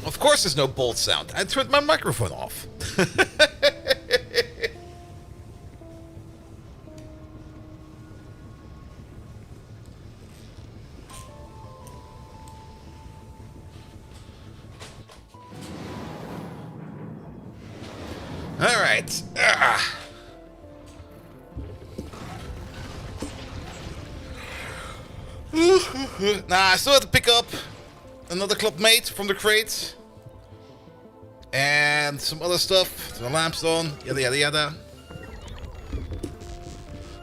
Of course there's no bolt sound. I turned my microphone off. Alright. Nah, I still have to pick up another club mate from the crate. And some other stuff. The lamp's on. Yada yada yada.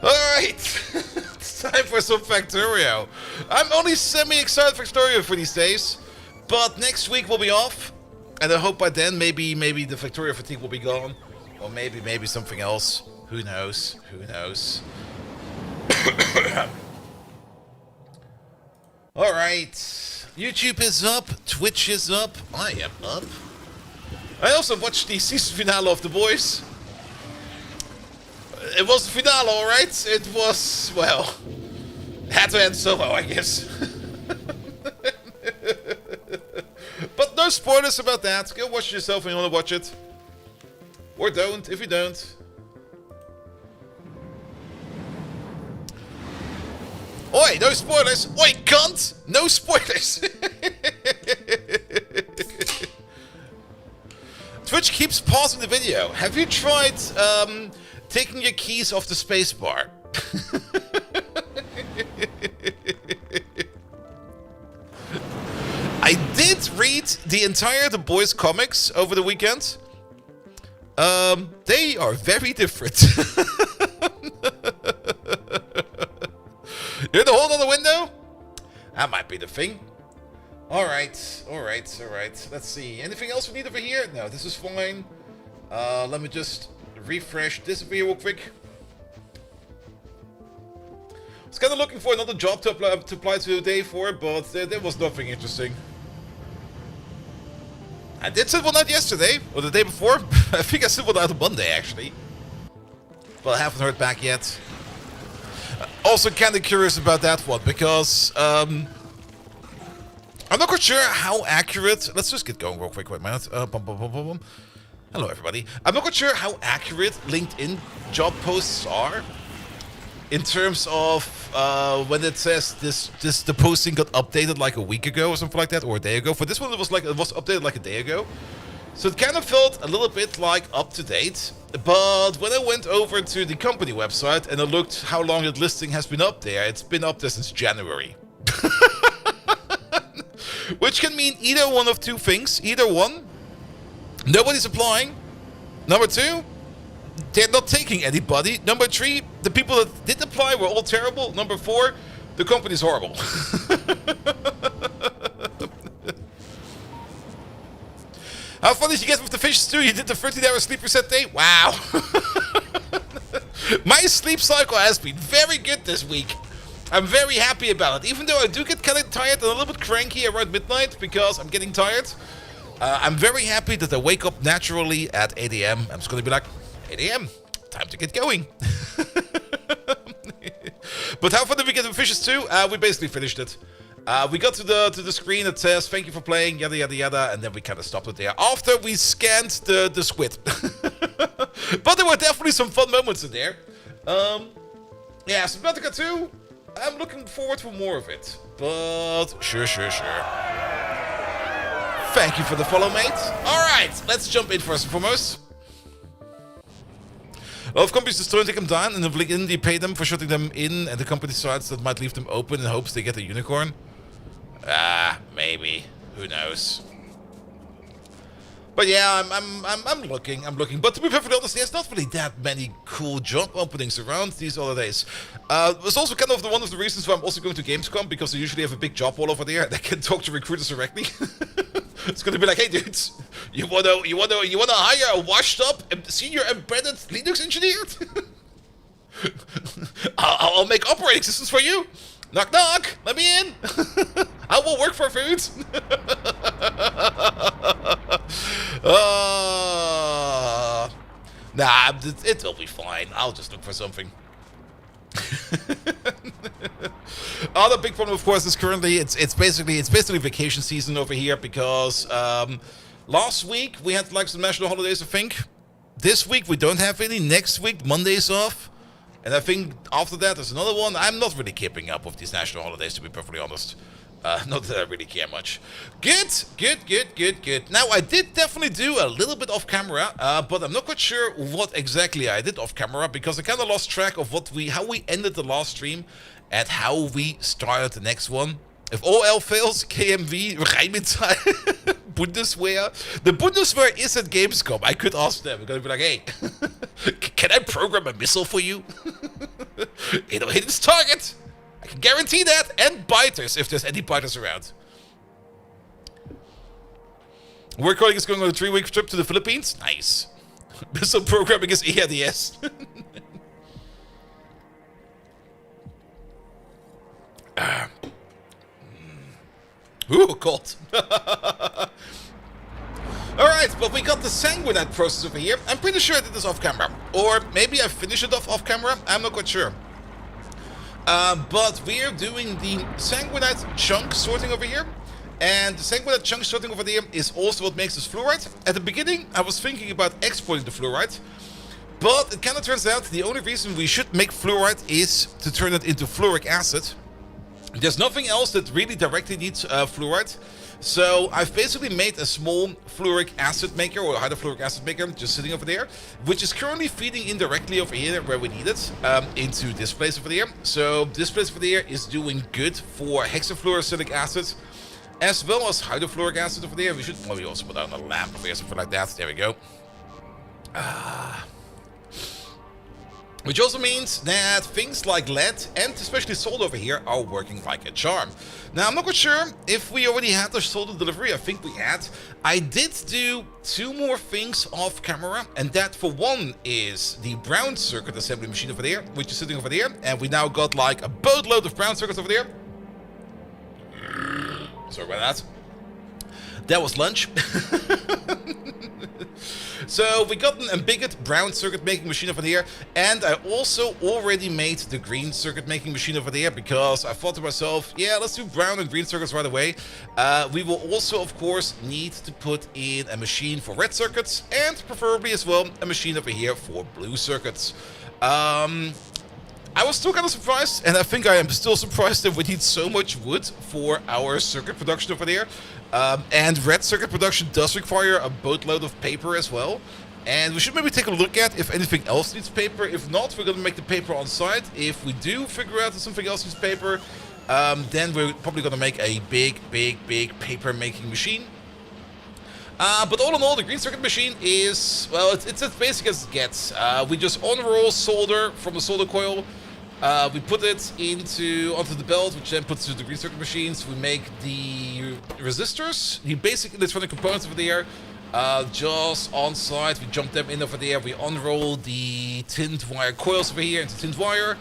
Alright. It's time for some Factorio. I'm only semi-excited for Factorio for these days. But next week we'll be off. And I hope by then maybe the Factorio fatigue will be gone. Or maybe something else. Who knows? Who knows? Alright. YouTube is up. Twitch is up. I am up. I also watched the season finale of The Boys. It was the finale, alright? It was, well, had to end somehow, I guess. But no spoilers about that. Go watch it yourself when you want to watch it. Or don't, if you don't. Oi, no spoilers! Oi, cunt! No spoilers! Twitch keeps pausing the video. Have you tried taking your keys off the spacebar? I did read the entire The Boys comics over the weekend. They are very different. You're in a whole other window? That might be the thing. Alright. Let's see. Anything else we need over here? No, this is fine. Let me just refresh this over here real quick. I was kind of looking for another job to apply to today for, but there was nothing interesting. I did send one out yesterday, or the day before. I think I sent one out on Monday, actually. But I haven't heard back yet. Also kind of curious about that one, because I'm not quite sure how accurate... Let's just get going real quick. Wait a minute. Hello, everybody. I'm not quite sure how accurate LinkedIn job posts are. In terms of when it says the posting got updated like a week ago or something like that, or a day ago. For this one, it was updated like a day ago. So it kind of felt a little bit like up to date. But when I went over to the company website and I looked how long the listing has been up there, it's been up there since January. Which can mean either one of two things. Either one, nobody's applying. Number two, they're not taking anybody. Number three, the people that did apply were all terrible. Number four, the company's horrible. How fun did you get with the fishes too? You did the 13-hour sleep reset day? Wow. My sleep cycle has been very good this week. I'm very happy about it. Even though I do get kind of tired and a little bit cranky around midnight because I'm getting tired. I'm very happy that I wake up naturally at 8 a.m. I'm just going to be like, 8 a.m. Time to get going. But how fun did we get with fishes too? We basically finished it. We got to the screen that says thank you for playing, yada yada yada, and then we kind of stopped it there after we scanned the squid. But there were definitely some fun moments in there. Yeah, Subnautica 2, I'm looking forward to more of it. But sure. Thank you for the follow, mate. Alright, let's jump in first and foremost. A lot of companies just don't take them down, and if LinkedIn they pay them for shutting them in, and the company decides that might leave them open in hopes they get a unicorn. Maybe. Who knows? But yeah, I'm looking. But to be perfectly honest, there's not really that many cool job openings around these holidays. It's also kind of one of the reasons why I'm also going to Gamescom, because they usually have a big job wall over there. They can talk to recruiters directly. It's gonna be like, hey dudes, you wanna hire a washed up senior embedded Linux engineer? I'll make operating systems for you. Knock knock, let me in. I will work for food. Nah, it'll be fine. I'll just look for something. Other big problem, of course, is currently it's basically vacation season over here because last week we had like some national holidays, I think. This week we don't have any. Next week Monday's off, and I think after that there's another one. I'm not really keeping up with these national holidays, to be perfectly honest. Not that I really care much. Good. Now, I did definitely do a little bit off camera, but I'm not quite sure what exactly I did off camera because I kind of lost track of how we ended the last stream and how we started the next one. If all else fails, KMV, Rheinmetall, Bundeswehr. The Bundeswehr is at Gamescom. I could ask them. I'm going to be like, hey, can I program a missile for you? It'll hit its target. I can guarantee that. And biters, if there's any biters around. Work colleague is going on a 3-week trip to the Philippines. Nice. Missile programming is EADS. Ooh, cold. Alright, but we got the sanguinite process over here. I'm pretty sure I did this off camera. Or maybe I finished it off camera. I'm not quite sure. But we're doing the sanguinite chunk sorting over here. And the sanguinite chunk sorting over there is also what makes this fluorite. At the beginning, I was thinking about exporting the fluorite. But it kind of turns out the only reason we should make fluorite is to turn it into fluoric acid. There's nothing else that really directly needs fluorite. So I've basically made a small fluoric acid maker or hydrofluoric acid maker just sitting over there, which is currently feeding indirectly over here where we need it into this place over there. So this place over there is doing good for hexafluoroacidic acid as well as hydrofluoric acid over there. We should probably also put down a lamp over here, something like that. There we go. Which also means that things like lead and especially salt over here are working like a charm. Now, I'm not quite sure if we already had the salt delivery. I think we had. I did do 2 more things off camera, and that for one is the brown circuit assembly machine over there, which is sitting over there, and we now got like a boatload of brown circuits over there. Sorry about that. That was lunch. So we got an embiggered brown circuit making machine over here, and I also already made the green circuit making machine over there because I thought to myself, yeah, let's do brown and green circuits right away. We will also, of course, need to put in a machine for red circuits and preferably as well a machine over here for blue circuits. I was still kind of surprised, and I think I am still surprised that we need so much wood for our circuit production over there. And red circuit production does require a boatload of paper as well. And we should maybe take a look at if anything else needs paper. If not, we're going to make the paper on site. If we do figure out that something else needs paper, then we're probably going to make a big paper making machine. But all in all, the green circuit machine is, well, it's as basic as it gets. We just unroll solder from the solder coil. We put it onto the belt, which then puts to the green circuit machines. We make the resistors, the basic electronic components over there, just on site. We jump them in over there. We unroll the tinned wire coils over here into tinned wire,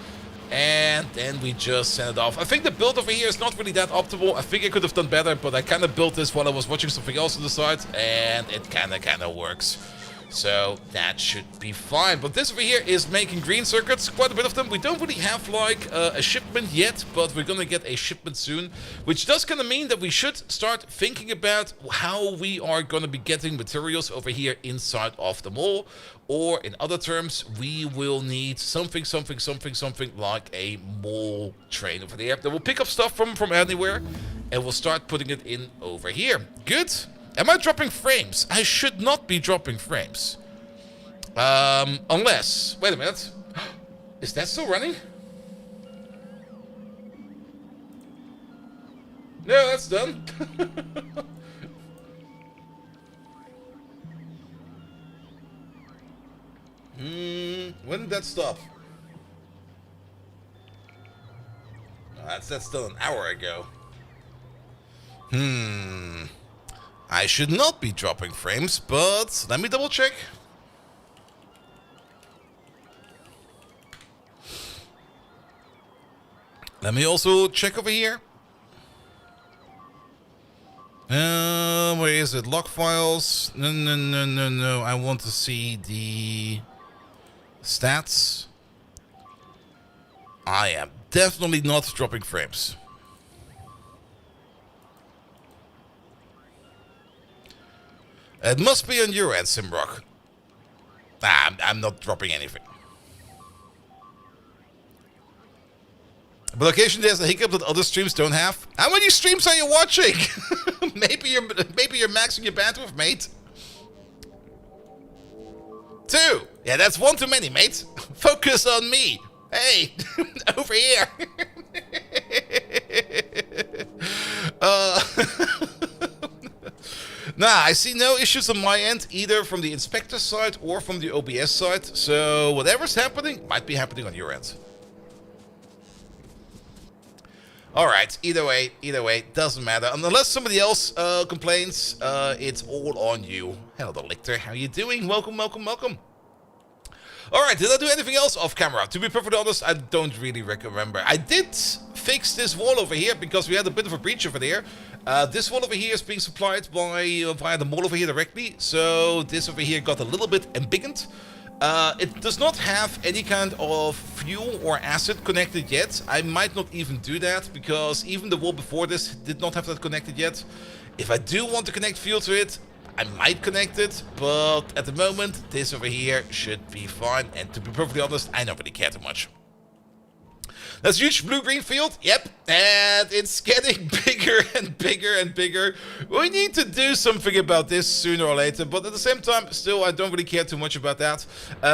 and then we just send it off. I think the build over here is not really that optimal. I think I could have done better, but I kind of built this while I was watching something else on the side, and it kind of works. So that should be fine. But this over here is making green circuits, quite a bit of them. We don't really have like a shipment yet, but we're gonna get a shipment soon, which does kind of mean that we should start thinking about how we are gonna be getting materials over here inside of the mall. Or in other terms, we will need something like a mall train over there that will pick up stuff from anywhere, and we'll start putting it in over here. Good. Am I dropping frames? I should not be dropping frames. Unless... Wait a minute. Is that still running? No, that's done. When did that stop? Oh, that's done an hour ago. I should not be dropping frames, but let me double check. Let me also check over here. Where is it? Log files. No. I want to see the stats. I am definitely not dropping frames. It must be on your end, Simrock. Nah, I'm not dropping anything. But occasionally there's a hiccup that other streams don't have. How many streams are you watching? maybe you're maxing your bandwidth, mate. 2. Yeah, that's one too many, mate. Focus on me. Hey, over here. Nah, I see no issues on my end, either from the inspector side or from the OBS side. So whatever's happening might be happening on your end. Alright, either way, doesn't matter. Unless somebody else complains, it's all on you. Hello, Lictor, how you doing? Welcome, welcome, welcome. Alright, did I do anything else off camera? To be perfectly honest, I don't really remember. I did fix this wall over here because we had a bit of a breach over there. This wall over here is being supplied by via the mall over here directly. So this over here got a little bit embiggened. It does not have any kind of fuel or acid connected yet. I might not even do that because even the wall before this did not have that connected yet. If I do want to connect fuel to it, I might connect it, but at the moment this over here should be fine, and to be perfectly honest, I don't really care too much. That's a huge blue-green field, yep, and it's getting bigger and bigger and bigger. We need to do something about this sooner or later, but at the same time, still, I don't really care too much about that.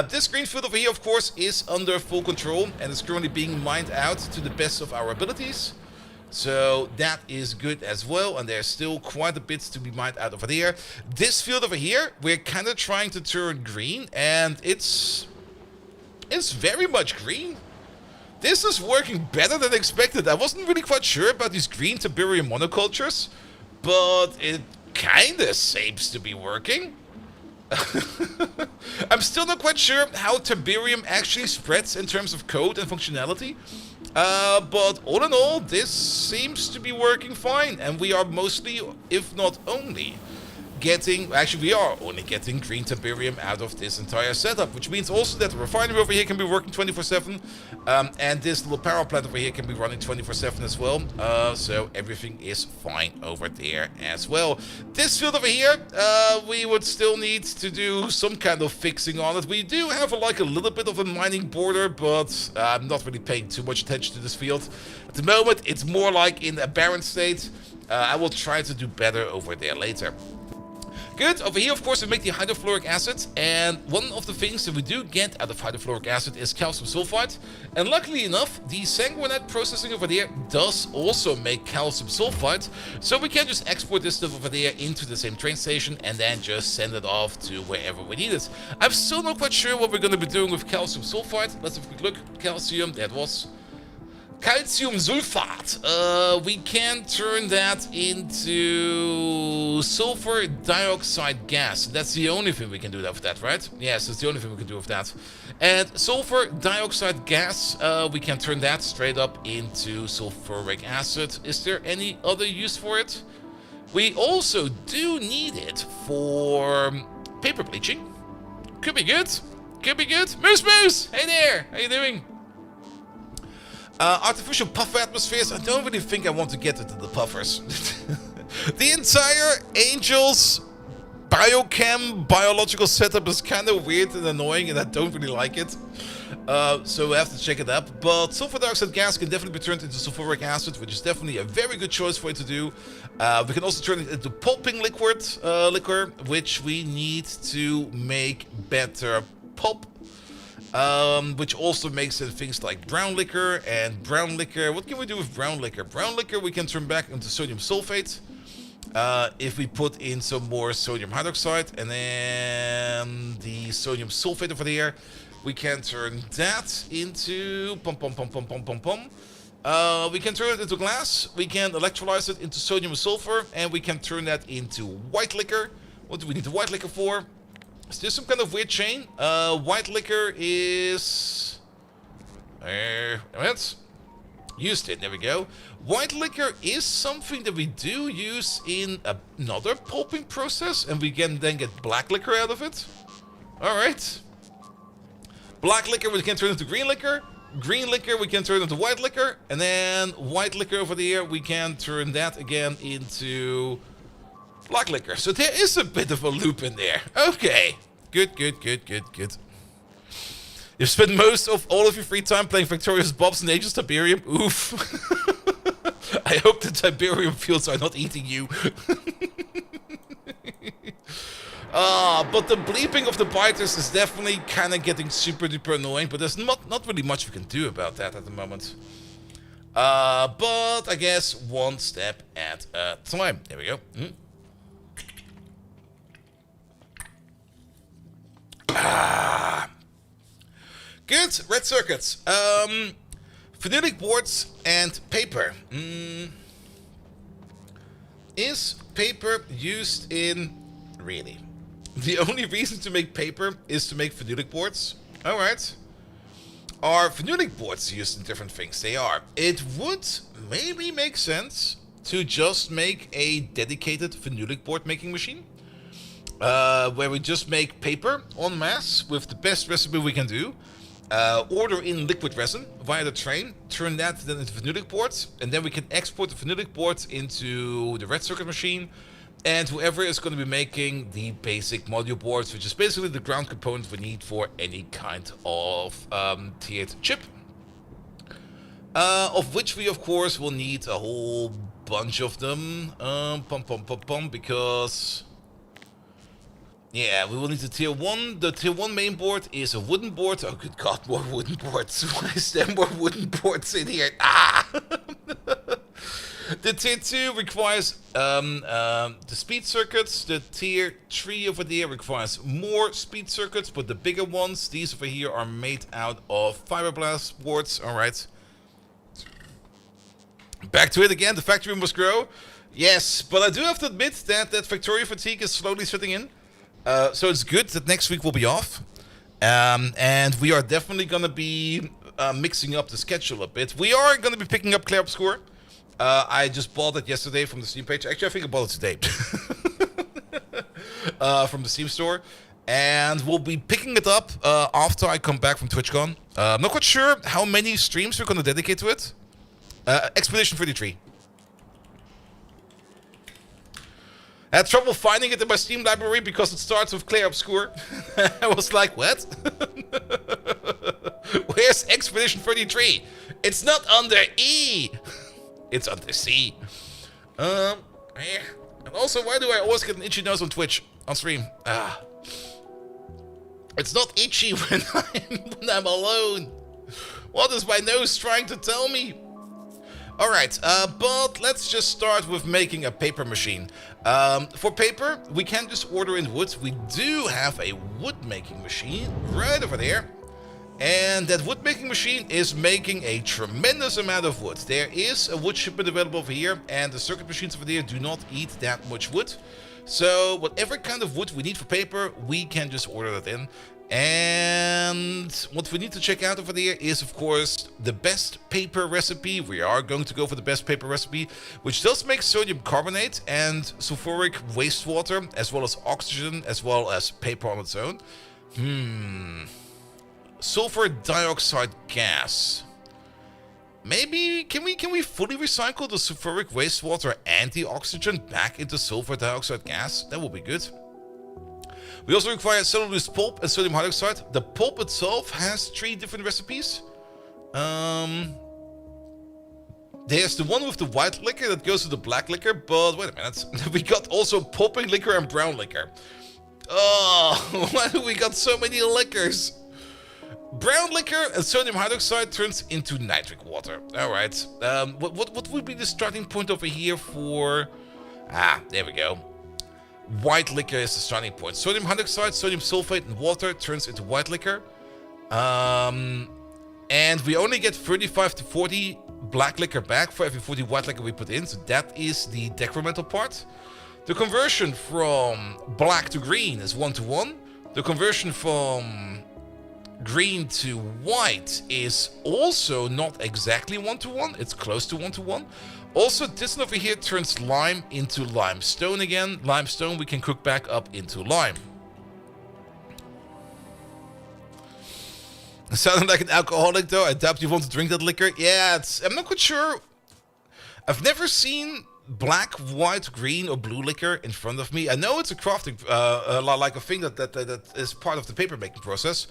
This green field over here, of course, is under full control, and is currently being mined out to the best of our abilities. So that is good as well, and there's still quite a bit to be mined out over there. This field over here, we're kind of trying to turn green, and it's very much green. This is working better than expected. I wasn't really quite sure about these green Tiberium monocultures, but it kind of seems to be working. I'm still not quite sure how Tiberium actually spreads in terms of code and functionality. But all in all, this seems to be working fine, and we are mostly, if not only, we are only getting green Tiberium out of this entire setup, which means also that the refinery over here can be working 24/7, and this little power plant over here can be running 24/7 as well, so everything is fine over there as well. This field over here, we would still need to do some kind of fixing on it. We do have like a little bit of a mining border, but I'm not really paying too much attention to this field. At the moment, it's more like in a barren state. I will try to do better over there later. Good, over here of course we make the hydrofluoric acid, and one of the things that we do get out of hydrofluoric acid is calcium sulfide, and luckily enough the sanguinite processing over there does also make calcium sulfide, so we can just export this stuff over there into the same train station and then just send it off to wherever we need it. I'm still not quite sure what we're going to be doing with calcium sulfide. Let's have a quick look. Calcium, that was calcium sulfate. We can turn that into sulfur dioxide gas. That's the only thing we can do with that, right? Yes, that's the only thing we can do with that. And sulfur dioxide gas, we can turn that straight up into sulfuric acid. Is there any other use for it? We also do need it for paper bleaching. Could be good. Could be good. Moose Moose! Hey there! How you doing? Artificial puffer atmospheres, I don't really think I want to get into the puffers. The entire Angels biochem biological setup is kind of weird and annoying, and I don't really like it. So we have to check it up. But sulfur dioxide gas can definitely be turned into sulfuric acid, which is definitely a very good choice for it to do. We can also turn it into pulping liquor, which we need to make better pulp. Which also makes it things like brown liquor, and brown liquor, what can we do with brown liquor? Brown liquor we can turn back into sodium sulfate if we put in some more sodium hydroxide, and then the sodium sulfate over there, we can turn that into we can turn it into glass, we can electrolyze it into sodium and sulfur, and we can turn that into white liquor. What do we need the white liquor for? Is there some kind of weird chain? White liquor is... used it, there we go. White liquor is something that we do use in another pulping process, and we can then get black liquor out of it. Alright. Black liquor we can turn into green liquor. Green liquor we can turn into white liquor. And then white liquor over there, we can turn that again into... Black liquor. So there is a bit of a loop in there. Okay. Good, good, good, good, good. You've spent most of all of your free time playing Factorio's Bobs and Angels Tiberium. Oof. I hope the Tiberium fields are not eating you. But the bleeping of the biters is definitely kind of getting super duper annoying, but there's not really much we can do about that at the moment. But I guess one step at a time. There we go. Good. Red circuits. Phenolic boards and paper. Is paper used in... Really? The only reason to make paper is to make phenolic boards? Alright. Are phenolic boards used in different things? They are. It would maybe make sense to just make a dedicated phenolic board making machine. Where we just make paper en masse with the best recipe we can do. Order in liquid resin via the train, turn that then into phenolic boards, and then we can export the phenolic boards into the red circuit machine, and whoever is going to be making the basic module boards, which is basically the ground component we need for any kind of tiered chip. Of which we of course will need a whole bunch of them, because... Yeah, we will need the tier 1. The tier 1 main board is a wooden board. Oh, good God, more wooden boards. Why is there more wooden boards in here? Ah! The tier 2 requires the speed circuits. The tier 3 over there requires more speed circuits, but the bigger ones, these over here, are made out of fiberglass boards. Alright. Back to it again. The factory must grow. Yes, but I do have to admit that Factorio fatigue is slowly setting in. So it's good that next week will be off. And we are definitely going to be mixing up the schedule a bit. We are going to be picking up Clair Obscur. I just bought it yesterday from the Steam page. Actually, I think I bought it today. From the Steam store. And we'll be picking it up after I come back from TwitchCon. I'm not quite sure how many streams we're going to dedicate to it. Expedition 33. I had trouble finding it in my Steam library because it starts with Clair Obscur. I was like, what? Where's Expedition 33? It's not under E. It's under C. And also, why do I always get an itchy nose on Twitch, on stream? It's not itchy when I'm alone. What is my nose trying to tell me? Alright, but let's just start with making a paper machine. For paper, we can just order in wood. We do have a wood making machine right over there. And that wood making machine is making a tremendous amount of wood. There is a wood shipment available over here, and the circuit machines over there do not eat that much wood. So whatever kind of wood we need for paper, we can just order that in. And what we need to check out over there is, of course, the best paper recipe. We are going to go for the best paper recipe, which does make sodium carbonate and sulfuric wastewater, as well as oxygen, as well as paper on its own. Sulfur dioxide gas. Maybe, can we fully recycle the sulfuric wastewater and the oxygen back into sulfur dioxide gas? That would be good. We also require cellulose pulp and sodium hydroxide. The pulp itself has 3 different recipes. There's the one with the white liquor that goes to the black liquor, but wait a minute. We got also pulping liquor and brown liquor. Oh, why do we got so many liquors? Brown liquor and sodium hydroxide turns into nitric water. Alright. What would be the starting point over here for... there we go. White liquor is the starting point. Sodium hydroxide, sodium sulfate, and water turns into white liquor. And we only get 35 to 40 black liquor back for every 40 white liquor we put in. So that is the decremental part. The conversion from black to green is 1-to-1. The conversion from green to white is also not exactly 1-to-1. It's close to 1-to-1. Also, this one over here turns lime into limestone again. Limestone we can cook back up into lime. It sounded like an alcoholic though. I doubt you want to drink that liquor. Yeah, I'm not quite sure. I've never seen black, white, green, or blue liquor in front of me. I know it's a crafting, like a thing that is part of the paper making process,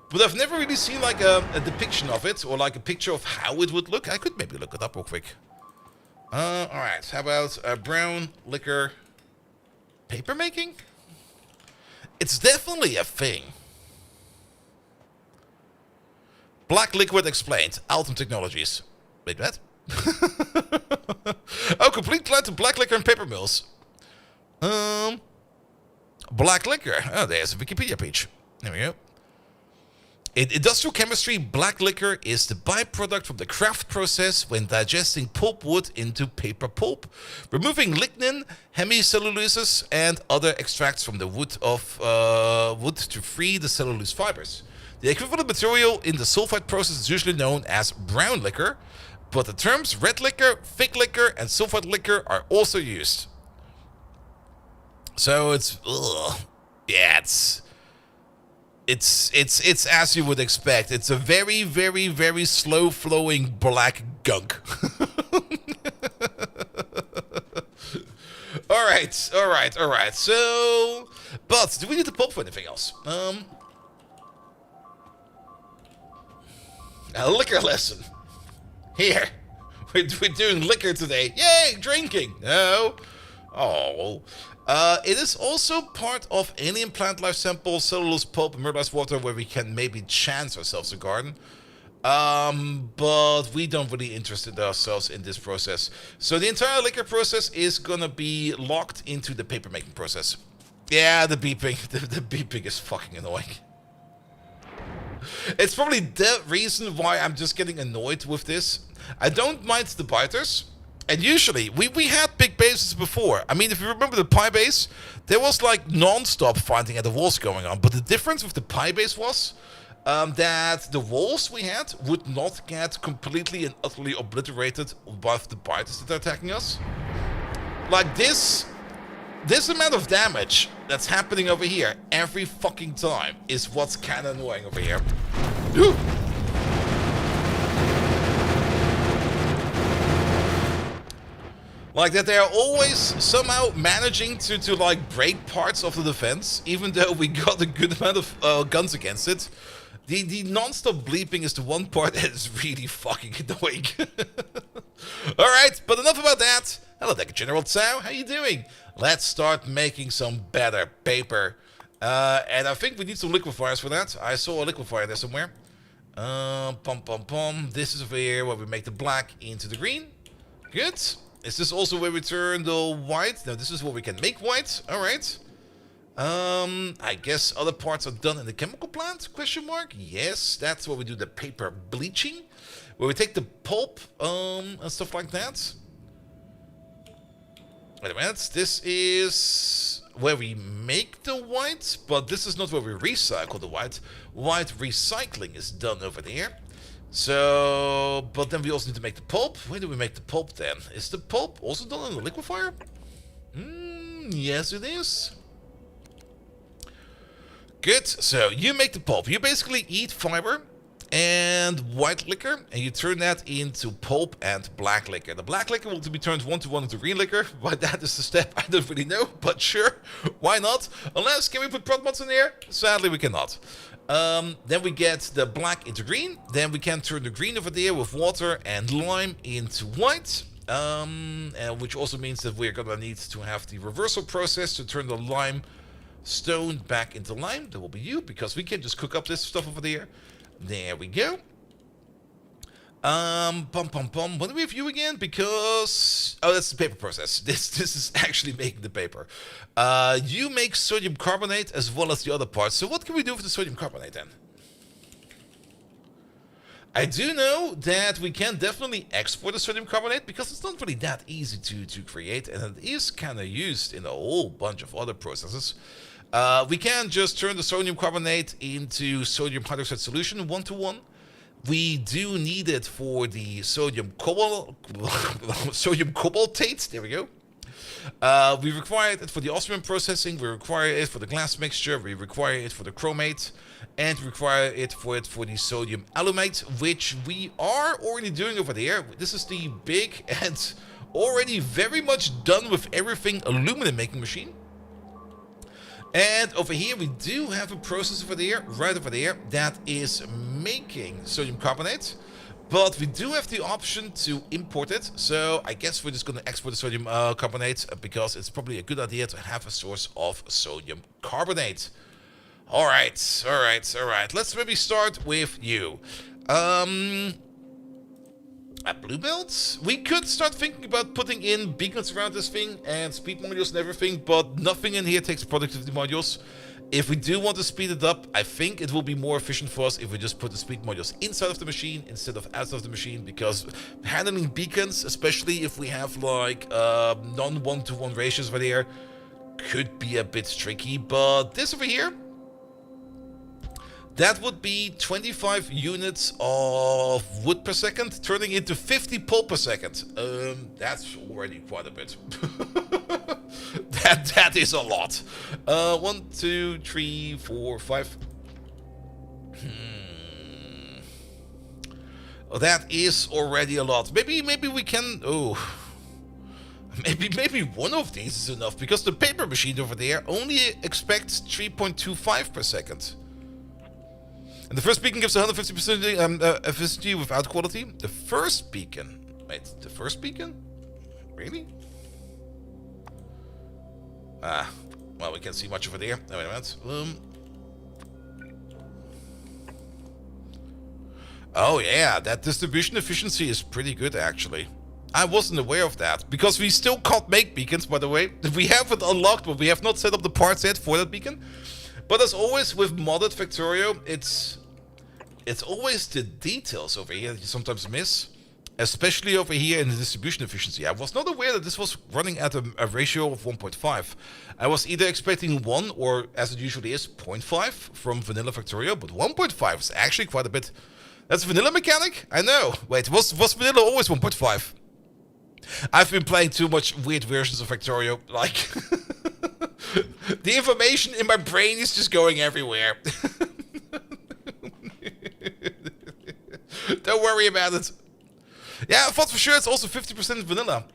but I've never really seen like a depiction of it or like a picture of how it would look. I could maybe look it up real quick. All right. How about brown liquor paper making? It's definitely a thing. Black liquid explained. Altum Technologies. Wait, what? Oh, complete blend of black liquor and paper mills. Black liquor. Oh, there's a Wikipedia page. There we go. In industrial chemistry, black liquor is the byproduct from the craft process when digesting pulp wood into paper pulp, removing lignin, hemicelluloses, and other extracts from the wood to free the cellulose fibers. The equivalent material in the sulfite process is usually known as brown liquor, but the terms red liquor, thick liquor, and sulfite liquor are also used. So it's, yeah, it's as you would expect. It's a very, very, very slow-flowing black gunk. All right. So, but do we need to pulp for anything else? A liquor lesson. Here, we're doing liquor today. Yay, drinking. No. Oh. It is also part of alien plant life sample, cellulose pulp, and mineralized water where we can maybe chance ourselves a garden. But we don't really interest ourselves in this process. So the entire liquor process is gonna be locked into the paper making process. Yeah, the beeping. The beeping is fucking annoying. It's probably the reason why I'm just getting annoyed with this. I don't mind the biters. And usually, we had big bases before. I mean, if you remember the pie base, there was like non-stop fighting at the walls going on. But the difference with the pie base was that the walls we had would not get completely and utterly obliterated by the biters that are attacking us. Like this amount of damage that's happening over here every fucking time is what's kind of annoying over here. Ooh. Like that they are always somehow managing to like break parts of the defense, even though we got a good amount of guns against it. The non-stop bleeping is the one part that is really fucking annoying. Alright, but enough about that. Hello there, General Tsao, how you doing? Let's start making some better paper. And I think we need some liquefiers for that. I saw a liquefier there somewhere. This is over here where we make the black into the green. Good. Is this also where we turn the white? No, this is where we can make white. Alright. I guess other parts are done in the chemical plant? Question mark? Yes, that's where we do the paper bleaching. Where we take the pulp and stuff like that. Wait a minute. This is where we make the white, but this is not where we recycle the white. White recycling is done over there. So, but then we also need to make the pulp. Where do we make the pulp then? Is the pulp also done in the liquefier? Yes, it is. Good. So you make the pulp. You basically eat fiber and white liquor, and you turn that into pulp and black liquor. The black liquor will be turned 1-to-1 into green liquor. Why that is the step, I don't really know, but sure, why not? Unless, can we put prod mods in here? Sadly, we cannot. Then we get the black into green. Then we can turn the green over there with water and lime into white. And which also means that we're gonna need to have the reversal process to turn the lime stone back into lime. That will be you, because we can just cook up this stuff over there. There we go. When do we have you again? Because that's the paper process. This is actually making the paper. You make sodium carbonate as well as the other parts. So what can we do with the sodium carbonate then? I do know that we can definitely export the sodium carbonate because it's not really that easy to create, and it is kind of used in a whole bunch of other processes. We can just turn the sodium carbonate into sodium hydroxide solution 1-to-1. We do need it for the sodium cobaltate. There we go. We require it for the osmium processing. We require it for the glass mixture. We require it for the chromate, and we require it for the sodium alumate, which we are already doing over there. This is the big and Already very much done with everything aluminum making machine. And over here we do have a process over there, right over there, that is making sodium carbonate. But we do have the option to import it, so I guess we're just going to export the sodium carbonate because it's probably a good idea to have a source of sodium carbonate. Alright, alright, alright. Let's maybe start with you. At Blue Belt, we could start thinking about putting in beacons around this thing and speed modules and everything, but nothing in here takes productivity modules. If we do want to speed it up, I think it will be more efficient for us if we just put the speed modules inside of the machine instead of outside of the machine, because handling beacons, especially if we have like non-one-to-one ratios over there, could be a bit tricky. But this over here, that would be 25 units of wood per second, turning into 50 pulp per second. That's already quite a bit. That is a lot. 1, 2, 3, 4, 5. Oh, that is already a lot. Maybe we can. Oh, maybe one of these is enough, because the paper machine over there only expects 3.25 per second. And the first beacon gives 150% efficiency without quality. The first beacon. Wait, the first beacon? Really? Ah, well, we can't see much over there. Oh, wait a minute. Oh yeah, that distribution efficiency is pretty good actually. I wasn't aware of that, because we still can't make beacons, by the way. We have it unlocked, but we have not set up the parts yet for that beacon. But as always with modded Factorio, it's always the details over here that you sometimes miss. Especially over here in the distribution efficiency. I was not aware that this was running at a ratio of 1.5. I was either expecting 1 or, as it usually is, 0.5 from vanilla Factorio, but 1.5 is actually quite a bit. That's vanilla mechanic? I know. Wait, was vanilla always 1.5? I've been playing too much weird versions of Factorio. Like, the information in my brain is just going everywhere. Don't worry about it. Yeah, I thought for sure it's also 50% vanilla.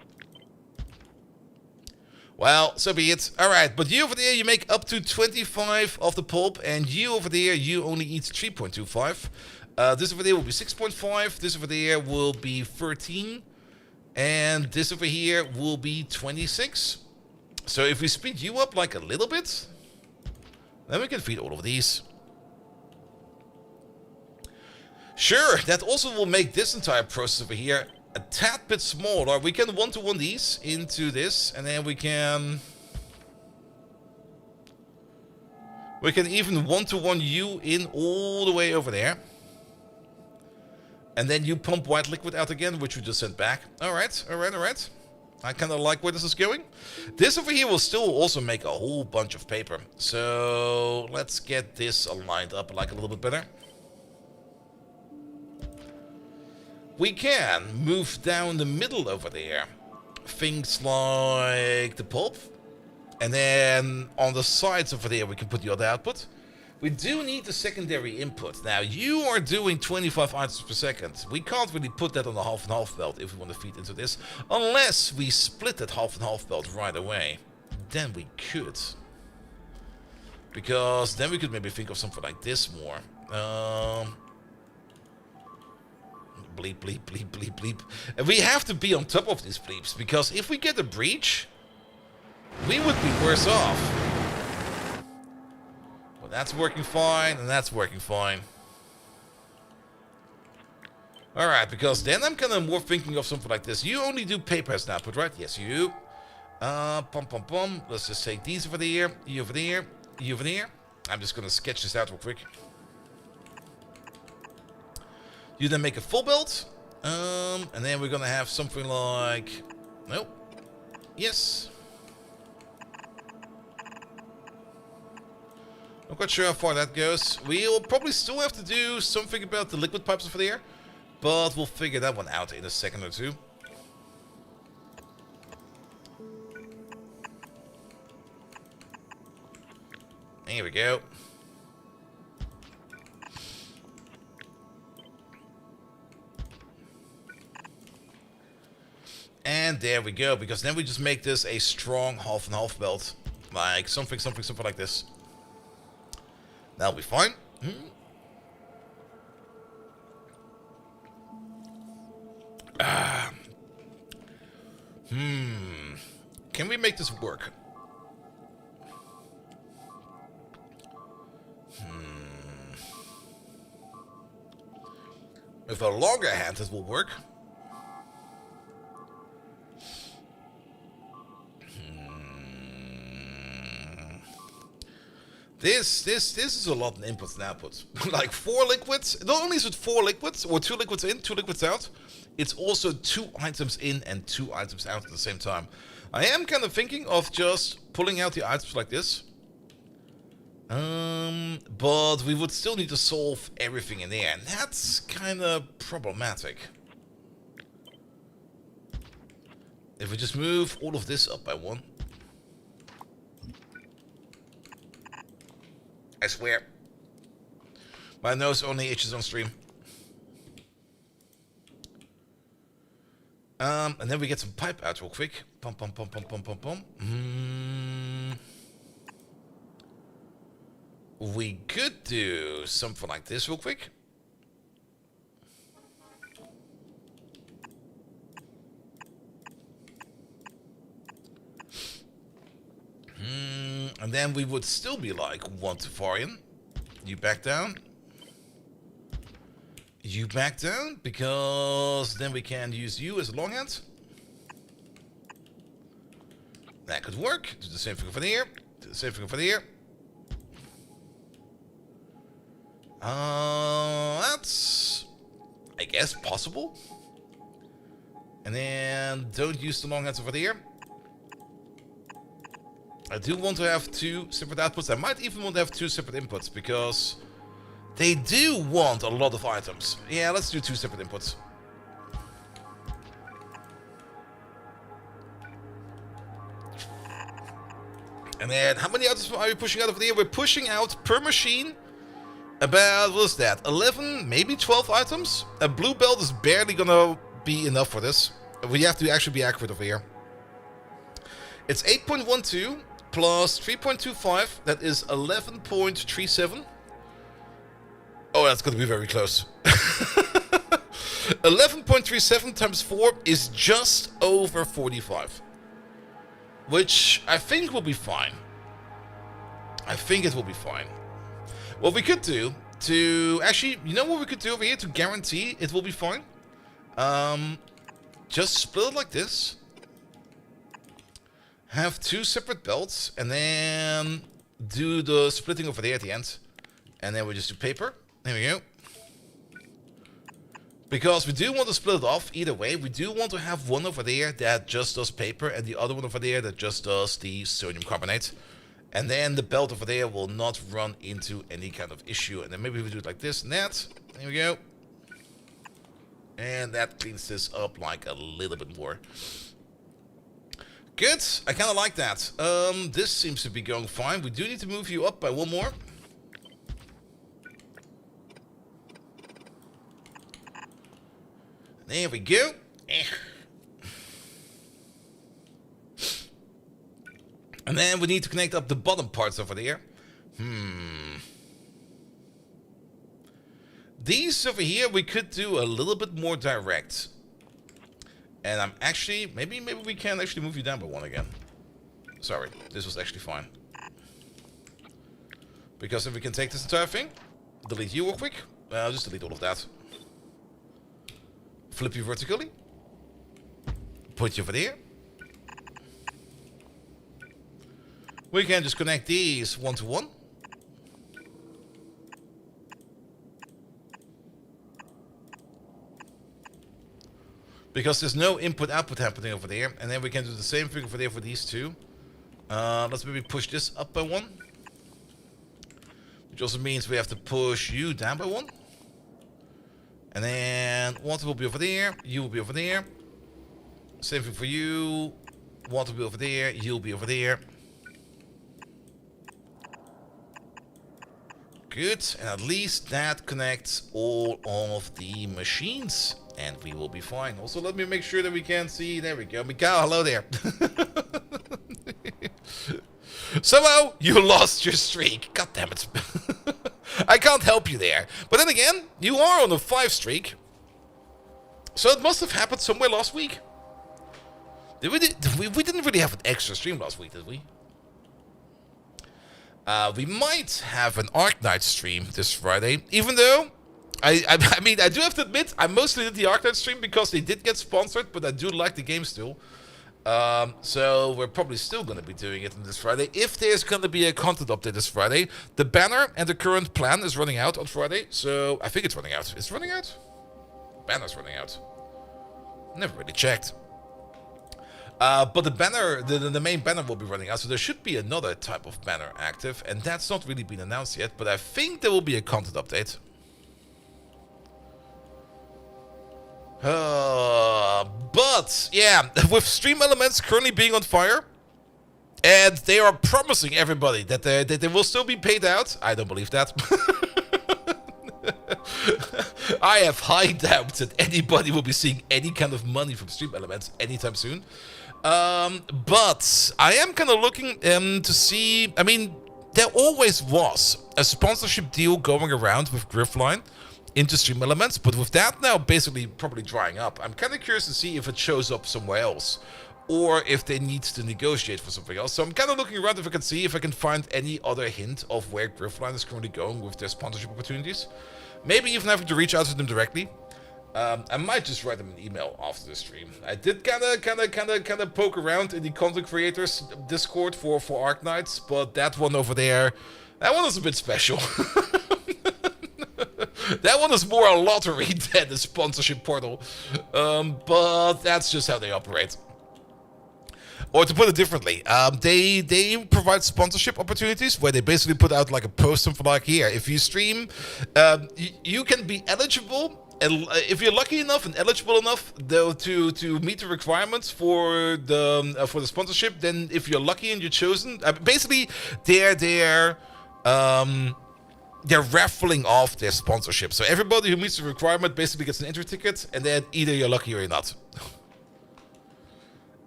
Well, so be it. Alright, but you over there, you make up to 25 of the pulp, and you over there, you only eat 3.25. This over there will be 6.5, this over there will be 13, and this over here will be 26. So if we speed you up like a little bit, then we can feed all of these. Sure, that also will make this entire process over here a tad bit smaller. We can one-to-one these into this, and then we can even one-to-one you in all the way over there. And then you pump white liquid out again, which we just sent back. Alright, alright, alright. I kind of like where this is going. This over here will still also make a whole bunch of paper. So let's get this aligned up like a little bit better. We can move down the middle over there. Things like the pulp. And then on the sides over there we can put the other output. We do need the secondary input. Now you are doing 25 items per second. We can't really put that on the half and half belt if we want to feed into this. Unless we split that half and half belt right away. Then we could. Because then we could maybe think of something like this more. Bleep, bleep, bleep, bleep, bleep. And we have to be on top of these bleeps, because if we get a breach, we would be worse off. Well, that's working fine, and that's working fine. Alright, because then I'm kind of more thinking of something like this. You only do paper as an output, right? Yes, you. Pum, pum, pum. Let's just take these over there, you over there, you over there. I'm just going to sketch this out real quick. You then make a full belt, and then we're gonna have something like, nope, yes. I'm quite sure how far that goes. We'll probably still have to do something about the liquid pipes over there, but we'll figure that one out in a second or two. Here we go. And there we go, because then we just make this a strong half and half belt. Like something like this. That'll be fine. Can we make this work? With a longer hand, it will work. This is a lot in inputs and outputs. Like 4 liquids. Not only is it 4 liquids, or 2 liquids in, 2 liquids out, it's also 2 items in and 2 items out at the same time. I am kind of thinking of just pulling out the items like this. But we would still need to solve everything in there, and that's kind of problematic. If we just move all of this up by 1. I swear. My nose only itches on stream. And then we get some pipe out real quick. Pum pum pum pum pum pum pum. We could do something like this real quick. And then we would still be like 1 to Varian. You back down. You back down, because then we can use you as a long hand. That could work. Do the same thing for here. Do the same thing for here. That's, I guess, possible. And then don't use the long hands over there. I do want to have 2 separate outputs. I might even want to have 2 separate inputs, because they do want a lot of items. Yeah, let's do 2 separate inputs. And then, how many items are we pushing out over there? We're pushing out per machine about, what is that, 11, maybe 12 items? A blue belt is barely gonna be enough for this. We have to actually be accurate over here. It's 8.12 plus 3.25, that is 11.37. Oh, that's gonna be very close. 11.37 times 4 is just over 45. Which I think will be fine. I think it will be fine. What we could do to... Actually, you know what we could do over here to guarantee it will be fine? Just split it like this. Have 2 separate belts. And then do the splitting over there at the end. And then we just do paper. There we go. Because we do want to split it off either way. We do want to have one over there that just does paper and the other one over there that just does the sodium carbonate. And then the belt over there will not run into any kind of issue. And then maybe we do it like this and that. There we go. And that cleans this up like a little bit more. Good. I kind of like that. This seems to be going fine. We do need to move you up by 1 more. There we go. And then we need to connect up the bottom parts over there. These over here we could do a little bit more direct. And I'm actually, maybe we can actually move you down by 1 again. Sorry, this was actually fine. Because if we can take this entire thing, delete you real quick. I'll just delete all of that. Flip you vertically. Put you over there. We can just connect these 1 to 1. Because there's no input-output happening over there. And then we can do the same thing over there for these 2. Let's maybe push this up by 1. Which also means we have to push you down by 1. And then water will be over there, you will be over there. Same thing for you. Water will be over there, you'll be over there. Good, and at least that connects all of the machines. And we will be fine. Also, let me make sure that we can see. There we go. Mikhail, hello there. Somehow, you lost your streak. God damn it. I can't help you there. But then again, you are on a 5 streak. So it must have happened somewhere last week. We didn't really have an extra stream last week, did we? We might have an Arknight stream this Friday. Even though, I mean, I do have to admit, I mostly did the Arknight stream because they did get sponsored. But I do like the game still. So we're probably still going to be doing it on this Friday. If there's going to be a content update this Friday, the banner and the current plan is running out on Friday. So I think it's running out. It's running out? Banner's running out. Never really checked. But the banner, the main banner will be running out. So there should be another type of banner active. And that's not really been announced yet. But I think there will be a content update. But yeah, with Stream Elements currently being on fire, and they are promising everybody that they will still be paid out. I don't believe that. I have high doubts that anybody will be seeing any kind of money from Stream Elements anytime soon. But I am kind of looking to see. I mean, there always was a sponsorship deal going around with Griffline into Stream Elements, but with that now basically probably drying up, I'm kind of curious to see if it shows up somewhere else, or if they need to negotiate for something else. So I'm kind of looking around if I can see if I can find any other hint of where Griffline is currently going with their sponsorship opportunities. Maybe even having to reach out to them directly. I might just write them an email after the stream. I did kind of poke around in the content creators Discord for Arknights, but that one over there, that one is a bit special. That one is more a lottery than a sponsorship portal. But that's just how they operate. Or to put it differently, they provide sponsorship opportunities where they basically put out like a post for like, here, if you stream, you can be eligible. And if you're lucky enough and eligible enough though to meet the requirements for the sponsorship, then if you're lucky and you're chosen, basically they're raffling off their sponsorship. So everybody who meets the requirement basically gets an entry ticket, and then either you're lucky or you're not.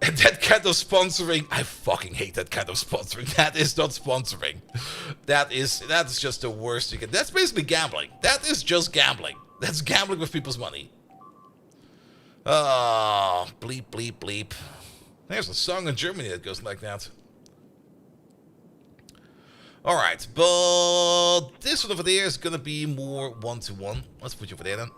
And that kind of sponsoring, I fucking hate that kind of sponsoring. That is not sponsoring. That's just the worst you can. That's basically gambling. That is just gambling. That's gambling with people's money. Oh, bleep, bleep, bleep. There's a song in Germany that goes like that. Alright, but this one over there is gonna be more one-to-one. Let's put you over there then.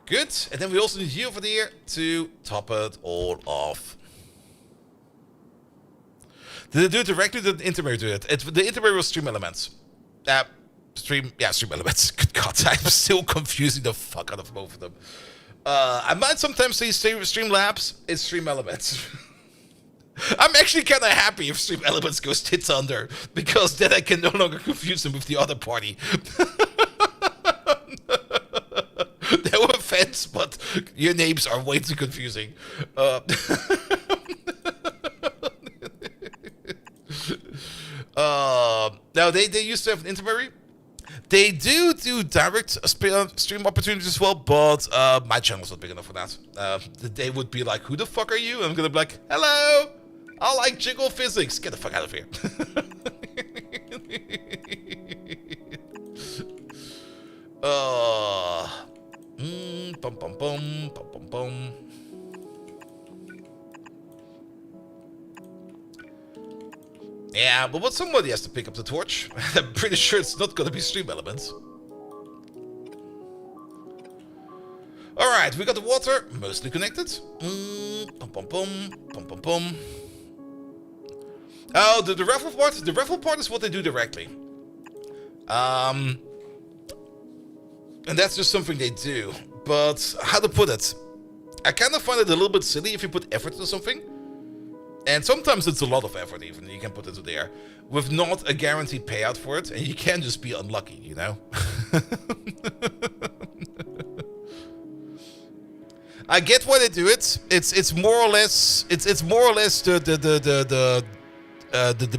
Good, and then we also need you over there to top it all off. Did they do it directly? Did the intermediary do it? The intermediary was Stream Elements. Stream Elements. Good God, I'm still confusing the fuck out of both of them. I might sometimes say Streamlabs. It's Stream Elements. I'm actually kind of happy if Stream Elements goes tits under, because then I can no longer confuse them with the other party. No offense, but your names are way too confusing. Now, they used to have an intermediary. They do direct stream opportunities as well, but my channel's not big enough for that. They would be like, who the fuck are you? And I'm gonna be like, hello, I like jiggle physics. Get the fuck out of here. Bum bum bum bum bum bum. Yeah, but somebody has to pick up the torch. I'm pretty sure it's not gonna be Stream Elements. Alright, we got the water, mostly connected. Bum bum bum bum bum bum. Oh, the raffle part? The raffle part is what they do directly. And that's just something they do. But how to put it? I kind of find it a little bit silly if you put effort into something. And sometimes it's a lot of effort even, you can put it there. With not a guaranteed payout for it, and you can just be unlucky, you know? I get why they do it. It's more or less the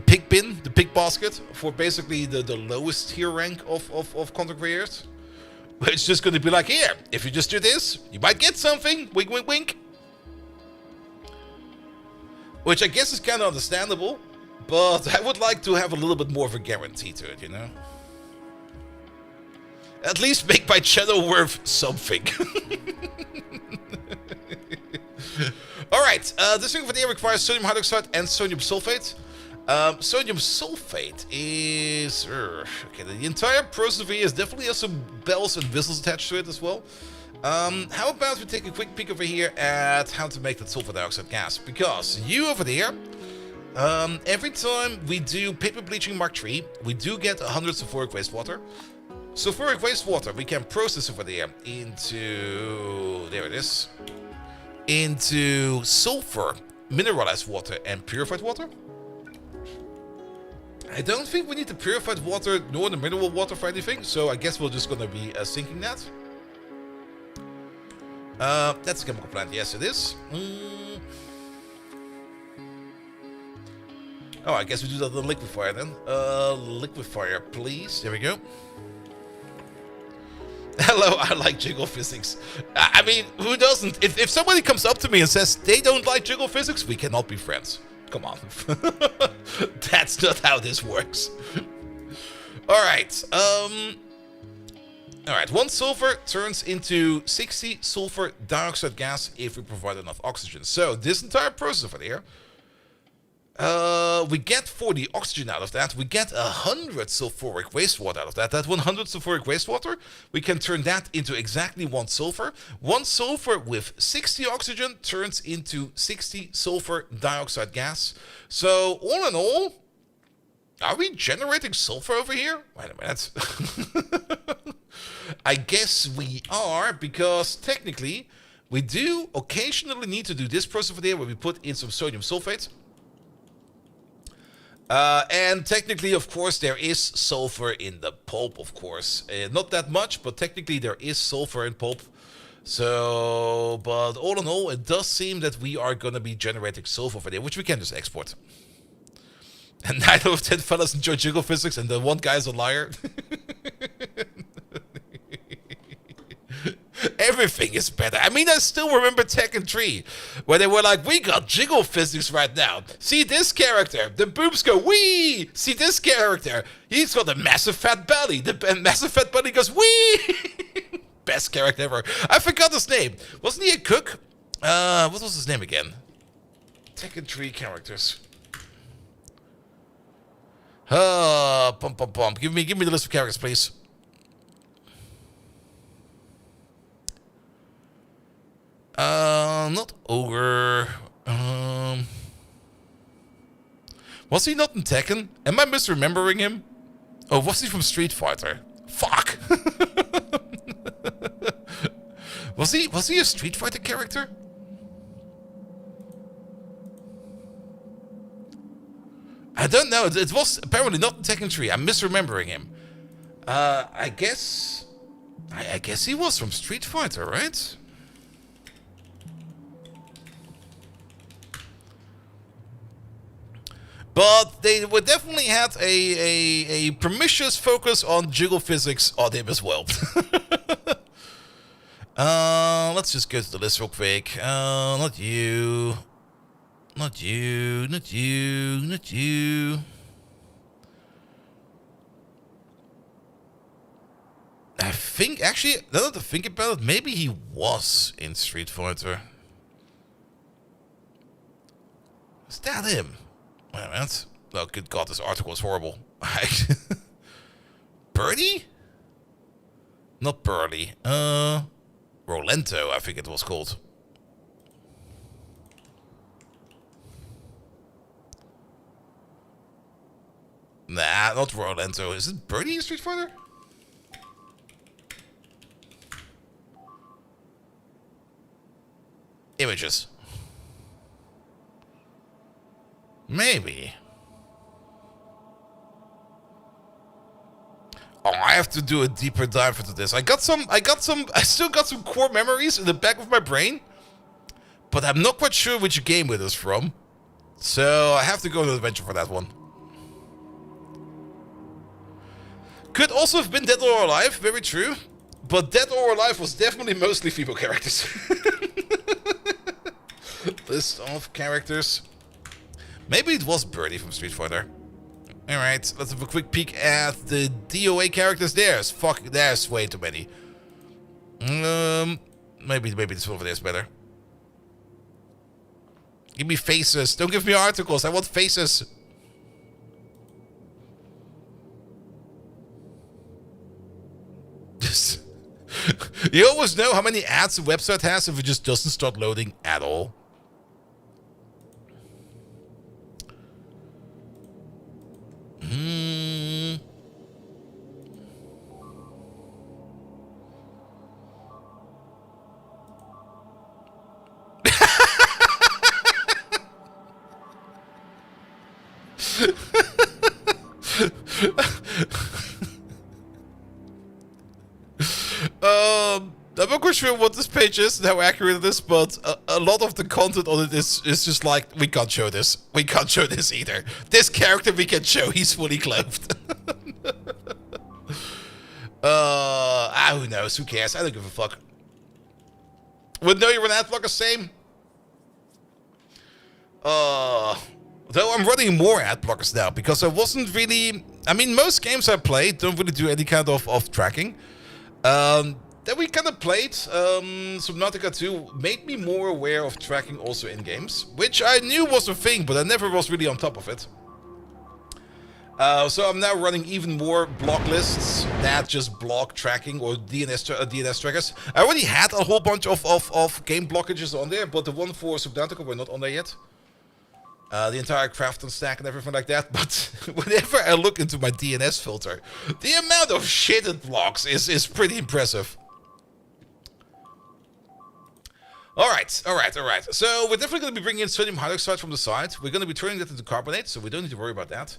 pig bin, the pig basket for basically the lowest tier rank of content creators. It's just going to be like, here, if you just do this, you might get something. Wink, wink, wink. Which I guess is kind of understandable, but I would like to have a little bit more of a guarantee to it, you know? At least make my channel worth something. Alright, this thing over there requires sodium hydroxide and sodium sulfate. Sodium sulfate is... okay, the entire process over here definitely has some bells and whistles attached to it as well. How about we take a quick peek over here at how to make that sulfur dioxide gas? Because you over there, every time we do paper bleaching Mark III, we do get 100 sulfuric wastewater. Sulfuric wastewater we can process over there into... there it is. Into sulfur, mineralized water, and purified water. I don't think we need the purified water nor the mineral water for anything, so I guess we're just gonna be sinking that. That's a chemical plant, yes it is. Oh, I guess we do that on liquefier then. Liquefier, please. There we go. Hello, I like jiggle physics. I mean, who doesn't? If somebody comes up to me and says they don't like jiggle physics, we cannot be friends. Come on. That's not how this works. Alright, Alright, 1 sulfur turns into 60 sulfur dioxide gas if we provide enough oxygen. So, this entire process over there, we get 40 oxygen out of that, we get 100 sulfuric wastewater out of that. That 100 sulfuric wastewater, we can turn that into exactly 1 sulfur. 1 sulfur with 60 oxygen turns into 60 sulfur dioxide gas. So, all in all, are we generating sulfur over here? Wait a minute. I guess we are, because technically, we do occasionally need to do this process over there where we put in some sodium sulfate. And technically, of course, there is sulfur in the pulp, of course. Not that much, but technically there is sulfur in pulp. So, but all in all, it does seem that we are going to be generating sulfur over there, which we can just export. And 9 out of 10 fellas enjoy jiggle physics, and the one guy's a liar. Everything is better. I mean, I still remember Tekken 3, where they were like, we got jiggle physics right now. See this character, the boobs go wee. See this character, he's got a massive fat belly. The massive fat belly goes wee. Best character ever. I forgot his name. Wasn't he a cook? What was his name again? Tekken 3 characters. Pump, pump, pump. Give me the list of characters, please. Not Ogre. Was he not in Tekken? Am I misremembering him? Oh, was he from Street Fighter? Fuck! Was he a Street Fighter character? I don't know. It was apparently not in Tekken 3. I'm misremembering him. I guess he was from Street Fighter, right? But they would definitely had a pernicious focus on jiggle physics on him as well. Let's just go to the list real quick. Not you. Not you. Not you. Not you. I think, actually, now that I think about it, maybe he was in Street Fighter. Is that him? Wait a minute. Oh, good God, this article is horrible. Birdie? Not Birdie. Rolento, I think it was called. Nah, not Rolento. Is it Birdie in Street Fighter? Images. Maybe. Oh, I have to do a deeper dive into this. I still got some core memories in the back of my brain, but I'm not quite sure which game it is from. So I have to go to the adventure for that one. Could also have been Dead or Alive, very true. But Dead or Alive was definitely mostly female characters. List of characters. Maybe it was Birdie from Street Fighter. Alright, let's have a quick peek at the DOA characters. There's way too many. Maybe this one over there is better. Give me faces. Don't give me articles. I want faces. You always know how many ads a website has if it just doesn't start loading at all. I'm not quite sure what this page is and how accurate it is, but a lot of the content on it is just like, we can't show this. We can't show this either. This character we can show, he's fully clothed. Who knows? Who cares? I don't give a fuck. Would know you're an ad blocker, same. Though I'm running more ad blockers now, because I wasn't really... I mean, most games I played don't really do any kind of tracking. Then we kind of played Subnautica 2, made me more aware of tracking also in games, which I knew was a thing, but I never was really on top of it. So I'm now running even more block lists that just block tracking or DNS trackers. I already had a whole bunch of game blockages on there, but the one for Subnautica were not on there yet. The entire Crafton stack and everything like that, but whenever I look into my DNS filter, the amount of shit it blocks is pretty impressive. Alright. So we're definitely going to be bringing in sodium hydroxide from the side. We're going to be turning that into carbonate, so we don't need to worry about that.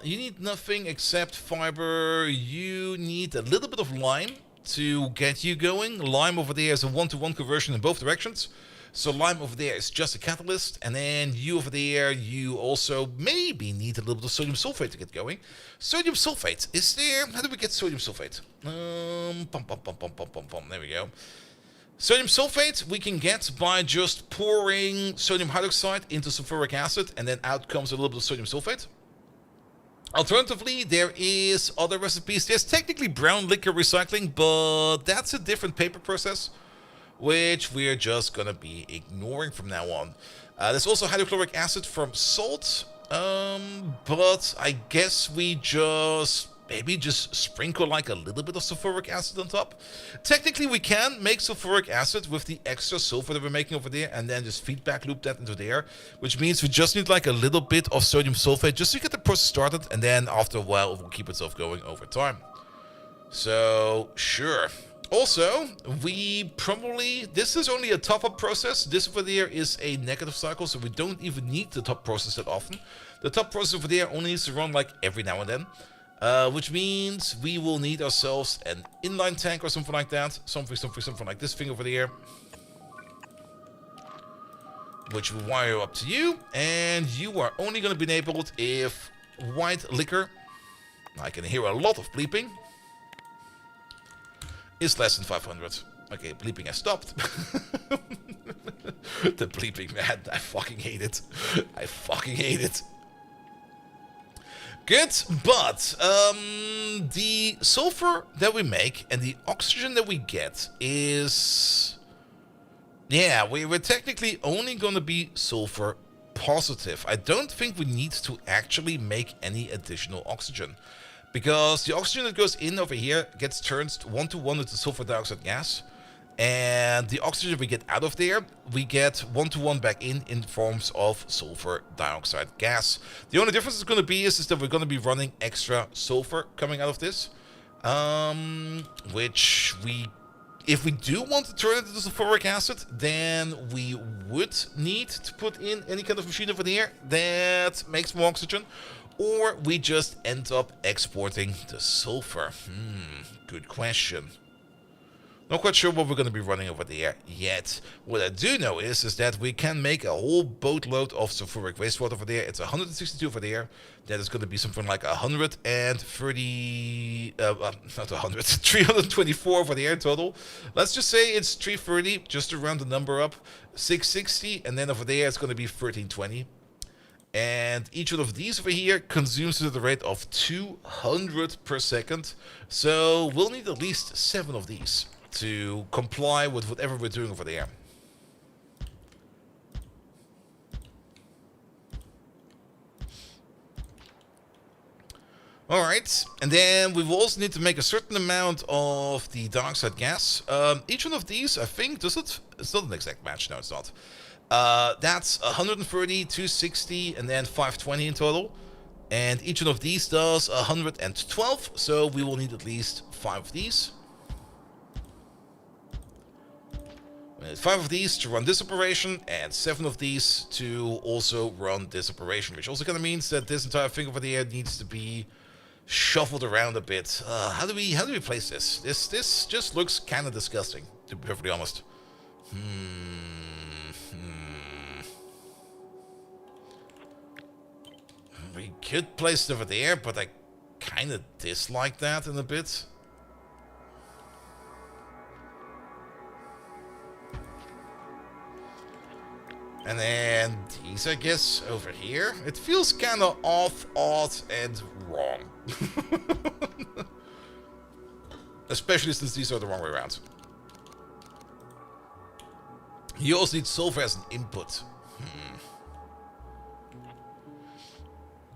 You need nothing except fiber. You need a little bit of lime to get you going. Lime over there is a 1-to-1 conversion in both directions. So lime over there is just a catalyst, and then you over there, you also maybe need a little bit of sodium sulfate to get going. Sodium sulfate, is there... How do we get sodium sulfate? There we go. Sodium sulfate we can get by just pouring sodium hydroxide into sulfuric acid, and then out comes a little bit of sodium sulfate. Alternatively, there is other recipes. There's technically brown liquor recycling, but that's a different paper process, which we're just gonna be ignoring from now on. There's also hydrochloric acid from salt, but I guess we maybe just sprinkle like a little bit of sulfuric acid on top. Technically, we can make sulfuric acid with the extra sulfur that we're making over there, and then just feedback loop that into there, which means we just need like a little bit of sodium sulfate just to get the process started, and then after a while it will keep itself going over time. So, sure. Also, this is only a top-up process. This over there is a negative cycle, so we don't even need the top process that often. The top process over there only needs to run like every now and then. Which means we will need ourselves an inline tank or something like that. Something like this thing over there. Which will wire up to you. And you are only going to be enabled if white liquor, I can hear a lot of bleeping, is less than 500. Okay, bleeping has stopped. The bleeping, man, I fucking hate it. I fucking hate it. Good, but the sulfur that we make and the oxygen that we get is... Yeah, we're technically only going to be sulfur positive. I don't think we need to actually make any additional oxygen, because the oxygen that goes in over here gets turned 1-to-1 into sulfur dioxide gas, and the oxygen we get out of there, we get 1-to-1 back in forms of sulfur dioxide gas. The only difference is going to be is that we're going to be running extra sulfur coming out of this, which if we do want to turn it into sulfuric acid, then we would need to put in any kind of machine over there that makes more oxygen, or we just end up exporting the sulfur. Good question. Not quite sure what we're going to be running over there yet. What I do know is that we can make a whole boatload of sulfuric wastewater over there. It's 162 over there. That is going to be something like 130, not 100, 324 over there in total. Let's just say it's 330, just to round the number up. 660, and then over there it's going to be 1320. And each one of these over here consumes at the rate of 200 per second. So we'll need at least 7 of these to comply with whatever we're doing over there. Alright, and then we will also need to make a certain amount of the dark side gas. Each one of these, I think, does it? It's not an exact match, no it's not. That's 130, 260, and then 520 in total. And each one of these does 112, so we will need at least 5 of these. We need 5 of these to run this operation, and 7 of these to also run this operation, which also kind of means that this entire thing over there needs to be shuffled around a bit. How do we place this? This just looks kind of disgusting, to be perfectly honest. We could place it over there, but I kind of dislike that in a bit. And then these, I guess, over here. It feels kind of off, odd, and wrong. Especially since these are the wrong way around. You also need sulfur as an input.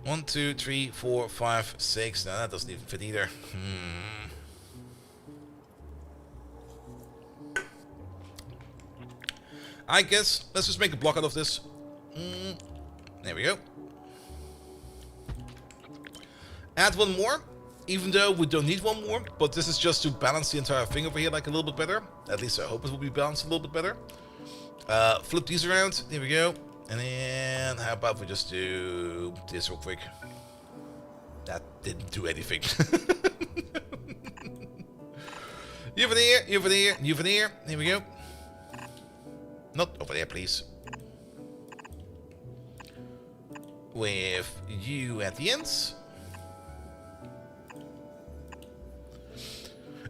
1, 2, 3, 4, 5, 6. No, that doesn't even fit either. I guess let's just make a block out of this. There we go. Add 1 more, even though we don't need 1 more, but this is just to balance the entire thing over here like a little bit better. At least I hope it will be balanced a little bit better. Flip these around. There we go. And then how about we just do this real quick? That didn't do anything. You over there, you over there, you over there. There we go. Not over there, please. With you at the ends.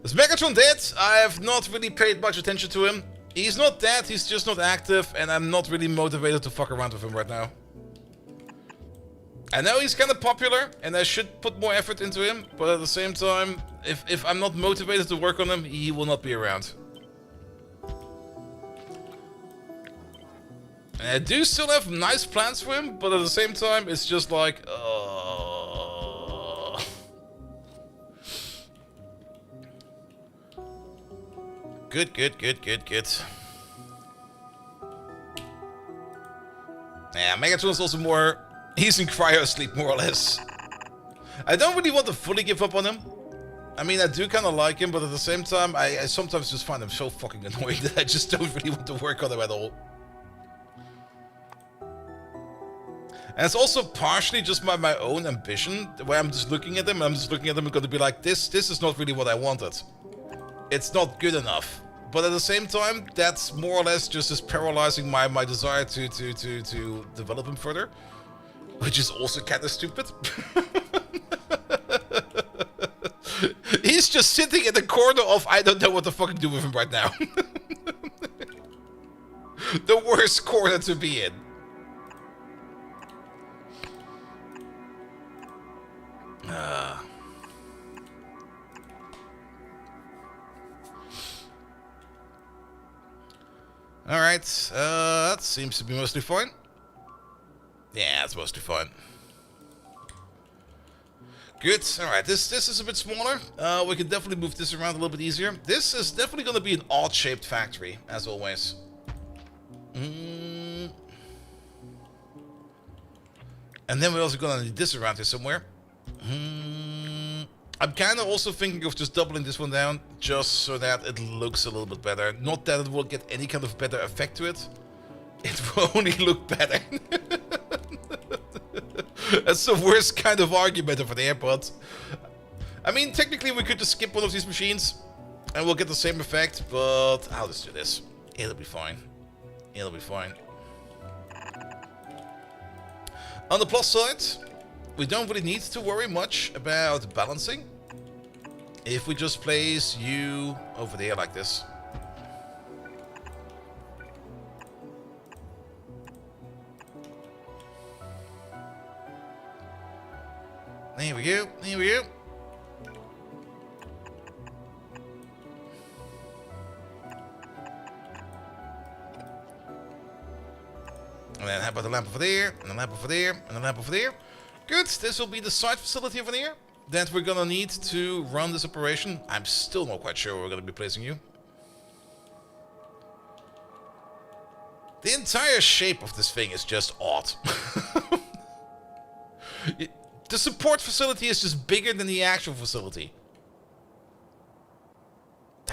Is Megatron dead? I have not really paid much attention to him. He's not dead, he's just not active, and I'm not really motivated to fuck around with him right now. I know he's kind of popular, and I should put more effort into him, but at the same time, if I'm not motivated to work on him, he will not be around. And I do still have nice plans for him, but at the same time, it's just like, Good. Yeah, Megatron is also more... He's in cryo sleep, more or less. I don't really want to fully give up on him. I mean, I do kind of like him, but at the same time, I sometimes just find him so fucking annoying that I just don't really want to work on him at all. And it's also partially just my own ambition, where I'm just looking at him, and I'm just looking at him and going to be like, this is not really what I wanted. It's not good enough. But at the same time, that's more or less just paralyzing my desire to develop him further. Which is also kind of stupid. He's just sitting in the corner of I don't know what to fucking do with him right now. The worst corner to be in. Alright, that seems to be mostly fine. Yeah, it's mostly fine. Good, alright, this is a bit smaller. We can definitely move this around a little bit easier. This is definitely going to be an odd-shaped factory, as always. And then we're also going to need this around here somewhere. I'm kind of also thinking of just doubling this one down, just so that it looks a little bit better. Not that it will get any kind of better effect to it. It will only look better. That's the worst kind of argument over there, but... I mean, technically we could just skip one of these machines. And we'll get the same effect, but I'll just do this. It'll be fine. It'll be fine. On the plus side, we don't really need to worry much about balancing. If we just place you over there like this. There we go, there we go. And then how about the lamp over there, and the lamp over there, and the lamp over there. Good, this will be the side facility over there that we're gonna need to run this operation. I'm still not quite sure where we're gonna be placing you. The entire shape of this thing is just odd. The support facility is just bigger than the actual facility.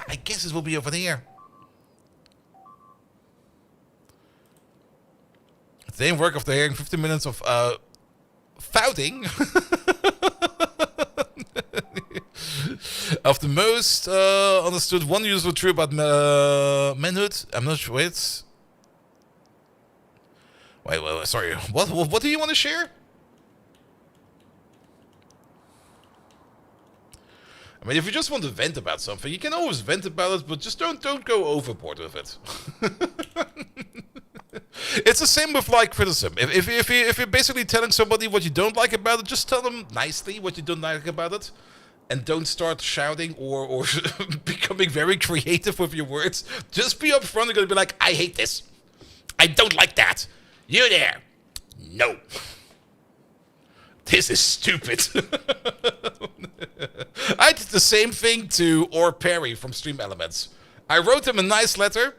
I guess it will be over there. It didn't work after hearing 15 minutes of fouting. Of the most understood one useful truth about manhood. I'm not sure. Wait, sorry. What do you want to share? I mean, if you just want to vent about something, you can always vent about it, but just don't go overboard with it. It's the same with like criticism. If you're basically telling somebody what you don't like about it, just tell them nicely what you don't like about it, and don't start shouting or becoming very creative with your words. Just be upfront and gonna be like, I hate this. I don't like that. You there? No. This is stupid. I did the same thing to Or Perry from Stream Elements. I wrote him a nice letter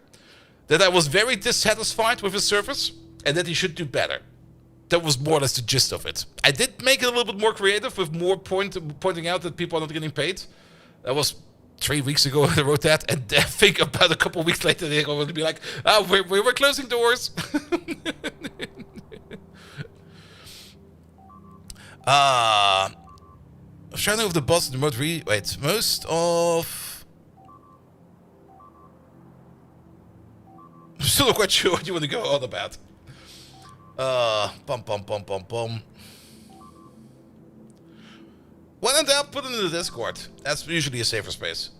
that I was very dissatisfied with his service and that he should do better. That was more or less the gist of it. I did make it a little bit more creative with more pointing out that people are not getting paid. That was 3 weeks ago I wrote that, and I think about a couple of weeks later they're going to be like, oh, we're closing doors. Shadow of the boss in the mode wait, most of... I'm still not quite sure what you want to go on about. Bum. When in doubt, put it in the Discord. That's usually a safer space.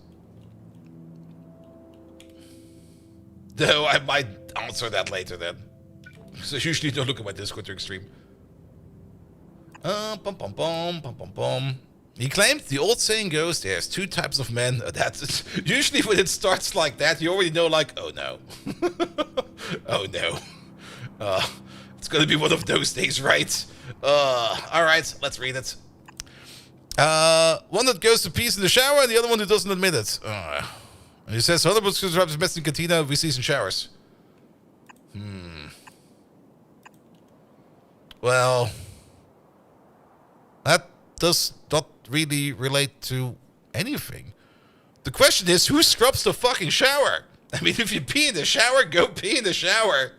Though I might answer that later then. So usually don't look at my Discord during stream. He claimed the old saying goes, there's two types of men. That's usually when it starts like that, you already know, like, oh no. Oh no. It's gonna be one of those days, right? Alright, let's read it. One that goes to peace in the shower, and the other one who doesn't admit it. And he says, 100% describes best in cantina we see in showers. Well, that does not really relate to anything. The question is, who scrubs the fucking shower? I mean, if you pee in the shower, go pee in the shower.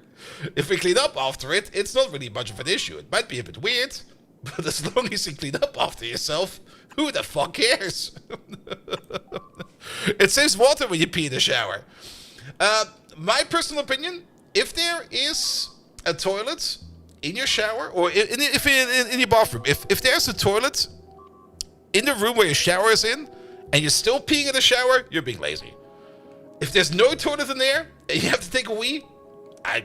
If we clean up after it, it's not really much of an issue. It might be a bit weird, but as long as you clean up after yourself, who the fuck cares? It saves water when you pee in the shower. My personal opinion, if there is a toilet in your shower, or in your bathroom, if there's a toilet in the room where your shower is in, and you're still peeing in the shower, you're being lazy. If there's no toilet in there, and you have to take a wee, I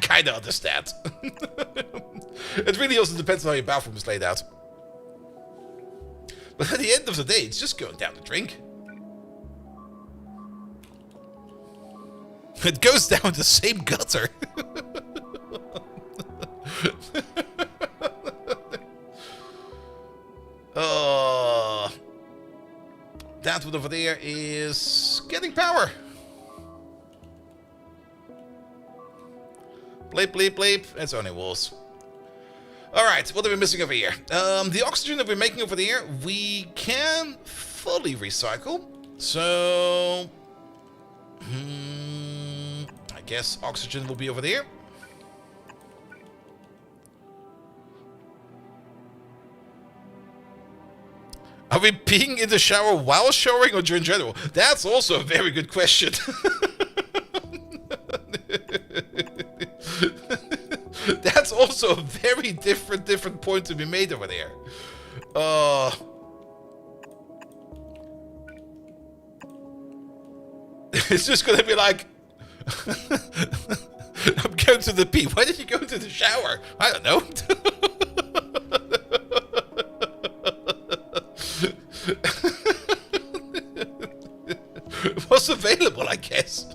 kind of understand. It really also depends on how your bathroom is laid out. But at the end of the day, it's just going down the drink. It goes down the same gutter. That one over there is getting power. Bleep, bleep, bleep. It's only walls. Alright, what are we missing over here? The oxygen that we're making over there, we can fully recycle. So... I guess oxygen will be over there. Are we peeing in the shower while showering or in general? That's also a very good question. That's also a very different point to be made over there. It's just gonna be like, I'm going to the pee. Why did you go to the shower? I don't know. It was available, I guess.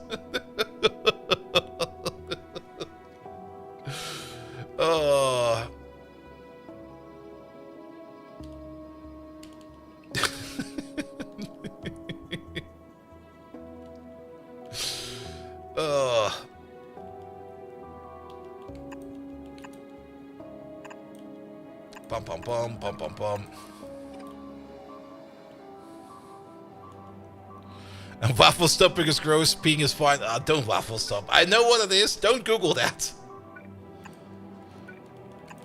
Bum. And waffle stomping is gross, peeing is fine. Don't waffle stomp. I know what it is. Don't Google that.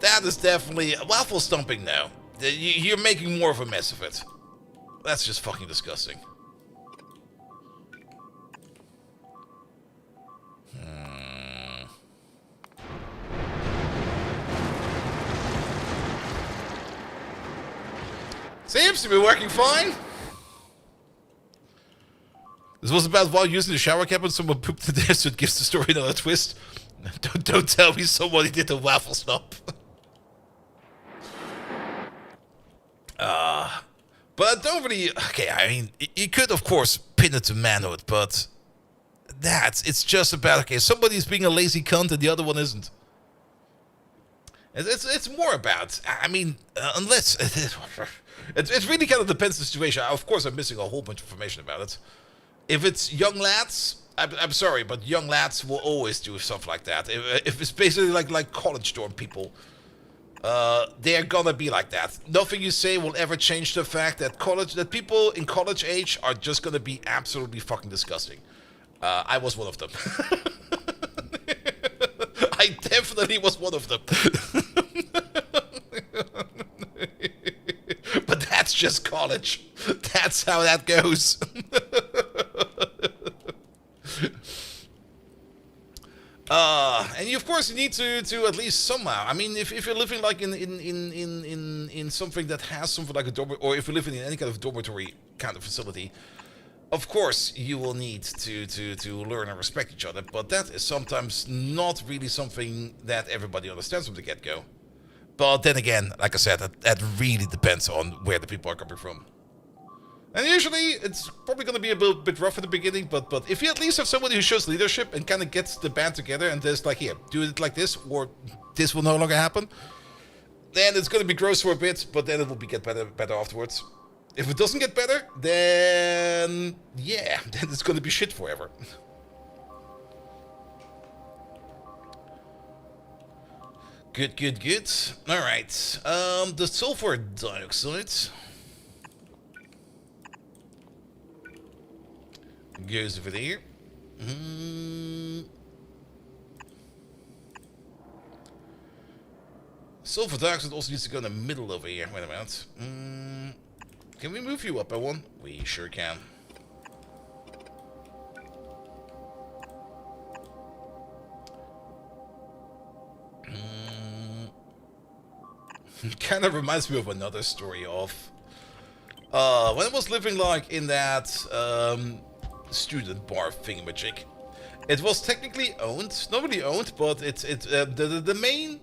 That is definitely waffle stomping now. You're making more of a mess of it. That's just fucking disgusting. Seems to be working fine. This was about while using the shower cap and someone pooped to death, so it gives the story another twist. Don't tell me somebody did a waffle stomp. But don't really... Okay, I mean, you could, of course, pin it to manhood, but... it's just about, okay, somebody's being a lazy cunt and the other one isn't. It's more about... I mean, unless... It really kind of depends on the situation. Of course, I'm missing a whole bunch of information about it. If it's young lads, I'm sorry, but young lads will always do stuff like that. If it's basically like college dorm people, they're gonna be like that. Nothing you say will ever change the fact that people in college age are just gonna be absolutely fucking disgusting. I was one of them. I definitely was one of them. But that's just college. That's how that goes. And you, of course, you need to at least somehow. I mean, if you're living like in something that has something like a dormitory, or if you're living in any kind of dormitory kind of facility, of course you will need to learn and respect each other. But that is sometimes not really something that everybody understands from the get-go. But then again, like I said, that really depends on where the people are coming from. And usually, it's probably going to be a bit rough at the beginning, but if you at least have somebody who shows leadership and kind of gets the band together and there's like, here, do it like this, or this will no longer happen, then it's going to be gross for a bit, but then it will get better afterwards. If it doesn't get better, then yeah, then it's going to be shit forever. Good. Alright, the sulfur dioxide goes over there. Sulfur dioxide also needs to go in the middle over here. Wait a minute. Can we move you up by one? We sure can. Kind of reminds me of another story of when I was living like in that student bar thingamajig. It was technically owned, not really owned, but the main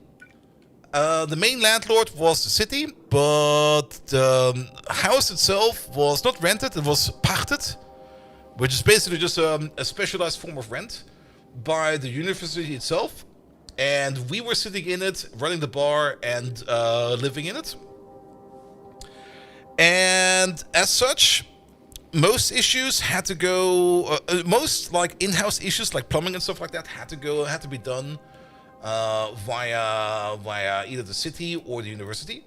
landlord was the city, but the house itself was not rented; it was pachted, which is basically just a specialized form of rent by the university itself. And we were sitting in it, running the bar, and living in it. And as such, most issues had to go. Most like in-house issues, like plumbing and stuff like that, had to be done via either the city or the university.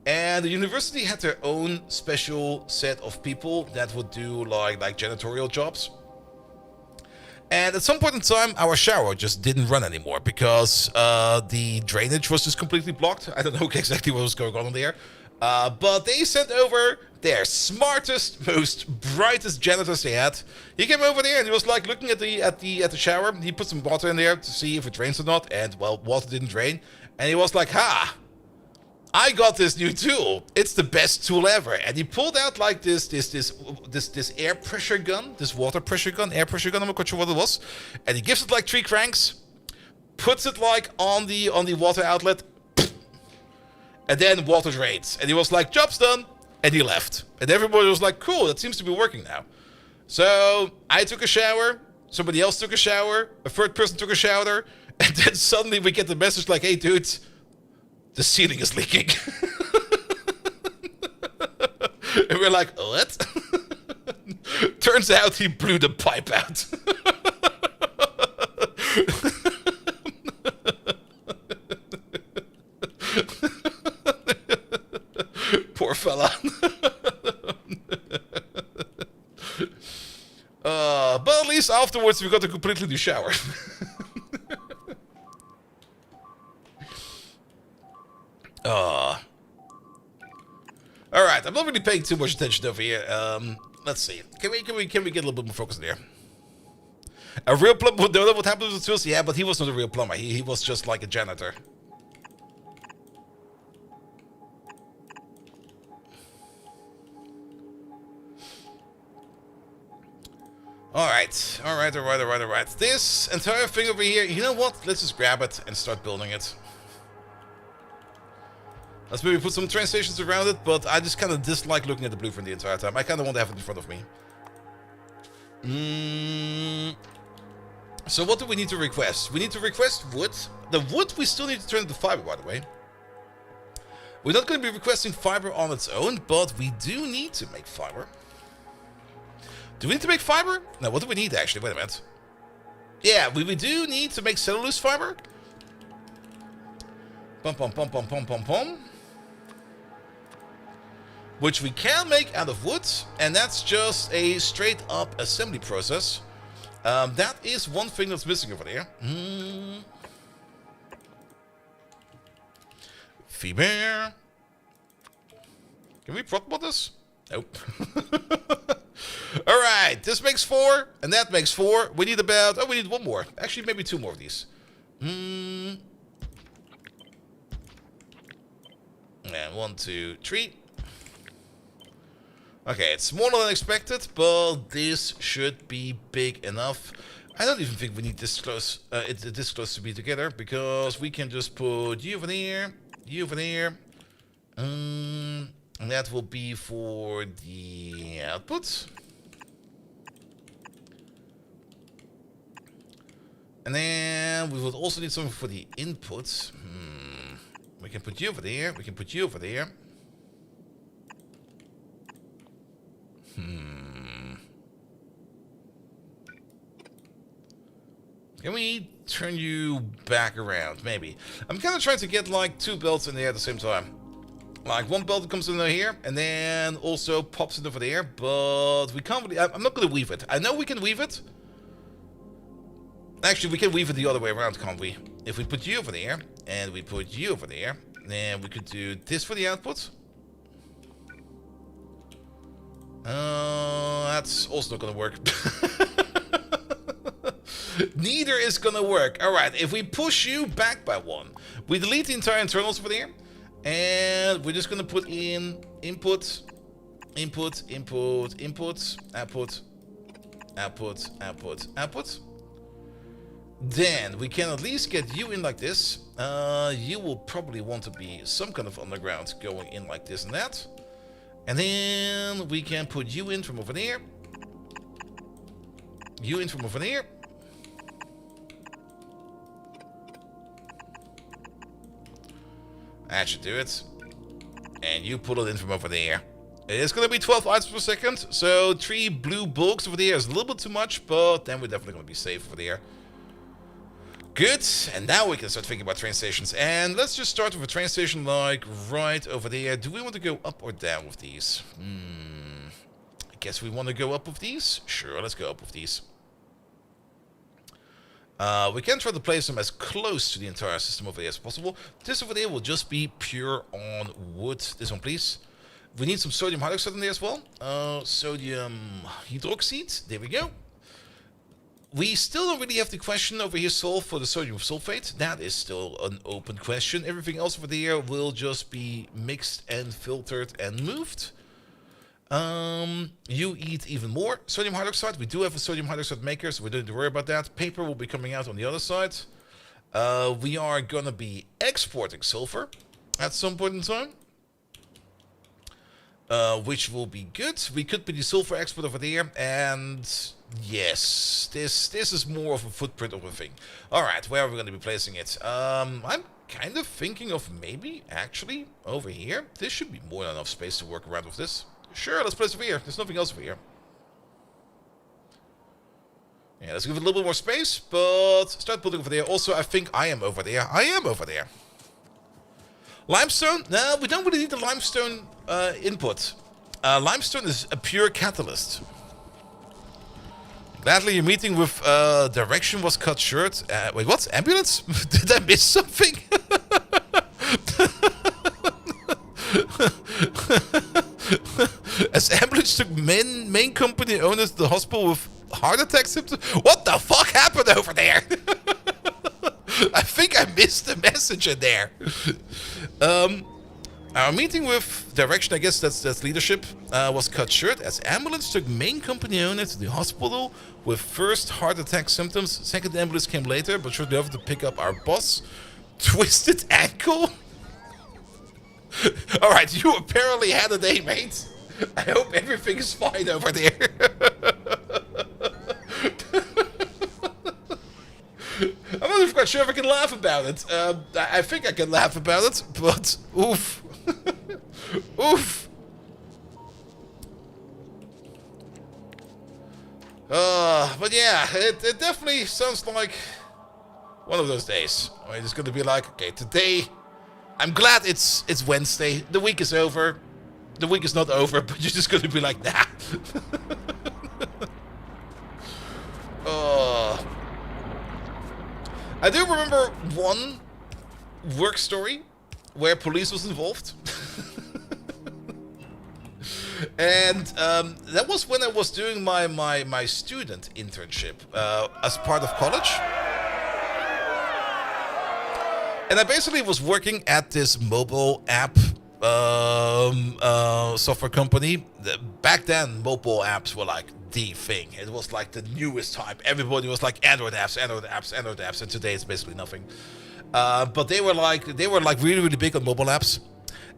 And the university had their own special set of people that would do like janitorial jobs. And at some point in time, our shower just didn't run anymore because the drainage was just completely blocked. I don't know exactly what was going on there. But they sent over their smartest, most brightest janitors they had. He came over there and he was like looking at the shower. He put some water in there to see if it drains or not, and well, water didn't drain. And he was like, "Ha! I got this new tool. It's the best tool ever." And he pulled out like this air pressure gun, this water pressure gun, air pressure gun. I'm not quite sure what it was. And he gives it like 3 cranks, puts it like on the water outlet, and then water drains. And he was like, "Job's done." And he left. And everybody was like, "Cool, that seems to be working now." So I took a shower. Somebody else took a shower. A third person took a shower. And then suddenly we get the message like, "Hey, dude, the ceiling is leaking." And we're like, "What?" Turns out he blew the pipe out. Poor fella. But at least afterwards we got a completely new shower. Alright, I'm not really paying too much attention over here. Let's see. Can we get a little bit more focus there? A real plumber would know what happened with the tools? Yeah, but he was not a real plumber. He was just like a janitor. Alright. This entire thing over here, you know what? Let's just grab it and start building it. Let's maybe put some train stations around it, but I just kind of dislike looking at the blueprint the entire time. I kind of want to have it in front of me. So what do we need to request? We need to request wood. The wood we still need to turn into fiber, by the way. We're not going to be requesting fiber on its own, but we do need to make fiber. Do we need to make fiber? No, what do we need actually? Wait a minute. Yeah, we do need to make cellulose fiber. Pom. Which we can make out of wood, and that's just a straight up assembly process. That is one thing that's missing over there. Fiber. Can we prop about this? Nope. Alright, this makes 4, and that makes 4. We need about... Oh, we need 1 more. Actually, maybe 2 more of these. And 1, 2, 3. Okay, it's smaller than expected, but this should be big enough. I don't even think we need this close, this close to be together, because we can just put you over there, you over there. And that will be for the output. And then we would also need something for the inputs. We can put you over there. We can put you over there. Can we turn you back around? Maybe. I'm kind of trying to get like 2 belts in there at the same time. Like 1 belt that comes in here, and then also pops it over there. But we can't really... I'm not going to weave it. I know we can weave it. Actually, we can weave it the other way around, can't we? If we put you over there, and we put you over there, then we could do this for the output. That's also not gonna work. Neither is gonna work. Alright, if we push you back by 1, we delete the entire internals over there, and we're just gonna put in input, output, output. Then we can at least get you in like this. You will probably want to be some kind of underground going in like this and that. And then we can put you in from over there. You in from over there. That should do it. And you pull it in from over there. It's going to be 12 items per second. So 3 blue bulks over there is a little bit too much, but then we're definitely going to be safe over there. Good, and now we can start thinking about train stations. And let's just start with a train station like right over there. Do we want to go up or down with these? I guess we want to go up with these. Sure, let's go up with these. We can try to place them as close to the entire system over there as possible. This over there will just be pure on wood. This one, please. We need some sodium hydroxide in there as well. Sodium hydroxide. There we go. We still don't really have the question over here solved for the sodium sulfate. That is still an open question. Everything else over there will just be mixed and filtered and moved. You eat even more sodium hydroxide. We do have a sodium hydroxide maker, so we don't need to worry about that. Paper will be coming out on the other side. We are going to be exporting sulfur at some point in time. Which will be good. We could be the sulfur export over there, and yes, this is more of a footprint of a thing. Alright, where are we going to be placing it? I'm kind of thinking of maybe, actually, over here. This should be more than enough space to work around with this. Sure, let's place it over here. There's nothing else over here. Yeah, let's give it a little bit more space, but start building over there. Also, I think I am over there. I am over there. Limestone? No, we don't really need the limestone input. Limestone is a pure catalyst. Gladly, your meeting with Direction was cut short. Wait, what? Ambulance? Did I miss something? As ambulance took main company owners to the hospital with heart attack symptoms. What the fuck happened over there? I think I missed the message in there. Our meeting with Direction, I guess that's leadership, was cut short as ambulance took main company owner to the hospital with first heart attack symptoms. Second ambulance came later, but shortly after to pick up our boss. Twisted ankle? Alright, you apparently had a day, mate. I hope everything is fine over there. I'm not even quite sure if I can laugh about it. I think I can laugh about it, but oof. Oof. But yeah, it definitely sounds like one of those days. Where it's going to be like, okay, today, I'm glad it's Wednesday. The week is over. The week is not over, but you're just going to be like, nah. I do remember one work story where police was involved. And that was when I was doing my student internship as part of college. And I basically was working at this mobile app software company. Back then, mobile apps were like the thing. It was like the newest type. Everybody was like Android apps, Android apps, Android apps, and today it's basically nothing. But they were like really, really big on mobile apps.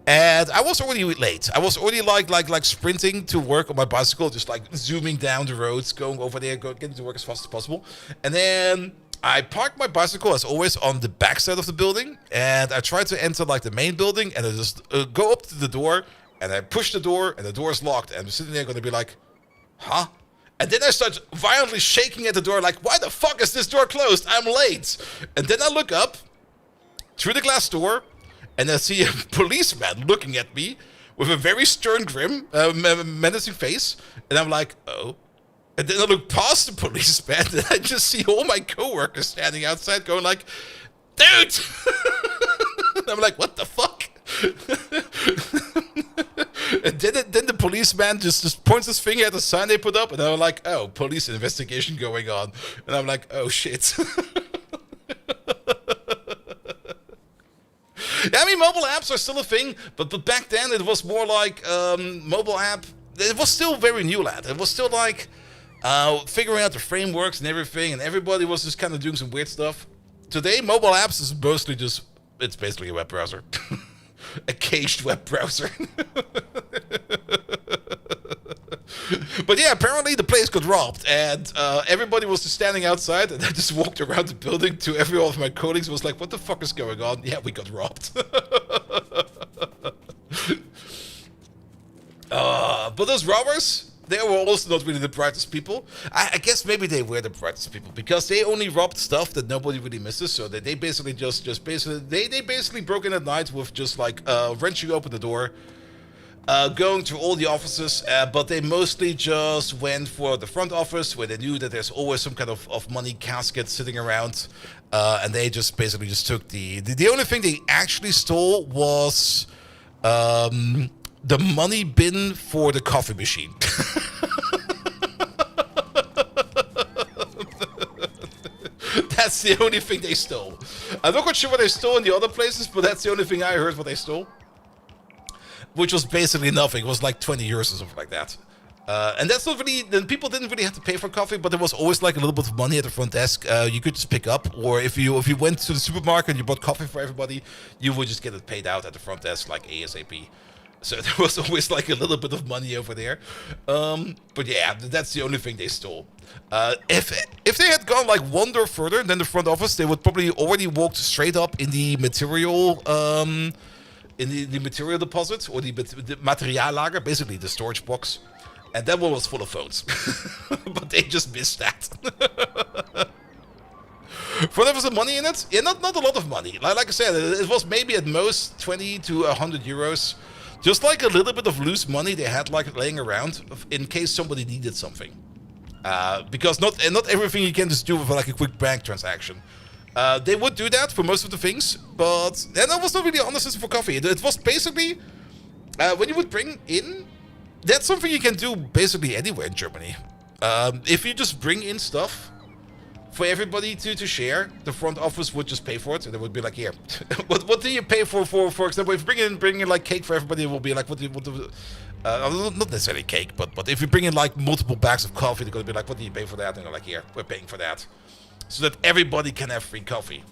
And I was already late. I was already like sprinting to work on my bicycle, just like zooming down the roads, going over there, getting to work as fast as possible. And then I parked my bicycle, as always, on the back side of the building. And I tried to enter like the main building, and I just go up to the door, and I push the door, and the door is locked. And I'm sitting there going to be like, huh? And then I start violently shaking at the door, like, why the fuck is this door closed? I'm late. And then I look up through the glass door, and I see a policeman looking at me with a very stern, grim, menacing face. And I'm like, oh. And then I look past the policeman, and I just see all my coworkers standing outside going like, dude! And I'm like, what the fuck? And then the policeman just points his finger at the sign they put up, and I'm like, oh, police investigation going on. And I'm like, oh, shit. Yeah, I mean, mobile apps are still a thing, but back then it was more like mobile app. It was still very new, lad. It was still like figuring out the frameworks and everything, and everybody was just kind of doing some weird stuff. Today, mobile apps is mostly just, it's basically a web browser. A caged web browser. But yeah, apparently the place got robbed, and everybody was just standing outside, and I just walked around the building to every one of my colleagues, was like, what the fuck is going on? Yeah, we got robbed. But those robbers, they were also not really the brightest people. I guess maybe they were the brightest people, because they only robbed stuff that nobody really misses, so they basically they basically broke in at night with just like wrenching open the door, going to all the offices, but they mostly just went for the front office, where they knew that there's always some kind of money casket sitting around, and they just basically just took the only thing they actually stole was the money bin for the coffee machine. That's the only thing they stole. I'm not quite sure what they stole in the other places, but that's the only thing I heard what they stole. Which was basically nothing. It was like 20 euros or something like that. And that's not really... Then people didn't really have to pay for coffee, but there was always like a little bit of money at the front desk. You could just pick up, or if you went to the supermarket and you bought coffee for everybody, you would just get it paid out at the front desk like ASAP. So there was always like a little bit of money over there. But yeah, that's the only thing they stole. If they had gone like one door further than the front office, they would probably already walked straight up in the material in the material deposit, or the materiallager, basically the storage box. And that one was full of phones. But they just missed that. For there was some money in it? Yeah, not a lot of money. Like I said, it was maybe at most 20 to 100 euros. Just like a little bit of loose money they had like laying around in case somebody needed something. Because not everything you can just do with like a quick bank transaction. They would do that for most of the things, but that was not really on the system for coffee. It was basically when you would bring in. That's something you can do basically anywhere in Germany. If you just bring in stuff for everybody to share, the front office would just pay for it, and it would be like, here, what do you pay for example, if you bring in like cake for everybody, it will be like, not necessarily cake, but if you bring in like multiple bags of coffee, they're going to be like, what do you pay for that? And they're like, here, we're paying for that. So that everybody can have free coffee.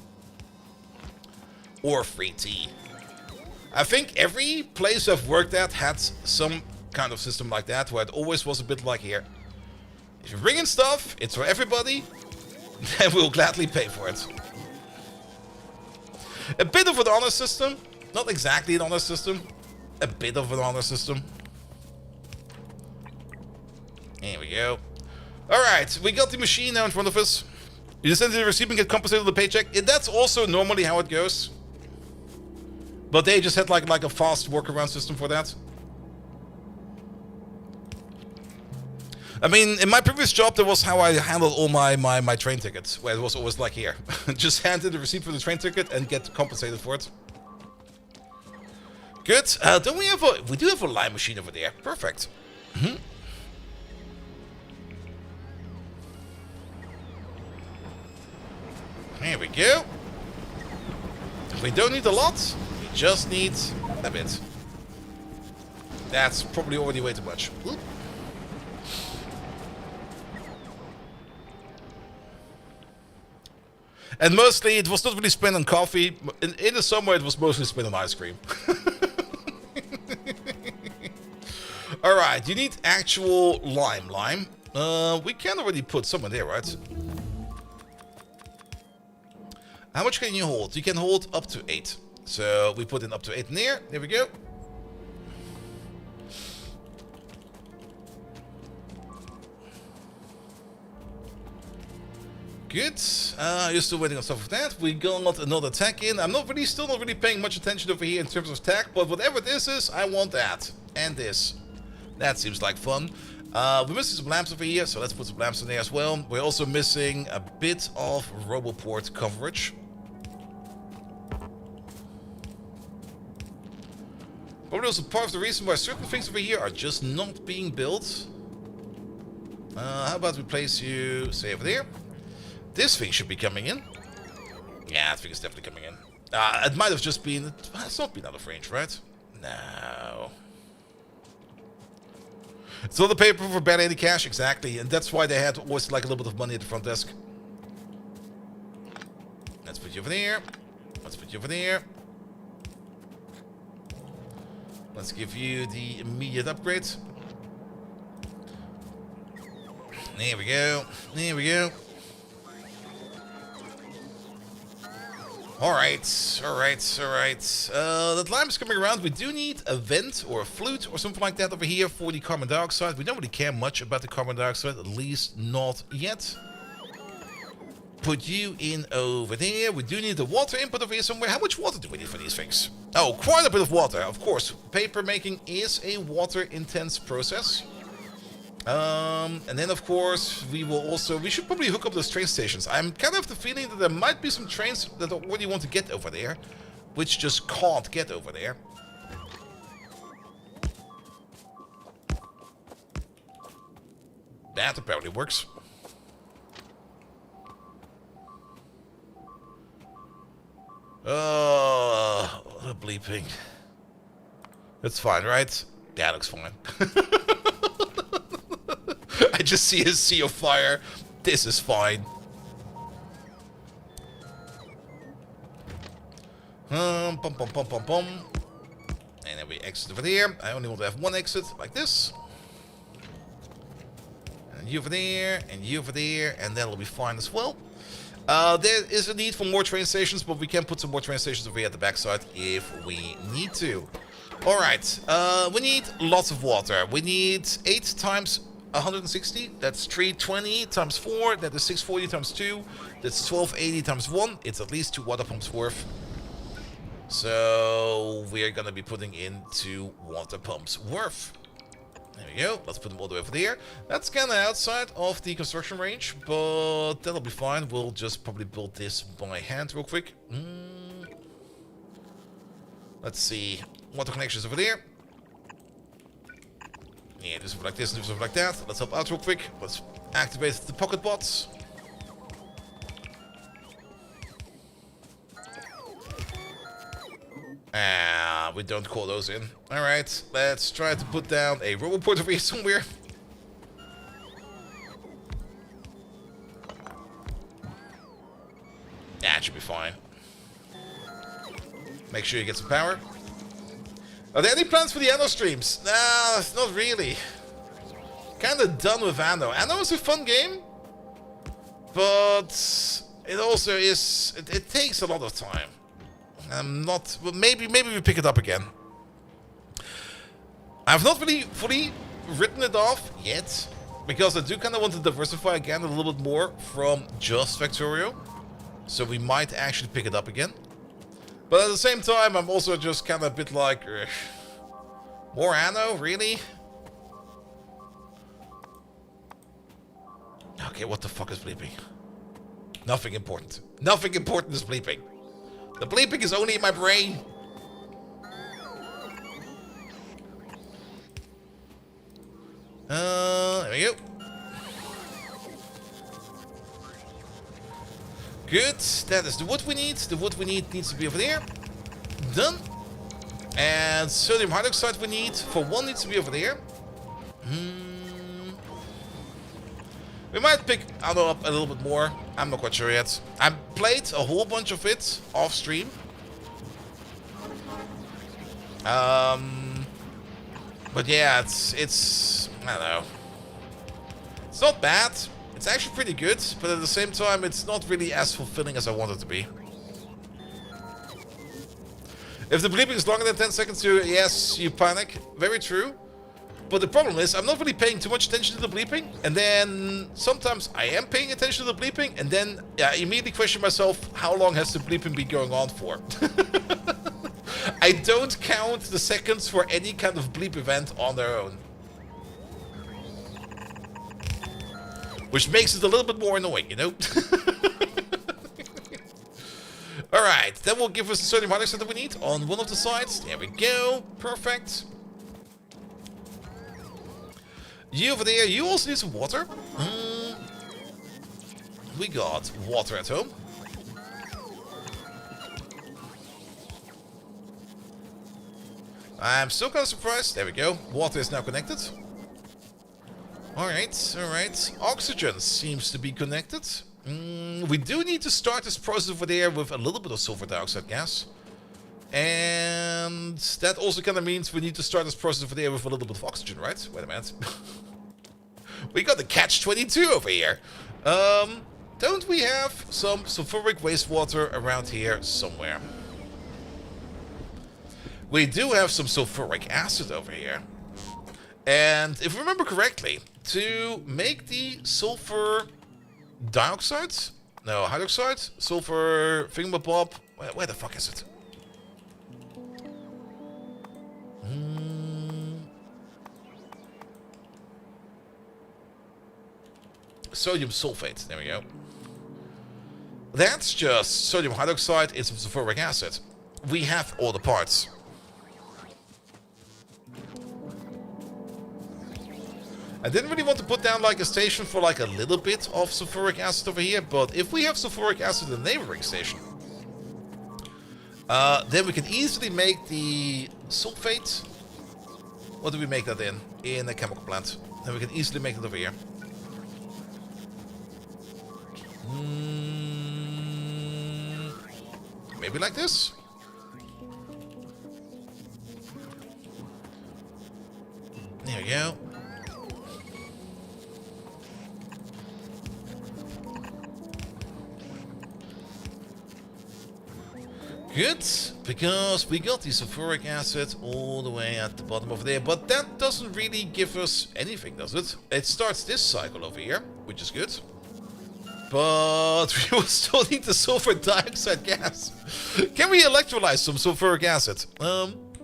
Or free tea. I think every place I've worked at had some kind of system like that, where it always was a bit like, here, if you bring in stuff, it's for everybody, then we'll gladly pay for it. A bit of an honor system, not exactly an honor system, a bit of an honor system. Here we go. Alright, we got the machine now in front of us. You just send it to the receipt and get compensated on the paycheck. That's also normally how it goes. But they just had like a fast workaround system for that. I mean, in my previous job, that was how I handled all my train tickets, where it was always like, here, just hand in the receipt for the train ticket and get compensated for it. Good. Don't we have we do have a lime machine over there. Perfect. Here we go. We don't need a lot. We just need a bit. That's probably already way too much. Oop. And mostly, it was not really spent on coffee. In the summer, it was mostly spent on ice cream. Alright, you need actual lime. We can already put some in there, right? How much can you hold? You can hold up to 8. So, we put in up to 8 in there. There we go. Good. You're still waiting on stuff of that. We got another tech in. I'm still not really paying much attention over here in terms of tech, but whatever this is, I want that. And this. That seems like fun. We're missing some lamps over here, so let's put some lamps in there as well. We're also missing a bit of Roboport coverage. Probably also part of the reason why certain things over here are just not being built. How about we place you, say, over there? This thing should be coming in. Yeah, I think it's definitely coming in. It might have just been... It's not been out of range, right? No. It's all the paper for bad any cash, exactly. And that's why they had always like a little bit of money at the front desk. Let's put you over there. Let's put you over there. Let's give you the immediate upgrade. There we go. There we go. Alright. That lime is coming around. We do need a vent or a flute or something like that over here for the carbon dioxide. We don't really care much about the carbon dioxide, at least not yet. Put you in over there. We do need the water input over here somewhere. How much water do we need for these things? Oh, quite a bit of water, of course. Paper making is a water-intense process. And then, of course, we should probably hook up those train stations. I'm kind of the feeling that there might be some trains that already want to get over there, which just can't get over there. That apparently works. Oh, the bleeping. That's fine, right? That looks fine. I just see a sea of fire. This is fine. Bum, bum, bum, bum, bum. And then we exit over there. I only want to have one exit, like this. And you over there, and you over there, and that'll be fine as well. There is a need for more train stations, but we can put some more train stations over here at the backside if we need to. Alright, we need lots of water. We need 8 times 160, that's 320 times 4, that is 640 times 2, that's 1280 times 1, it's at least 2 water pumps worth. So we're gonna be putting in 2 water pumps worth. There we go, let's put them all the way over there. That's kinda outside of the construction range, but that'll be fine. We'll just probably build this by hand real quick. Let's see, water connections over there. Yeah, do something like this, do something like that. Let's help out real quick. Let's activate the pocket bots. We don't call those in. Alright, let's try to put down a roboport over here somewhere. That should be fine. Make sure you get some power. Are there any plans for the Anno streams? Nah, not really. Kinda done with Anno. Anno is a fun game, but it also is... It takes a lot of time. I'm not... Well, maybe we pick it up again. I've not really fully written it off yet, because I do kind of want to diversify again a little bit more from just Factorio. So we might actually pick it up again. But at the same time, I'm also just kind of a bit like... more Anno, really? Okay, what the fuck is bleeping? Nothing important. Nothing important is bleeping. The bleeping is only in my brain. There we go. Good. That is the wood we need. The wood we need needs to be over there. Done. And sodium hydroxide we need for 1 needs to be over there. We might pick Anno up a little bit more. I'm not quite sure yet. I played a whole bunch of it off stream. But yeah, it's I don't know. It's not bad. It's actually pretty good, but at the same time, it's not really as fulfilling as I want it to be. If the bleeping is longer than 10 seconds, yes, you panic. Very true. But the problem is, I'm not really paying too much attention to the bleeping. And then sometimes I am paying attention to the bleeping. And then I immediately question myself, how long has the bleeping been going on for? I don't count the seconds for any kind of bleep event on their own. Which makes it a little bit more annoying, you know? Alright, that will give us the sodium hydroxide that we need on one of the sides. There we go. Perfect. You over there, you also need some water. We got water at home. I'm still kind of surprised. There we go. Water is now connected. Alright, alright. Oxygen seems to be connected. We do need to start this process over there with a little bit of sulfur dioxide gas. And that also kind of means we need to start this process over there with a little bit of oxygen, right? Wait a minute. We got the catch-22 over here. Don't we have some sulfuric wastewater around here somewhere? We do have some sulfuric acid over here. And if I remember correctly, to make the sulfur dioxide? No, hydroxide? Sulfur thingamabob? Where the fuck is it? Sodium sulfate. There we go. That's just sodium hydroxide and some sulfuric acid. We have all the parts. I didn't really want to put down like a station for like a little bit of sulfuric acid over here, but if we have sulfuric acid in the neighboring station, then we can easily make the sulfate. What do we make that in? In a chemical plant. Then we can easily make it over here. Maybe like this? There we go. Good, because we got the sulfuric acid all the way at the bottom over there, but that doesn't really give us anything, does it? It starts this cycle over here, which is good. But we will still need the sulfur dioxide gas. Can we electrolyze some sulfuric acid?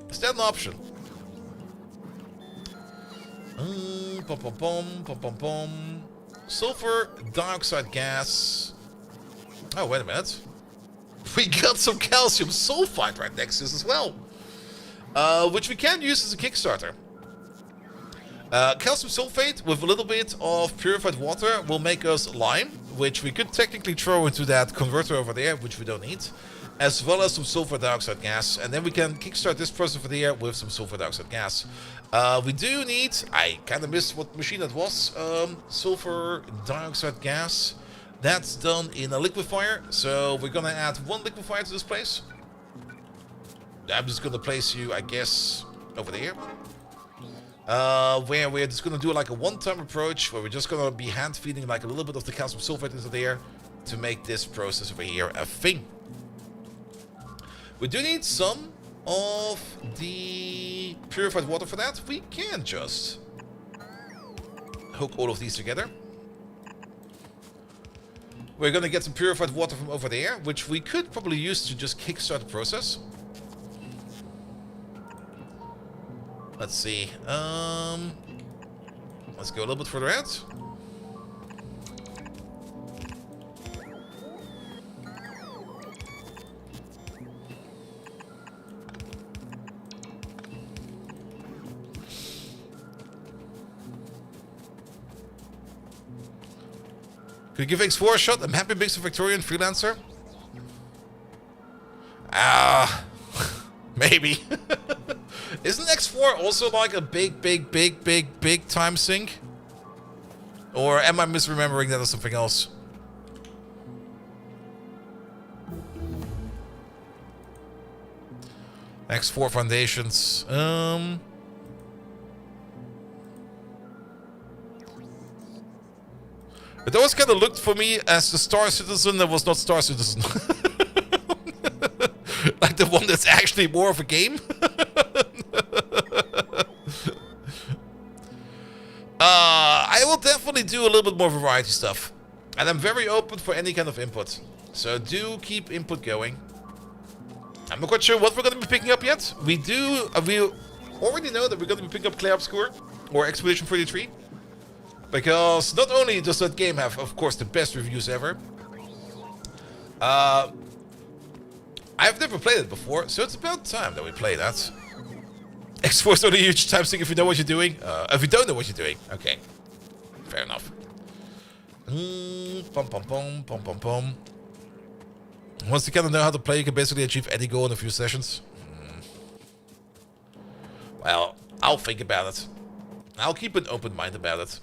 Is that an option? Sulfur dioxide gas. Oh, wait a minute. We got some calcium sulfide right next to us as well. Which we can use as a Kickstarter. Calcium sulfate with a little bit of purified water will make us lime, which we could technically throw into that converter over there, which we don't need, as well as some sulfur dioxide gas, and then we can kickstart this process over there with some sulfur dioxide gas. We do need, I kind of missed what machine that was, sulfur dioxide gas. That's done in a liquefier, so we're gonna add one liquefier to this place. I'm just gonna place you, I guess, over there. Where we're just gonna do like a one-time approach, where we're just gonna be hand-feeding like a little bit of the calcium sulfate into there to make this process over here a thing. We do need some of the purified water for that. We can just hook all of these together. We're gonna get some purified water from over there, which we could probably use to just kickstart the process. Let's see. Let's go a little bit further out. Could you give X4 a shot? I'm happy being a Victorian freelancer. Maybe. Isn't X4 also like a big time sink? Or am I misremembering that as something else? X4 foundations. It always kind of looked for me as the Star Citizen that was not Star Citizen. Like the one that's actually more of a game. I will definitely do a little bit more variety stuff. And I'm very open for any kind of input. So do keep input going. I'm not quite sure what we're going to be picking up yet. We already know that we're going to be picking up Clair Obscure or Expedition 33. Because not only does that game have, of course, the best reviews ever. I've never played it before, so it's about time that we play that. X4 is not a huge time sink if you know what you're doing. If you don't know what you're doing. Okay. Fair enough. Once you kind of know how to play, you can basically achieve any goal in a few sessions. Well, I'll think about it. I'll keep an open mind about it.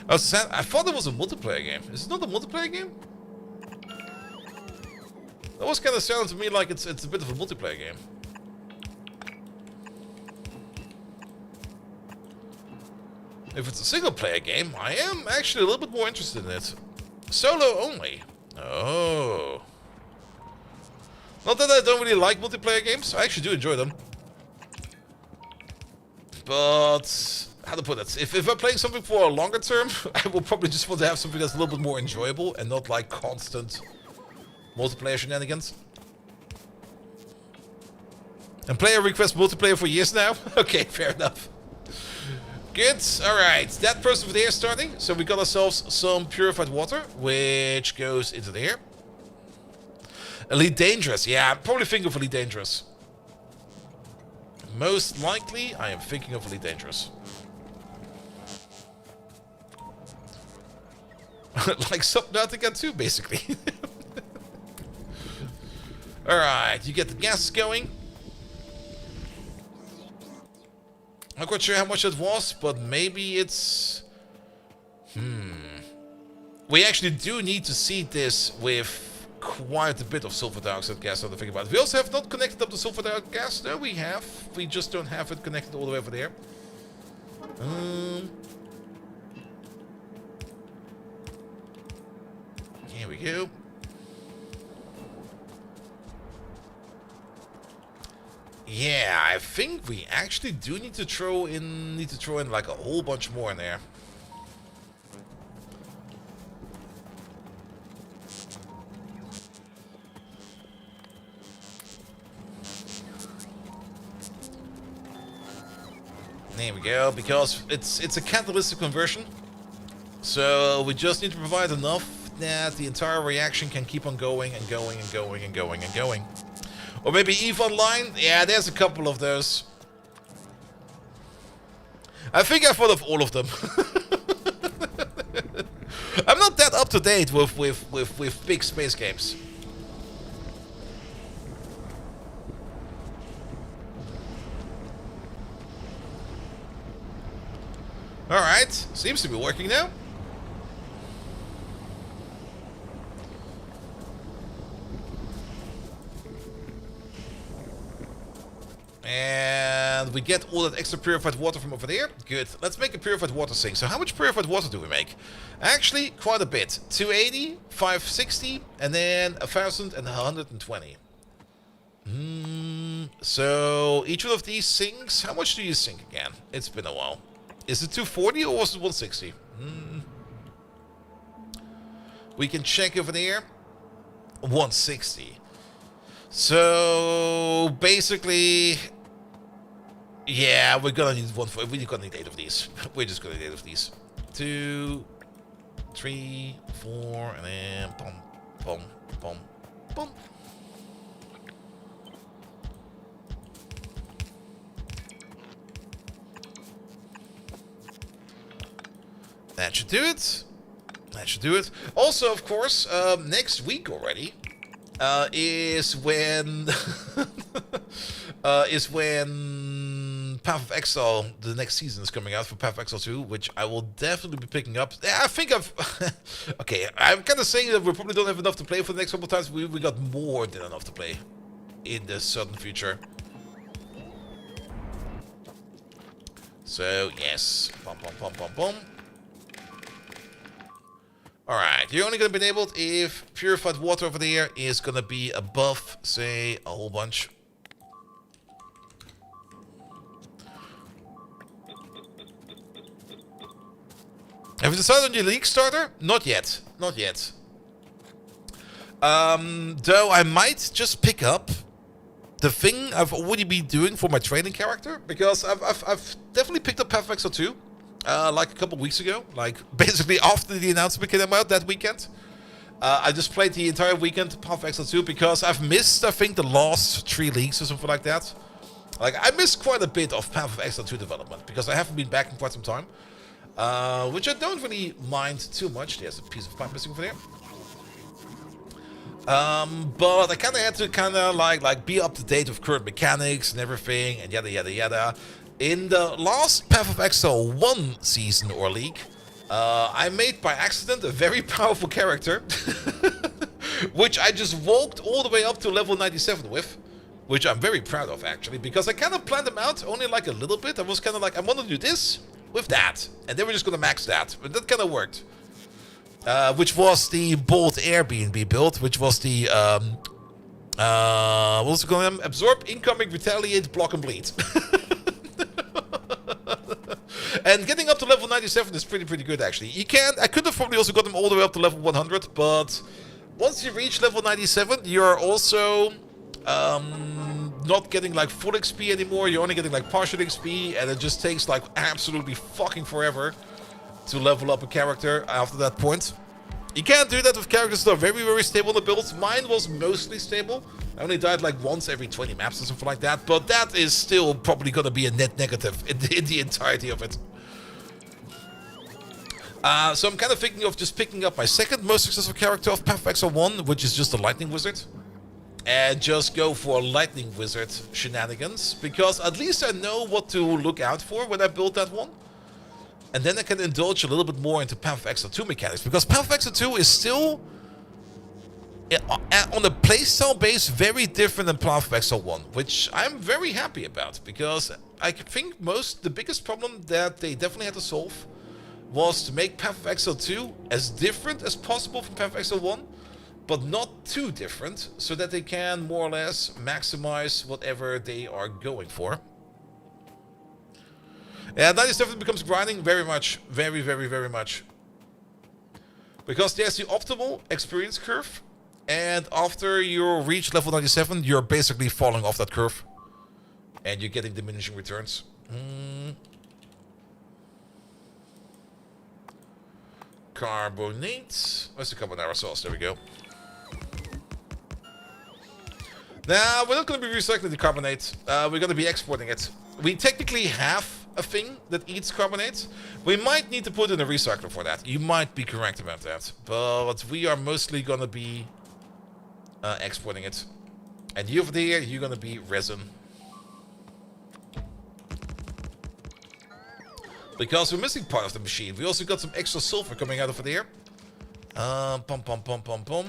I thought it was a multiplayer game. Is it not a multiplayer game? That was kind of sounding to me like it's a bit of a multiplayer game. If it's a single player game, I am actually a little bit more interested in it. Solo only. Oh. Not that I don't really like multiplayer games. I actually do enjoy them. But how to put it? If I'm playing something for a longer term, I will probably just want to have something that's a little bit more enjoyable and not like constant multiplayer shenanigans. And player requests multiplayer for years now? Okay, fair enough. Good, alright. That process over there is starting. So we got ourselves some purified water, which goes into there. Elite Dangerous. Yeah, I'm probably thinking of Elite Dangerous. Most likely, I am thinking of Elite Dangerous. Like Subnautica 2, basically. Alright, you get the gas going. I'm not quite sure how much it was, but maybe it's... We actually do need to seed this with quite a bit of sulfur dioxide gas, now to think about it. We also have not connected up the sulfur dioxide gas. No, we have. We just don't have it connected all the way over there. Here we go. Yeah, I think we actually do need to throw in like a whole bunch more in there. There we go, because it's a catalytic conversion. So we just need to provide enough that the entire reaction can keep on going and going and going and going and going. Or maybe EVE Online? Yeah, there's a couple of those. I think I thought of all of them. I'm not that up to date with big space games. Alright, seems to be working now. And we get all that extra purified water from over there. Good. Let's make a purified water sink. So how much purified water do we make? Actually, quite a bit. 280, 560, and then 1,000 and 120. So each one of these sinks, how much do you sink again? It's been a while. Is it 240 or was it 160? We can check over there. 160. So basically, yeah, we're gonna need one. We're gonna need 8 of these. We're just gonna need 8 of these. 2, 3, 4, and then boom, boom, boom, boom. That should do it. That should do it. Also, of course, next week already is when Path of Exile, the next season is coming out for Path of Exile 2, which I will definitely be picking up. Yeah, I think I've okay. I'm kind of saying that we probably don't have enough to play for the next couple of times. We got more than enough to play in the certain future. So yes, bum bum bum bum bum. Alright, you're only going to be enabled if purified water over there is going to be above, say, a whole bunch. Have you decided on your league starter? Not yet. Not yet. Though I might just pick up the thing I've already been doing for my trading character. Because I've definitely picked up Path of Exile 2. Like a couple weeks ago, like basically after the announcement came out that weekend. I just played the entire weekend Path of Exile 2 because I've missed, I think, the last 3 leagues or something like that. Like, I missed quite a bit of Path of Exile 2 development because I haven't been back in quite some time. Which I don't really mind too much. There's a piece of pipe missing over there. But I kind of had to like be up to date with current mechanics and everything and yada yada yada. In the last Path of Exile 1 season or league, I made by accident a very powerful character, which I just walked all the way up to level 97 with, which I'm very proud of actually, because I kind of planned them out only like a little bit. I was kind of like, I want to do this with that, and then we're just going to max that, but that kind of worked. Which was the Bolt Airbnb build, which was the, what was it called? Absorb, Incoming, Retaliate, Block and Bleed. And getting up to level 97 is pretty good actually. I could have probably also got them all the way up to level 100, but once you reach level 97, you're also not getting like full XP anymore. You're only getting like partial XP, and it just takes like absolutely fucking forever to level up a character after that point. You can't do that with characters that are very, very stable in the builds. Mine was mostly stable. I only died like once every 20 maps or something like that. But that is still probably going to be a net negative in the entirety of it. So I'm kind of thinking of just picking up my second most successful character of Path of Exile 1, which is just the Lightning Wizard. And just go for Lightning Wizard shenanigans. Because at least I know what to look out for when I build that one. And then I can indulge a little bit more into Path of Exile 2 mechanics. Because Path of Exile 2 is still, on the playstyle base, very different than Path of Exile 1. Which I'm very happy about. Because I think the biggest problem that they definitely had to solve was to make Path of Exile 2 as different as possible from Path of Exile 1. But not too different. So that they can more or less maximize whatever they are going for. Yeah, that definitely becomes grinding very much. Very, very, very much. Because there's the optimal experience curve. And after you reach level 97, you're basically falling off that curve. And you're getting diminishing returns. Carbonate. Where's the carbonara sauce? There we go. Now, we're not going to be recycling the carbonate. We're going to be exporting it. We technically have a thing that eats carbonate. We might need to put in a recycler for that. You might be correct about that. But we are mostly going to be exporting it. And you over there, you're going to be resin. Because we're missing part of the machine. We also got some extra sulfur coming out of there. Pom pom pom pom pom.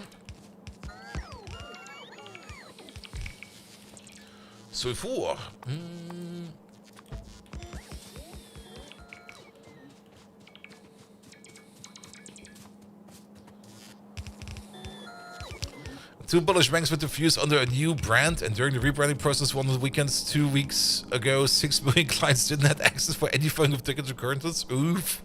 Sulfur. Two bullish banks were diffused under a new brand, and during the rebranding process one of the weekends 2 weeks ago, 6 million clients didn't have access for any form of tickets or currencies. Oof.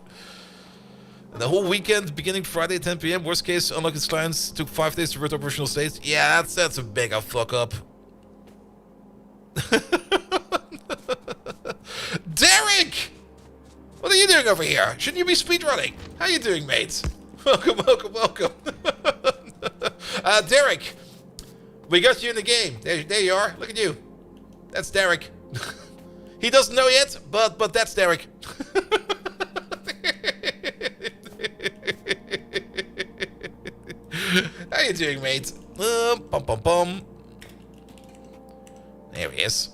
And the whole weekend, beginning Friday at 10 PM, worst case, unlike its clients, took 5 days to revert operational states. Yeah, that's a mega fuck up. Derek! What are you doing over here? Shouldn't you be speedrunning? How you doing, mate? Welcome, welcome, welcome. Derek, we got you in the game. There you are. Look at you. That's Derek. He doesn't know yet, but that's Derek. How you doing, mate? Bum bum bum. There he is.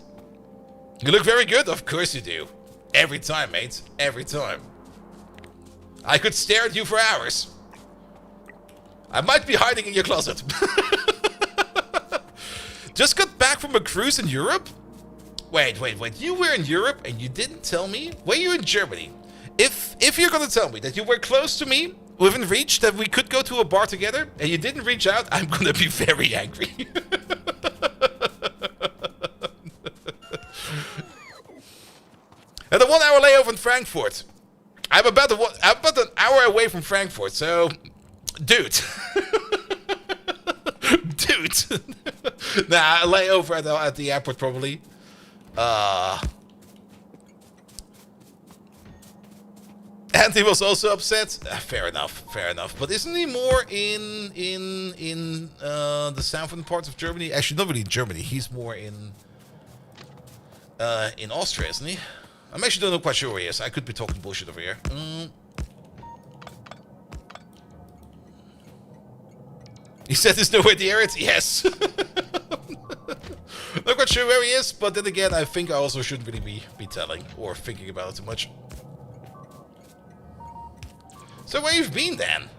You look very good. Of course you do. Every time, mate. Every time. I could stare at you for hours. I might be hiding in your closet. Just got back from a cruise in Europe? Wait. You were in Europe and you didn't tell me? Were you in Germany? If you're gonna tell me that you were close to me, within reach, that we could go to a bar together, and you didn't reach out, I'm gonna be very angry. And the 1 hour layover in Frankfurt. I'm about an hour away from Frankfurt, so... Dude. Dude. Nah, a layover at the airport, probably. And he was also upset. Fair enough. But isn't he more in the southern parts of Germany? Actually, not really in Germany. He's more in Austria, isn't he? I'm actually not quite sure where he is. I could be talking bullshit over here. He said there's nowhere near it? Yes. Not quite sure where he is, but then again, I think I also shouldn't really be telling or thinking about it too much. So where you've been then?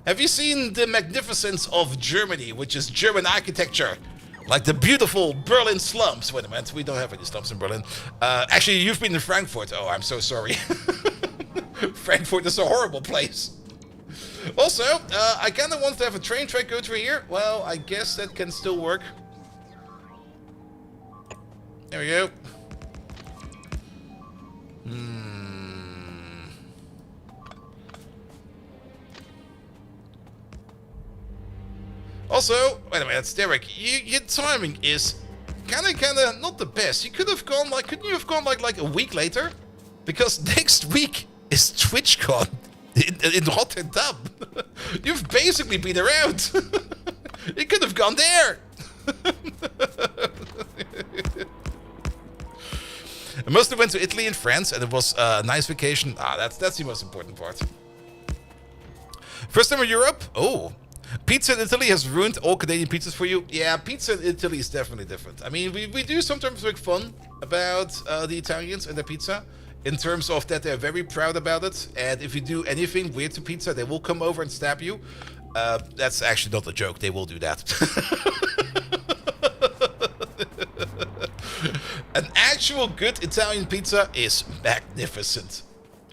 Have you seen the magnificence of Germany, which is German architecture? Like the beautiful Berlin slums. Wait a minute, we don't have any slums in Berlin. Actually, you've been to Frankfurt. Oh, I'm so sorry. Frankfurt is a horrible place. Also, I kind of want to have a train track go through here. Well, I guess that can still work. There we go. Also, wait a minute, Derek, your timing is kind of not the best. You could have gone like, couldn't you have gone like a week later? Because next week is TwitchCon in Rotterdam. You've basically been around. You could have gone there. I mostly went to Italy and France, and it was a nice vacation. That's the most important part. First time in Europe? Oh. Pizza in Italy has ruined all Canadian pizzas for you? Yeah, pizza in Italy is definitely different. I mean, we do sometimes make fun about the Italians and their pizza, in terms of that they're very proud about it, and if you do anything weird to pizza, they will come over and stab you. That's actually not a joke, they will do that. An actual good Italian pizza is magnificent.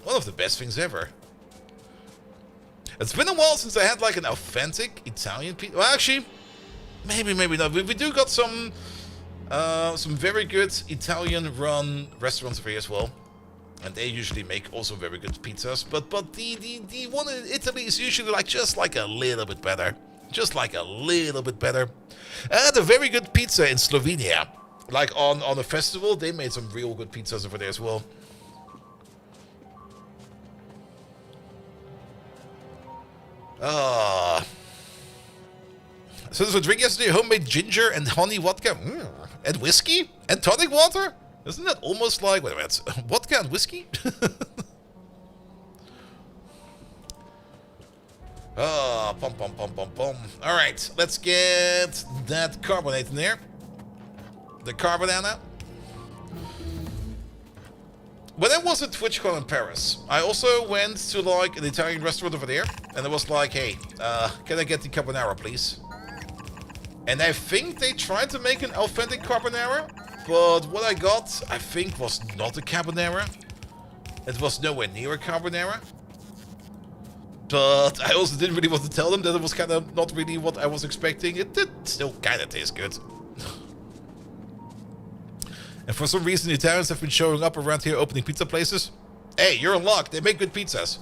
One of the best things ever. It's been a while since I had like an authentic Italian pizza. Well, actually, maybe not. We do got some very good Italian-run restaurants over here as well, and they usually make also very good pizzas. But the one in Italy is usually like just like a little bit better, just like a little bit better. I had a very good pizza in Slovenia, like on a festival. They made some real good pizzas over there as well. So there's a drink yesterday, homemade ginger and honey vodka. And whiskey? And tonic water? Isn't that almost like, wait a minute, vodka and whiskey? Pom pom pom pom pom. Alright, let's get that carbonate in there. The carbonana. When I was at TwitchCon in Paris, I also went to like an Italian restaurant over there, and it was like, hey, can I get the carbonara, please? And I think they tried to make an authentic carbonara, but what I got, I think, was not a carbonara. It was nowhere near a carbonara. But I also didn't really want to tell them that it was kind of not really what I was expecting. It did still kind of taste good. And for some reason, the Italians have been showing up around here opening pizza places. Hey, you're in luck. They make good pizzas.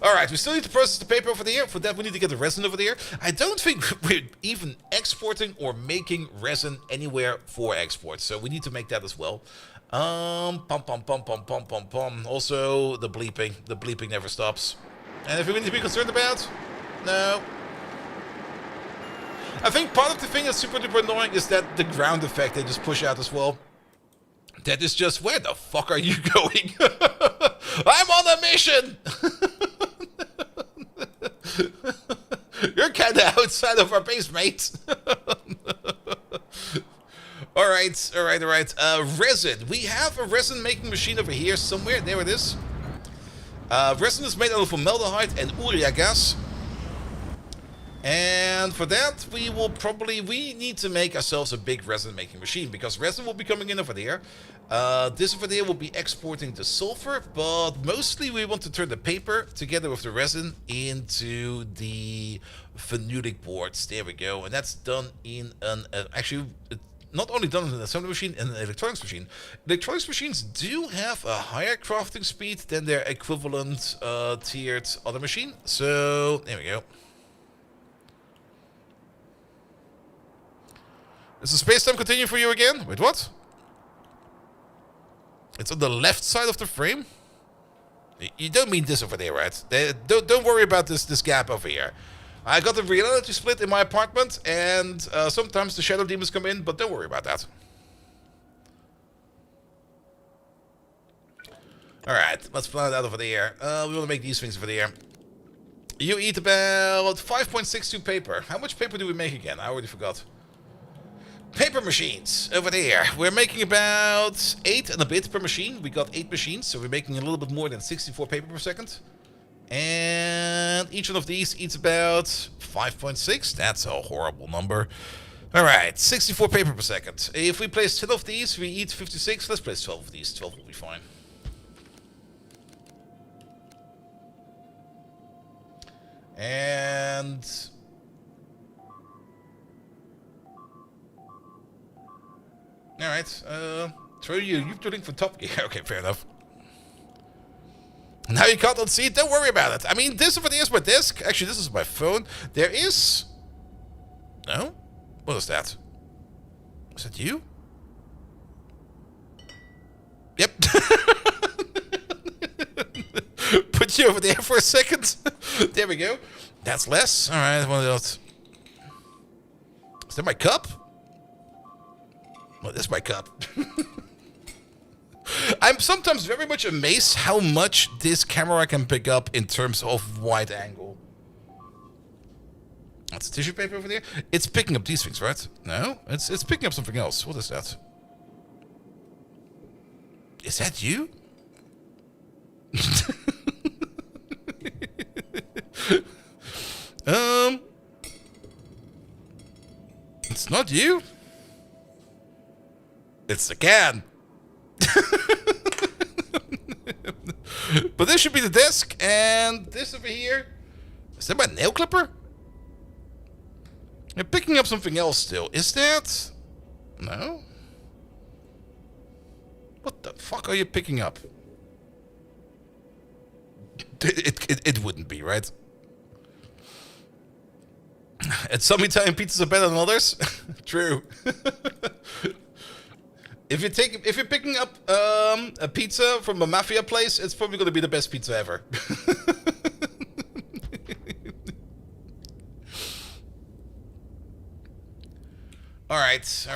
Alright, we still need to process the paper over there. For that, we need to get the resin over there. I don't think we're even exporting or making resin anywhere for export. So we need to make that as well. Pom, pom, pom, pom, pom, pom, pom. Also, the bleeping. The bleeping never stops. Anything we need to be concerned about? No. I think part of the thing that's super duper annoying is that the ground effect they just push out as well. That is just, where the fuck are you going? I'm on a mission! You're kinda outside of our base, mate. Alright. Resin. We have a resin making machine over here somewhere. There it is. Resin is made out of formaldehyde and urea gas. And for that, we need to make ourselves a big resin making machine, because resin will be coming in over there. This over there will be exporting the sulfur, but mostly we want to turn the paper together with the resin into the phenolic boards. There we go. And that's done in an, actually, not only done in an assembly machine, in an electronics machine. Electronics machines do have a higher crafting speed than their equivalent tiered other machine. So, there we go. Is the space-time continuing for you again? Wait, what? It's on the left side of the frame? You don't mean this over there, right? Don't worry about this gap over here. I got a reality split in my apartment, and sometimes the shadow demons come in, but don't worry about that. Alright, let's plan it out over there. We want to make these things over there. You eat about 5.62 paper. How much paper do we make again? I already forgot. Paper machines over there. We're making about 8 and a bit per machine. We got 8 machines, so we're making a little bit more than 64 paper per second. And each one of these eats about 5.6. That's a horrible number. Alright, 64 paper per second. If we place 10 of these, we eat 56. Let's place 12 of these. 12 will be fine. And alright, throw you're doing for Top Gear. Okay, fair enough. Now you can't unsee it, don't worry about it. I mean, this over there is my desk. Actually, this is my phone. There is... No? What is that? Is that you? Yep. Put put you over there for a second. There we go. That's less. All right, what else? Is that my cup? Well, that's my cup. I'm sometimes very much amazed how much this camera can pick up in terms of wide angle. That's tissue paper over there. It's picking up these things, right? No, it's picking up something else. What is that? Is that you? It's not you. It's the can. But this should be the desk, and this over here. Is that my nail clipper? You're picking up something else still. Is that? No? What the fuck are you picking up? It wouldn't be, right? And some Italian pizzas are better than others. True. If you're picking up a pizza from a mafia place, it's probably going to be the best pizza ever. All right.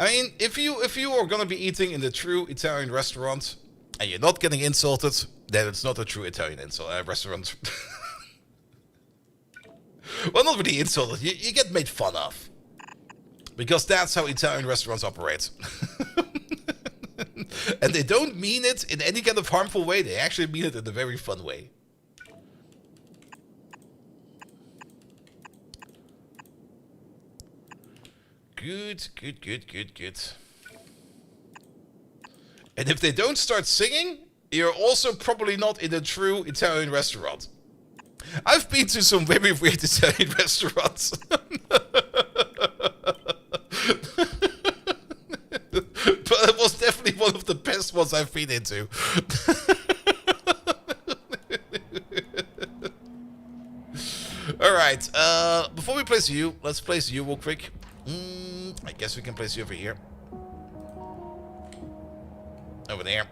I mean, if you are gonna be eating in the true Italian restaurant and you're not getting insulted, then it's not a true Italian restaurant. Well, not really insulted. You get made fun of, because that's how Italian restaurants operate. And they don't mean it in any kind of harmful way. They actually mean it in a very fun way. Good. And if they don't start singing, you're also probably not in a true Italian restaurant. I've been to some very weird Italian restaurants. But it was definitely one of the best ones I've been into. Alright, before we place you, let's place you real quick. I guess we can place you over here. Over there.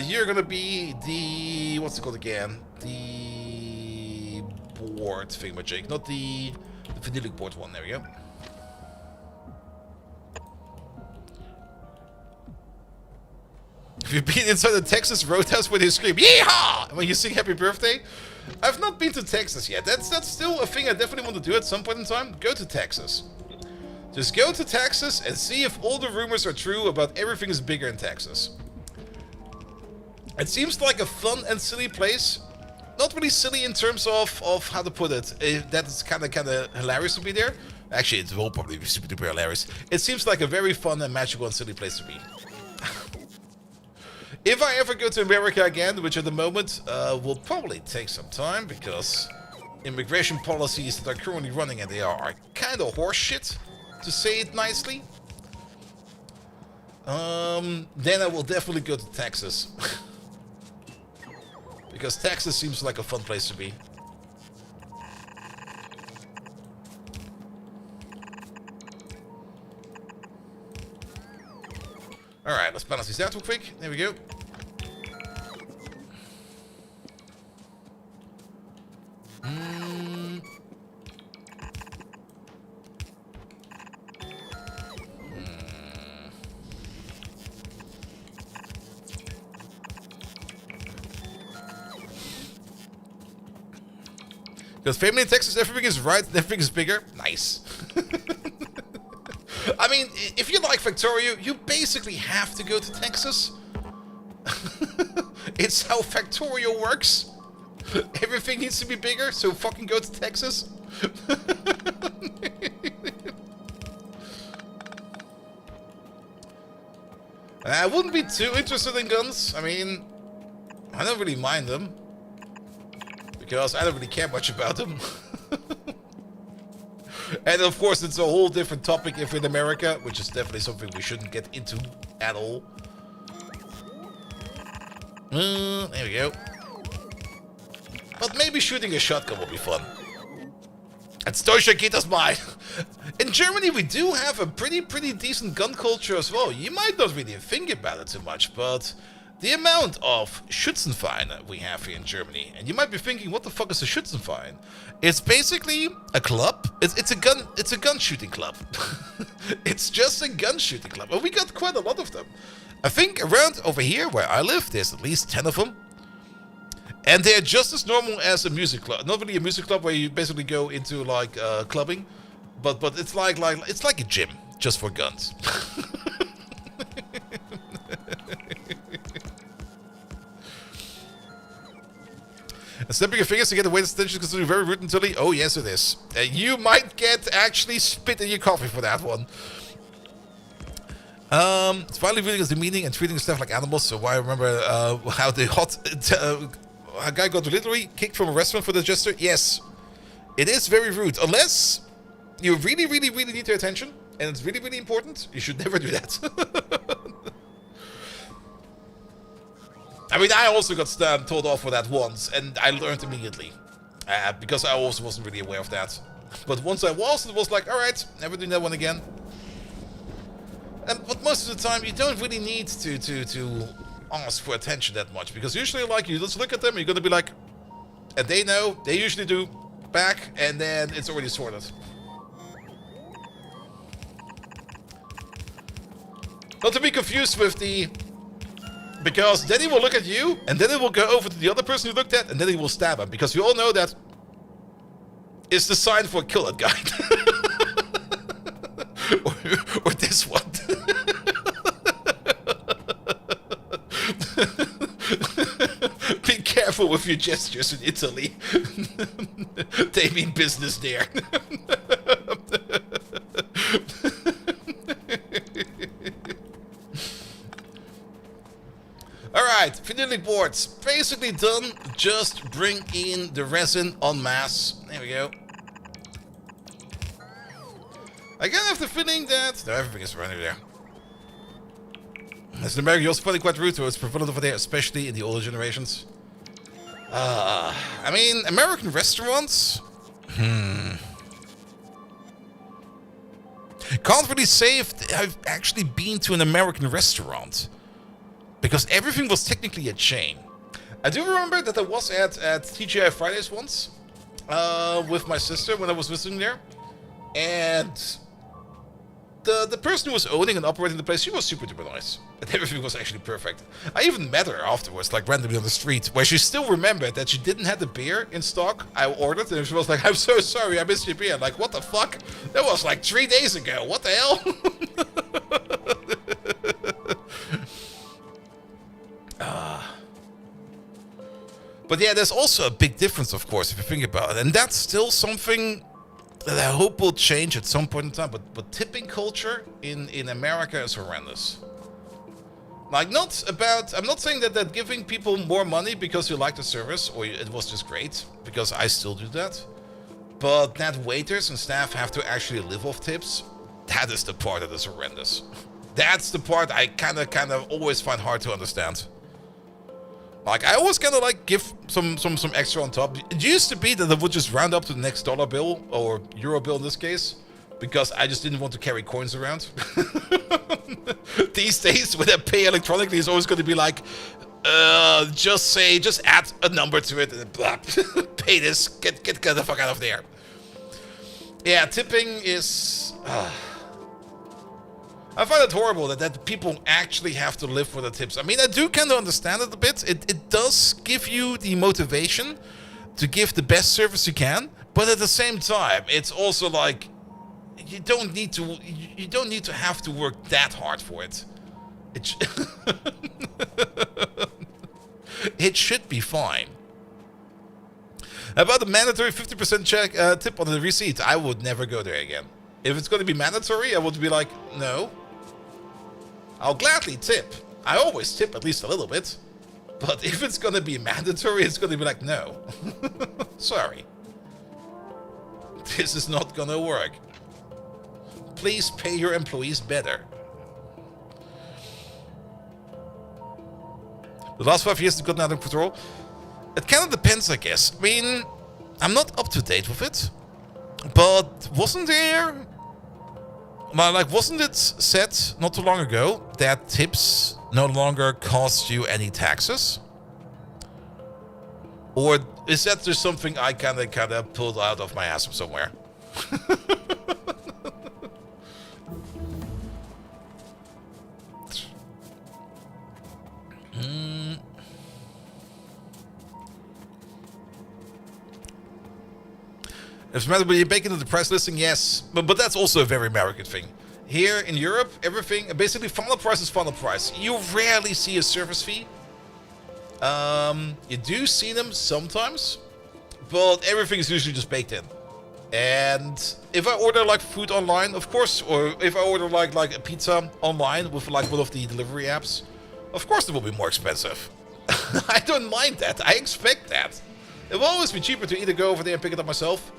You're gonna be the... what's it called again? The board thingamajig, not the vanillic board one. There we go. Have you been inside the Texas Roadhouse where they scream "Yeehaw" when you sing "Happy Birthday"? I've not been to Texas yet. That's still a thing I definitely want to do at some point in time. Go to Texas. Just go to Texas and see if all the rumors are true about everything is bigger in Texas. It seems like a fun and silly place. Not really silly in terms of how to put it. That's kind of hilarious to be there. Actually, it will probably be super duper hilarious. It seems like a very fun and magical and silly place to be. If I ever go to America again, which at the moment will probably take some time, because immigration policies that are currently running and they are kind of horseshit, to say it nicely. Then I will definitely go to Texas. Because Texas seems like a fun place to be. Alright, let's balance these out real quick. There we go. Because family in Texas, everything is right, everything is bigger. Nice. I mean, if you like Factorio, you basically have to go to Texas. It's how Factorio works. Everything needs to be bigger, so fucking go to Texas. I wouldn't be too interested in guns. I mean, I don't really mind them, because I don't really care much about them. And of course, it's a whole different topic if in America, which is definitely something we shouldn't get into at all. There we go. But maybe shooting a shotgun will be fun. It's Deutsche geht das mal. In Germany, we do have a pretty decent gun culture as well. You might not really think about it too much, but the amount of Schützenvereine we have here in Germany, and you might be thinking, what the fuck is a Schützenverein? It's basically a club. It's a gun shooting club. It's just a gun shooting club, and we got quite a lot of them. I think around over here where I live, there's at least 10 of them. And they're just as normal as a music club. Not really a music club where you basically go into like clubbing, but it's like a gym just for guns. And snapping your fingers to get away the stench is considered very rude and silly. Oh yes, it is. You might get actually spit in your coffee for that one. It's finally reading as demeaning and treating staff like animals. So I remember how the a guy got literally kicked from a restaurant for the gesture. Yes, it is very rude. Unless you really need their attention and it's really important, you should never do that. I mean, I also got told off for that once, and I learned immediately because I also wasn't really aware of that. But once I was, it was like, all right, never doing that one again. But most of the time, you don't really need to ask for attention that much, because usually, like, you just look at them, and you're gonna be like, and they know, they usually do back, and then it's already sorted. Not to be confused with the, because then he will look at you, and then it will go over to the other person you looked at, and then he will stab him, because we all know that it's the sign for kill that guy. or this one. Be careful with your gestures in Italy. They mean business there. Alright, finishing boards. Basically done. Just bring in the resin en masse. There we go. I kind of have the feeling that... No, everything is running there. As an American, you're also finding quite rude, so it's prevalent over there, especially in the older generations. I mean, American restaurants? Can't really say if I've actually been to an American restaurant. Because everything was technically a chain. I do remember that I was at TGI Fridays once. With my sister when I was visiting there. And... The person who was owning and operating the place, she was super duper nice. And everything was actually perfect. I even met her afterwards, like randomly on the street, where she still remembered that she didn't have the beer in stock I ordered, and she was like, I'm so sorry, I missed your beer. I'm like, what the fuck? That was like 3 days ago. What the hell? But yeah, there's also a big difference, of course, if you think about it. And that's still something that I hope will change at some point in time, but tipping culture in America is horrendous. Like, I'm not saying that giving people more money because you like the service, or it was just great, because I still do that. But that waiters and staff have to actually live off tips, that is the part that is horrendous. That's the part I kind of always find hard to understand. Like, I always kind of like give some extra on top. It used to be that I would just round up to the next dollar bill, or euro bill in this case, because I just didn't want to carry coins around. These days, when I pay electronically, it's always going to be like, just add a number to it, and blah, pay this, get the fuck out of there. Yeah, tipping is... I find it horrible that people actually have to live for the tips. I mean, I do kind of understand it a bit. It does give you the motivation to give the best service you can, but at the same time, it's also like you don't need to have to work that hard for it. It should be fine. About the mandatory 50% check tip on the receipt, I would never go there again. If it's going to be mandatory, I would be like, no. I'll gladly tip. I always tip at least a little bit. But if it's going to be mandatory, it's going to be like, no. Sorry. This is not going to work. Please pay your employees better. The last 5 years have gotten out of control. It kind of depends, I guess. I mean, I'm not up to date with it. But wasn't there... Like, wasn't it said not too long ago that tips no longer cost you any taxes? Or is that just something I kind of pulled out of my ass from somewhere? If matter when you bake into the price listing, yes, but that's also a very American thing. Here in Europe, everything basically final price is final price. You rarely see a service fee. You do see them sometimes, but everything is usually just baked in. And if I order like food online, of course, or if I order like a pizza online with like one of the delivery apps, of course it will be more expensive. I don't mind that. I expect that. It will always be cheaper to either go over there and pick it up myself,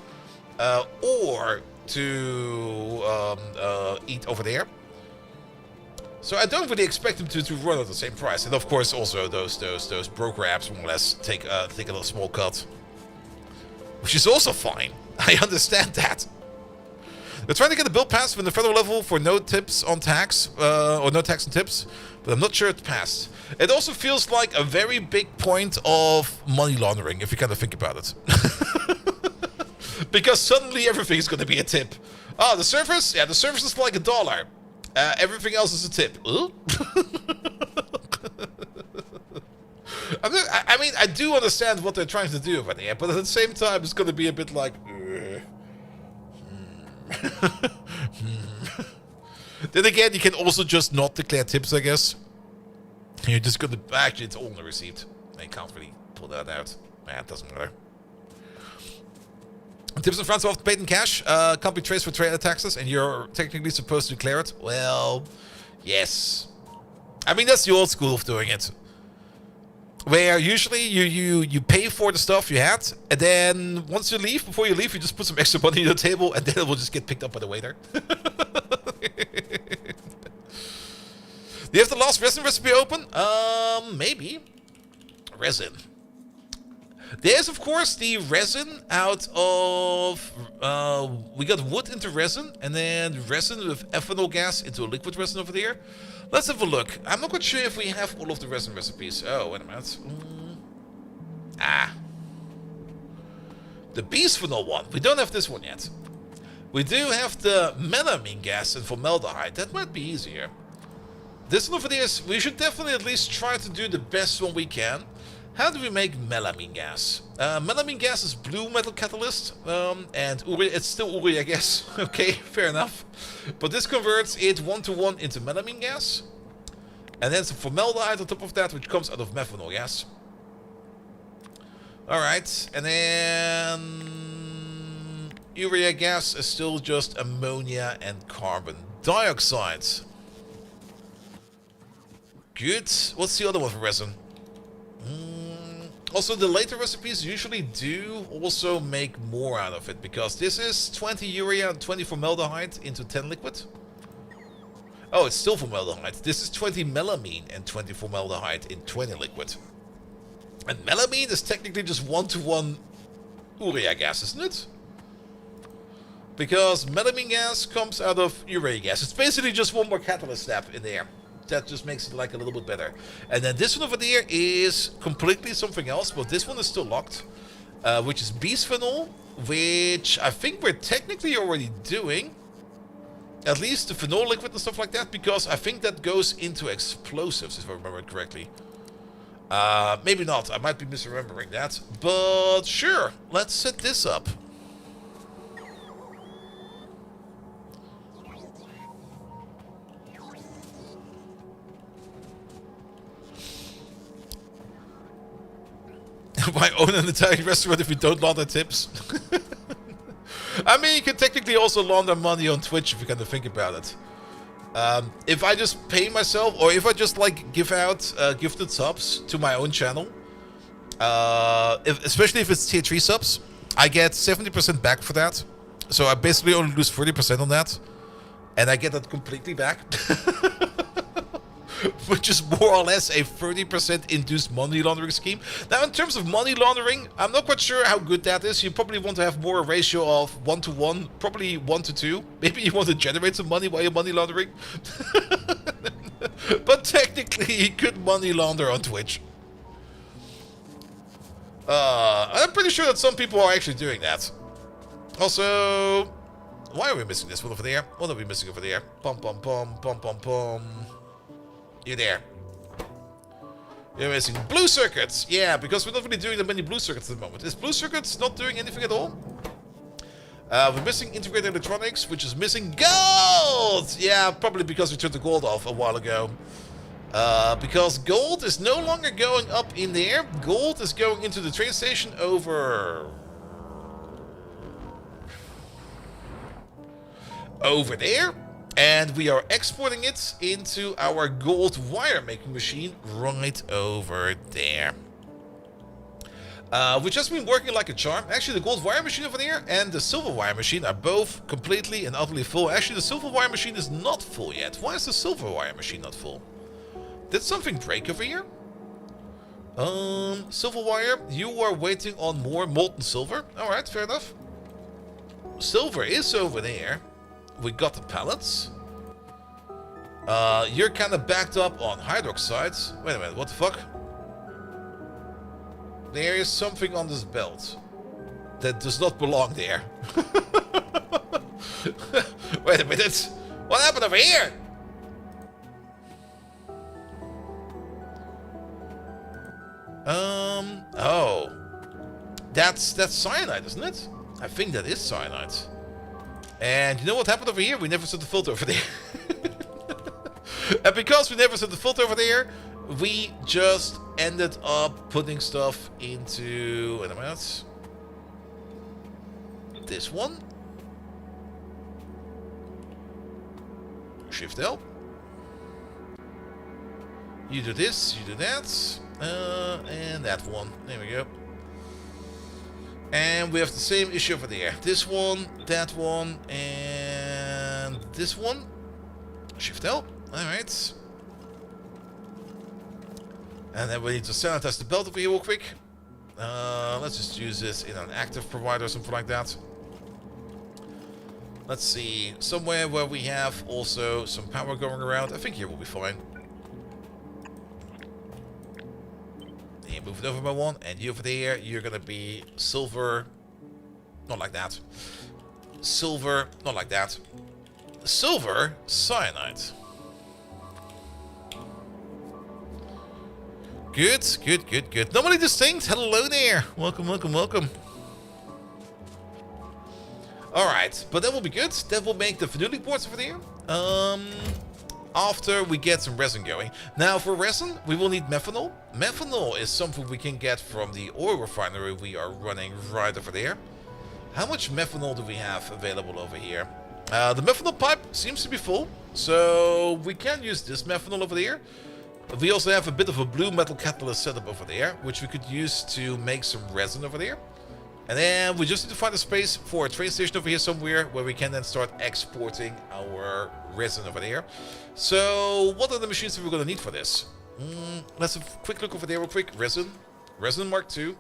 or to eat over there. So I don't really expect them to run at the same price. And of course also those broker apps more or less take a little small cut. Which is also fine. I understand that. They're trying to get a bill passed from the federal level for no tips on tax, or no tax on tips, but I'm not sure it passed. It also feels like a very big point of money laundering, if you kind of think about it. Because suddenly everything is going to be a tip. Oh, the service? Yeah, the service is like $1. Everything else is a tip. I mean, I do understand what they're trying to do over there, but at the same time, it's going to be a bit like... Then again, you can also just not declare tips, I guess. You're just going to... Actually, it's all in the receipt. You can't really pull that out. Nah, it doesn't matter. Tips in France are often paid in cash. Can't be traced for trade taxes, and you're technically supposed to declare it. Well, yes. I mean, that's the old school of doing it. Where usually you pay for the stuff you had, and then once you leave, before you leave, you just put some extra money on the table, and then it will just get picked up by the waiter. Do you have the last resin recipe open? Maybe. Resin. There's, of course, the resin out of... we got wood into resin, and then resin with ethanol gas into a liquid resin over there. Let's have a look. I'm not quite sure if we have all of the resin recipes. Oh, wait a minute. The bisphenol one. We don't have this one yet. We do have the melamine gas and formaldehyde. That might be easier. This one over there is... We should definitely at least try to do the best one we can. How do we make melamine gas? Melamine gas is blue metal catalyst, and it's still Uri, I guess. Okay, fair enough. But this converts it 1-to-1 into melamine gas. And then some formaldehyde on top of that, which comes out of methanol gas. Alright, and then... urea gas is still just ammonia and carbon dioxide. Good. What's the other one for resin? Also, the later recipes usually do also make more out of it, because this is 20 urea and 20 formaldehyde into 10 liquid. Oh, it's still formaldehyde. This is 20 melamine and 20 formaldehyde in 20 liquid. And melamine is technically just 1-to-1 urea gas, isn't it? Because melamine gas comes out of urea gas. It's basically just one more catalyst step in there. That just makes it like a little bit better. And then this one over there is completely something else, but this one is still locked, which is bisphenol, which I think we're technically already doing. At least the phenol liquid and stuff like that, because I think that goes into explosives, if I remember it correctly. Maybe not, I might be misremembering that, but sure, let's set this up. Why own an Italian restaurant if you don't launder tips? I mean, you can technically also launder money on Twitch if you kind of think about it. If I just pay myself, or if I just like give out gifted subs to my own channel, especially if it's tier 3 subs, I get 70% back for that. So I basically only lose 30% on that, and I get that completely back. which is more or less a 30% induced money laundering scheme. Now, in terms of money laundering, I'm not quite sure how good that is. You probably want to have more a ratio of 1 to 1, probably 1 to 2. Maybe you want to generate some money while you're money laundering. But technically, you could money launder on Twitch. I'm pretty sure that some people are actually doing that. Also, why are we missing this one over there? What are we missing over there? Pom pom pom pom pom pom. You're there. You're missing blue circuits. Yeah, because we're not really doing that many blue circuits at the moment. Is blue circuits not doing anything at all? We're missing integrated electronics, which is missing gold. Yeah, probably because we turned the gold off a while ago. Because gold is no longer going up in the air. Gold is going into the train station over there. And we are exporting it into our gold wire making machine right over there. Which has been working like a charm. Actually, the gold wire machine over there and the silver wire machine are both completely and utterly full. Actually, the silver wire machine is not full yet. Why is the silver wire machine not full? Did something break over here? Silver wire, you are waiting on more molten silver. Alright, fair enough. Silver is over there. We got the pallets. You're kind of backed up on hydroxides. Wait a minute, what the fuck? There is something on this belt that does not belong there. Wait a minute. What happened over here? Oh. That's cyanide, isn't it? I think that is cyanide. And you know what happened over here? We never set the filter over there. And because we never set the filter over there, we just ended up putting stuff into... Wait a minute. This one. Shift L. You do this, you do that. And that one. There we go. And we have the same issue over there. This one, that one, and this one. Shift L. Alright. And then we need to sanitize the belt over here real quick. Let's just use this in an active provider or something like that. Let's see. Somewhere where we have also some power going around. I think here will be fine. You move it over by one, and you over there, you're gonna be silver. Not like that. Silver, not like that. Silver cyanide. Good, good, good, good. Nobody distinct. Hello there. Welcome, welcome, welcome. Alright, but that will be good. That will make the Factorio boards over there. After we get some resin going. Now, for resin, we will need methanol. Methanol is something we can get from the oil refinery we are running right over there. How much methanol do we have available over here? The methanol pipe seems to be full, so we can use this methanol over there. We also have a bit of a blue metal catalyst setup over there, which we could use to make some resin over there. And then we just need to find a space for a train station over here somewhere where we can then start exporting our resin over there. So, what are the machines that we're going to need for this? Let's have a quick look over there real quick. Resin. Resin Mark II.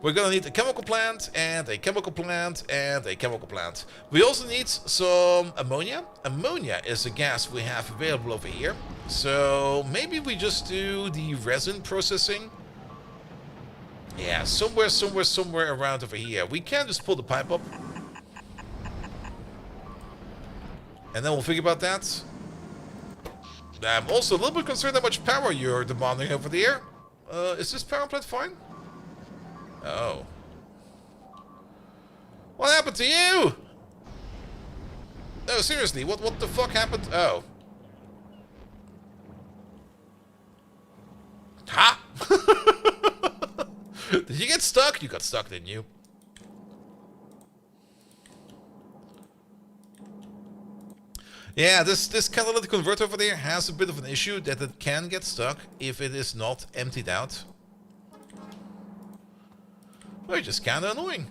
We're going to need a chemical plant, and a chemical plant, and a chemical plant. We also need some ammonia. Ammonia is a gas we have available over here. So, maybe we just do the resin processing. Yeah, somewhere around over here. We can just pull the pipe up. And then we'll think about that. I'm also a little bit concerned how much power you're demanding over there. Is this power plant fine? Oh. What happened to you? No, seriously, what the fuck happened? Oh. Ha! Did you get stuck? You got stuck, didn't you? Yeah, this catalytic converter over there has a bit of an issue that it can get stuck if it is not emptied out. Which is kinda annoying.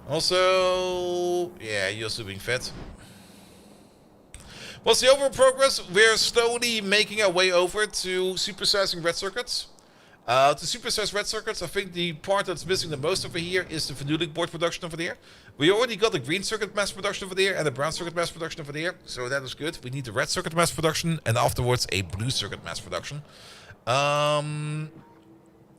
Also, yeah, you're also being fed. What's the overall progress? We're slowly making our way over to supersizing red circuits. To supersize red circuits, I think the part that's missing the most over here is the Factorio board production over there. We already got the green circuit mass production over there and the brown circuit mass production over there, so that is good. We need the red circuit mass production and afterwards a blue circuit mass production.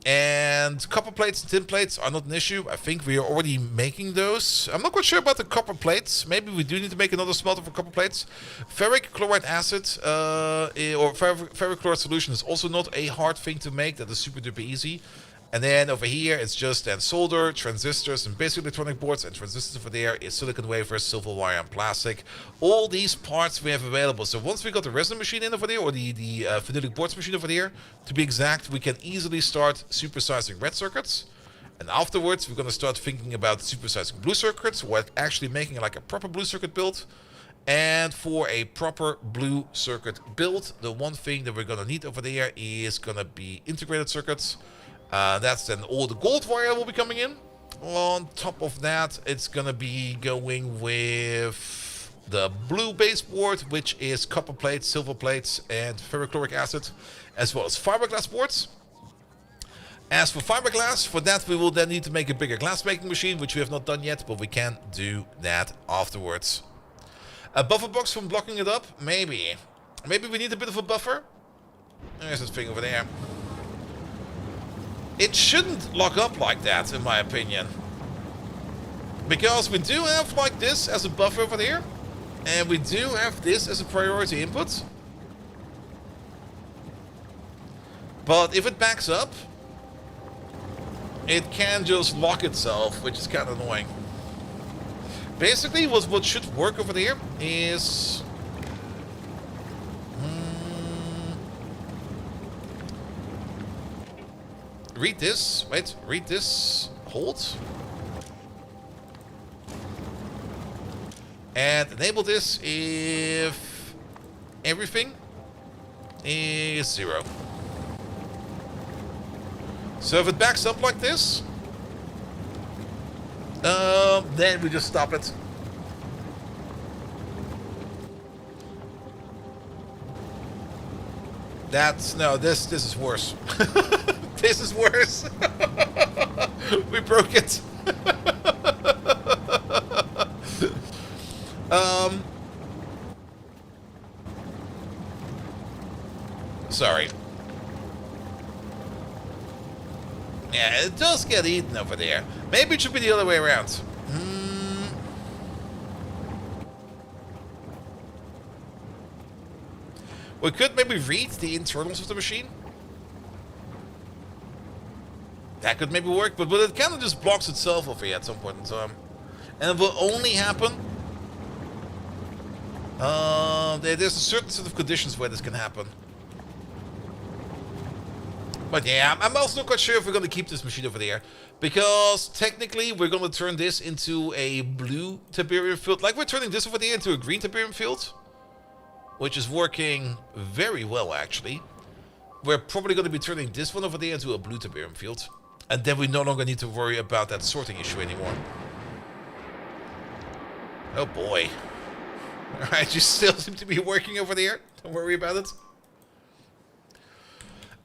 And copper plates and tin plates are not an issue. I think we are already making those. I'm not quite sure about the copper plates. Maybe we do need to make another smelter for copper plates. Ferric chloride acid or ferric chloride solution is also not a hard thing to make. That is super duper easy. And then over here, it's just then solder, transistors, and basic electronic boards. And transistors over there is silicon wafers, silver wire, and plastic. All these parts we have available. So once we got the resin machine in over there, or the Factorio boards machine over there, to be exact, we can easily start supersizing red circuits. And afterwards, we're going to start thinking about supersizing blue circuits, or actually making like a proper blue circuit build. And for a proper blue circuit build, the one thing that we're going to need over there is going to be integrated circuits. That's then all the gold wire will be coming in. On top of that, it's gonna be going with the blue baseboard, which is copper plates, silver plates, and ferrochloric acid, as well as fiberglass boards. As for fiberglass, for that we will then need to make a bigger glass making machine, which we have not done yet, but we can do that afterwards. A buffer box from blocking it up? Maybe. Maybe we need a bit of a buffer. There's this thing over there. It shouldn't lock up like that, in my opinion. Because we do have like this as a buffer over there. And we do have this as a priority input. But if it backs up, it can just lock itself, which is kind of annoying. Basically, what should work over there is... read this. Wait, read this. Hold. And enable this if everything is 0. So if it backs up like this, then we just stop it. No, this is worse. This is worse. We broke it. Sorry. Yeah, it does get eaten over there. Maybe it should be the other way around. We could maybe read the internals of the machine. That could maybe work, but it kind of just blocks itself over here at some point in time. And it will only happen... there's a certain set of conditions where this can happen. But yeah, I'm also not quite sure if we're going to keep this machine over there. Because technically we're going to turn this into a blue Tiberium field. Like we're turning this over there into a green Tiberium field. Which is working very well, actually. We're probably going to be turning this one over there into a blue Tiberium field. And then we no longer need to worry about that sorting issue anymore. Oh boy. Alright, you still seem to be working over there. Don't worry about it.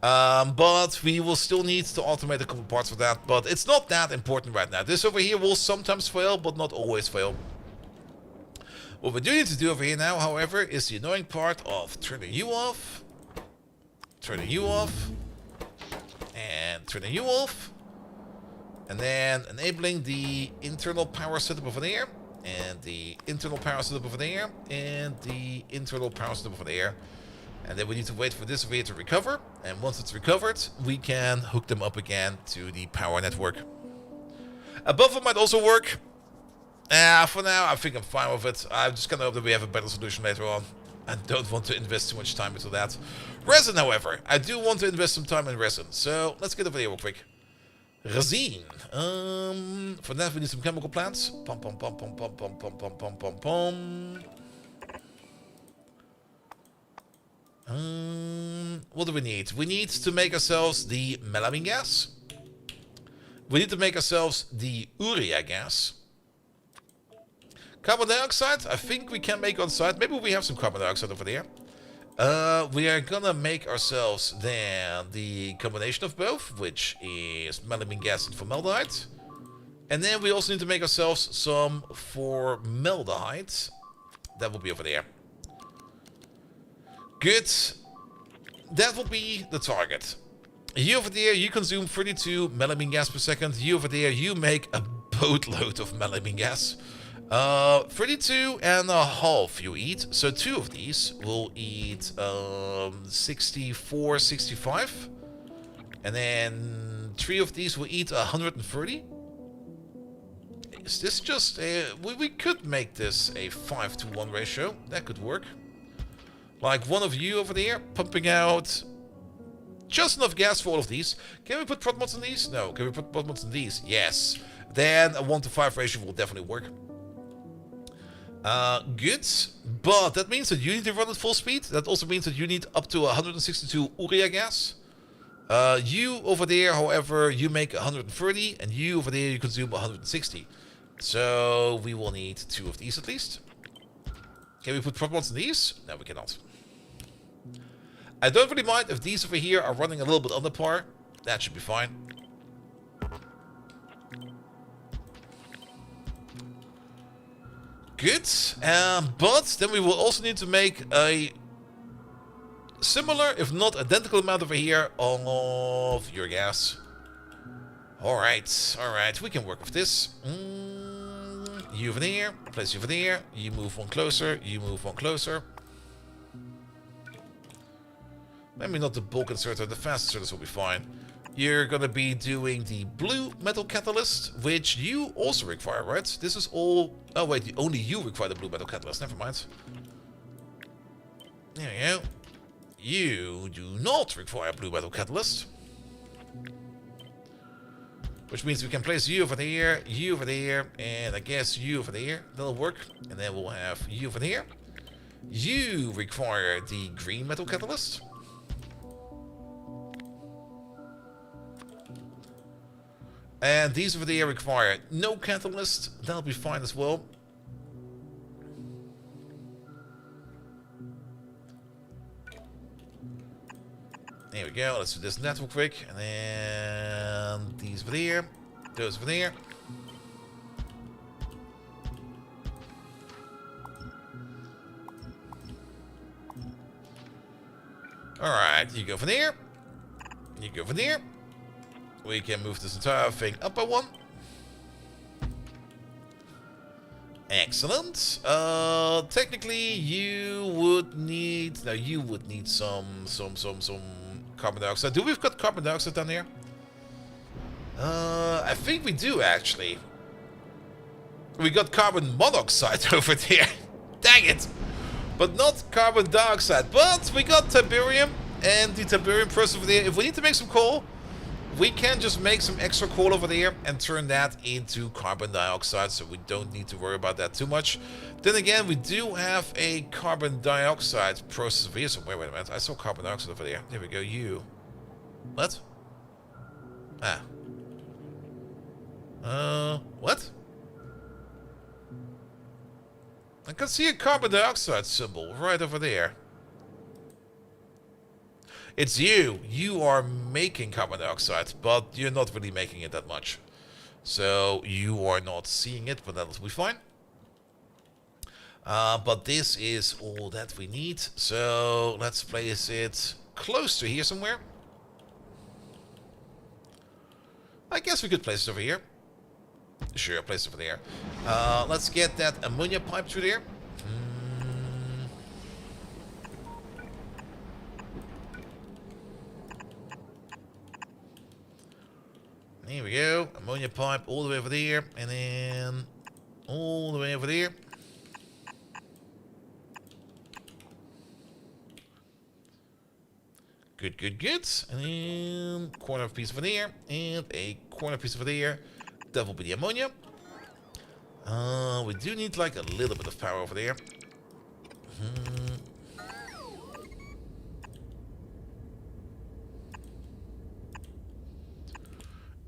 But we will still need to automate a couple parts of that. But it's not that important right now. This over here will sometimes fail, but not always fail. What we do need to do over here now, however, is the annoying part of turning you off, and turning you off, and then enabling the internal power setup over there, and the internal power setup over there, and the internal power setup over there. And then we need to wait for this over here to recover, and once it's recovered, we can hook them up again to the power network. A buffer might also work. For now, I think I'm fine with it. I'm just gonna hope that we have a better solution later on. I don't want to invest too much time into that. Resin, however. I do want to invest some time in resin. So, let's get over here real quick. Resin. For that, we need some chemical plants. Pom, pom, pom, pom, pom, pom, pom, pom, pom, pom, pom. What do we need? We need to make ourselves the melamine gas. We need to make ourselves the urea gas. Carbon dioxide, I think we can make on site. Maybe we have some carbon dioxide over there. We are gonna make ourselves then the combination of both, which is melamine gas and formaldehyde. And then we also need to make ourselves some formaldehyde. That will be over there. Good. That will be the target. You over there, you consume 32 melamine gas per second. You over there, you make a boatload of melamine gas. 32 and a half you eat. So 2 of these will eat 64, 65. And then 3 of these will eat 130. Is this just a... We could make this a 5-to-1 ratio. That could work. Like one of you over there pumping out just enough gas for all of these. Can we put prod mods in these? No. Can we put prod mods in these? Yes. Then a 1-to-5 ratio will definitely work. Good. But that means that you need to run at full speed. That also means that you need up to 162 urea gas. You over there, however, you make 130. And you over there, you consume 160. So we will need 2 of these at least. Can we put prod mods in these? No, we cannot. I don't really mind if these over here are running a little bit under par. That should be fine. Good. But then we will also need to make a similar, if not identical amount over here of your gas. Alright, alright, we can work with this. You over there, place you over there. You move one closer, you move one closer. Maybe not the bulk inserter, the fast inserters will be fine. You're gonna be doing the blue metal catalyst, which you also require, right? This is all... Oh wait, only you require the blue metal catalyst, never mind. There you go. You do not require blue metal catalyst. Which means we can place you over there, and I guess you over there. That'll work. And then we'll have you over there. You require the green metal catalyst. And these over there require no catalyst. That'll be fine as well. There we go. Let's do this network quick. And then these over there. Those over there. Alright, you go from there. You go from there. We can move this entire thing up by 1. Excellent. Technically, you would need... No, you would need some carbon dioxide. Do we've got carbon dioxide down here? I think we do, actually. We got carbon monoxide over there. Dang it. But not carbon dioxide. But we got tiberium. And the tiberium process over there. If we need to make some coal, we can just make some extra coal over there and turn that into carbon dioxide, so we don't need to worry about that too much. Then again, we do have a carbon dioxide process over here somewhere. Wait a minute, I saw carbon dioxide over there. There we go, you. What? What? I can see a carbon dioxide symbol right over there. It's you. You are making carbon dioxide, but you're not really making it that much. So you are not seeing it, but that'll be fine. But this is all that we need. So let's place it close to here somewhere. I guess we could place it over here. Sure, place it over there. Let's get that ammonia pipe through there. Here we go. Ammonia pipe all the way over there. And then all the way over there. Good, good, good. And then corner piece over there. And a corner piece over there. That will be the ammonia. We do need like a little bit of power over there.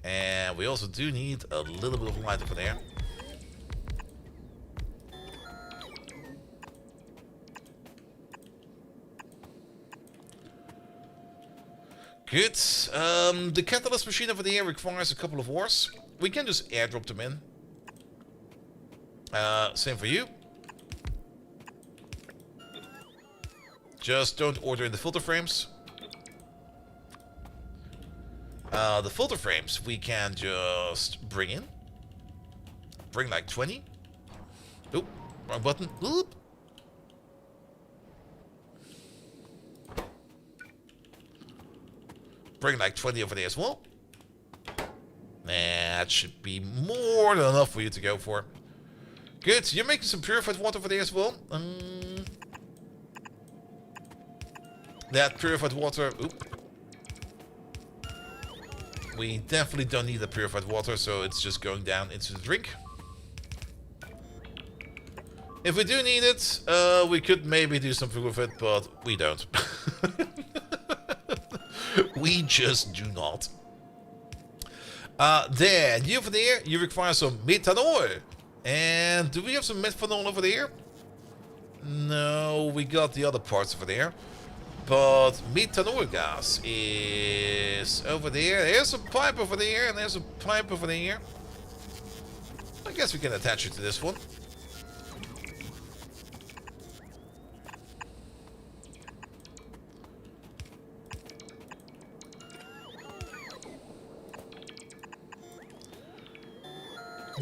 And we also do need a little bit of light over there. Good. The catalyst machine over there requires a couple of ores. We can just airdrop them in. Same for you. Just don't order in the filter frames. The filter frames we can just bring in. Bring like 20. Oop, wrong button. Oop. Bring like 20 over there as well. That should be more than enough for you to go for. Good, you're making some purified water over there as well. That purified water... Oop. We definitely don't need the purified water, so it's just going down into the drink. If we do need it, we could maybe do something with it, but we don't. We just do not. Then, you over there, you require some methanol. And do we have some methanol over there? No, we got the other parts over there. But methanol gas is over there. There's a pipe over there, and there's a pipe over there. I guess we can attach it to this one.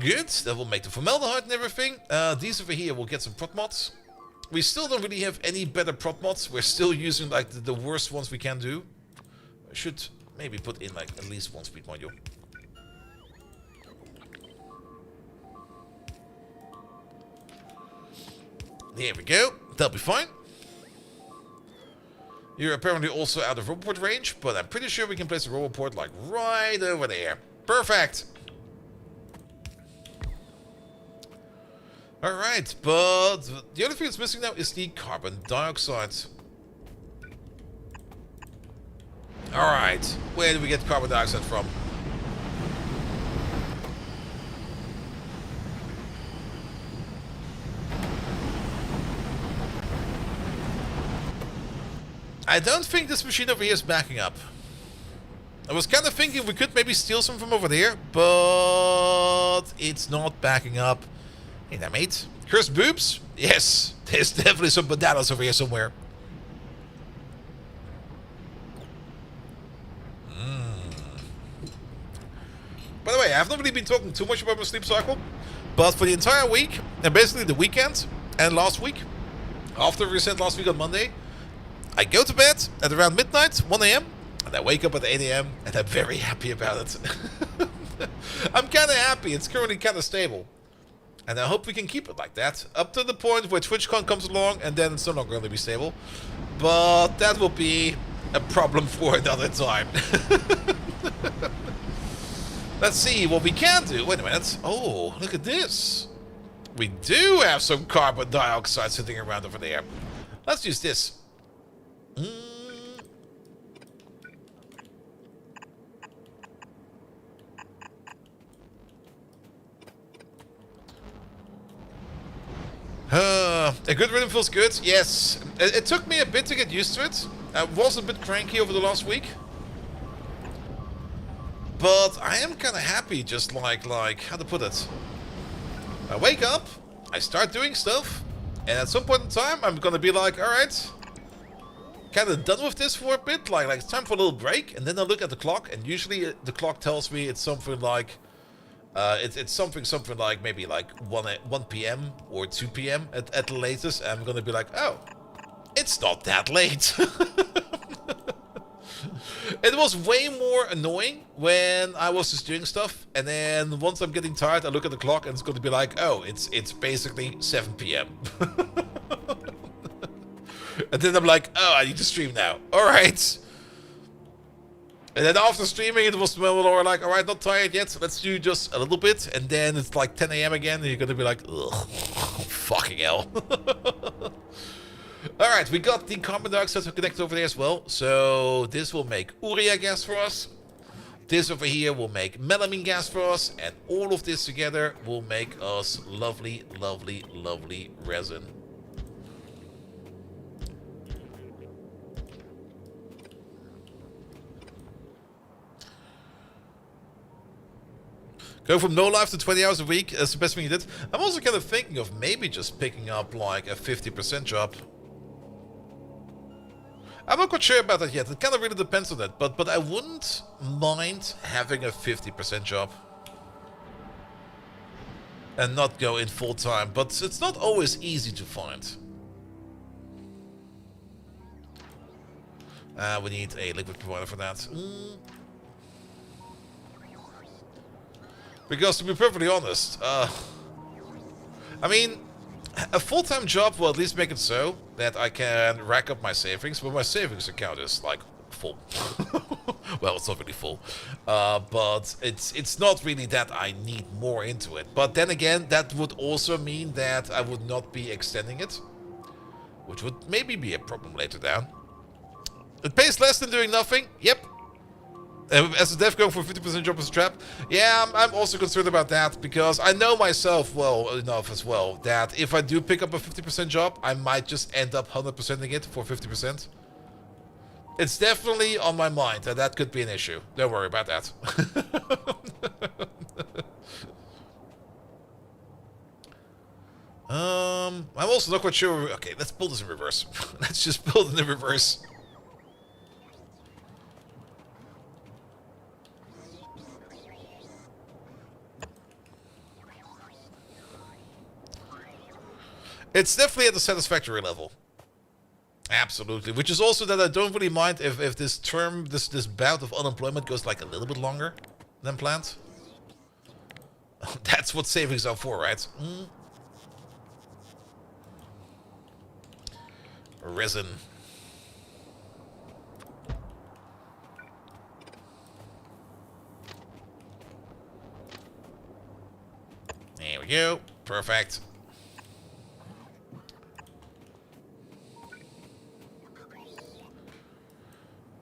Good, that will make the formaldehyde and everything. These over here will get some prot mods. We still don't really have any better prot mods. We're still using like the worst ones we can do. I should maybe put in like at least one speed module. There we go. That'll be fine. You're apparently also out of roboport range, but I'm pretty sure we can place a roboport like right over there. Perfect. Alright, but the only thing that's missing now is the carbon dioxide. Alright, where do we get carbon dioxide from? I don't think this machine over here is backing up. I was kind of thinking we could maybe steal some from over there, but it's not backing up. Hey there, mate. Cursed boobs? Yes, there's definitely some bananas over here somewhere. By the way, I've not really been talking too much about my sleep cycle, but for the entire week, and basically the weekend, and last week, after we said last week on Monday, I go to bed at around midnight, 1 AM, and I wake up at 8 AM, and I'm very happy about it. I'm kind of happy. It's currently kind of stable. And I hope we can keep it like that, up to the point where TwitchCon comes along, and then it's no longer going to be stable. But that will be a problem for another time. Let's see what we can do. Wait a minute. Oh, look at this. We do have some carbon dioxide sitting around over there. Let's use this. A good rhythm feels good. Yes. It took me a bit to get used to it. I was a bit cranky over the last week. But I am kind of happy, just like, how to put it. I wake up, I start doing stuff, and at some point in time, I'm gonna be like, alright, kind of done with this for a bit, like it's time for a little break, and then I look at the clock, and usually the clock tells me it's something like, it's something like maybe like 1 p.m. or 2 p.m. at the latest, and I'm gonna be like, oh, it's not that late. It was way more annoying when I was just doing stuff, and then once I'm getting tired, I look at the clock and it's going to be like, oh, it's basically 7 p.m. And then I'm like, oh, I need to stream now. All right. And then after streaming, it was more like, all right, not tired yet, so let's do just a little bit. And then it's like 10 a.m. again, and you're going to be like, ugh, fucking hell. Alright, we got the carbon dioxide connected over there as well. So this will make urea gas for us. This over here will make melamine gas for us. And all of this together will make us lovely, lovely, lovely resin. Go from no life to 20 hours a week. That's the best thing you did. I'm also kind of thinking of maybe just picking up like a 50% job. I'm not quite sure about that yet. It kind of really depends on that. But I wouldn't mind having a 50% job. And not go in full time. But it's not always easy to find. We need a liquid provider for that. Because to be perfectly honest, I mean, a full-time job will at least make it so that I can rack up my savings, but my savings account is like full. Well, it's not really full, but it's not really that I need more into it. But then again, that would also mean that I would not be extending it, which would maybe be a problem later down. It pays less than doing nothing. Yep. As a dev going for 50% job is a trap. Yeah, I'm also concerned about that because I know myself well enough as well that if I do pick up a 50% job, I might just end up 100%ing it for 50%. It's definitely on my mind and that could be an issue. Don't worry about that. I'm also not quite sure. Okay, let's build this in reverse. Let's just build it in reverse. It's definitely at the satisfactory level. Absolutely. Which is also that I don't really mind if this term, this bout of unemployment goes like a little bit longer than planned. That's what savings are for, right? Resin. There we go. Perfect.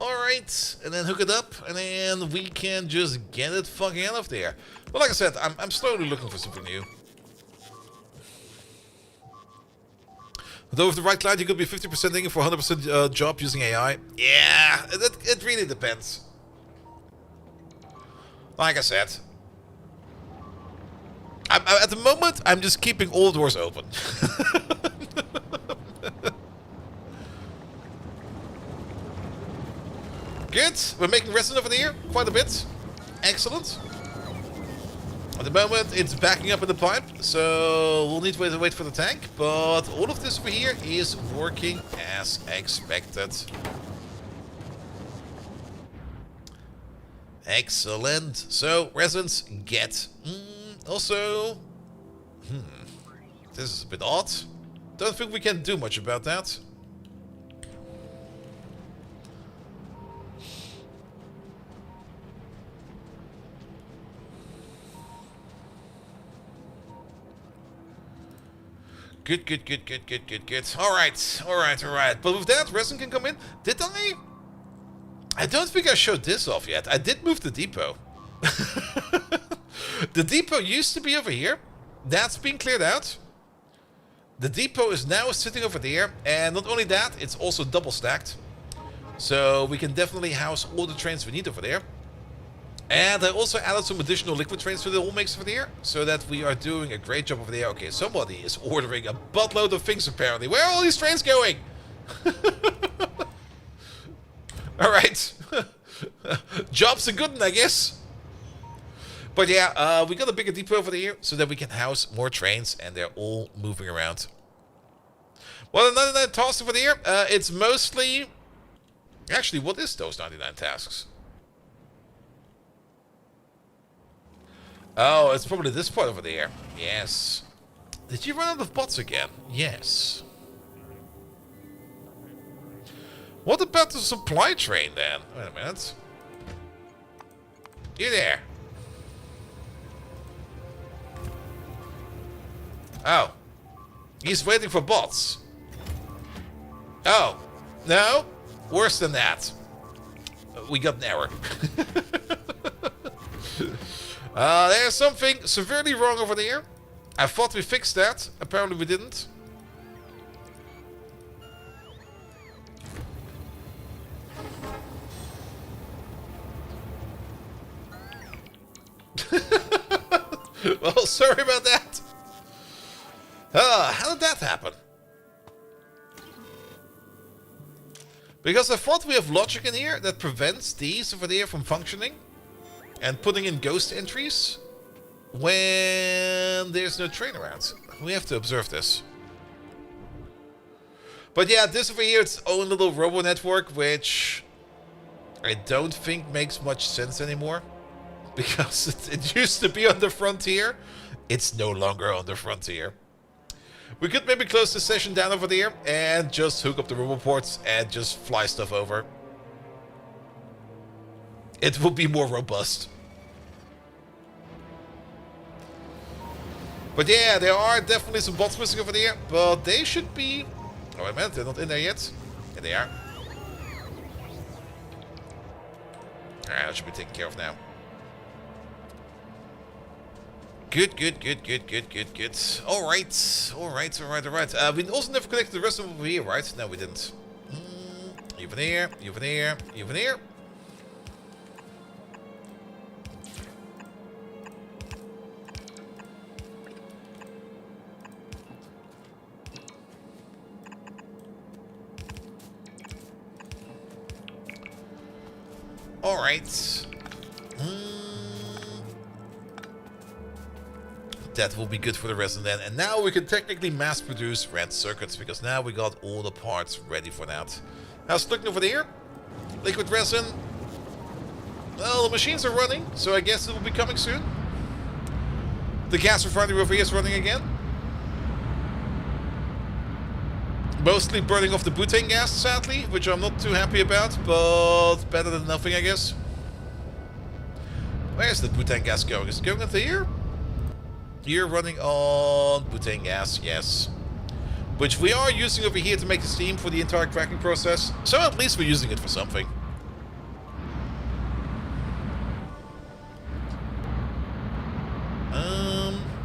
Alright, and then hook it up, and then we can just get it fucking out of there. But like I said, I'm slowly looking for something new. Though with the right client, you could be 50% thinking for 100% job using AI. Yeah, it really depends. Like I said, at the moment, I'm just keeping all doors open. Good. We're making resin over here quite a bit. Excellent. At the moment, it's backing up in the pipe, so we'll need to wait for the tank. But all of this over here is working as expected. Excellent. So, resins, get. Also, this is a bit odd. Don't think we can do much about that. Good. Alright. But with that, resin can come in. Did I? I don't think I showed this off yet. I did move the depot. The depot used to be over here. That's been cleared out. The depot is now sitting over there. And not only that, it's also double stacked. So we can definitely house all the trains we need over there. And I also added some additional liquid trains to the whole mix over there, so that we are doing a great job over there. Okay, somebody is ordering a buttload of things apparently. Where are all these trains going? Alright. Job's a good one, I guess. But yeah, we got a bigger depot over there, so that we can house more trains, and they're all moving around. Well, the 99 tasks over there, it's mostly... Actually, what is those 99 tasks? Oh, it's probably this part over there. Yes. Did you run out of bots again? Yes. What about the supply train then? Wait a minute. You there? Oh. He's waiting for bots. Oh. No? Worse than that. We got an error. There's something severely wrong over there. I thought we fixed that. Apparently we didn't. Well, sorry about that. How did that happen? Because I thought we have logic in here that prevents these over there from functioning and putting in ghost entries when there's no train around. We have to observe this. But yeah, this over here, its own little robo network, which I don't think makes much sense anymore. Because it used to be on the frontier. It's no longer on the frontier. We could maybe close the session down over there and just hook up the roboports and just fly stuff over. It will be more robust. But yeah, there are definitely some bots missing over there, but they should be... Oh, wait a minute, they're not in there yet. Here they are. Alright, that should be taken care of now. Good. Alright. We also never connected the rest of them over here, right? No, we didn't. Even here. Alright. That will be good for the resin then. And now we can technically mass produce red circuits because now we got all the parts ready for that. How's it looking over there? Liquid resin. Well, the machines are running, so I guess it will be coming soon. The gas refinery over here is running again. Mostly burning off the butane gas, sadly, which I'm not too happy about, but better than nothing, I guess. Where's the butane gas going? Is it going into here? You're running on butane gas, yes. Which we are using over here to make the steam for the entire cracking process. So at least we're using it for something.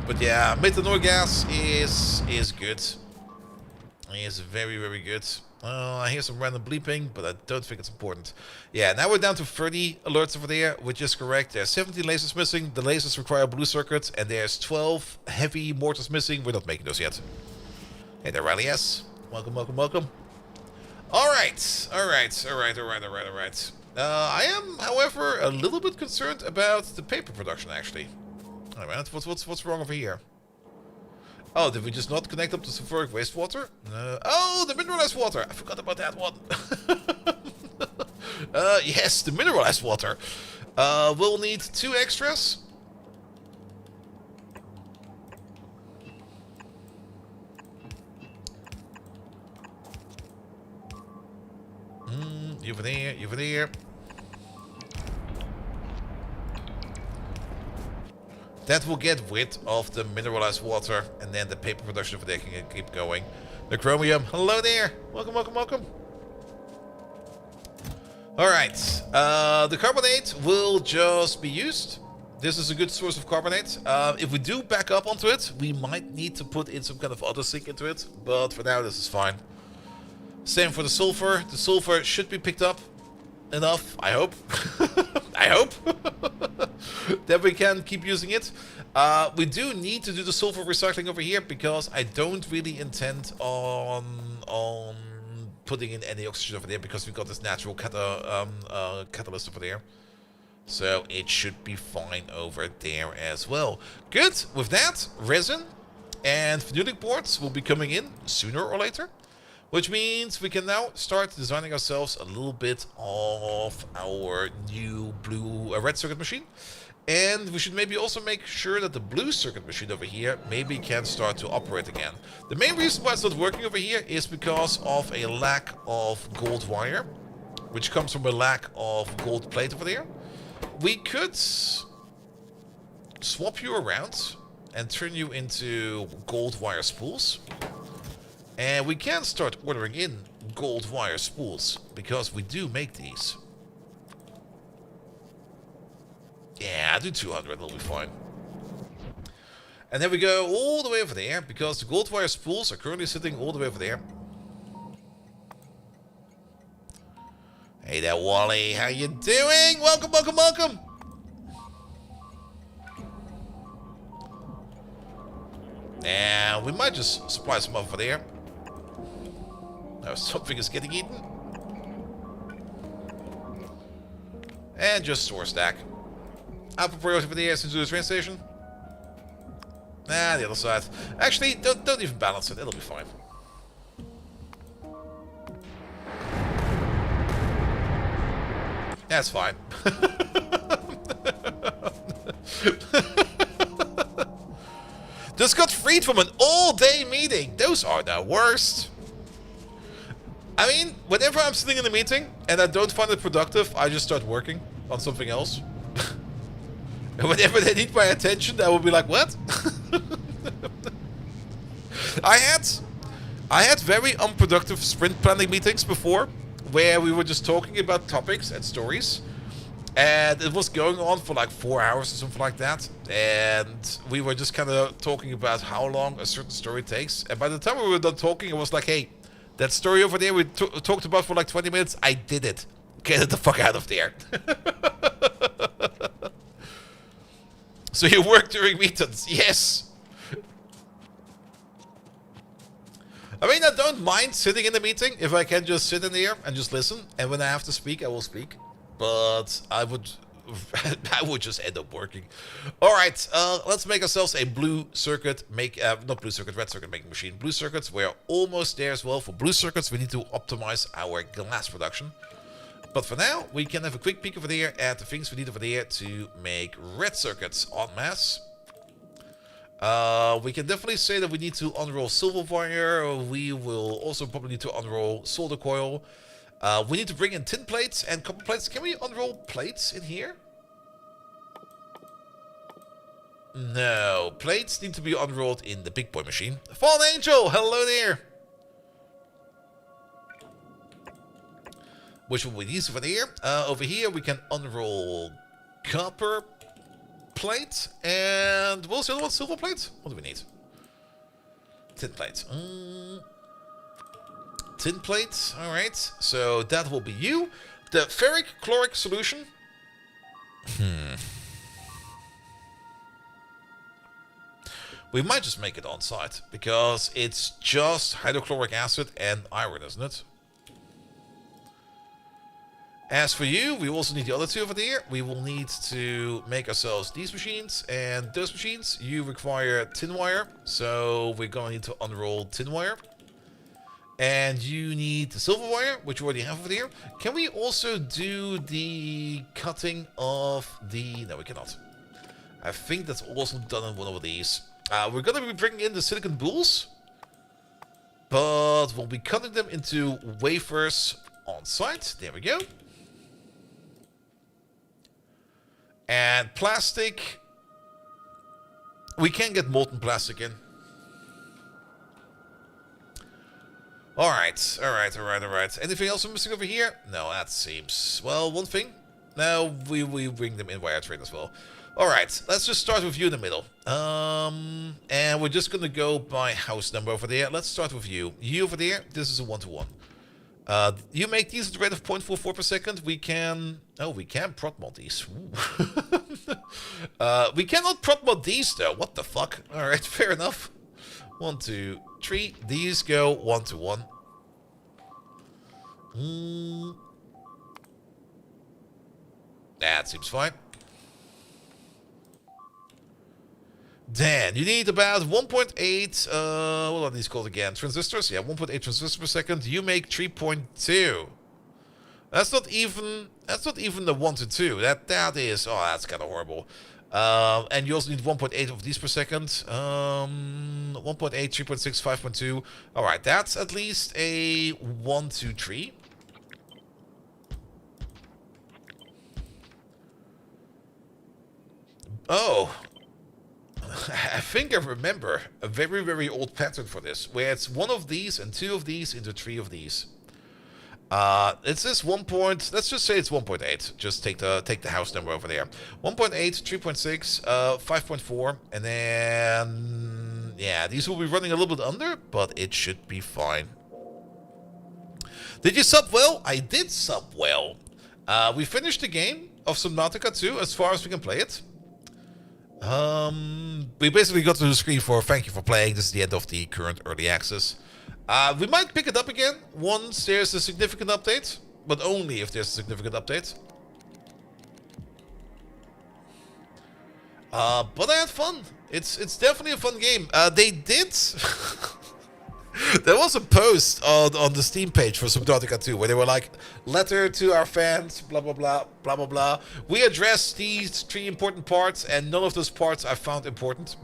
But yeah, methanol gas is good. It's very, very good. I hear some random bleeping, but I don't think it's important. Yeah, now we're down to 30 alerts over there, which is correct. There's 17 lasers missing. The lasers require blue circuits, and there's 12 heavy mortars missing. We're not making those yet. Hey there, Riley S. Welcome. Alright. I am, however, a little bit concerned about the paper production, actually. Alright, what's wrong over here? Oh, did we just not connect up to sulfuric wastewater? Oh, the mineralized water! I forgot about that one. Yes, the mineralized water. We'll need 2 extras. Over there. That will get rid of the mineralized water, and then the paper production over there can keep going. The chromium, hello there! Welcome. Alright, the carbonate will just be used. This is a good source of carbonate. If we do back up onto it, we might need to put in some kind of auto sink into it, but for now this is fine. Same for the sulfur. The sulfur should be picked up enough, I hope. I hope that we can keep using it. We do need to do the sulfur recycling over here because I don't really intend on putting in any oxygen over there because we've got this natural catalyst over there. So it should be fine over there as well. Good. With that, resin and phenolic boards will be coming in sooner or later. Which means we can now start designing ourselves a little bit of our new red circuit machine. And we should maybe also make sure that the blue circuit machine over here maybe can start to operate again. The main reason why it's not working over here is because of a lack of gold wire, which comes from a lack of gold plate over there. We could swap you around and turn you into gold wire spools. And we can start ordering in gold wire spools, because we do make these. Yeah, I'll do 200, it'll be fine. And then we go all the way over there, because the gold wire spools are currently sitting all the way over there. Hey there, Wally, how you doing? Welcome. And we might just supply some over there. Now something is getting eaten. And just store stack. I'll put priority for the air into the train station. Nah, the other side. Actually, don't even balance it. It'll be fine. That's fine. Just got freed from an all-day meeting. Those are the worst. I mean, whenever I'm sitting in a meeting and I don't find it productive, I just start working on something else. And whenever they need my attention, I will be like, what? I had very unproductive sprint planning meetings before, where we were just talking about topics and stories. And it was going on for like 4 hours or something like that. And we were just kind of talking about how long a certain story takes. And by the time we were done talking, it was like, hey, that story over there we talked about for like 20 minutes, I did it. Get it the fuck out of there. So you work during meetings? Yes. I mean, I don't mind sitting in a meeting if I can just sit in there and just listen. And when I have to speak, I will speak. But I would just end up working. All right, let's make ourselves a blue circuit, not blue circuit, red circuit making machine. Blue circuits, we're almost there as well. For blue circuits, we need to optimize our glass production. But for now, we can have a quick peek over there at the things we need over there to make red circuits en masse. We can definitely say that we need to unroll silver wire. We will also probably need to unroll solder coil. We need to bring in tin plates and copper plates. Can we unroll plates in here? No. Plates need to be unrolled in the big boy machine. Fallen Angel, hello there. Which will be these over there. Over here we can unroll copper plate. And what was the other one? Silver plate? What do we need? Tin plate. Tin plate. Alright. So that will be you. The ferric chloric solution. We might just make it on site. Because it's just hydrochloric acid and iron, isn't it? As for you, we also need the other two over there. We will need to make ourselves these machines and those machines. You require tin wire, so we're going to need to unroll tin wire. And you need the silver wire, which we already have over there. Can we also do the cutting of the... No, we cannot. I think that's also done on one of these. We're going to be bringing in the silicon bulls, but we'll be cutting them into wafers on site. There we go. And plastic, we can get molten plastic in. Alright. Anything else we're missing over here? No, that seems... Well, one thing. No, we bring them in via train as well. Alright, let's just start with you in the middle. And we're just gonna go by house number over there. Let's start with you. You over there, this is a 1-to-1. You make these at the rate of 0.44 per second. We can... Oh, we can prot mod these. We cannot prot mod these, though. What the fuck? Alright, fair enough. 1, 2, 3. These go 1-to-1. That seems fine. Then, you need about 1.8, what are these called again? Transistors? Yeah, 1.8 transistors per second. You make 3.2. That's not even the 1 to 2. That is, oh, that's kind of horrible. And you also need 1.8 of these per second. 1.8, 3.6, 5.2. Alright, that's at least a 1, 2, 3. Oh. I think I remember a very, very old pattern for this, where it's 1 of these and 2 of these into 3 of these. It's this 1 point, let's just say it's 1.8. Just take the house number over there. 1.8, 3.6, 5.4, and then, yeah, these will be running a little bit under, but it should be fine. Did you sub well? I did sub well. We finished the game of Subnautica 2 as far as we can play it. We basically got to the screen for thank you for playing. This is the end of the current early access. We might pick it up again once there's a significant update, but only if there's a significant update. But I had fun. It's definitely a fun game. They did. There was a post on the Steam page for Subnautica 2 where they were like, letter to our fans, blah, blah, blah, blah, blah, blah. We addressed these 3 important parts, and none of those parts I found important.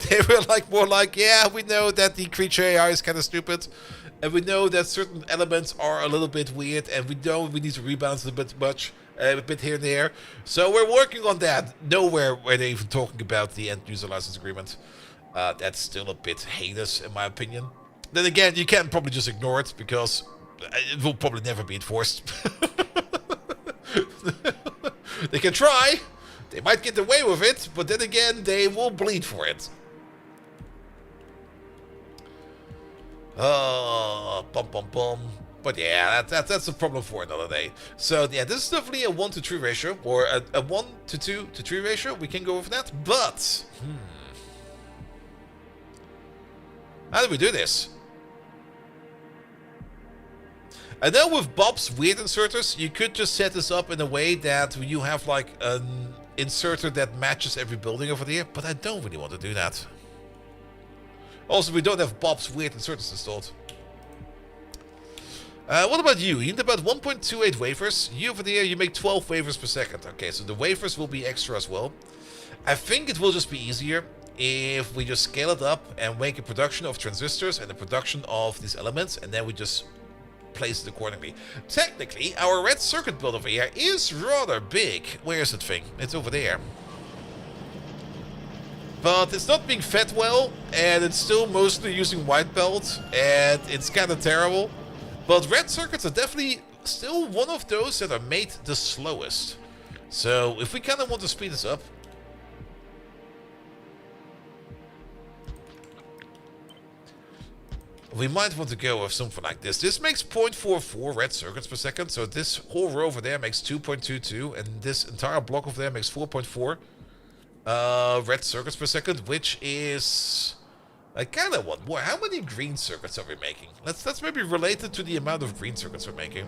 They were like more like, yeah, we know that the creature AI is kind of stupid, and we know that certain elements are a little bit weird, and we know we need to rebalance a bit here and there. So we're working on that. Nowhere were they even talking about the end user license agreement. That's still a bit heinous, in my opinion. Then again, you can probably just ignore it, because it will probably never be enforced. They can try. They might get away with it, but then again, they will bleed for it. Bum bum bum. But yeah, that's a problem for another day. So yeah, this is definitely a 1 to 3 ratio, or a 1 to 2 to 3 ratio. We can go with that, but... how do we do this? I know with Bob's weird inserters, you could just set this up in a way that you have like an inserter that matches every building over there, but I don't really want to do that. Also, we don't have Bob's weird inserters installed. What about you? You need about 1.28 wafers. You over there, you make 12 wafers per second. Okay, so the wafers will be extra as well. I think it will just be easier if we just scale it up and make a production of transistors and a production of these elements, and then we just place it accordingly. Technically, our red circuit build over here is rather big. Where is that thing? It's over there. But it's not being fed well, and it's still mostly using white belt, and it's kind of terrible. But red circuits are definitely still one of those that are made the slowest. So if we kind of want to speed this up, we might want to go with something like this. This makes 0.44 red circuits per second. So this whole row over there makes 2.22. And this entire block over there makes 4.4 red circuits per second. Which is... I kind of want more. How many green circuits are we making? That's maybe related to the amount of green circuits we're making.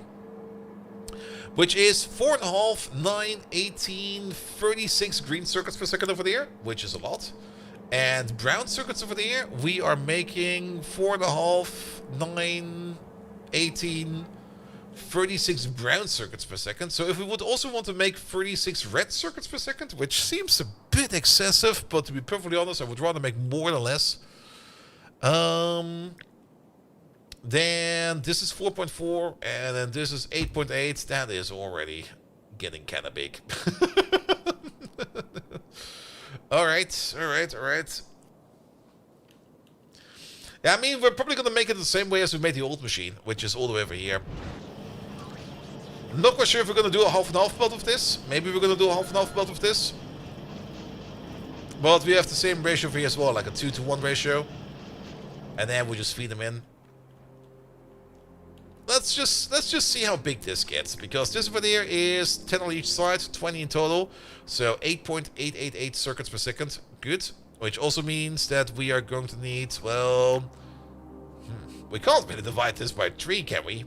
Which is 4.5, 9, 18, 36 green circuits per second over there. Which is a lot. And brown circuits over there, we are making 4.5, 9, 18, 36 brown circuits per second. So if we would also want to make 36 red circuits per second, which seems a bit excessive, but to be perfectly honest, I would rather make more than less. Then this is 4.4, and then this is 8.8. That is already getting kind of big. Alright. Yeah, I mean, we're probably going to make it the same way as we made the old machine, which is all the way over here. I'm not quite sure if we're going to do a half and half build of this. Maybe we're going to do a half and half build of this. But we have the same ratio for here as well, like a 2 to 1 ratio. And then we just feed them in. Let's just see how big this gets, because this over there is 10 on each side, 20 in total, so 8.888 circuits per second. Good. Which also means that we are going to need, well, we can't really divide this by 3, can we?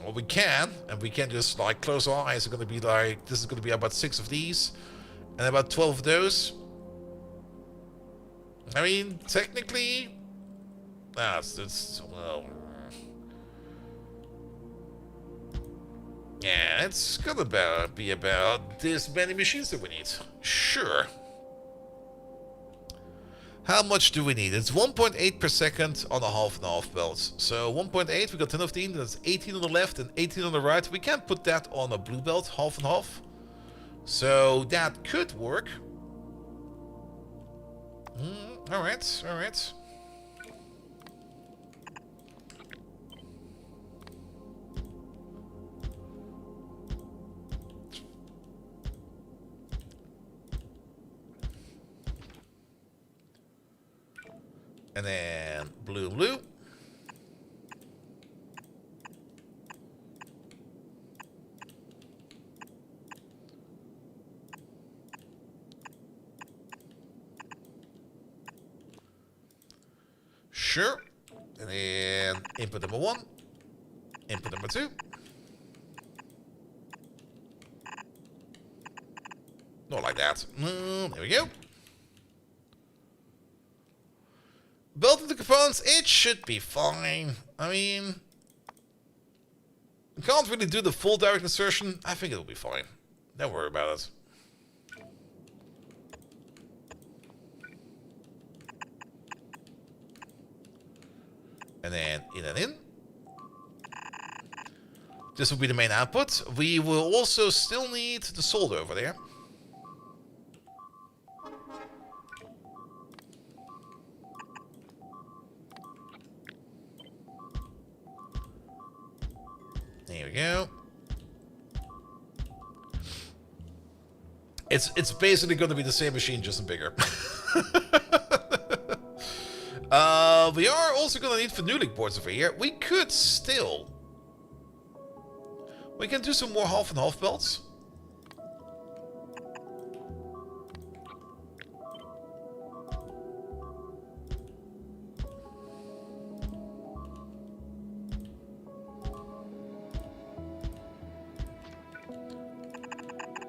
Well, we can, and we can just like close our eyes. It's going to be like, this is going to be about 6 of these, and about 12 of those. I mean, technically, it's well. Yeah, it's gonna be about this many machines that we need. Sure. How much do we need? It's 1.8 per second on a half and half belt. So 1.8, we got 10 of 10, that's 18 on the left and 18 on the right. We can't put that on a blue belt, half and half. So that could work. Alright. And then blue. Sure. And then input number 1. Input number 2. Not like that. There we go. Building the components, it should be fine. I mean, we can't really do the full direct insertion. I think it'll be fine. Don't worry about it. And then in and in. This will be the main output. We will also still need the solder over there. There we go. It's basically going to be the same machine, just bigger. We are also going to need Factorio boards over here. We could still... We can do some more half and half belts.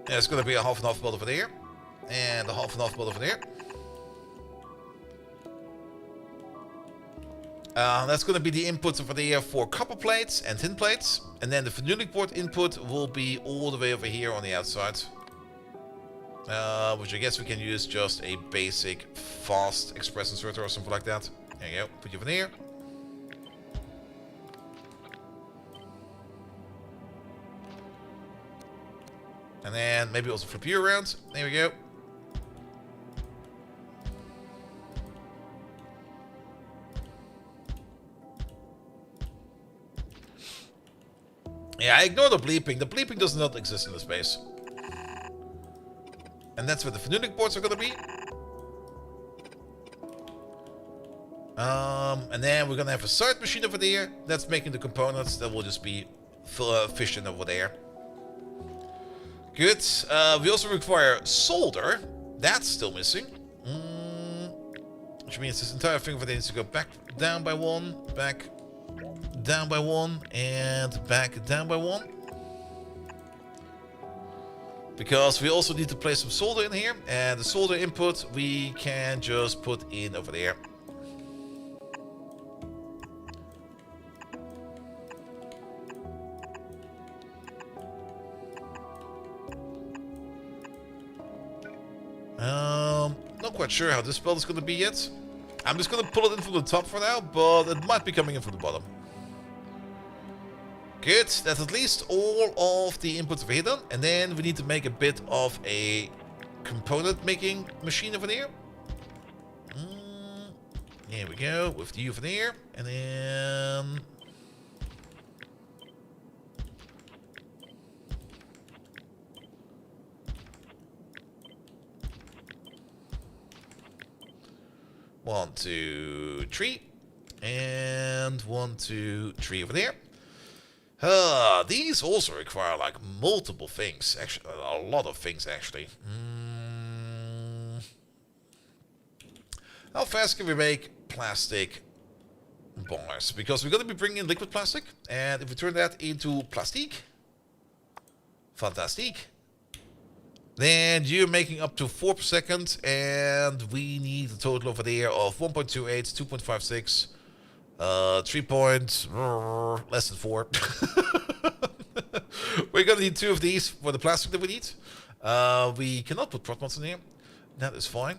There's going to be a half and half belt over there. And a half and half belt over there. That's going to be the inputs over there for copper plates and tin plates. And then the Factorio board input will be all the way over here on the outside. Which I guess we can use just a basic fast express inserter or something like that. There you go. Put you over there. And then maybe also flip you around. There we go. Yeah, I ignore the bleeping. The bleeping does not exist in the space. And that's where the Factorio boards are going to be. And then we're going to have a side machine over there. That's making the components that will just be fished in over there. Good. We also require solder. That's still missing. Which means this entire thing over there needs to go back down by 1, back down by 1, and back down by 1. Because we also need to place some solder in here, and the solder input we can just put in over there. Not quite sure how this build is going to be yet. I'm just going to pull it in from the top for now, but it might be coming in from the bottom. Good, that's at least all of the inputs over here done. And then we need to make a bit of a component making machine over there. Here we go, with the U over there. And then... One, two, three. And 1, 2, 3 over there. These also require like multiple things. Actually, a lot of things actually. How fast can we make plastic bars? Because we're going to be bringing in liquid plastic. And if we turn that into plastic, fantastic. Then you're making up to 4 per second, and we need a total over there of 1.28, 2.56, 3 point, less than 4. We're gonna need 2 of these for the plastic that we need. We cannot put prop mods in here. That is fine.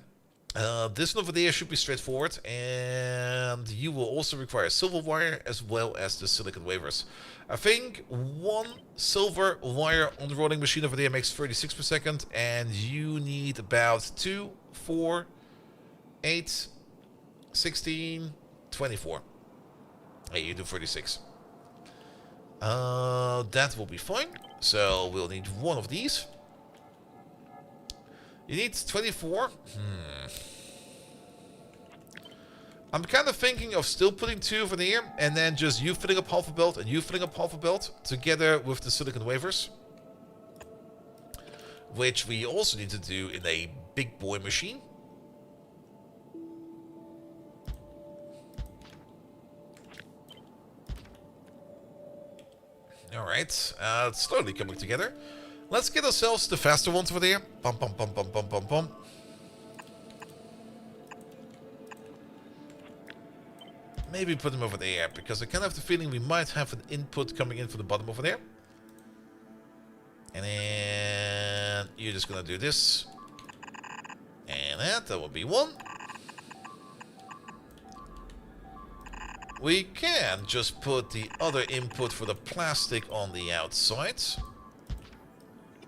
This one over there should be straightforward, and you will also require silver wire as well as the silicon wafers. I think 1 silver wire on the rolling machine over there makes 36 per second, and you need about 2, 4, 8, 16, 24. Hey, you do 36. That will be fine. So we'll need 1 of these. You need 24. I'm kind of thinking of still putting 2 over there, and then just you filling up half a belt and you filling up half a belt together with the silicon wafers. Which we also need to do in a big boy machine. Alright, it's slowly coming together. Let's get ourselves the faster ones over there. Bum, bum, bum, bum, bum, bum, bum. Maybe put them over there, because I kind of have the feeling we might have an input coming in from the bottom over there. And then you're just gonna do this. And that will be one. We can just put the other input for the plastic on the outside.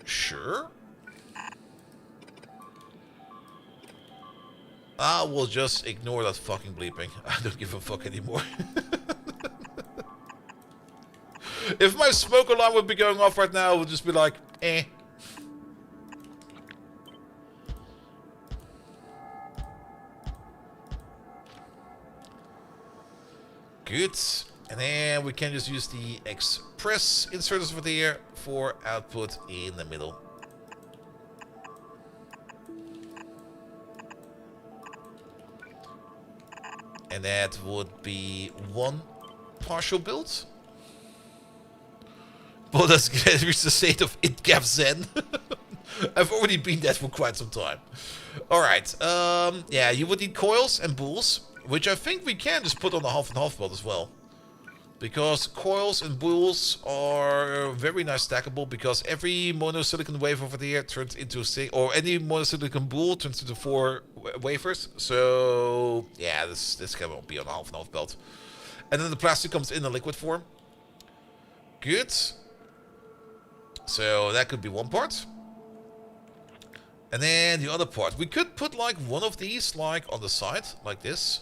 Sure. I will just ignore that fucking bleeping. I don't give a fuck anymore. If my smoke alarm would be going off right now, it would just be like, eh. Good. And then we can just use the express inserters over there for output in the middle. And that would be one partial build. Well, that's going to reach the state of it-gap zen. I've already been that for quite some time. Alright, yeah, you would need coils and bools, which I think we can just put on the half and half build as well. Because coils and bools are very nice stackable, because every monosilicon wave over there turns into or any monosilicon bool turns into 4 wafers. So yeah, this can be on a half and half belt. And then the plastic comes in a liquid form. Good. So that could be one part. And then the other part, we could put like one of these like on the side, like this.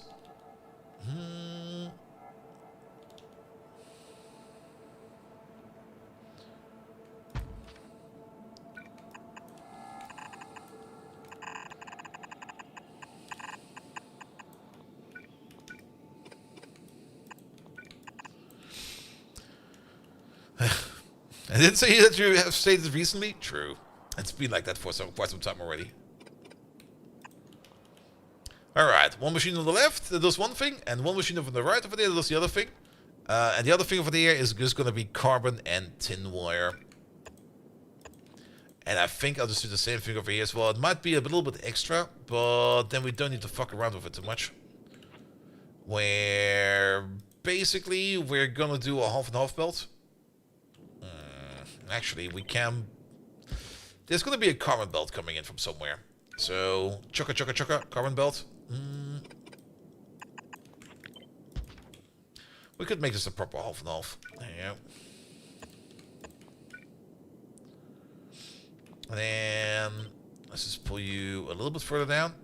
I didn't say that you have stated recently. True. It's been like that for quite some time already. Alright, one machine on the left that does one thing, and one machine on the right over there that does the other thing. And the other thing over there is just going to be carbon and tin wire. And I think I'll just do the same thing over here as well. It might be a little bit extra, but then we don't need to fuck around with it too much. Where basically we're going to do a half and half belt. Actually, we can... There's going to be a carbon belt coming in from somewhere. So, chugga chugga chugga, carbon belt. We could make this a proper half and half. There you go. And then, let's just pull you a little bit further down.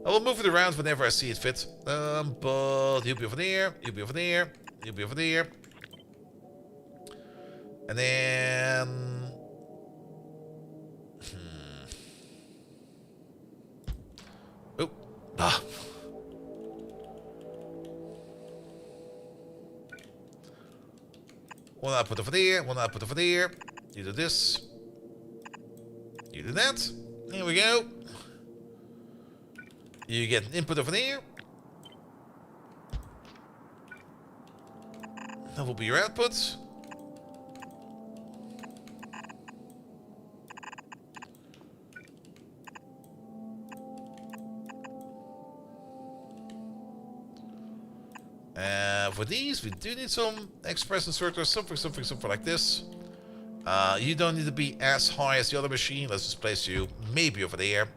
I will move it around whenever I see it fit. But you'll be over there, you'll be over there. You'll be over there. And then... Oh. Ah. One output over there, one output over there. You do this. You do that. There we go. You get an input over there. That will be your output. For these, we do need some express inserters, something like this. You don't need to be as high as the other machine. Let's just place you maybe over there.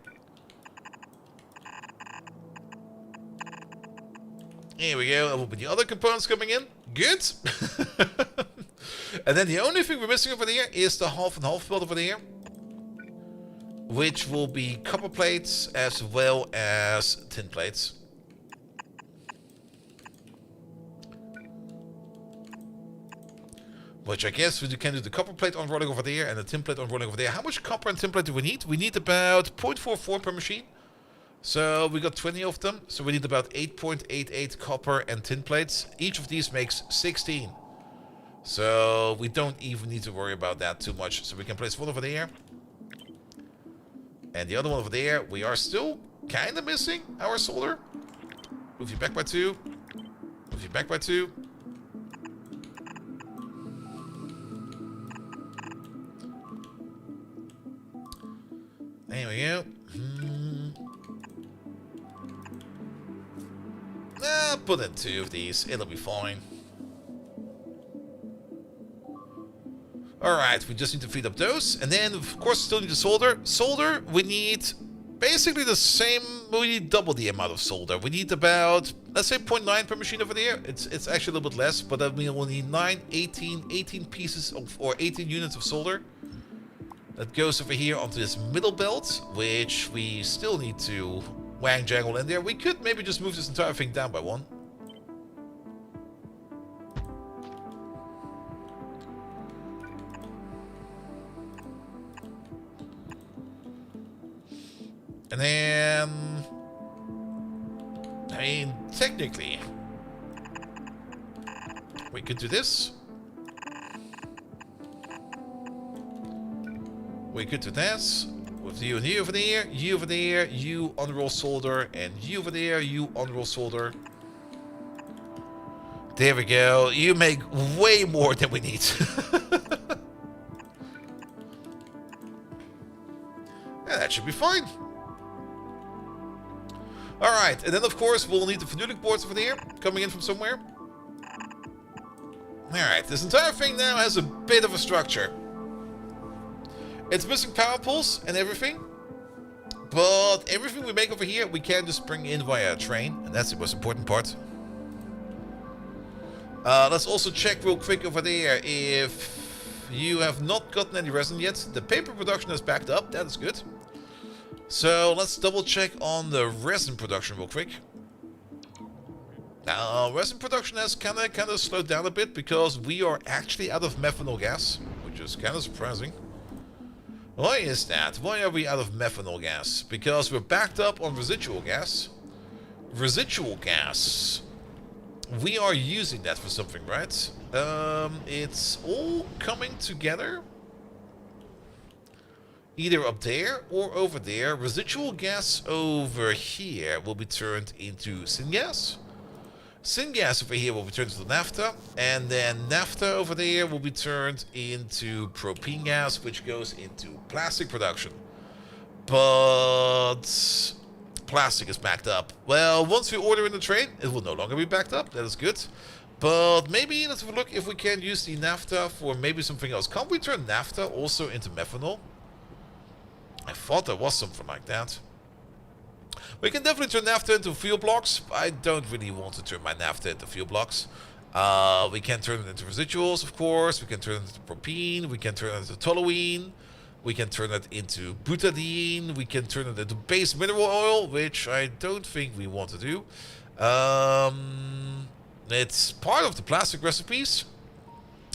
Here we go. That will be the other components coming in. Good. And then the only thing we're missing over there is the half and half belt over there, which will be copper plates as well as tin plates. Which I guess we can do the copper plate unrolling over there and the tin plate unrolling over there. How much copper and tin plate do we need? We need about 0.44 per machine. So we got 20 of them. So we need about 8.88 copper and tin plates. Each of these makes 16. So we don't even need to worry about that too much. So we can place one over there. And the other one over there, we are still kind of missing our solder. Move you back by 2. Move move you back by 2. There we go. Put in 2 of these. It'll be fine. Alright, we just need to feed up those. And then, of course, still need to solder. Solder, we need basically the same. We need double the amount of solder. We need about, let's say, 0.9 per machine over there. It's actually a little bit less, but then we will need 18 pieces of, or 18 units of solder. That goes over here onto this middle belt, which we still need to wang jangle in there. We could maybe just move this entire thing down by 1. And then, I mean, technically, we could do this. We could do this with you and you over there, you over there, you unroll solder, and you over there, you unroll solder. There we go. You make way more than we need. Yeah, that should be fine. Alright, and then of course we'll need the Factorio boards over there, coming in from somewhere. Alright, this entire thing now has a bit of a structure. It's missing power poles and everything, but everything we make over here we can just bring in via a train, and that's the most important part. Let's also check real quick over there if you have not gotten any resin yet. The paper production has backed up, that is good. So let's double check on the resin production real quick. Now, resin production has kind of slowed down a bit because we are actually out of methanol gas, which is kind of surprising. Why is that? Why are we out of methanol gas? Because we're backed up on residual gas. Residual gas, we are using that for something, right? It's all coming together. Either up there or over there. Residual gas over here will be turned into syngas. Syngas over here will be turned into naphtha. And then naphtha over there will be turned into propane gas, which goes into plastic production. But plastic is backed up. Well, once we order in the train, it will no longer be backed up. That is good. But maybe let's have a look if we can use the naphtha for maybe something else. Can't we turn naphtha also into methanol? I thought there was something like that. We can definitely turn naphtha into fuel blocks. I don't really want to turn my naphtha into fuel blocks. We can turn it into residuals, of course. We can turn it into propene. We can turn it into toluene. We can turn it into butadiene. We can turn it into base mineral oil, which I don't think we want to do. It's part of the plastic recipes.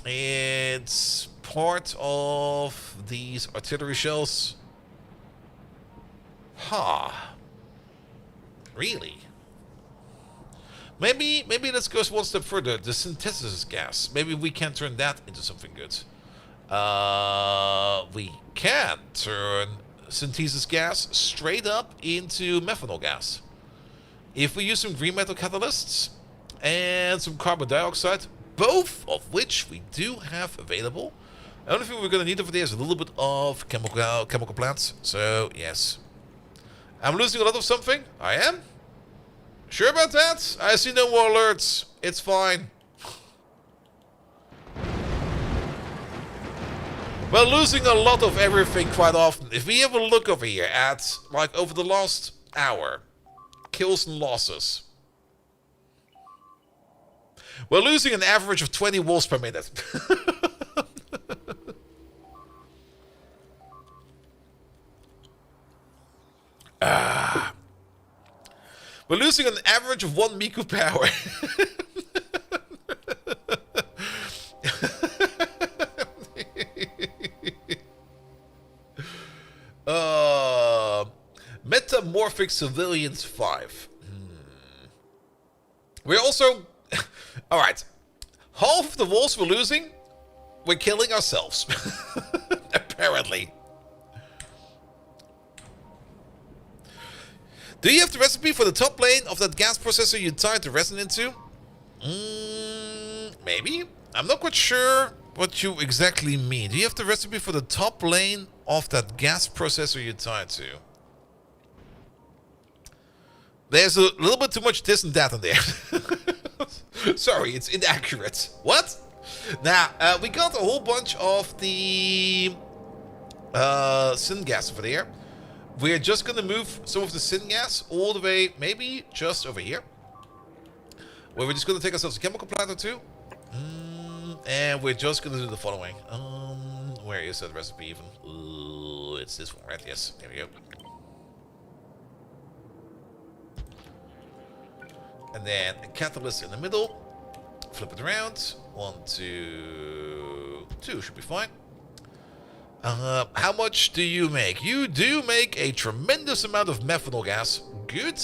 It's part of these artillery shells. Huh. Really? Maybe let's go one step further. The synthesis gas. Maybe we can turn that into something good. We can turn synthesis gas straight up into methanol gas. If we use some green metal catalysts and some carbon dioxide, both of which we do have available. The only thing we're going to need over there is a little bit of chemical plants. So, yes. I'm losing a lot of something. I am. Sure about that? I see no more alerts. It's fine. We're losing a lot of everything quite often. If we have a look over here at, like, over the last hour, kills and losses. We're losing an average of 20 wolves per minute. We're losing an average of 1 Miku power. Metamorphic Civilians 5. We're also... Alright. Half of the wolves we're losing, we're killing ourselves. Apparently. Do you have the recipe for the top lane of that gas processor you tied the resin into? Maybe? I'm not quite sure what you exactly mean. Do you have the recipe for the top lane of that gas processor you're tied to? There's a little bit too much this and that in there. Sorry, it's inaccurate. What? Now, we got a whole bunch of the syngas over there. We're just going to move some of the syngas all the way, maybe just over here. Where we're just going to take ourselves a chemical plant or two. And we're just going to do the following. Where is that recipe even? It's this one, right? Yes, there we go. And then a catalyst in the middle. Flip it around. 1, 2, 2 should be fine. How much do you make? You do make a tremendous amount of methanol gas. Good.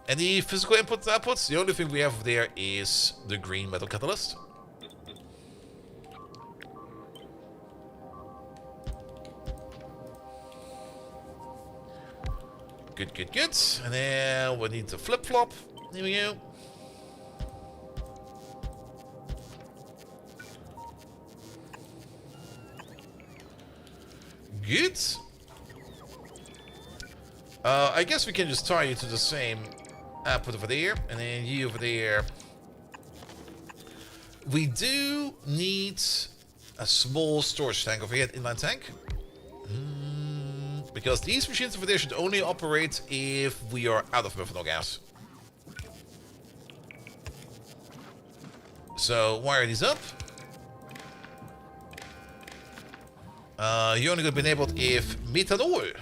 Any physical inputs and outputs? The only thing we have there is the green metal catalyst. Good, good, good. And then we need the flip-flop. Here we go. Good. I guess we can just tie you to the same output over there. And then you over there. We do need a small storage tank over here, an inline tank. Because these machines over there should only operate if we are out of methanol gas. So wire these up. You're only going to be enabled if methanol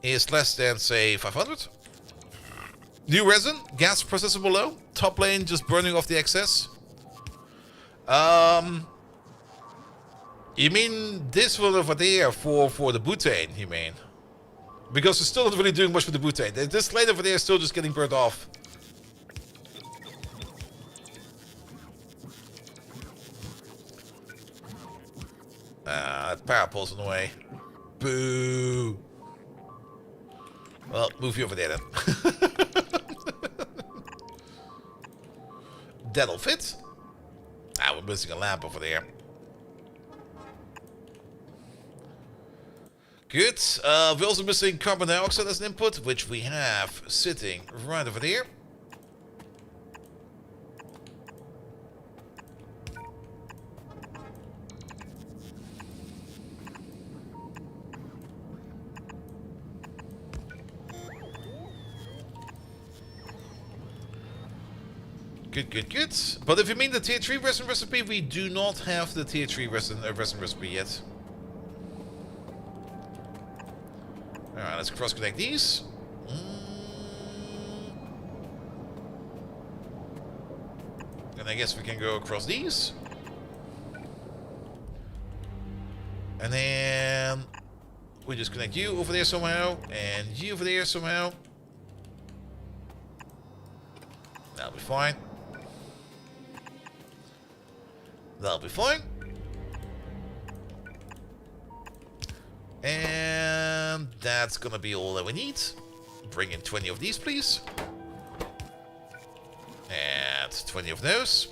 is less than, say, 500. New resin, gas processor below. Top lane just burning off the excess. You mean this one over there for the butane, you mean? Because we're still not really doing much with the butane. This lane over there is still just getting burnt off. That power pole's in the way. Boo! Well, move you over there then. That'll fit. Ah, we're missing a lamp over there. Good. We're also missing carbon dioxide as an input, which we have sitting right over there. Good, good, good. But if you mean the tier 3 resin recipe, we do not have the tier 3 resin recipe yet. Alright, let's cross-connect these. And I guess we can go across these. And then we just connect you over there somehow, and you over there somehow. That'll be fine. That'll be fine. And that's gonna be all that we need. Bring in 20 of these, please. And 20 of those.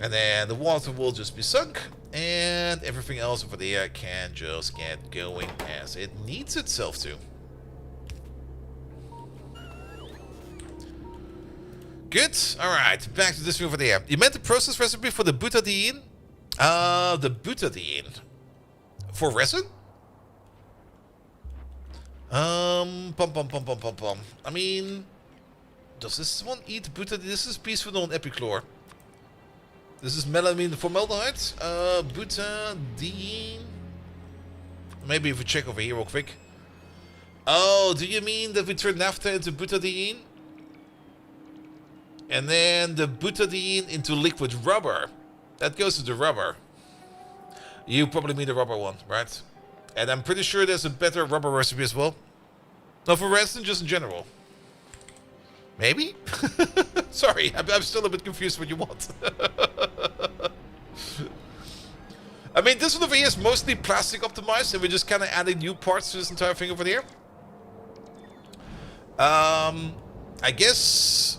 And then the water will just be sunk. And everything else over there can just get going as it needs itself to. Good. Alright, back to this thing over there. You meant the process recipe for the butadiene? The butadiene. For resin? Pum. I mean, does this one eat butadiene? This is bisphenol and epichlor. This is melamine formaldehyde. Butadiene. Maybe if we check over here real quick. Oh, do you mean that we turn naphtha into butadiene? And then the butadiene into liquid rubber. That goes to the rubber. You probably mean the rubber one, right? And I'm pretty sure there's a better rubber recipe as well. No, for resin, just in general. Maybe? Sorry, I'm still a bit confused what you want. I mean, this one over here is mostly plastic optimized, and we're just kind of adding new parts to this entire thing over here. I guess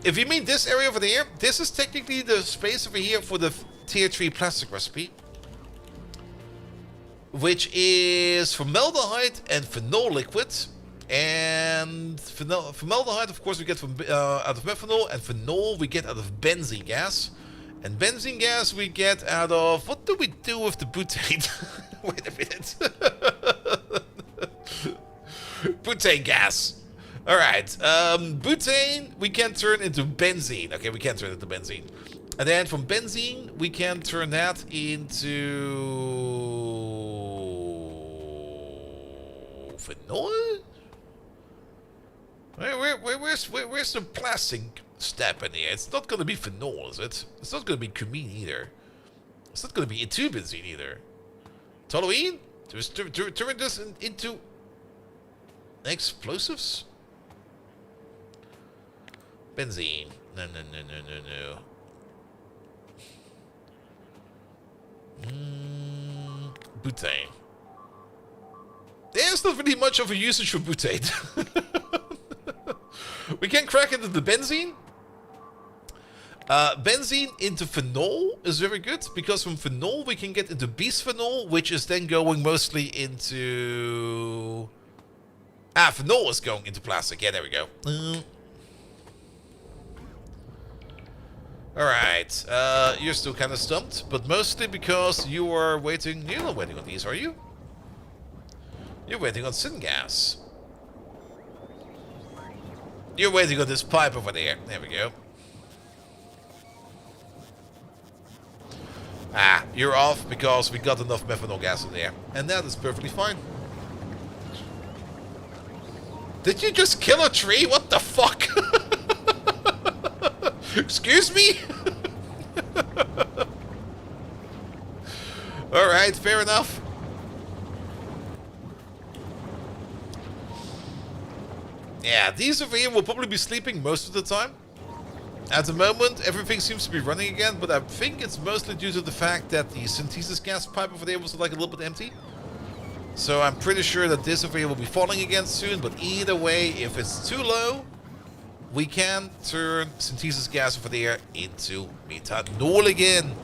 if you mean this area over there, this is technically the space over here for the tier 3 plastic recipe, which is formaldehyde and phenol liquid. And formaldehyde, of course, we get from out of methanol, and phenol we get out of benzene gas. And benzene gas we get out of... What do we do with the butane? Wait a minute. Butane gas. Alright. Butane we can turn into benzene. Okay, we can turn it into benzene. And then from benzene we can turn that into... phenol? Where's the plastic step in here? It's not going to be phenol, is it? It's not going to be cumene either. It's not going to be benzene either. Toluene? Just turn this into explosives? Benzene. No. Butane. There's not really much of a usage for butane. We can crack into the benzene. Benzene into phenol is very good, because from phenol we can get into bisphenol, which is then going mostly into... phenol is going into plastic. Yeah, there we go. Alright, you're still kind of stumped, but mostly because you are waiting... You're not waiting on these, are you? You're waiting on syngas. You're waiting on this pipe over there. There we go. You're off because we got enough methanol gas in there. And that is perfectly fine. Did you just kill a tree? What the fuck? Excuse me? Alright, fair enough. Yeah, these over here will probably be sleeping most of the time. At the moment, everything seems to be running again, but I think it's mostly due to the fact that the synthesis gas pipe over there was like a little bit empty. So I'm pretty sure that this over here will be falling again soon, but either way, if it's too low, we can turn synthesis gas over there into methanol again.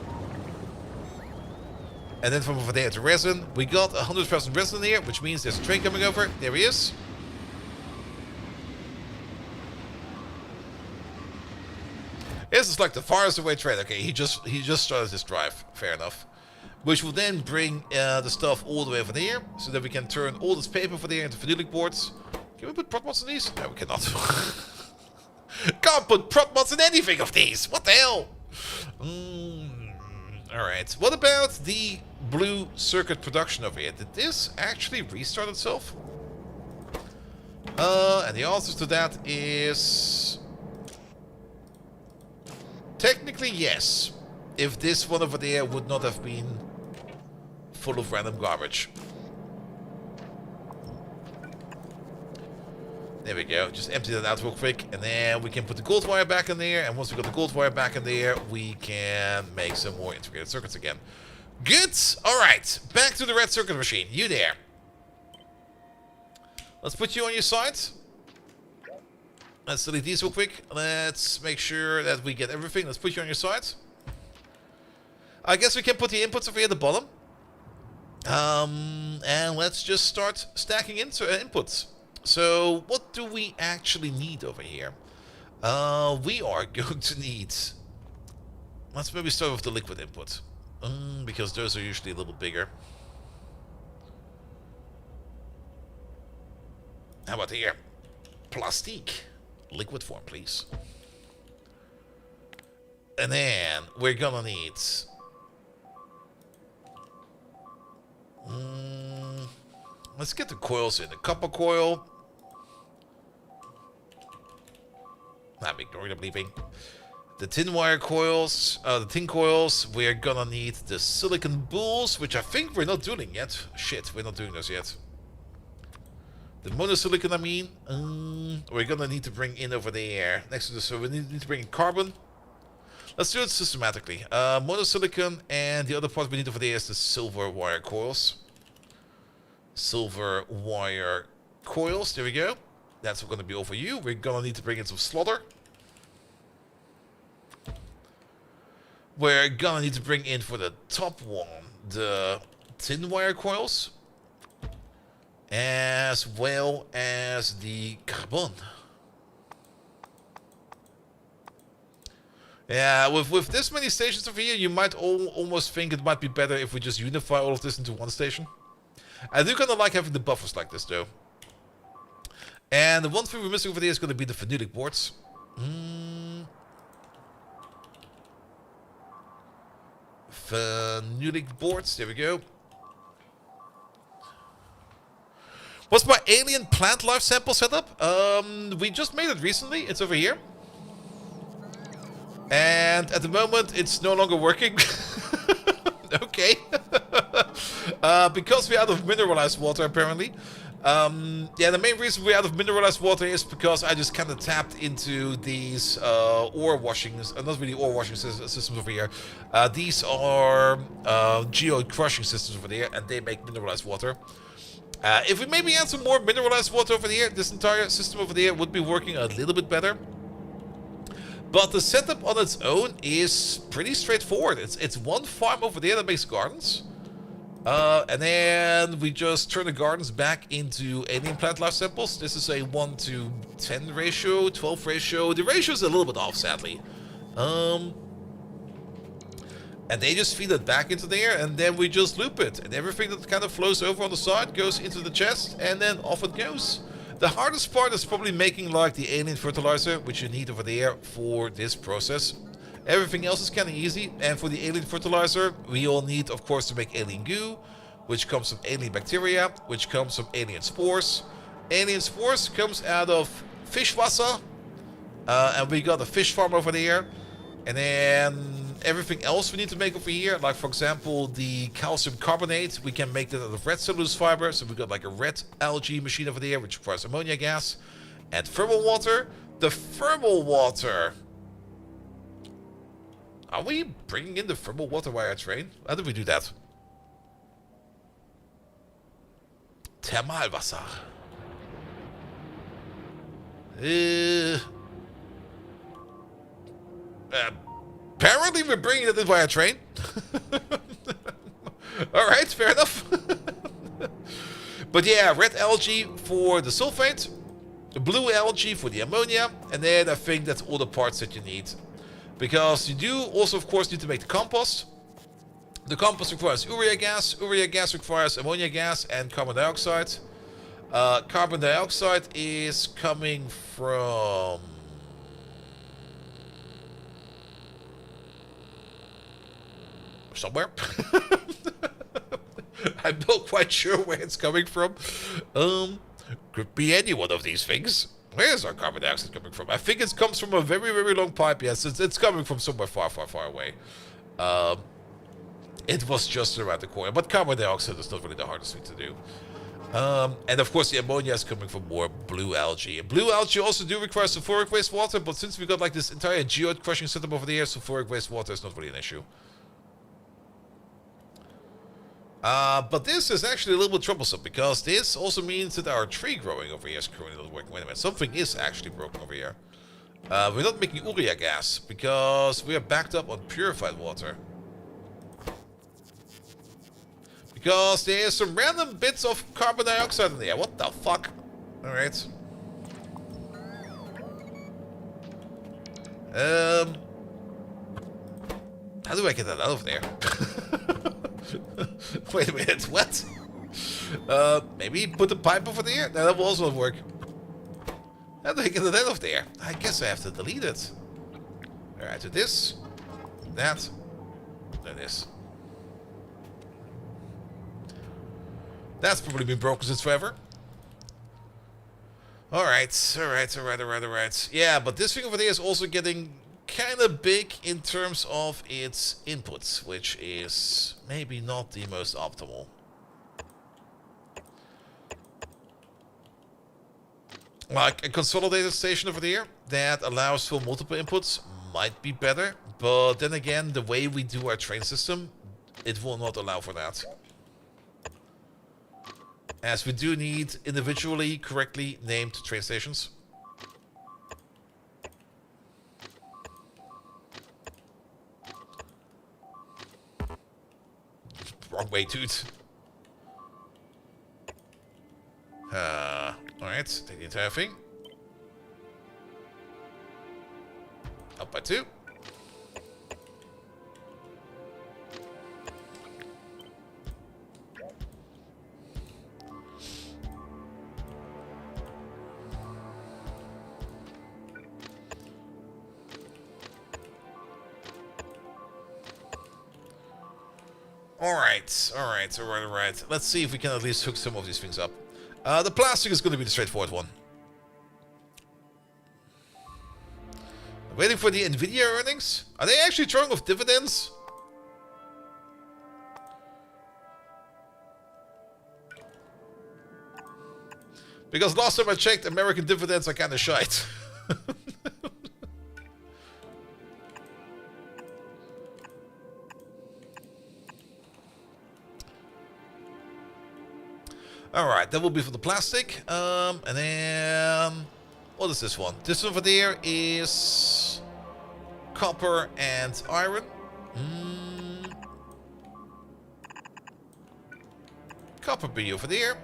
And then from over there to resin, we got 100% resin here, which means there's a train coming over. There he is. This is like the farthest away train. Okay, he just started this drive. Fair enough. Which will then bring the stuff all the way over there, so that we can turn all this paper over there into phenolic boards. Can we put prop mods in these? No, we cannot. Can't put prop mods in anything of these. What the hell? Alright. What about the blue circuit production over here? Did this actually restart itself? And the answer to that is... technically, yes. If this one over there would not have been full of random garbage. There we go. Just empty that out real quick. And then we can put the gold wire back in there. And once we got the gold wire back in there, we can make some more integrated circuits again. Good. Alright. Back to the red circuit machine. You there. Let's put you on your side. Let's delete these real quick. Let's make sure that we get everything. Let's put you on your side. I guess we can put the inputs over here at the bottom. And let's just start stacking inputs. So, what do we actually need over here? We are going to need... Let's maybe start with the liquid input. Because those are usually a little bit bigger. How about here? Plastique. Liquid form, please. And then we're gonna need... let's get the coils in. The copper coil. I'm ignoring the bleeping. The tin wire coils, the tin coils. We're gonna need the silicon balls, which I think we're not doing yet. Shit, we're not doing those yet. The monosilicon, I mean. We're gonna need to bring in over there next to the. So we need to bring in carbon. Let's do it systematically. Monosilicon, and the other part we need over there is the silver wire coils. Silver wire coils, there we go. That's going to be over you. We're going to need to bring in some slaughter. We're going to need to bring in for the top one the tin wire coils. As well as the carbon. Yeah, with this many stations over here, you might almost think it might be better if we just unify all of this into one station. I do kind of like having the buffers like this, though. And the one thing we're missing over there is going to be the phenolic boards. Phenolic boards, there we go. What's my alien plant life sample setup? We just made it recently. It's over here. And at the moment, it's no longer working. Okay. Because we're out of mineralized water, apparently. Yeah, the main reason we're out of mineralized water is because I just kind of tapped into these ore washing, not really ore washing systems over here. These are geode crushing systems over there, and they make mineralized water. If we maybe add some more mineralized water over here, this entire system over there would be working a little bit better. But the setup on its own is pretty straightforward. It's one farm over there that makes gardens. And then we just turn the gardens back into alien plant life samples. This is a 1:10 ratio, 12 ratio. The ratio is a little bit off, sadly. And they just feed it back into there, and then we just loop it. And everything that kind of flows over on the side goes into the chest, and then off it goes. The hardest part is probably making like the alien fertilizer, which you need over there for this process. Everything else is kind of easy, and for the alien fertilizer, we all need, of course, to make alien goo, which comes from alien bacteria, which comes from alien spores. Alien spores comes out of fishwasser, and we got a fish farm over there. And then everything else we need to make over here, like for example the calcium carbonate, we can make that out of red cellulose fiber. So we got like a red algae machine over there, which requires ammonia gas and thermal water. The thermal water. Are we bringing in the thermal water via train? How did we do that? Thermalwasser. Apparently we're bringing it in via train. Alright, fair enough. But yeah, red algae for the sulfate, blue algae for the ammonia, and then I think that's all the parts that you need. Because you do also, of course, need to make the compost. The compost requires urea gas requires ammonia gas and carbon dioxide. Carbon dioxide is coming from... somewhere. I'm not quite sure where it's coming from. Could be any one of these things. Where's our carbon dioxide coming from? I think it comes from a very, very long pipe. Yes, it's coming from somewhere far, far, far away. It was just around the corner. But carbon dioxide is not really the hardest thing to do. And of course the ammonia is coming from more blue algae. And blue algae also do require sulfuric wastewater, but since we got like this entire geode crushing setup over there, sulfuric wastewater is not really an issue. But this is actually a little bit troublesome, because this also means that our tree growing over here is currently not working. Wait a minute, something is actually broken over here. We're not making urea gas, because we are backed up on purified water. Because there's some random bits of carbon dioxide in there. What the fuck? Alright. How do I get that out of there? Wait a minute, what? Maybe put the pipe over there? No, that will also work. How do I get it out of there? I guess I have to delete it. Alright, do this, that, then this. That's probably been broken since forever. Alright. Yeah, but this thing over there is also getting kind of big in terms of its inputs, which is maybe not the most optimal. Like a consolidated station over there that allows for multiple inputs might be better, But then again, the way we do our train system, it will not allow for that. As we do need individually correctly named train stations. Wrong way, dude. Alright, take the entire thing. Up by 2. Alright. Let's see if we can at least hook some of these things up. The plastic is going to be the straightforward one. Waiting for the Nvidia earnings? Are they actually throwing off dividends? Because last time I checked, American dividends are kind of shite. Alright, that will be for the plastic. And then... what is this one? This over there is... copper and iron. Copper be over there.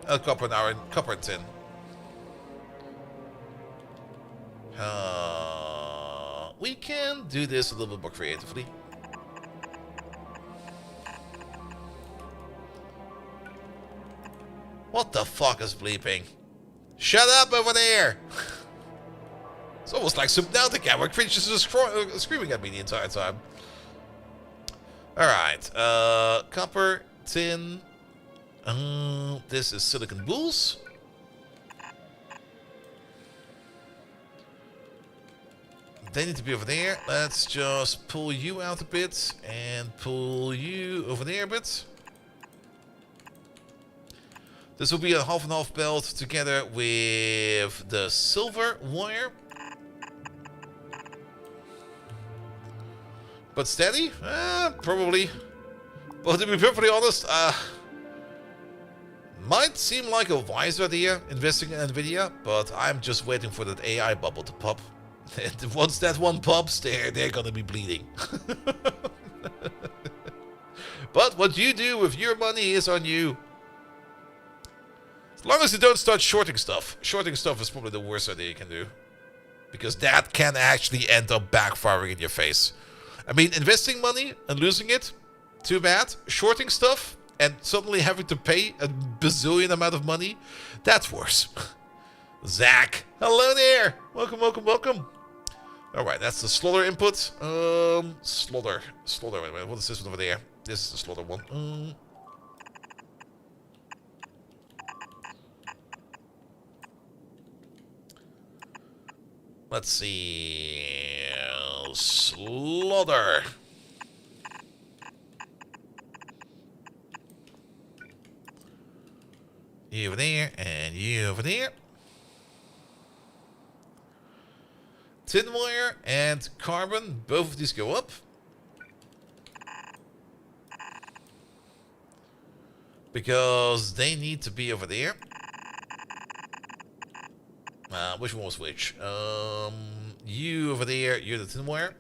Copper and iron. Copper and tin. We can do this a little bit more creatively. What the fuck is bleeping? Shut up over there! It's almost like Subnautica, where creatures are screaming at me the entire time. Alright, copper, tin. This is silicon bulls. They need to be over there. Let's just pull you out a bit and pull you over there a bit. This will be a half and half belt together with the silver wire. But steady? Probably. But to be perfectly honest, might seem like a wise idea investing in Nvidia, but I'm just waiting for that AI bubble to pop. And once that one pops, they're gonna be bleeding. But what you do with your money is on you. As long as you don't start shorting stuff. Shorting stuff is probably the worst idea you can do. Because that can actually end up backfiring in your face. I mean, investing money and losing it, too bad. Shorting stuff and suddenly having to pay a bazillion amount of money, that's worse. Zach, hello there. Welcome. Alright, that's the slaughter input. Slaughter. Wait a minute, what is this one over there? This is the slaughter one. Let's see. Slaughter. You over there, and you over there. Tin wire and carbon, both of these go up. Because they need to be over there. Which one was which? You over there, you're the tin wire.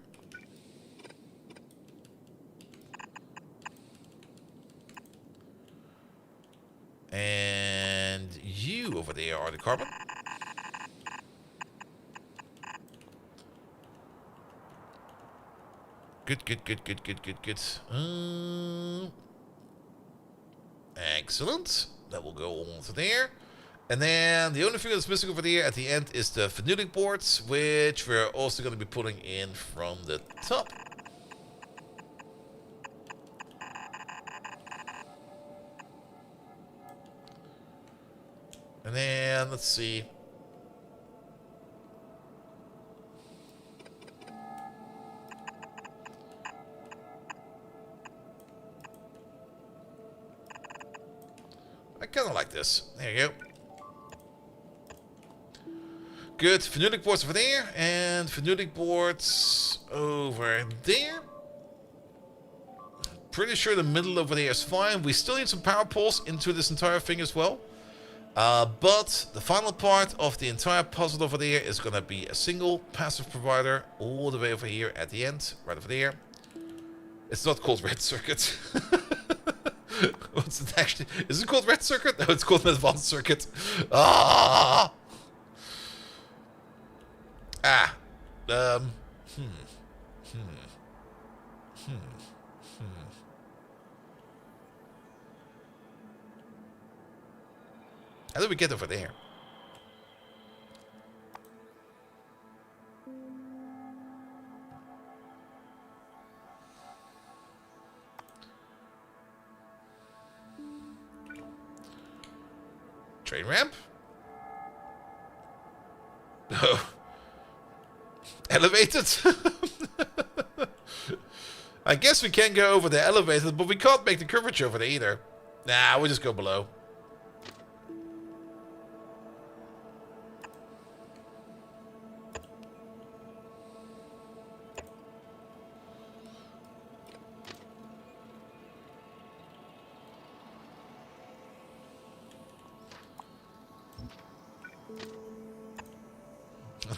And you over there are the carbon. Good. Excellent. That will go on to there. And then the only thing that's missing over there at the end is the fenugreek boards, which we're also going to be putting in from the top. And then, let's see. I kind of like this. There you go. Good. Phenolic boards over there, and phenolic boards over there. Pretty sure the middle over there is fine. We still need some power poles into this entire thing as well. But the final part of the entire puzzle over there is going to be a single passive provider all the way over here at the end, right over there. It's not called Red Circuit. What's it actually? Is it called Red Circuit? No, it's called an Advanced Circuit. Ah! Ah. How do we get over there? Train ramp? Oh. Elevated? I guess we can go over the elevated, but we can't make the curvature over there either. Nah, we'll just go below.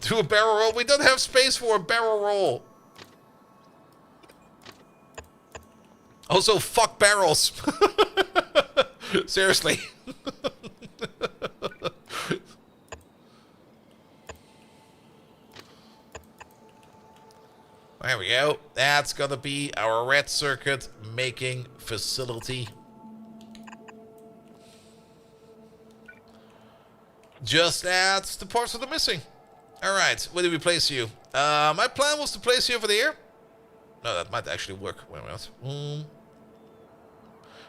Do a barrel roll? We don't have space for a barrel roll. Also, fuck barrels. Seriously. There we go. That's gonna be our red circuit making facility. Just add the parts that are missing. Alright, where do we place you? My plan was to place you over there. No, that might actually work. Wait a minute.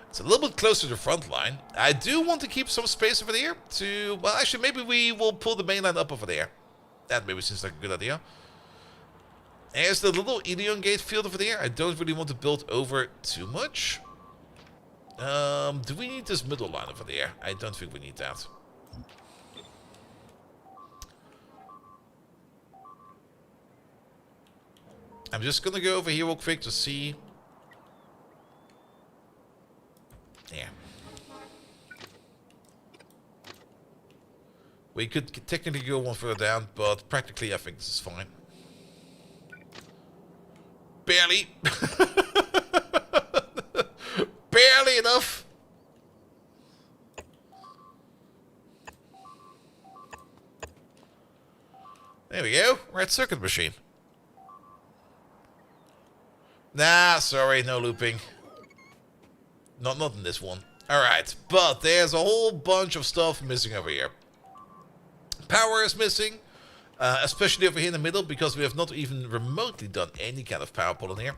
It's a little bit closer to the front line. I do want to keep some space over there to... Well, actually, maybe we will pull the main line up over there. That maybe seems like a good idea. There's the little Ideon gate field over there. I don't really want to build over too much. Do we need this middle line over there? I don't think we need that. I'm just gonna go over here real quick to see. Yeah. We could technically go one further down, but practically I think this is fine. Barely. Barely enough. There we go. Red circuit machine. Nah, sorry, no looping. Not in this one. Alright, but there's a whole bunch of stuff missing over here. Power is missing, especially over here in the middle, because we have not even remotely done any kind of power pole in here.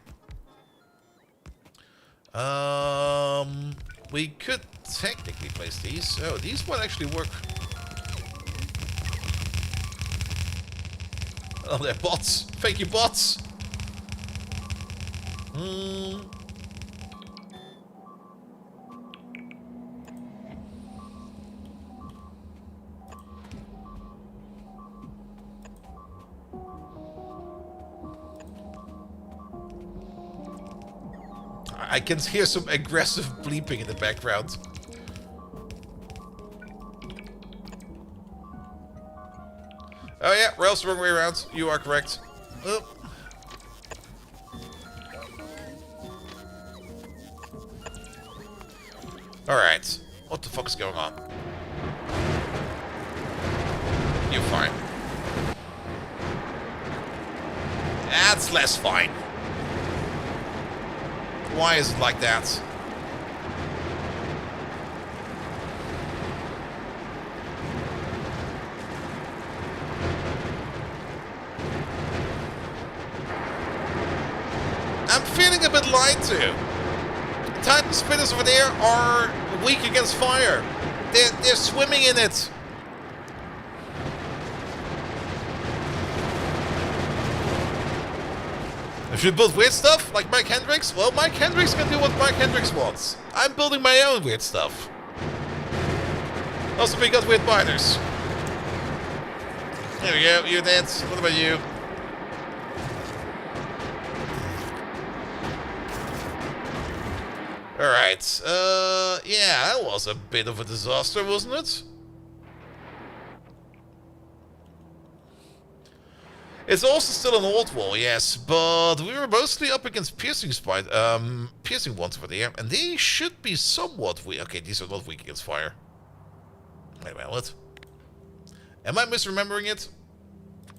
We could technically place these. Oh, these might actually work. Oh, they're bots. Thank you, bots. I can hear some aggressive bleeping in the background. Oh yeah, rails the wrong way around. You are correct. Oh. Alright. What the fuck is going on? You're fine. That's less fine. Why is it like that? I'm feeling a bit lied to. Titan spinners over there are weak against fire. They're swimming in it. If you build weird stuff, like Mike Hendricks, well, Mike Hendricks can do what Mike Hendricks wants. I'm building my own weird stuff. Also, we got weird miners. There we go. You're dead. What about you? Alright. Yeah, that was a bit of a disaster, wasn't it? It's also still an old wall, yes, but we were mostly up against piercing piercing ones over there, and they should be somewhat weak. Okay, these are not weak against fire. Wait a minute, what? Am I misremembering it?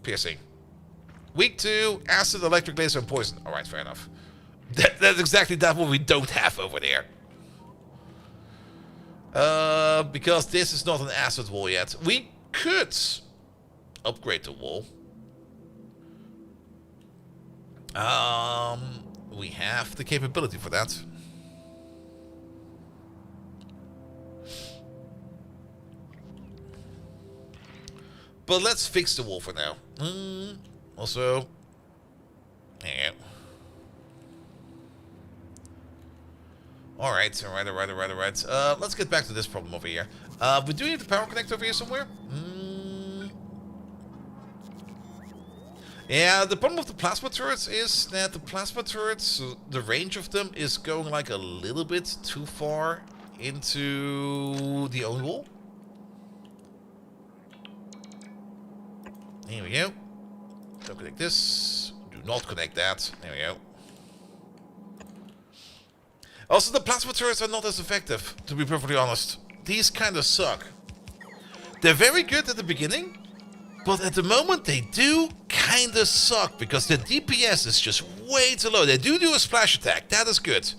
Piercing. Weak to acid, electric laser, and poison. Alright, fair enough. That's exactly that what we don't have over there. Because this is not an acid wall yet. We could upgrade the wall. We have the capability for that. But let's fix the wall for now. Also, yeah. Alright. Let's get back to this problem over here. We do need the power connector over here somewhere. Yeah, the problem with the plasma turrets is that the plasma turrets, the range of them is going like a little bit too far into the own wall. Here we go. Don't connect this. Do not connect that. There we go. Also, the plasma turrets are not as effective, to be perfectly honest. These kind of suck. They're very good at the beginning, but at the moment they do kind of suck because the DPS is just way too low. They do a splash attack. That is good.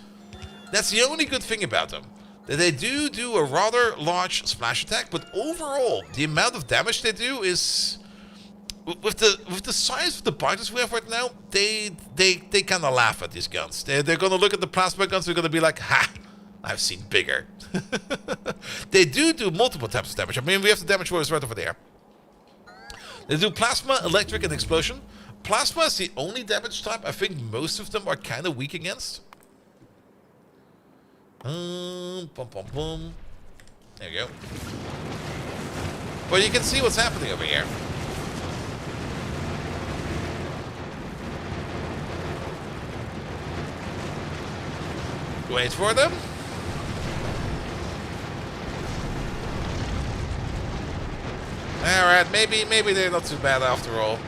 That's the only good thing about them. That they do a rather large splash attack, but overall, the amount of damage they do is... With the size of the biters we have right now, they kind of laugh at these guns. They're going to look at the plasma guns, they're going to be like, ha, I've seen bigger. They do multiple types of damage. I mean, we have the damage wars right over there. They do plasma, electric, and explosion. Plasma is the only damage type I think most of them are kind of weak against. Boom, boom, boom. There you go. But you can see what's happening over here. Wait for them. Alright, maybe they're not too bad after all.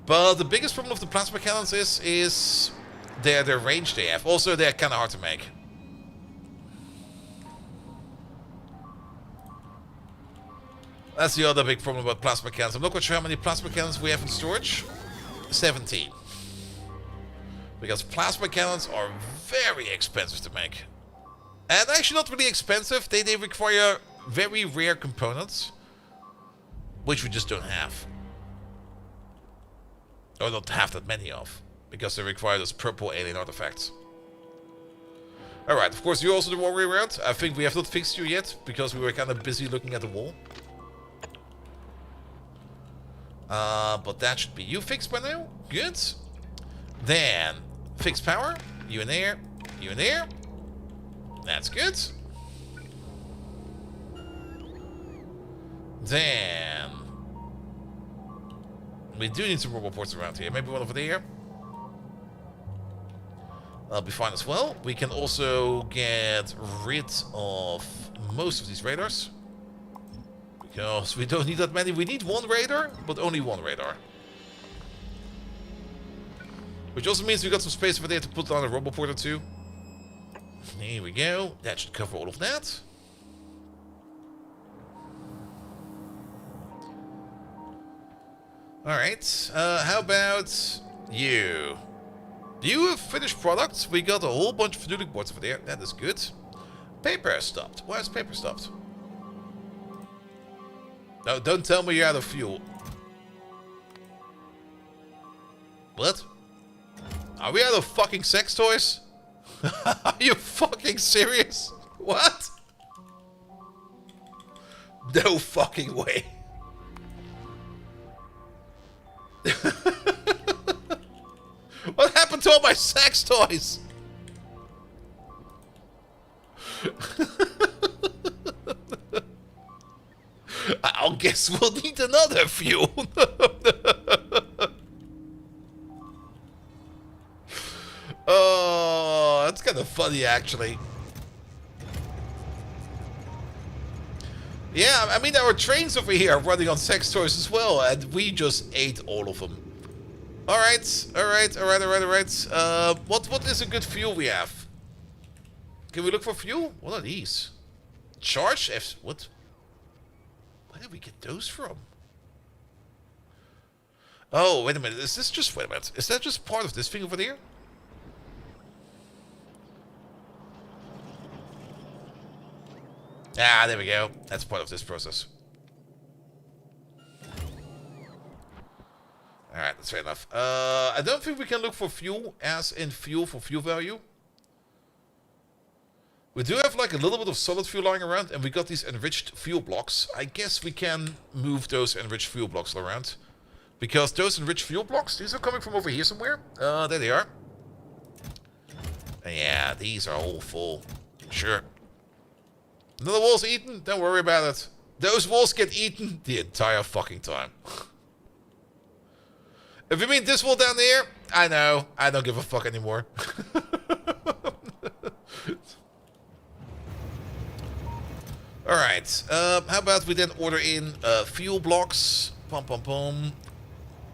But the biggest problem with the plasma cannons is their range they have. Also, they're kind of hard to make. That's the other big problem about plasma cannons. I'm not quite sure how many plasma cannons we have in storage. 17. Because plasma cannons are very expensive to make. And actually not really expensive. They require very rare components. Which we just don't have. Or don't have that many of. Because they require those purple alien artifacts. Alright, of course you're also the warrior route. I think we have not fixed you yet. Because we were kind of busy looking at the wall. But that should be you fixed by now. Good. Then... fixed power, you in there, you in there. That's good. Then we do need some robot ports around here. Maybe one over there. That'll be fine as well. We can also get rid of most of these radars. Because we don't need that many. We need one radar, but only one radar. Which also means we got some space over there to put on a roboport or two. Here we go. That should cover all of that. Alright. How about you? You have finished products. We got a whole bunch of Fanutic boards over there. That is good. Paper has stopped. Why is paper stopped? No, don't tell me you're out of fuel. What? Are we out of fucking sex toys? Are you fucking serious? What? No fucking way. What happened to all my sex toys? Oh guess we'll need another fuel. Oh, that's kind of funny, actually. Yeah, I mean, our trains over here are running on sex toys as well, and we just ate all of them. Alright. What is a good fuel we have? Can we look for fuel? What are these? Charge F... What? Where did we get those from? Oh, wait a minute. Is this just... Wait a minute. Is that just part of this thing over there? Ah, there we go. That's part of this process. Alright, that's fair enough. I don't think we can look for fuel, as in fuel for fuel value. We do have like a little bit of solid fuel lying around, and we got these enriched fuel blocks. I guess we can move those enriched fuel blocks around. Because those enriched fuel blocks, these are coming from over here somewhere. There they are. And yeah, these are all full. Sure. Another wall's eaten? Don't worry about it. Those walls get eaten the entire fucking time. If you mean this wall down there, I know. I don't give a fuck anymore. Alright. How about we then order in fuel blocks? Pum pum pum.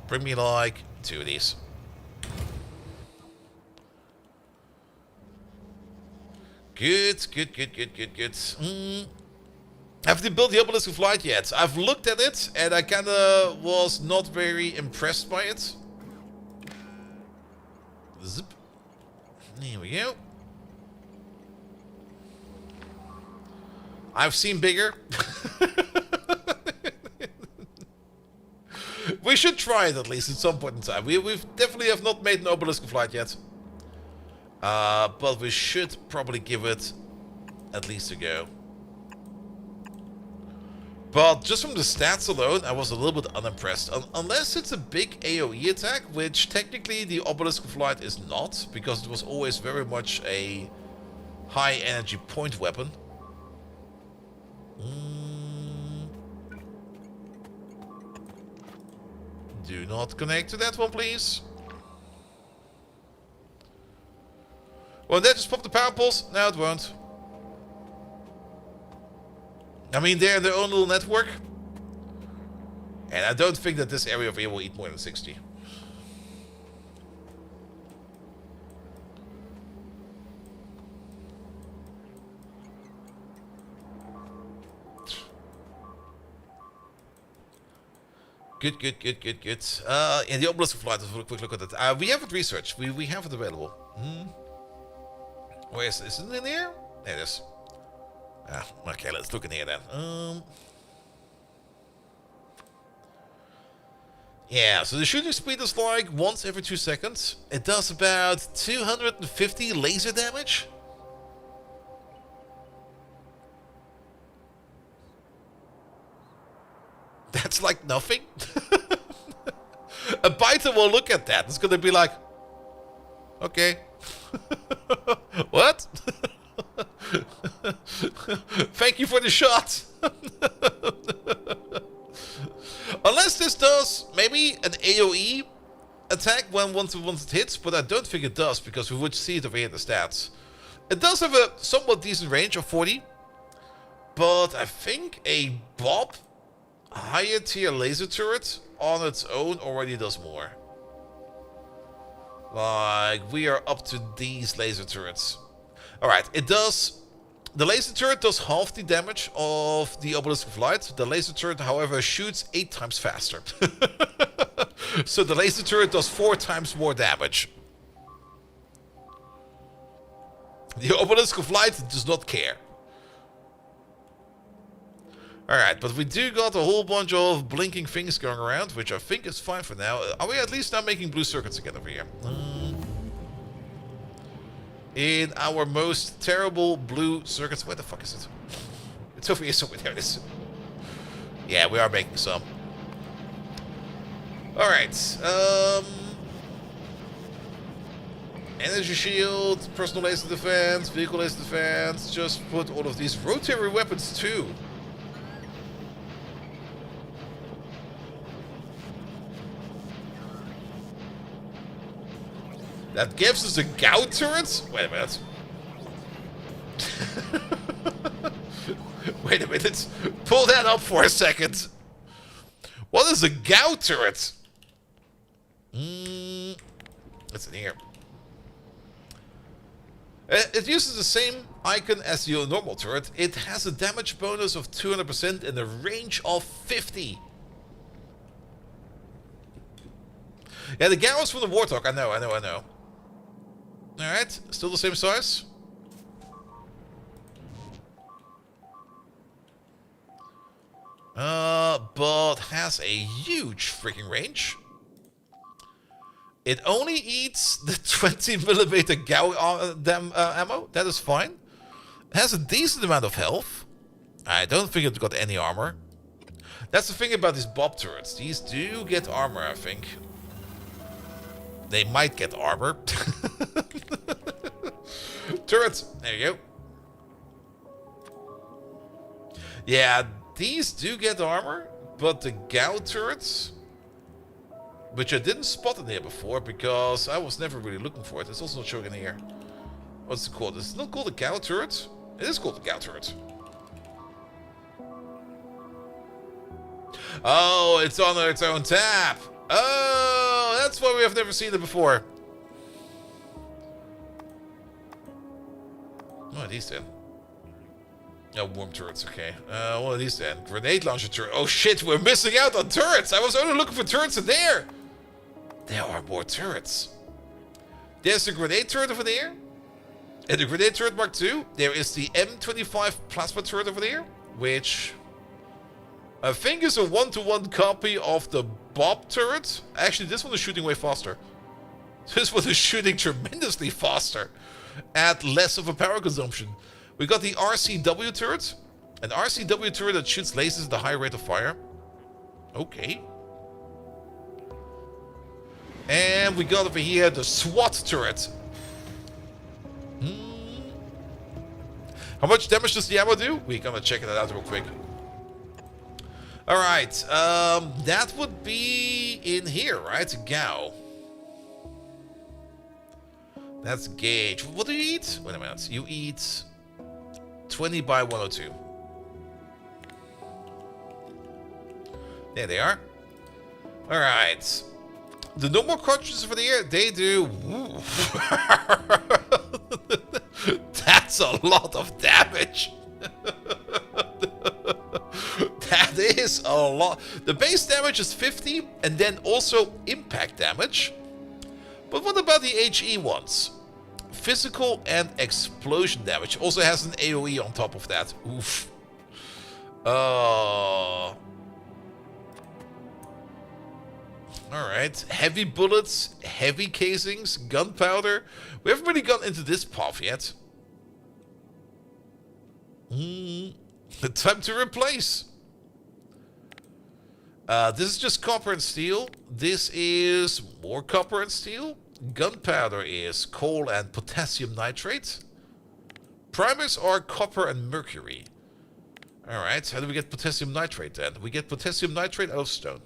Bring me like 2 of these. Good. Haven't built the obelisk of light yet. I've looked at it and I kinda was not very impressed by it. Zip. Here we go. I've seen bigger. We should try it at least at some point in time. We've definitely have not made an obelisk of light yet. But we should probably give it at least a go. But just from the stats alone, I was a little bit unimpressed. Unless it's a big AoE attack, which technically the Obelisk of Light is not, because it was always very much a high energy point weapon. Do not connect to that one, please. Well, that just pop the power pulse? No, it won't. I mean, they're in their own little network. And I don't think that this area over here will eat more than 60. Good. And the Obelisk of Light, let's have a quick look at it. We have it researched. We have it available. Where is it? Is it in here? There it is. Okay, let's look in here then. Yeah, so the shooting speed is like once every 2 seconds. It does about 250 laser damage. That's like nothing. A biter will look at that. It's gonna be like, okay. What? Thank you for the shot. Unless this does maybe an AoE attack once it hits, but I don't think it does because we would see it over here in the stats. It does have a somewhat decent range of 40, but I think a Bob higher tier laser turret on its own already does more. Like, we are up to these laser turrets. Alright, it does... The laser turret does half the damage of the Obelisk of Light. The laser turret, however, shoots 8 times faster. So the laser turret does 4 times more damage. The Obelisk of Light does not care. Alright, but we do got a whole bunch of blinking things going around, which I think is fine for now. Are we at least now making blue circuits again over here? In our most terrible blue circuits... Where the fuck is it? It's over here somewhere. There it is. Yeah, we are making some. Alright. Energy shield, personal laser defense, vehicle laser defense. Just put all of these rotary weapons too. That gives us a gout turret? Wait a minute. Wait a minute. Pull that up for a second. What is a gout turret? What's in here? It uses the same icon as your normal turret. It has a damage bonus of 200% and a range of 50. Yeah, the Garros from the Warthog. I know. Alright, still the same size. But has a huge freaking range. It only eats the 20mm Gau ammo. That is fine. It has a decent amount of health. I don't think it's got any armor. That's the thing about these Bob turrets. These do get armor, I think. They might get armor. Turrets. There you go. Yeah, these do get armor. But the Gau turrets, which I didn't spot in here before because I was never really looking for it. It's also not showing in here. What's it called? It's not called a Gau turret. It is called a Gau turret. Oh, it's on its own tab. Oh, that's why we have never seen it before. What are these then? Oh, worm turrets, okay. What are these then? Grenade launcher turret. Oh shit, we're missing out on turrets. I was only looking for turrets in there. There are more turrets. There's the grenade turret over there. And the grenade turret Mark II. There is the M25 plasma turret over there, which I think is a one-to-one copy of the Bob turret. Actually, this one is shooting way faster. This one is shooting tremendously faster at less of a power consumption. We got the RCW turret. An RCW turret that shoots lasers at a high rate of fire. Okay. And we got over here the SWAT turret. How much damage does the ammo do? We're gonna check it out real quick. Alright, that would be in here, right? Gau. That's gauge. What do you eat? Wait a minute. You eat 20 by 102. There they are. Alright. The normal cartridges for the air, they do... That's a lot of damage. That is a lot. The base damage is 50, and then also impact damage. But what about the HE ones? Physical and explosion damage. Also has an AoE on top of that. Oof. Alright. Heavy bullets, heavy casings, gunpowder. We haven't really gotten into this path yet. Time to replace. This is just copper and steel. This is more copper and steel. Gunpowder is coal and potassium nitrate. Primers are copper and mercury. Alright, how do we get potassium nitrate then? We get potassium nitrate out of stone.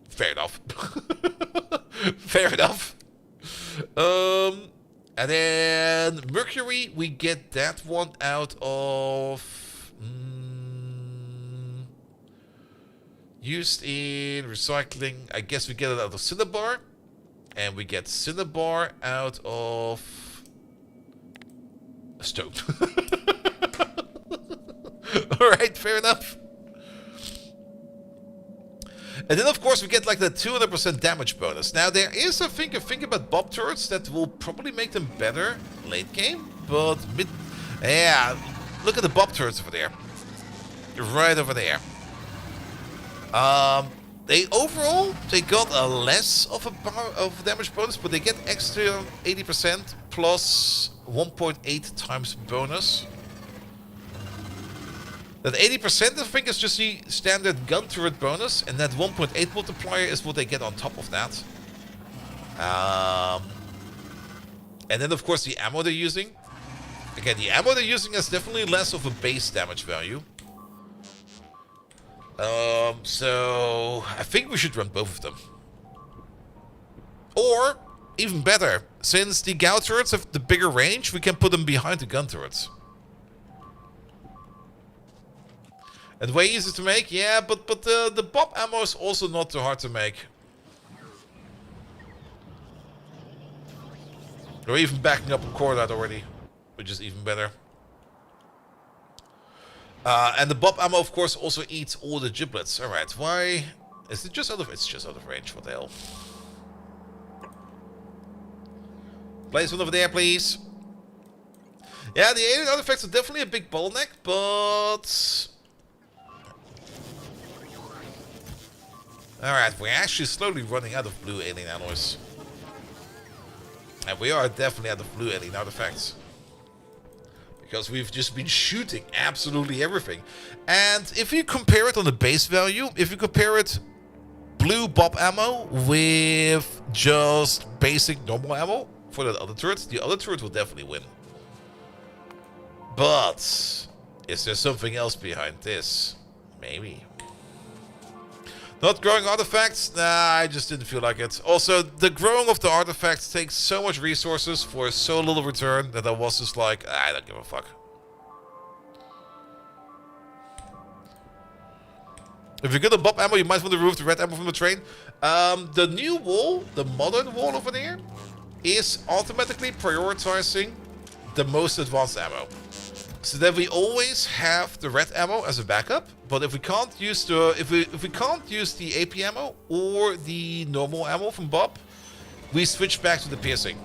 Fair enough. Fair enough. And then mercury, we get that one out of... used in recycling. I guess we get it out of cinnabar. And we get cinnabar out of... stone. Alright, fair enough. And then, of course, we get like the 200% damage bonus. Now, there is, I think, a thing about Bob turrets that will probably make them better late game. But, yeah, look at the Bob turrets over there. Right over there. They overall, they got a less of a power of damage bonus, but they get extra 80% plus 1.8 times bonus. That 80% I think is just the standard gun turret bonus, and that 1.8 multiplier is what they get on top of that. And then of course the ammo they're using. Again, the ammo they're using is definitely less of a base damage value. So I think we should run both of them. Or even better. Since the Gauss turrets have the bigger range, we can put them behind the gun turrets. And way easier to make, yeah, but the Bob ammo is also not too hard to make. We're even backing up on Cordite already, which is even better. And the Bob ammo, of course, also eats all the giblets. Alright, why? Is it just out of... It's just out of range, what the hell. Place one over there, please. Yeah, the alien artifacts are definitely a big bottleneck, but... Alright, we're actually slowly running out of blue alien alloys. And we are definitely out of blue alien artifacts. Because we've just been shooting absolutely everything. And if you compare it on the base value, if you compare it blue Bob ammo with just basic normal ammo for the other turret will definitely win. But is there something else behind this? Maybe. Not growing artifacts? Nah, I just didn't feel like it. Also, the growing of the artifacts takes so much resources for so little return that I was just like, I don't give a fuck. If you're good at Bob ammo, you might want to remove the red ammo from the train. The new wall, the modern wall over there, is automatically prioritizing the most advanced ammo. So that we always have the red ammo as a backup, but if we can't use the if we can't use the AP ammo or the normal ammo from Bob, we switch back to the piercing.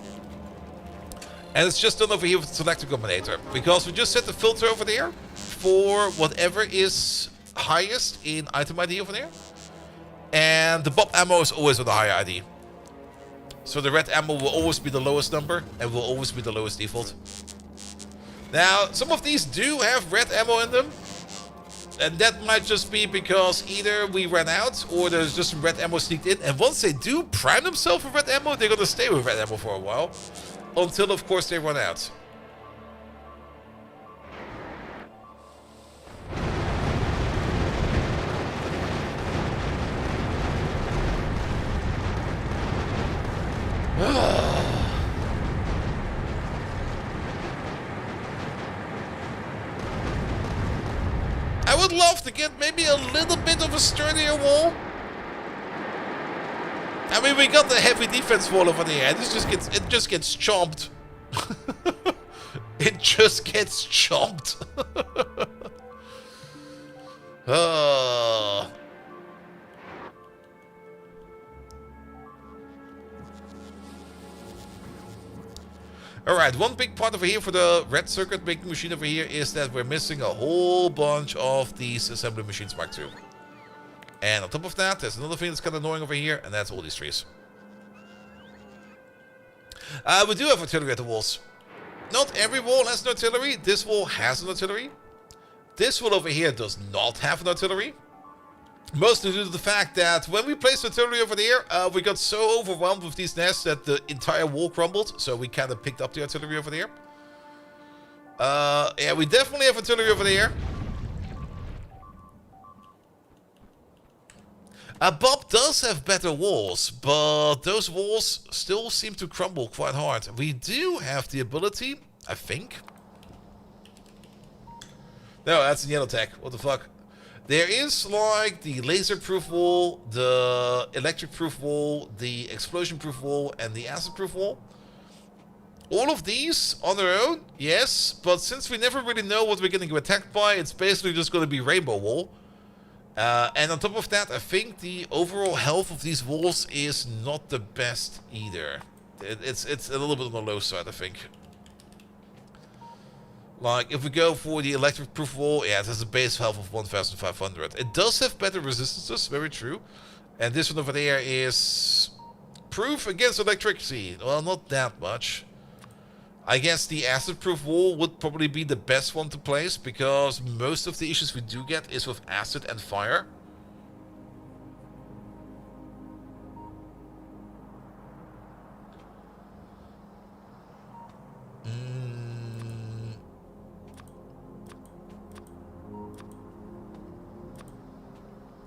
And it's just done over here with the selector combinator, because we just set the filter over there for whatever is highest in item ID over there, and the Bob ammo is always with a higher ID. So the red ammo will always be the lowest number and will always be the lowest default. Now, some of these do have red ammo in them, and that might just be because either we ran out or there's just some red ammo sneaked in, and once they do prime themselves with red ammo, they're gonna stay with red ammo for a while, until of course they run out. I would love to get maybe a little bit of a sturdier wall. I mean, we got the heavy defense wall over there, and it just gets chomped. It just gets chomped. Alright, one big part over here for the red circuit making machine over here is that we're missing a whole bunch of these assembly machines Mark II. And on top of that, there's another thing that's kind of annoying over here, and that's all these trees. We do have artillery at the walls. Not every wall has an artillery. This wall has an artillery. This wall over here does not have an artillery. Mostly due to the fact that when we placed artillery over there, we got so overwhelmed with these nests that the entire wall crumbled. So we kind of picked up the artillery over there. Yeah, we definitely have artillery over there. Bob does have better walls, but those walls still seem to crumble quite hard. We do have the ability, I think. No, that's in yellow tech. What the fuck? There is like the laser-proof wall, the electric-proof wall, the explosion-proof wall, and the acid-proof wall. All of these on their own, yes, but since we never really know what we're going to get attacked by, it's basically just going to be rainbow wall. And on top of that, I think the overall health of these walls is not the best either. It's a little bit on the low side, I think. Like, if we go for the electric-proof wall, yeah, it has a base health of 1,500. It does have better resistances, very true. And this one over there is proof against electricity. Well, not that much. I guess the acid-proof wall would probably be the best one to place, because most of the issues we do get is with acid and fire.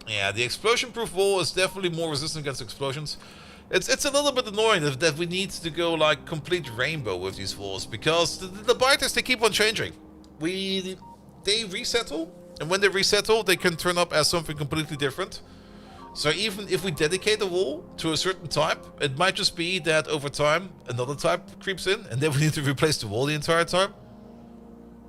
Yeah, the explosion-proof wall is definitely more resistant against explosions. It's a little bit annoying that we need to go like complete rainbow with these walls, because the biters, they keep on changing. They resettle, and when they resettle, they can turn up as something completely different. So even if we dedicate a wall to a certain type, it might just be that over time another type creeps in, and then we need to replace the wall the entire time.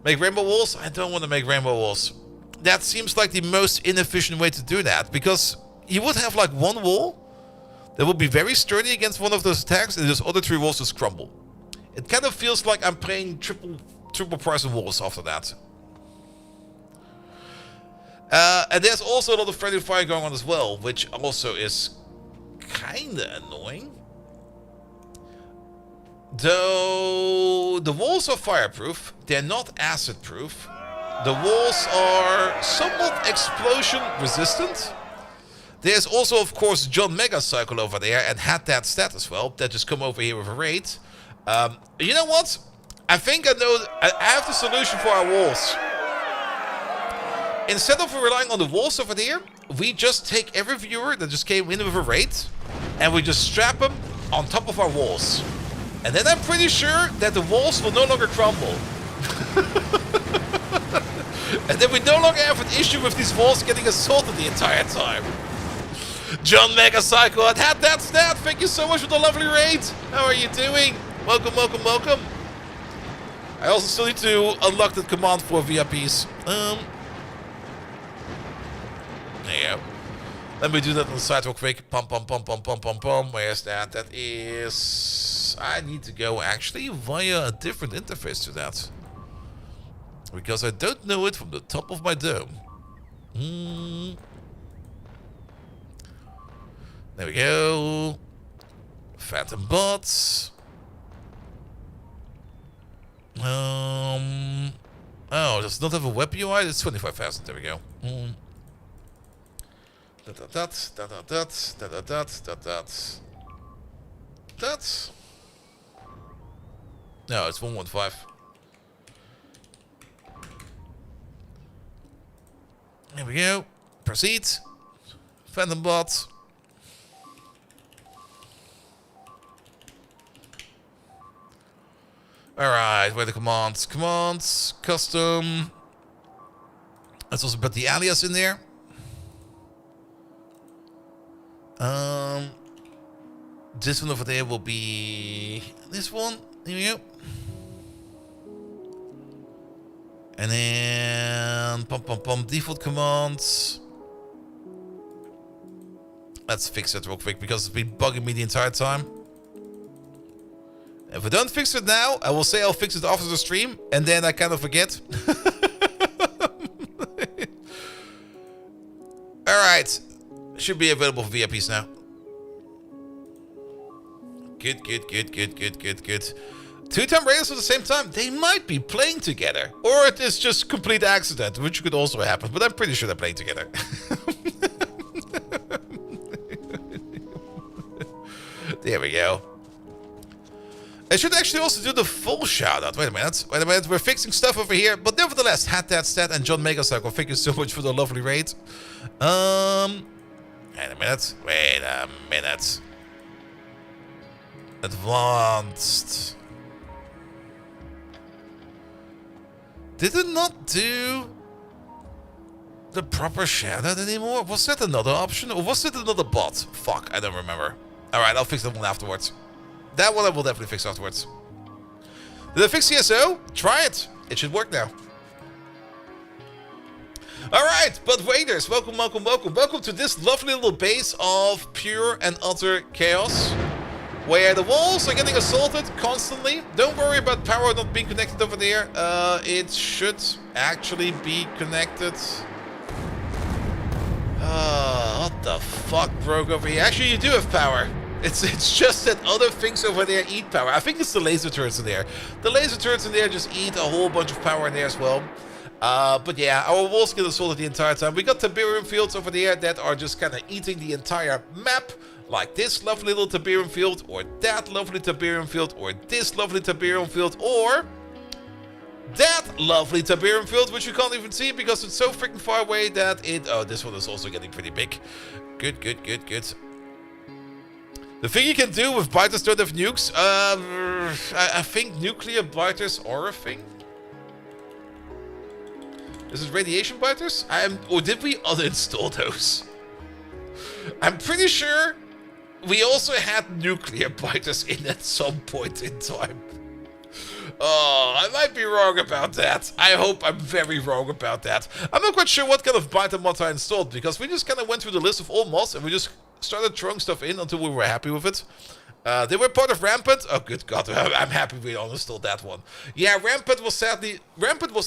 Make rainbow walls? I don't want to make rainbow walls. That seems like the most inefficient way to do that, because you would have like one wall that would be very sturdy against one of those attacks, and those other 3 walls just crumble. It kind of feels like I'm playing triple price of walls after that. And there's also a lot of friendly fire going on as well, which also is kinda annoying. Though the walls are fireproof, they're not acid proof. The walls are somewhat explosion resistant. There's also, of course, John Mega Cycle over there, and had that stat as well, that just come over here with a raid. You know what? I think I know. I have the solution for our walls. Instead of relying on the walls over there, we just take every viewer that just came in with a raid, and we just strap them on top of our walls. And then I'm pretty sure that the walls will no longer crumble. And then we no longer have an issue with these walls getting assaulted the entire time. John Mega Cycle had that stat. Thank you so much for the lovely raid. How are you doing? Welcome, welcome, welcome. I also still need to unlock the command for VIPs. There you go. Let me do that on the side real quick. Pum, pum, pum, pum, pum, pum, pum. Where's that? That is... I need to go actually via a different interface to that, because I don't know it from the top of my dome. There we go. Phantom bots. Oh, does not have a web UI? It's 25,000. There we go. That. No, it's 115. There we go. Proceed. Phantom bot. Alright, where are the commands? Commands, custom. Let's also put the alias in there. This one over there will be this one. Here we go. And then default commands. Let's fix it real quick, because it's been bugging me the entire time. If I don't fix it now, I will say I'll fix it after the stream, and then I kind of forget. Alright. Should be available for VIPs now. Good. 2-time raiders at the same time. They might be playing together. Or it is just complete accident, which could also happen. But I'm pretty sure they're playing together. There we go. I should actually also do the full shout-out. Wait a minute. We're fixing stuff over here. But nevertheless, had that stat and John Megacycle. Thank you so much for the lovely raid. Wait a minute. Advanced. Did it not do the proper shout-out anymore? Was that another option? Or was it another bot? Fuck, I don't remember. Alright, I'll fix that one afterwards. That one I will definitely fix afterwards. Did I fix CSO? Try it. It should work now. Alright, but raiders, welcome to this lovely little base of pure and utter chaos, where the walls are getting assaulted constantly. Don't worry about power not being connected over there. It should actually be connected. What the fuck broke over here? Actually, you do have power. It's just that other things over there eat power. I think it's the laser turrets in there. The laser turrets in there just eat a whole bunch of power in there as well. But yeah, our walls get assaulted the entire time. We got Tiberium fields over there that are just kind of eating the entire map. Like this lovely little Tiberium field, or that lovely Tiberium field, or this lovely Tiberium field, or that lovely Tiberium field, which you can't even see because it's so freaking far away that it... Oh, this one is also getting pretty big. Good. The The thing you can do with biters don't have nukes, I think nuclear biters are a thing. Is it radiation biters? Or did we uninstall those? I'm pretty sure we also had nuclear biters in at some point in time. Oh, I might be wrong about that. I hope I'm very wrong about that. I'm not quite sure what kind of biter mod I installed, because we just kind of went through the list of all mods and we just started throwing stuff in until we were happy with it. They were part of Rampant. Oh, good God, I'm happy we uninstalled that one. Yeah, Rampant was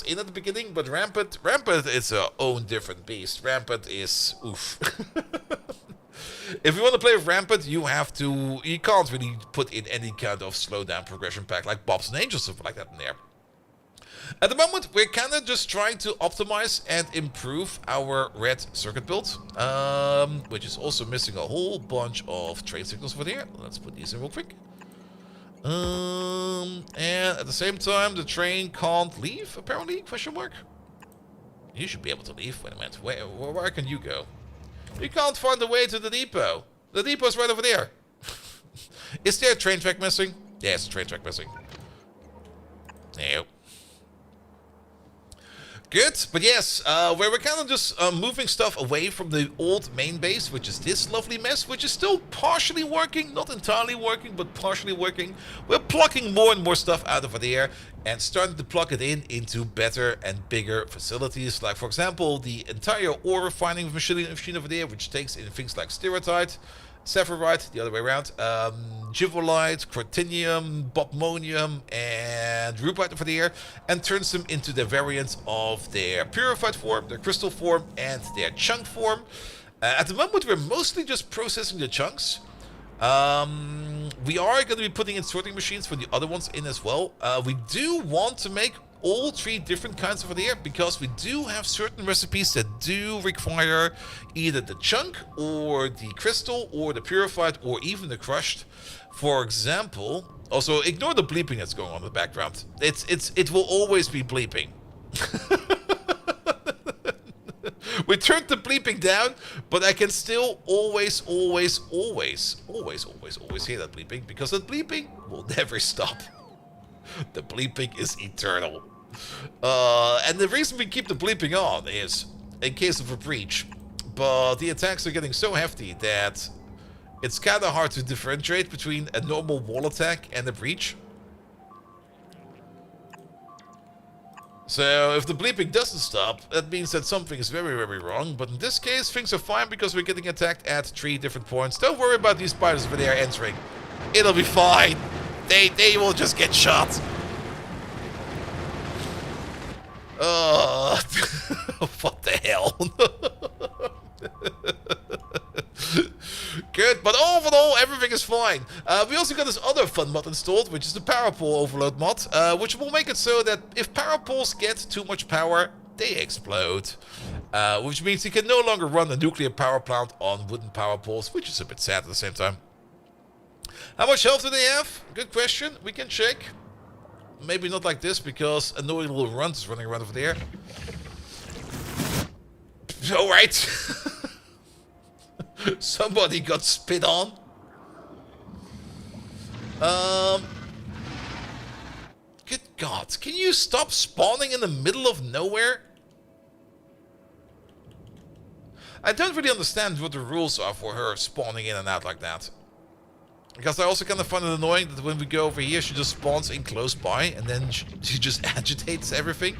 in at the beginning, but Rampant is a own different beast. Rampant is oof. If you want to play with Rampant, you can't really put in any kind of slowdown progression pack like Bobs and Angels, stuff like that in there. At the moment, we're kind of just trying to optimize and improve our red circuit build, which is also missing a whole bunch of train signals over there. Let's put these in real quick. And at the same time, the train can't leave, apparently, question mark. You should be able to leave. Wait a minute, where can you go? You can't find the way to the depot. The depot's right over there. Is there a train track missing? Yeah, it's a train track missing. No. Good, but yes, where we're kind of just moving stuff away from the old main base, which is this lovely mess, which is still partially working, not entirely working, but partially working. We're plucking more and more stuff out of there and starting to plug it into better and bigger facilities, like, for example, the entire ore refining machine over there, which takes in things like stereotype, Sephirite, the other way around, Givolite, Cortinium, Bobmonium, and Rupite over there, and turns them into the variants of their purified form, their crystal form, and their chunk form. At the moment, we're mostly just processing the chunks. We are going to be putting in sorting machines for the other ones in as well. We do want to make all three different kinds over there, because we do have certain recipes that do require either the chunk or the crystal or the purified or even the crushed. For example, also ignore the bleeping that's going on in the background. It will always be bleeping. We turned the bleeping down, but I can still always hear that bleeping, because the bleeping will never stop. The bleeping is eternal. And the reason we keep the bleeping on is in case of a breach. But the attacks are getting so hefty that it's kind of hard to differentiate between a normal wall attack and a breach. So if the bleeping doesn't stop, that means that something is very, very wrong. But in this case, things are fine because we're getting attacked at 3 different points. Don't worry about these spiders over there entering. It'll be fine. They will just get shot. What the hell? Good, but overall, everything is fine. We also got this other fun mod installed, which is the power pole overload mod, which will make it so that if power poles get too much power, they explode. Which means you can no longer run a nuclear power plant on wooden power poles, which is a bit sad at the same time. How much health do they have? Good question. We can check. Maybe not like this, because annoying little runt is running around over there. Alright. Somebody got spit on. Good God. Can you stop spawning in the middle of nowhere? I don't really understand what the rules are for her spawning in and out like that. Because I also kind of find it annoying that when we go over here, she just spawns in close by, and then she just agitates everything.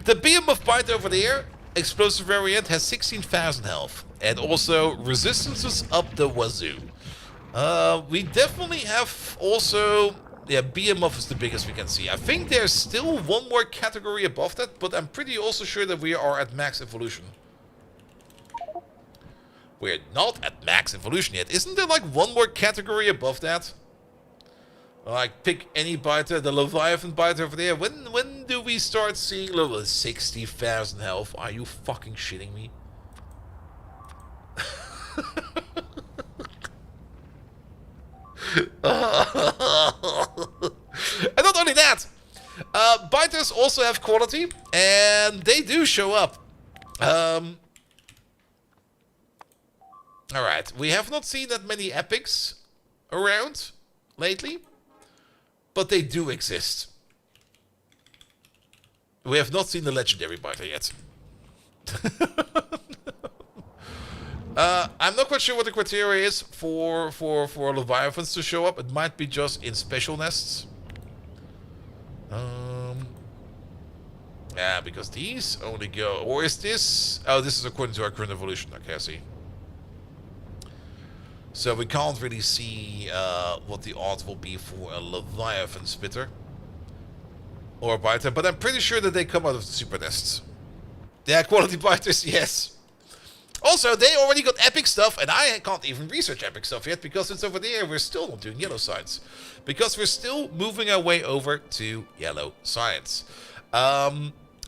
The Behemoth Bite over there, explosive variant, has 16,000 health. And also resistances up the wazoo. We definitely have also... Yeah, Behemoth is the biggest we can see. I think there's still one more category above that, but I'm pretty also sure that we are at max evolution. We're not at max evolution yet. Isn't there like one more category above that? Like, pick any biter, the Leviathan biter over there. When do we start seeing level 60,000 health? Are you fucking shitting me? And not only that, biters also have quality, and they do show up. Alright, we have not seen that many epics around lately, but they do exist. We have not seen the legendary biter yet. I'm not quite sure what the criteria is for Leviathans to show up. It might be just in special nests. Yeah, because these only go... Or is this... Oh, this is according to our current evolution. Okay, I see. So we can't really see what the odds will be for a Leviathan spitter. Or biter. But I'm pretty sure that they come out of the super nests. Yeah, quality biters, yes. Also, they already got epic stuff, and I can't even research epic stuff yet, because it's over there. We're still not doing yellow science. Because we're still moving our way over to yellow science.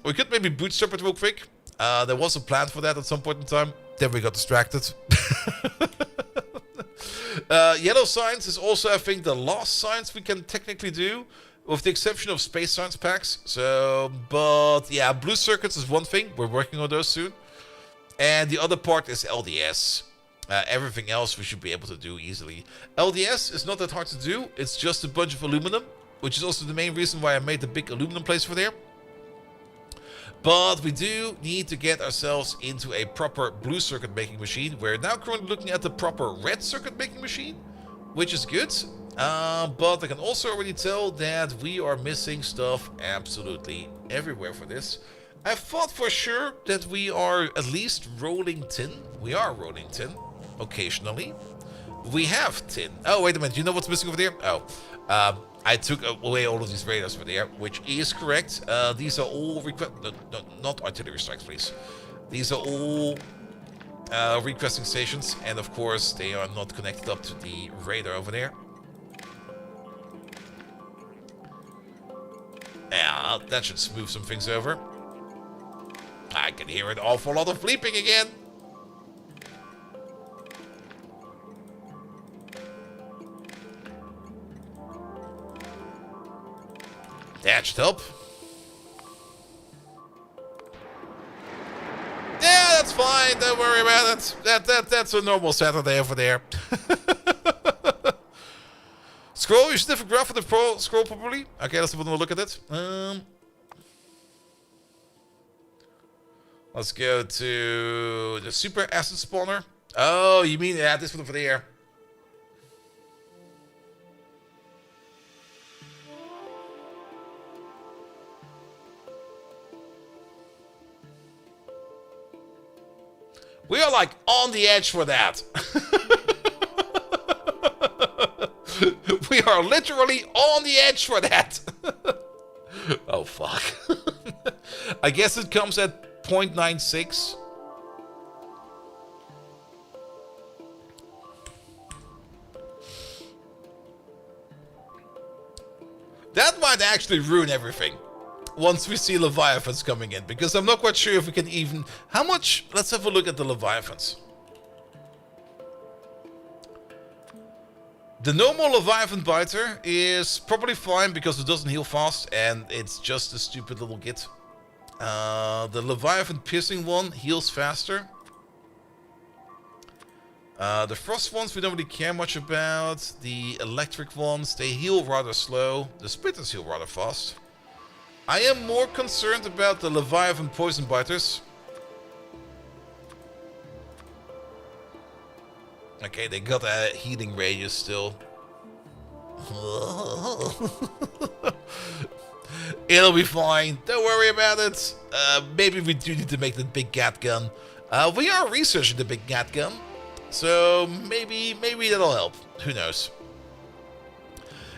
We could maybe bootstrap it real quick. There was a plan for that at some point in time. Then we got distracted. Yellow science is also, I think, the last science we can technically do, with the exception of space science packs. So, but yeah, blue circuits is one thing. We're working on those soon. And the other part is LDS. Everything else we should be able to do easily. LDS is not that hard to do. It's just a bunch of aluminum, which is also the main reason why I made the big aluminum place for there. But we do need to get ourselves into a proper blue circuit making machine. We're now currently looking at the proper red circuit making machine, which is good. But I can also already tell that we are missing stuff absolutely everywhere for this. I thought for sure that we are at least rolling tin. We are rolling tin, occasionally. We have tin. Oh, wait a minute. You know what's missing over there? Oh, I took away all of these radars over there, which is correct. These are all not artillery strikes, please. These are all requesting stations, and of course they are not connected up to the radar over there. Yeah, that should smooth some things over. I can hear an awful lot of bleeping again. That should help. Yeah, that's fine. Don't worry about it. That's a normal Saturday over there. Scroll. You should have a graph of the scroll properly. Okay, let's have a look at it. Let's go to the super acid spawner. Oh, you mean this one over there? We are like on the edge for that. We are literally on the edge for that. Oh, fuck. I guess it comes at 0.96. That might actually ruin everything once we see Leviathans coming in, because I'm not quite sure if we can even... How much? Let's have a look at the Leviathans. The normal Leviathan biter is probably fine because it doesn't heal fast and it's just a stupid little git. The Leviathan piercing one heals faster. The frost ones we don't really care much about. The electric ones, they heal rather slow. The spitters heal rather fast. I am more concerned about the Leviathan poison biters. Okay, they got a healing radius still. It'll be fine. Don't worry about it. Maybe we do need to make the big gat gun. We are researching the big gat gun. So maybe that'll help. Who knows?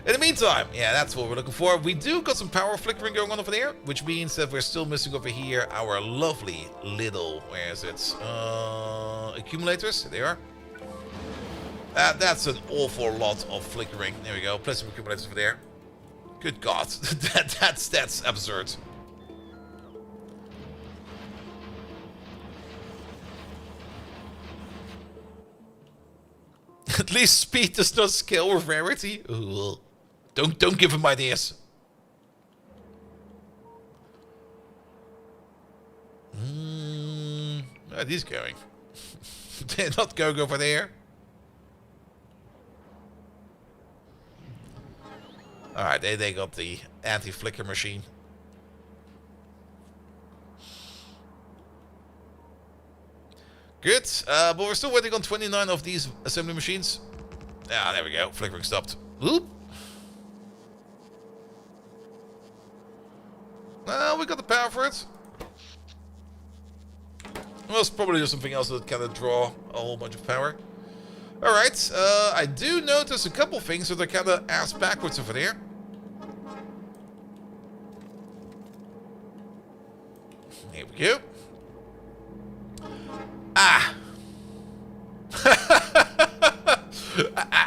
In the meantime, yeah, that's what we're looking for. We do got some power flickering going on over there, which means that we're still missing over here our lovely little, where is it? Accumulators. There they are. That's an awful lot of flickering. There we go. Place some accumulators over there. Good God, that's absurd. At least speed does not scale with rarity. Ugh. Don't give him ideas. Where are these going? They're not going over there. Alright, they got the anti-flicker machine. Good, but we're still waiting on 29 of these assembly machines. Ah, there we go. Flickering stopped. Oop. We got the power for it. Well, it's probably just something else that kind of draw a whole bunch of power. Alright, I do notice a couple things that are kind of ass backwards over there. Here we go. Ah!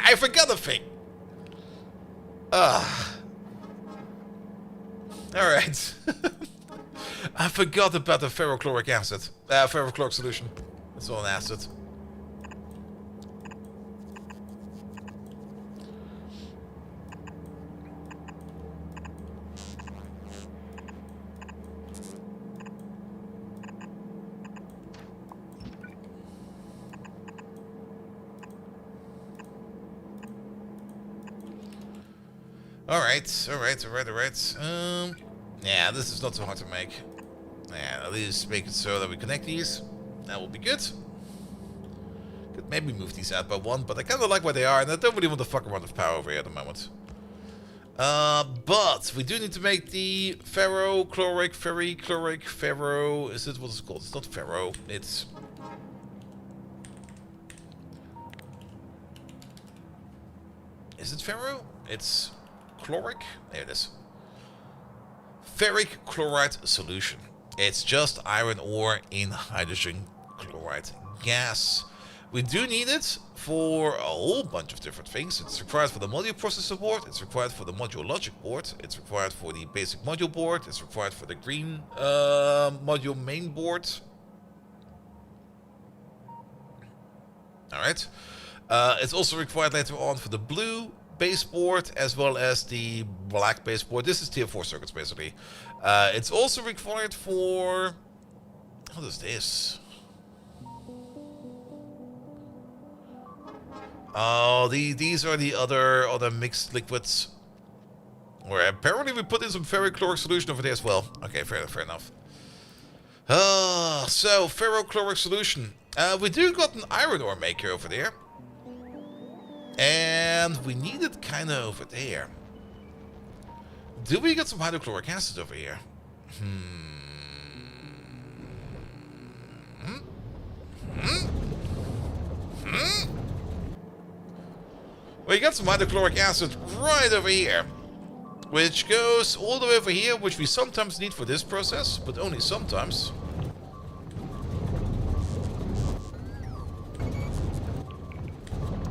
I forgot a thing. Alright. I forgot about the ferrochloric acid. Ferrochloric solution. It's all an acid. Alright. Yeah, this is not so hard to make. Yeah, at least make it so that we connect these. That will be good. Could maybe move these out by one, but I kind of like where they are, and I don't really want to fuck around with power over here at the moment. But we do need to make the ferrochloric, ferro. Is it what it's called? It's not ferro. It's. Is it ferro? It's chloric. There it is. Ferric chloride solution. It's just iron ore in hydrogen chloride gas. We do need it for a whole bunch of different things. It's required for the module processor board. It's required for the module logic board. It's required for the basic module board. It's required for the green module main board. Alright. It's also required later on for the blue baseboard as well as the black baseboard. This is tier 4 circuits basically. It's also required for... What is this? Oh, these are the other mixed liquids. Where apparently we put in some ferrochloric solution over there as well. Okay, fair enough. So ferrochloric solution. We do got an iron ore maker over there. And we need it kind of over there. Do we get some hydrochloric acid over here? We got some hydrochloric acid right over here. Which goes all the way over here, which we sometimes need for this process, but only sometimes.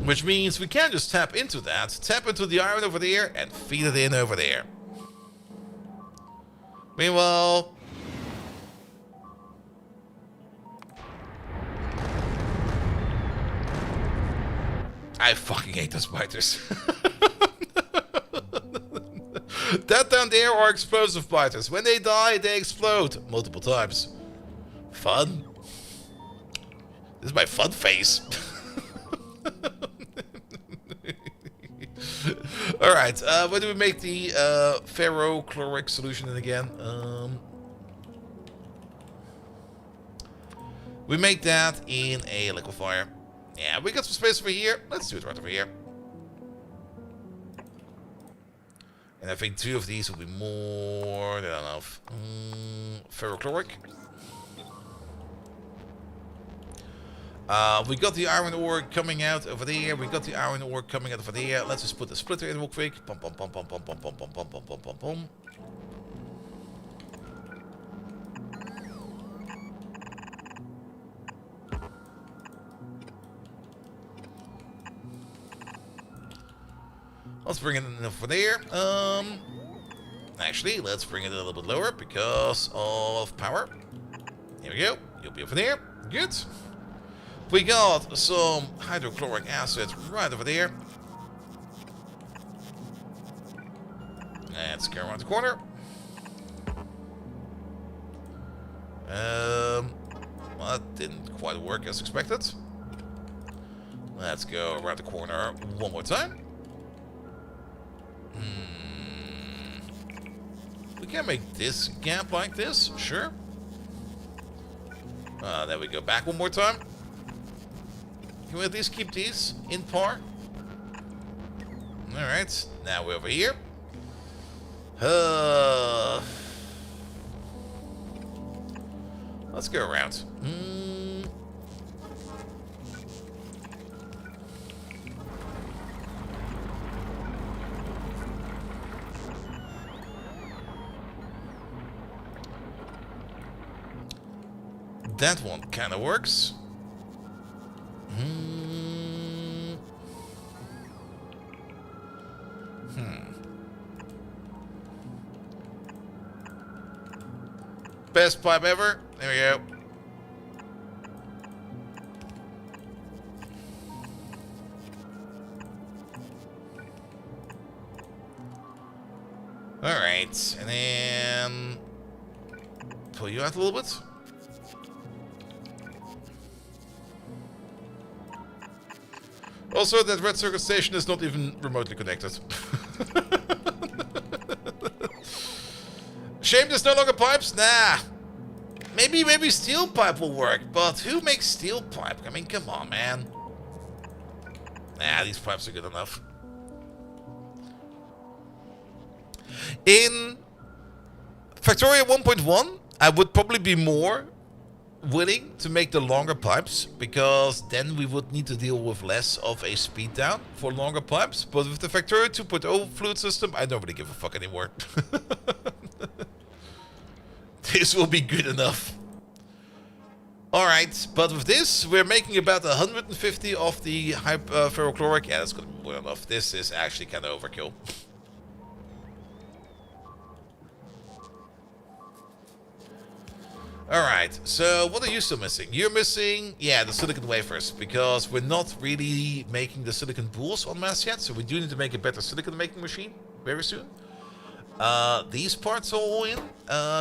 Which means we can just tap into that, tap into the iron over there, and feed it in over there. Meanwhile... I fucking hate those biters. That down there are explosive biters. When they die, they explode multiple times. Fun. This is my fun face. Alright, where do we make the ferrochloric solution in again? We make that in a liquefier. Yeah, we got some space over here. Let's do it right over here. And I think 2 of these will be more than enough. Ferrochloric. We got the iron ore coming out over there. We got the iron ore coming out over there. Let's just put the splitter in real quick. Pum, pum, pum, pum, pum, pum, pum, pum, pum, pum, pum, pum, pum. Let's bring it in over there. Actually, let's bring it a little bit lower because of power. Here we go. You'll be over there. Good. We got some hydrochloric acid right over there. Let's go around the corner. Well, that didn't quite work as expected. Let's go around the corner one more time. can make this gap like this, sure. There we go. Back one more time. Can we at least keep these in par? Alright, now we're over here. Let's go around. That one kind of works. Best pipe ever. There we go. Alright, and then pull you out a little bit. Also, that red circuit station is not even remotely connected. Shame there's no longer pipes? Nah. Maybe steel pipe will work, but who makes steel pipe? I mean, come on, man. Nah, these pipes are good enough. In Factorio 1.1, I would probably be more willing to make the longer pipes, because then we would need to deal with less of a speed down for longer pipes. But with the Factorio 2.0 fluid system, I don't really give a fuck anymore. This will be good enough. Alright, but with this, we're making about 150 of the ferrochloric. Yeah, that's gonna be more enough. This is actually kind of overkill. Alright, so what are you still missing? You're missing, yeah, the silicon wafers, because we're not really making the silicon boules en masse yet, so we do need to make a better silicon making machine very soon. These parts are all in.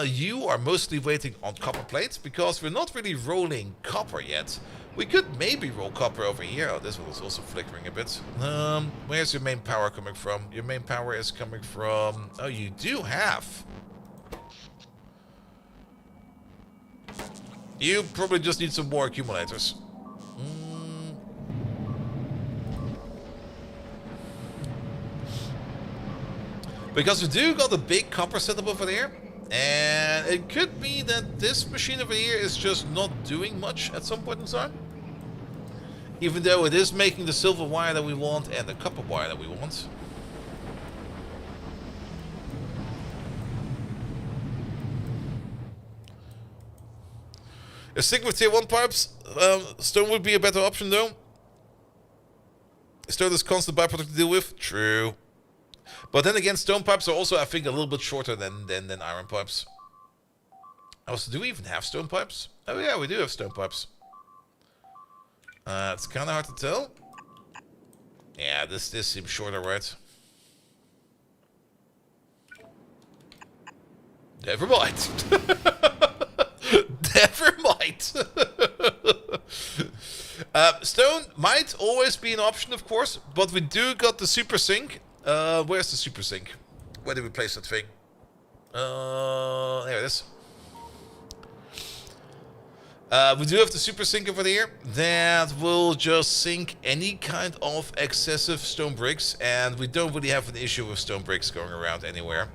You are mostly waiting on copper plates, because we're not really rolling copper yet. We could maybe roll copper over here. Oh, this one is also flickering a bit. Where's your main power coming from? Your main power is coming from... Oh, you do have... You probably just need some more accumulators. Because we do got a big copper setup over there. And it could be that this machine over here is just not doing much at some point in time. Even though it is making the silver wire that we want and the copper wire that we want. A stick with tier 1 pipes, stone would be a better option though. Stone is constant byproduct to deal with. True. But then again, stone pipes are also, I think, a little bit shorter than iron pipes. Also, do we even have stone pipes? Oh yeah, we do have stone pipes. It's kind of hard to tell. Yeah, this seems shorter, right? Never mind. Never mind. Stone might always be an option, of course, but we do got the super sink. Where's the super sink? Where did we place that thing? There it is. We do have the super sink over there that will just sink any kind of excessive stone bricks, and we don't really have an issue with stone bricks going around anywhere.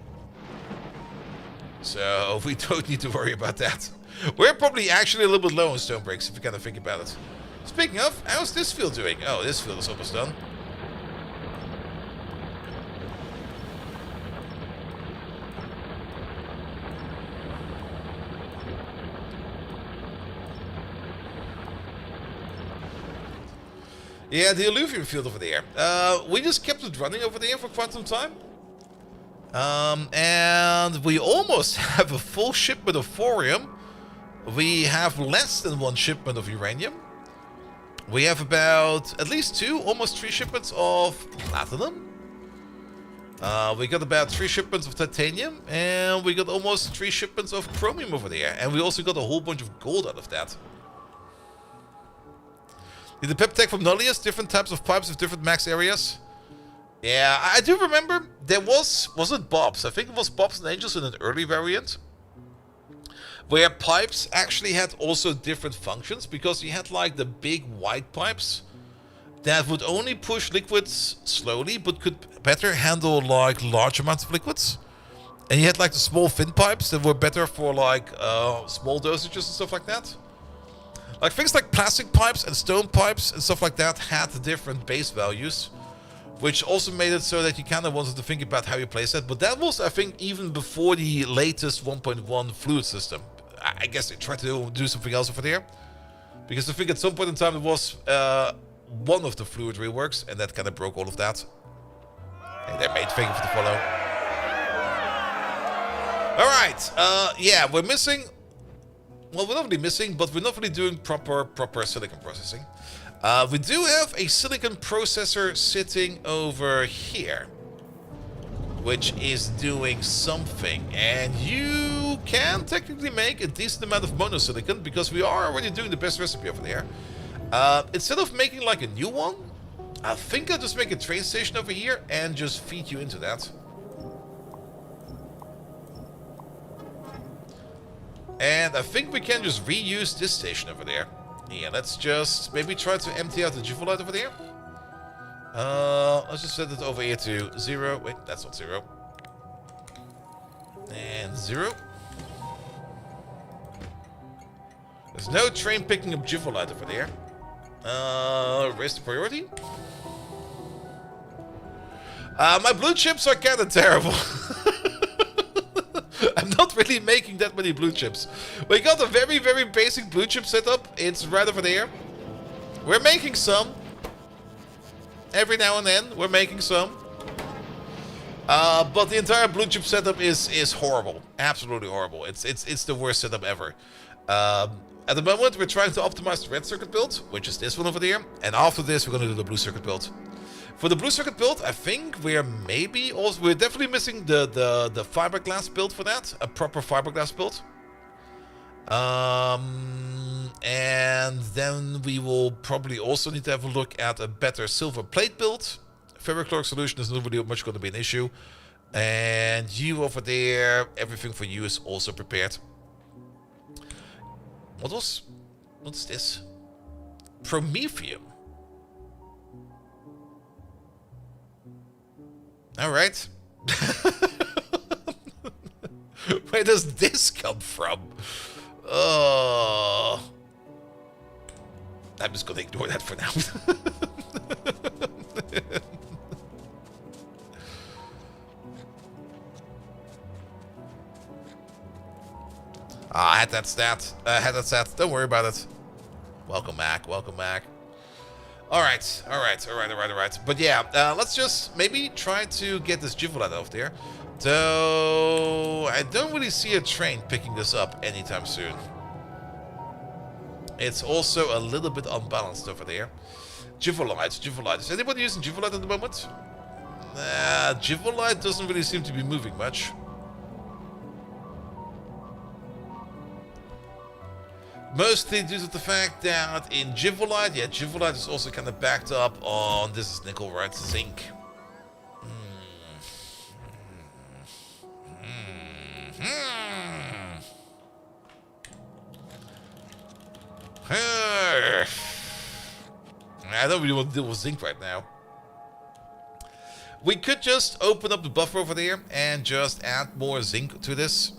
So we don't need to worry about that. We're probably actually a little bit low on stone bricks if you kind of think about it. Speaking of, how's this field doing? Oh, this field is almost done. Yeah, the alluvium field over there. We just kept it running over there for quite some time. And we almost have a full shipment of thorium. We have less than one shipment of uranium. We have about at least two, almost 3 shipments of platinum. We got about 3 shipments of titanium. And we got almost 3 shipments of chromium over there. And we also got a whole bunch of gold out of that. The pep tech from Nullius, different types of pipes with different max areas. Yeah, I do remember there was it Bob's? I think it was Bob's and Angels in an early variant, where pipes actually had also different functions, because you had like the big white pipes that would only push liquids slowly, but could better handle like large amounts of liquids. And you had like the small fin pipes that were better for like small dosages and stuff like that. Like things like plastic pipes and stone pipes and stuff like that had different base values, which also made it so that you kind of wanted to think about how you place that. But that was, I think, even before the latest 1.1 fluid system. I guess they tried to do something else over there, because I think at some point in time it was one of the fluid reworks, and that kind of broke all of that. Hey there, mate. Thank you for the follow. Alright, yeah, we're missing... Well, we're not really missing, but we're not really doing proper silicon processing. We do have a silicon processor sitting over here, which is doing something. And you can technically make a decent amount of monosilicon, because we are already doing the best recipe over there. Instead of making like a new one, I think I'll just make a train station over here and just feed you into that. And I think we can just reuse this station over there. Yeah, let's just maybe try to empty out the Juvolite over there. Let's just set it over here to 0. Wait, that's not 0. And 0. There's no train picking up Juvolite over there. Raise the priority. My blue chips are kind of terrible. I'm not really making that many blue chips. We got a very, very basic blue chip setup. It's right over there. We're making some. Every now and then, we're making some. But the entire blue chip setup is horrible. Absolutely horrible. It's the worst setup ever. At the moment, we're trying to optimize the red circuit build, which is this one over there. And after this, we're going to do the blue circuit build. For the blue circuit build, I think we're definitely missing the fiberglass build for that. A proper fiberglass build. And then we will probably also need to have a look at a better silver plate build. Ferrochloric solution is not really much going to be an issue. And you over there, everything for you is also prepared. What's this? Promethium. Alright. Where does this come from? Oh. I'm just gonna ignore that for now. I had that stat. Don't worry about it. Welcome back. Welcome back. Alright. But yeah, let's just maybe try to get this Juvolite over there. Though I don't really see a train picking this up anytime soon. It's also a little bit unbalanced over there. Juvolite. Is anybody using Juvolite at the moment? Juvolite doesn't really seem to be moving much. Mostly due to the fact that in Juvolite, Juvolite is also kind of backed up on, this is nickel, right? Zinc. I don't really want to deal with zinc right now. We could just open up the buffer over there and just add more zinc to this.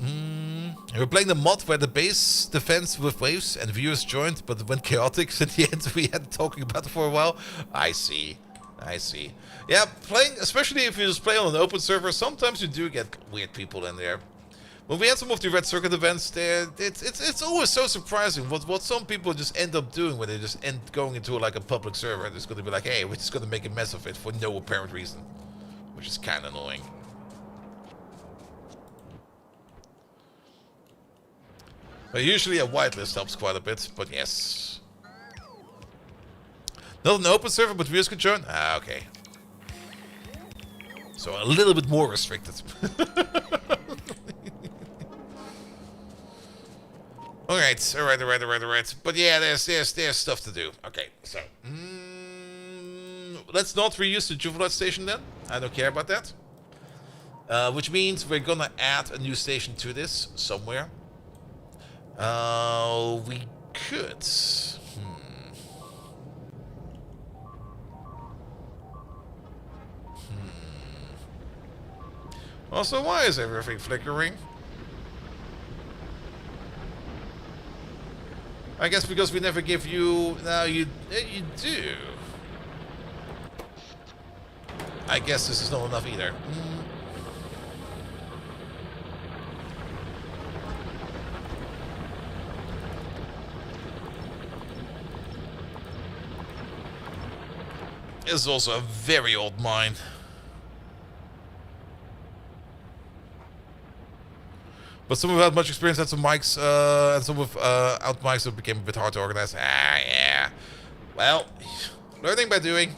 We're playing the mod where the base defense with waves and viewers joined, but it went chaotic. So in the end, we had talking about it for a while. I see. Yeah, playing, especially if you just play on an open server, sometimes you do get weird people in there. When we had some of the Red Circuit events there, it's always so surprising what some people just end up doing when they just end going into like a public server and it's going to be like, hey, we're just going to make a mess of it for no apparent reason. Which is kind of annoying. But usually a whitelist helps quite a bit, but yes. Not an open server, but viewers can join? Ah, okay. So a little bit more restricted. Alright. But yeah, there's stuff to do. Okay, so let's not reuse the Juvolite station then. I don't care about that. Which means we're gonna add a new station to this somewhere. We could. Also, why is everything flickering? I guess because we never give you... No, you do. I guess this is not enough either. This is also a very old mine. But some without much experience had some mics, and some without mics, so it became a bit hard to organize. Ah, yeah. Well, learning by doing.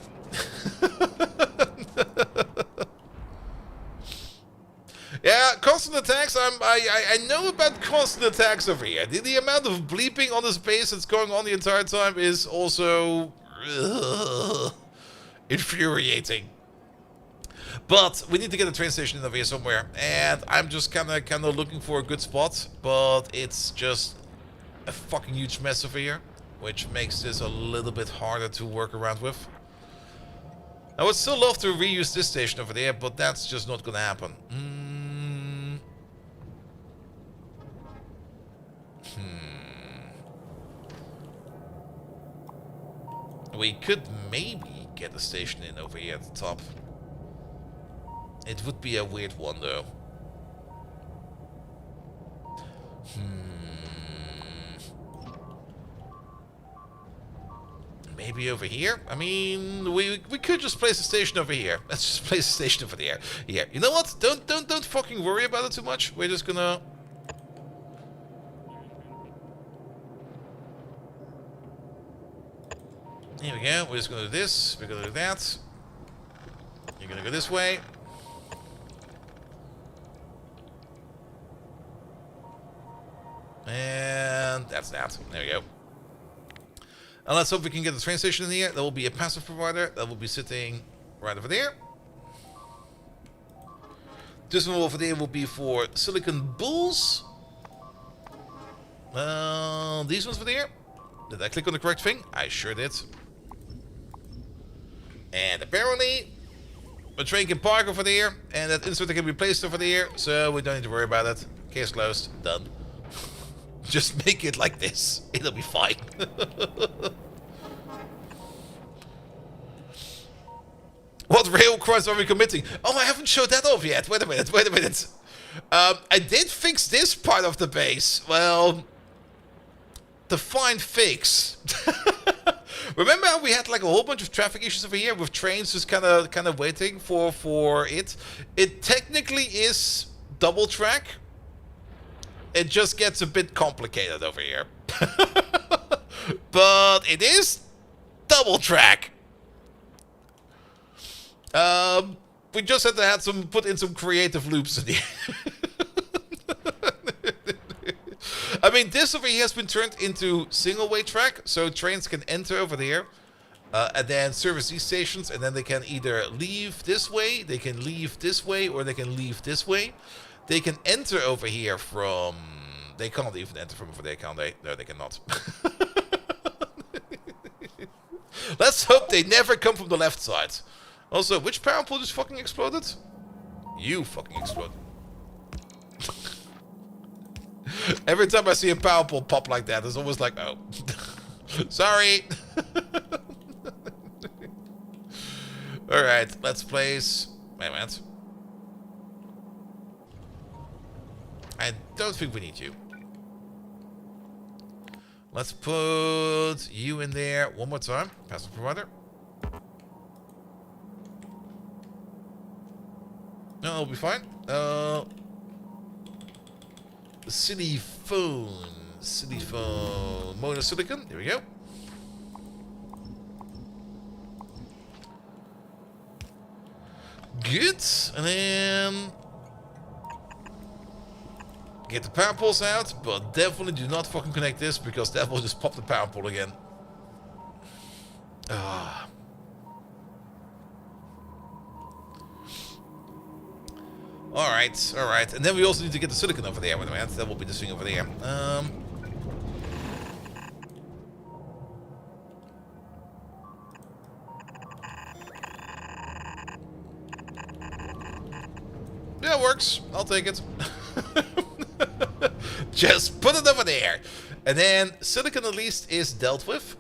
Yeah, constant attacks. I know about constant attacks over here. The amount of bleeping on this base that's going on the entire time is also infuriating. But we need to get a train station in over here somewhere, and I'm just kind of looking for a good spot. But it's just a fucking huge mess over here, which makes this a little bit harder to work around with. I would still love to reuse this station over there, but that's just not gonna happen. We could maybe get a station in over here at the top. It would be a weird one, though. Maybe over here? I mean, we could just place a station over here. Let's just place a station over there. Yeah. You know what? Don't fucking worry about it too much. We're just gonna... Here we go. We're just gonna do this. We're gonna do that. You're gonna go this way. And that's that. There we go. And let's hope we can get the train station in here. There will be a passive provider that will be sitting right over there. This one over there will be for Silicon Bulls. These ones over there. Did I click on the correct thing? I sure did. And apparently, a train can park over there, and that inserter can be placed over there, so we don't need to worry about it. Case closed. Done. Just make it like this. It'll be fine. What rail crimes are we committing? Oh, I haven't showed that off yet. Wait a minute, wait a minute. I did fix this part of the base. Well, define fix. Remember how we had like a whole bunch of traffic issues over here with trains just kind of waiting for it? It technically is double track. It just gets a bit complicated over here. But it is double track. We just had to put in some creative loops in here. I mean, this over here has been turned into single-way track, so trains can enter over there, and then service these stations, and then they can either leave this way, they can leave this way, or they can leave this way. They can enter over here from... They can't even enter from over there, can they? No, they cannot. Let's hope they never come from the left side. Also, which power pole just fucking exploded? You fucking exploded. Every time I see a power pole pop like that, it's always like, oh. Sorry. Alright, let's place... Wait a minute. I don't think we need you. Let's put you in there one more time. Passive provider. No, it'll be fine. City phone. Monosilicon. There we go. Good. And then get the power poles out, but definitely do not fucking connect this because that will just pop the power pole again. Alright, alright. And then we also need to get the silicon over there. Wait a minute, that will be the thing over there. Yeah, it works. I'll take it. Just put it over there. And then silicon at least is dealt with.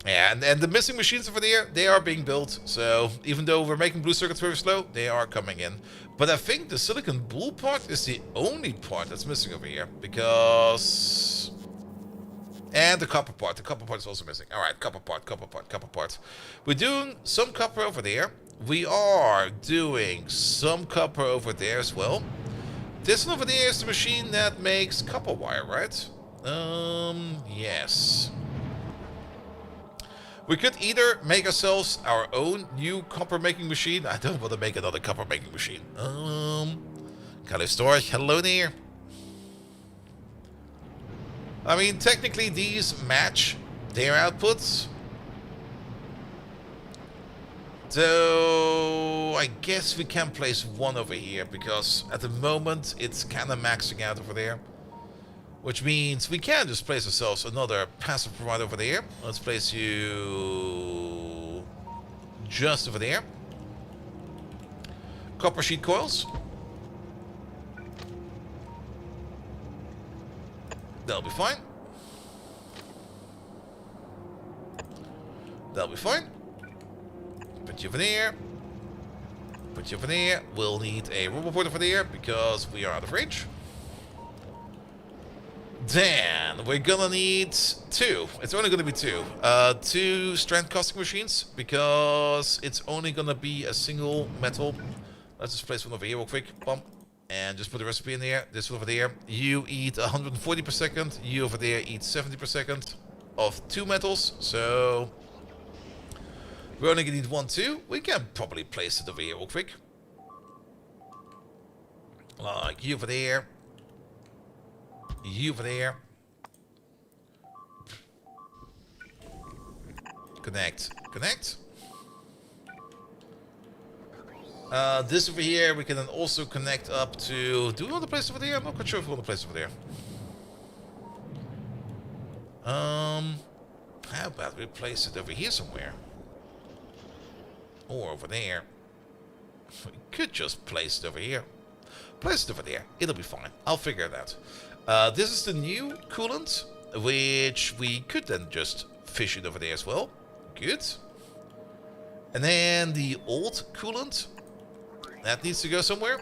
Yeah, and the missing machines over there, they are being built. So even though we're making blue circuits very slow, they are coming in. But I think the silicon blue part is the only part that's missing over here. Because... And the copper part. The copper part is also missing. Alright, copper part, copper part, copper part. We're doing some copper over there. We are doing some copper over there as well. This one over there is the machine that makes copper wire, right? Yes. We could either make ourselves our own new copper making machine. I don't want to make another copper making machine. Color storage, hello there. I mean, technically these match their outputs. So I guess we can place one over here because at the moment it's kind of maxing out over there. Which means we can just place ourselves another passive provider over there. Let's place you just over there. Copper sheet coils. That'll be fine. That'll be fine. Put you over there. Put you over there. We'll need a robot port over there because we are out of range. Then we're gonna need two. It's only gonna be two. Two strand casting machines because it's only gonna be a single metal. Let's just place one over here real quick. Bump. And just put the recipe in there. This one over there. You eat 140 per second. You over there eat 70 per second of two metals. So we're only gonna need one, two. We can probably place it over here real quick. Like you over there. You over there. Connect. Connect. This over here, we can then also connect up to... Do we want to place over there? I'm not quite sure if we want to place over there. How about we place it over here somewhere? Or over there. We could just place it over here. Place it over there. It'll be fine. I'll figure it out. This is the new coolant, which we could then just fish it over there as well. Good. And then the old coolant. That needs to go somewhere.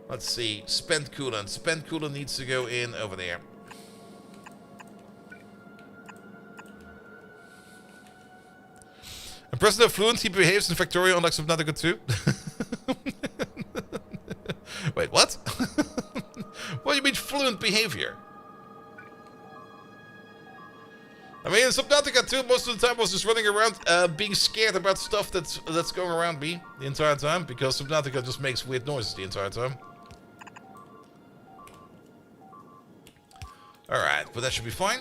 Let's see. Spent coolant. Spent coolant needs to go in over there. And President Fluent, he behaves in Factorio unlike Subnautica 2. Wait, what? What do you mean fluent behavior? I mean, in Subnautica 2, most of the time I was just running around being scared about stuff that's going around me the entire time, because Subnautica just makes weird noises the entire time. Alright, but that should be fine.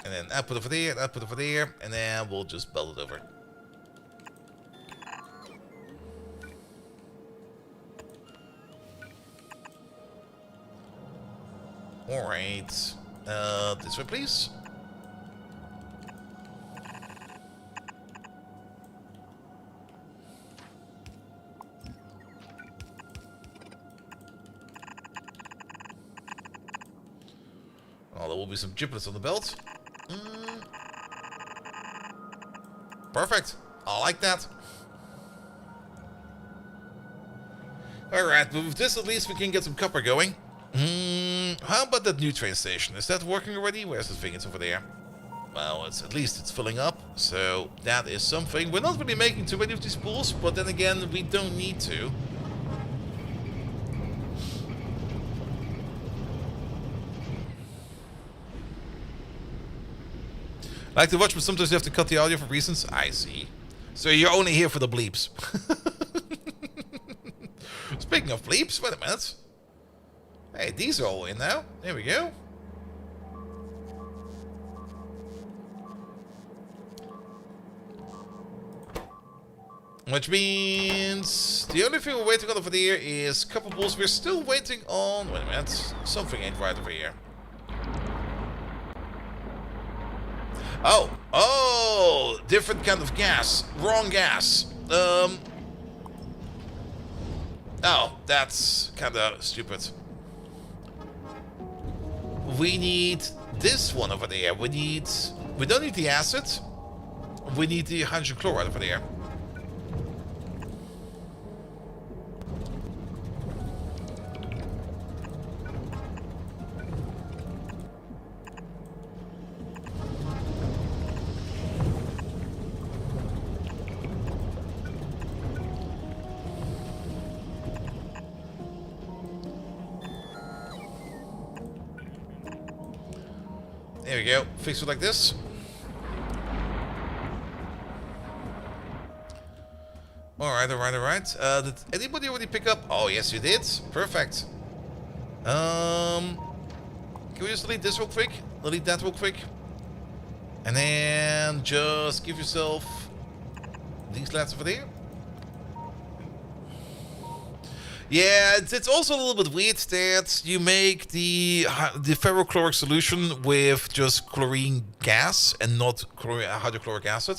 And then output over there, output over there, and then we'll just build it over. Alright. This way, please. Oh, there will be some giblets on the belt. Perfect. I like that. Alright, but with this at least we can get some copper going. How about that new train station? Is that working already? Where's the thing? It's over there. Well, at least it's filling up, so that is something. We're not really making too many of these pools, but then again, we don't need to. I like to watch, but sometimes you have to cut the audio for reasons. I see. So you're only here for the bleeps. Speaking of bleeps, wait a minute. Hey, these are all in now. There we go. Which means the only thing we're waiting on over there is couple bulls. We're still waiting on... Wait a minute. Something ain't right over here. Oh. Oh! Different kind of gas. Wrong gas. Oh, that's kind of stupid. We need this one over there. We don't need the acid. We need the hydrogen chloride over there. There we go. Fix it like this. Alright, alright, alright. Did anybody already pick up? Oh, yes, you did. Perfect. Can we just delete this real quick? Delete that real quick. And then just give yourself these lads over there. Yeah, it's also a little bit weird that you make the ferrochloric solution with just chlorine gas and not hydrochloric acid.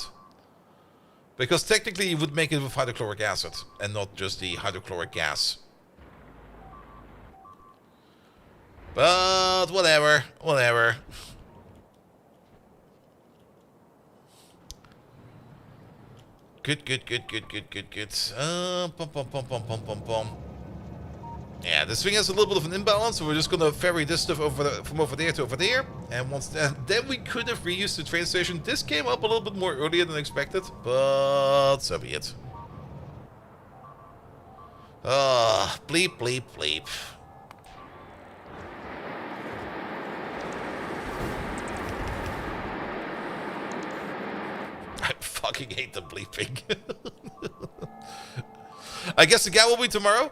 Because technically you would make it with hydrochloric acid and not just the hydrochloric gas. But whatever, whatever. Good, good, good, good, good, good, good. Pom, pom, pom, pom, pom, pom, pom. Yeah, this thing has a little bit of an imbalance, so we're just gonna ferry this stuff from over there to over there. And once then we could have reused the train station. This came up a little bit more earlier than expected, but so be it. Bleep, bleep, bleep. I fucking hate the bleeping. I guess the GAU will be tomorrow.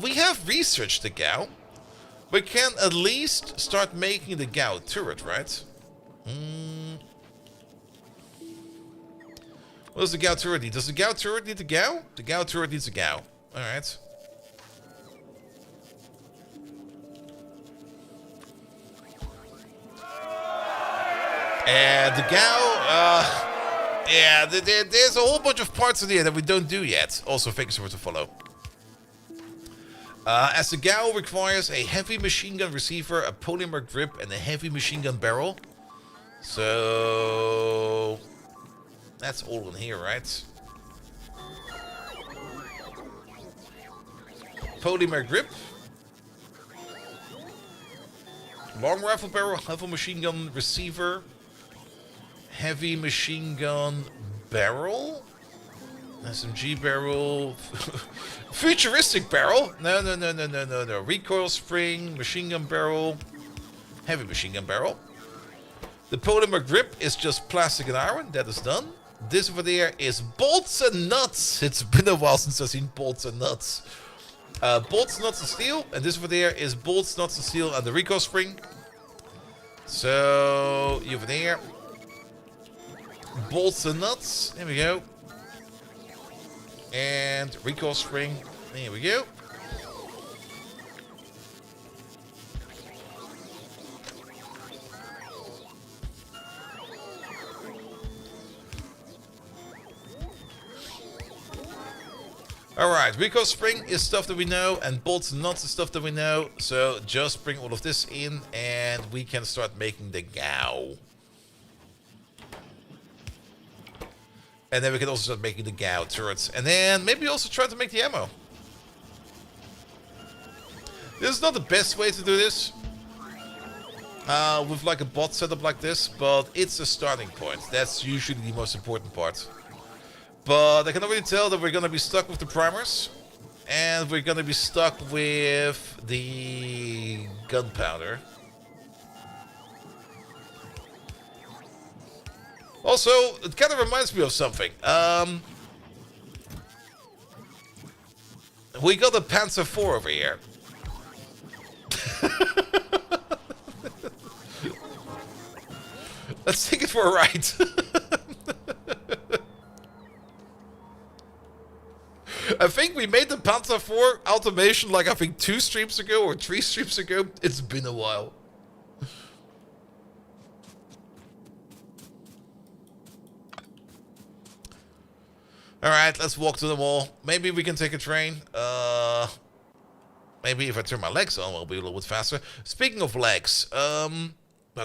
We have researched the GAU. We can at least start making the GAU turret, right? What does the GAU turret need? Does the GAU turret need the GAU? The GAU turret needs a GAU. Alright. And the GAU, yeah, there's a whole bunch of parts in here that we don't do yet. Also, thank you so much to follow. As the GAU requires a heavy machine gun receiver, a polymer grip, and a heavy machine gun barrel. So that's all in here, right? Polymer grip. Long rifle barrel, heavy machine gun receiver. Heavy machine gun barrel? SMG barrel. Futuristic barrel? No. Recoil spring, machine gun barrel. Heavy machine gun barrel. The polymer grip is just plastic and iron. That is done. This over there is bolts and nuts. It's been a while since I've seen bolts and nuts. Bolts, nuts, and steel. And this over there is bolts, nuts, and steel and the recoil spring. So, you over there. Bolts and nuts. There we go. And recoil spring. There we go. Alright, recoil spring is stuff that we know, and bolts and nuts is stuff that we know. So just bring all of this in, and we can start making the GAU. And then we can also start making the GAU turrets. And then maybe also try to make the ammo. This is not the best way to do this. With like a bot setup like this. But it's a starting point. That's usually the most important part. But I can already tell that we're going to be stuck with the primers. And we're going to be stuck with the gunpowder. Also, it kind of reminds me of something. We got a Panzer IV over here. Let's take it for a ride. I think we made the Panzer IV automation like I think 2 streams ago or 3 streams ago. It's been a while. Alright, let's walk to the mall. Maybe we can take a train. Maybe if I turn my legs on, we'll be a little bit faster. Speaking of legs, oh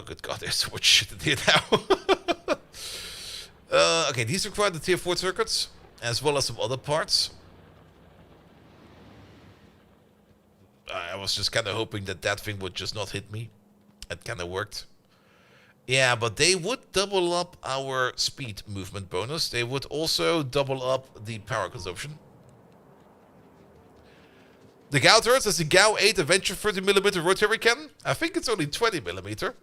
good god, there's so much shit in here now. Okay, these require the tier 4 circuits, as well as some other parts. I was just kind of hoping that that thing would just not hit me. It kind of worked. Yeah, but they would double up our speed movement bonus. They would also double up the power consumption. The Gao turret is the Gao 8 Adventure 30mm rotary cannon. I think it's only 20mm.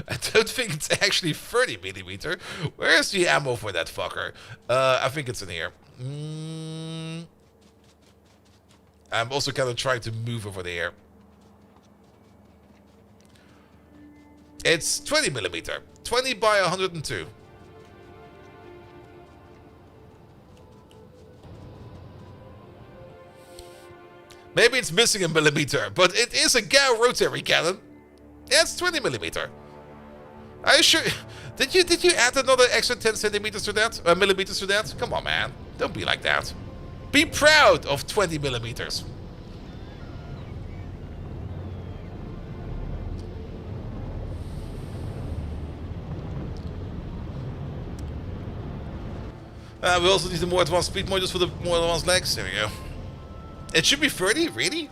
I don't think it's actually 30mm. Where's the ammo for that fucker? I think it's in here. I'm also kind of trying to move over there. It's 20mm. 20 by 102. Maybe it's missing a millimeter, but it is a Gao rotary cannon. Yeah, it's 20mm. Are you sure? Did you add another extra 10 centimeters to that? Millimeters to that? Come on, man. Don't be like that. Be proud of 20mm. We also need the more advanced speed modules for the more advanced legs. There we go. It should be 30? Really?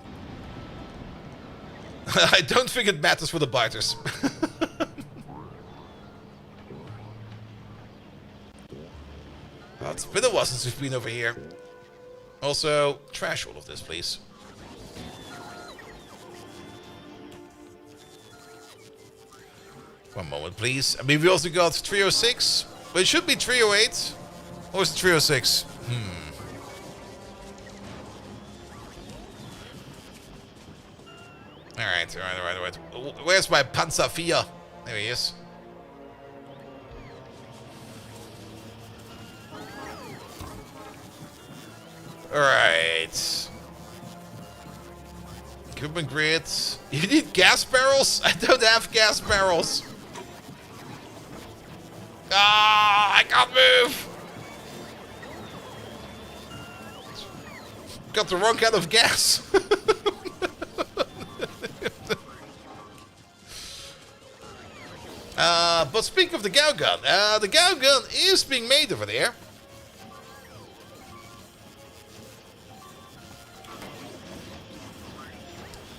I don't think it matters for the biters. Well, it's been a while since we've been over here. Also, trash all of this, please. One moment, please. I mean, we also got 306. But it should be 308. Or is it 306? Alright. Where's my Panzer IV? There he is. Alright. Equipment grid. You need gas barrels? I don't have gas barrels. Ah, I can't move. Got the wrong kind of gas. But speaking of the Gao gun, the Gao gun is being made over there.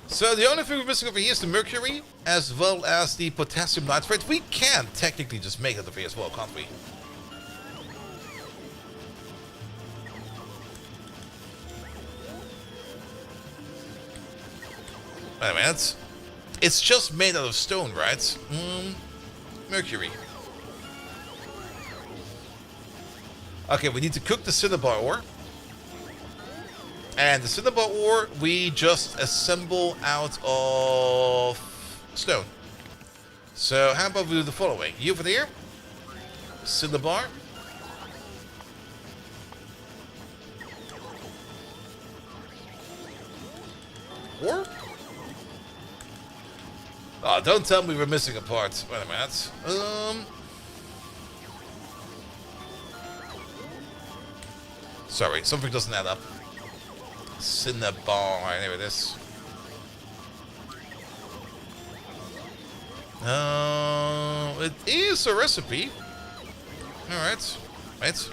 So the only thing we're missing over here is the mercury, as well as the potassium nitrate. We can technically just make it over here as well, can't we? Wait a minute. It's just made out of stone, right? Mercury. Okay, we need to cook the cinnabar ore. And the cinnabar ore we just assemble out of stone. So how about we do the following? You over there. Cinnabar. Ore? Oh, don't tell me we're missing a part. Wait a minute. Sorry, something doesn't add up. Cinnabar, there it is. It is a recipe. Alright. Right.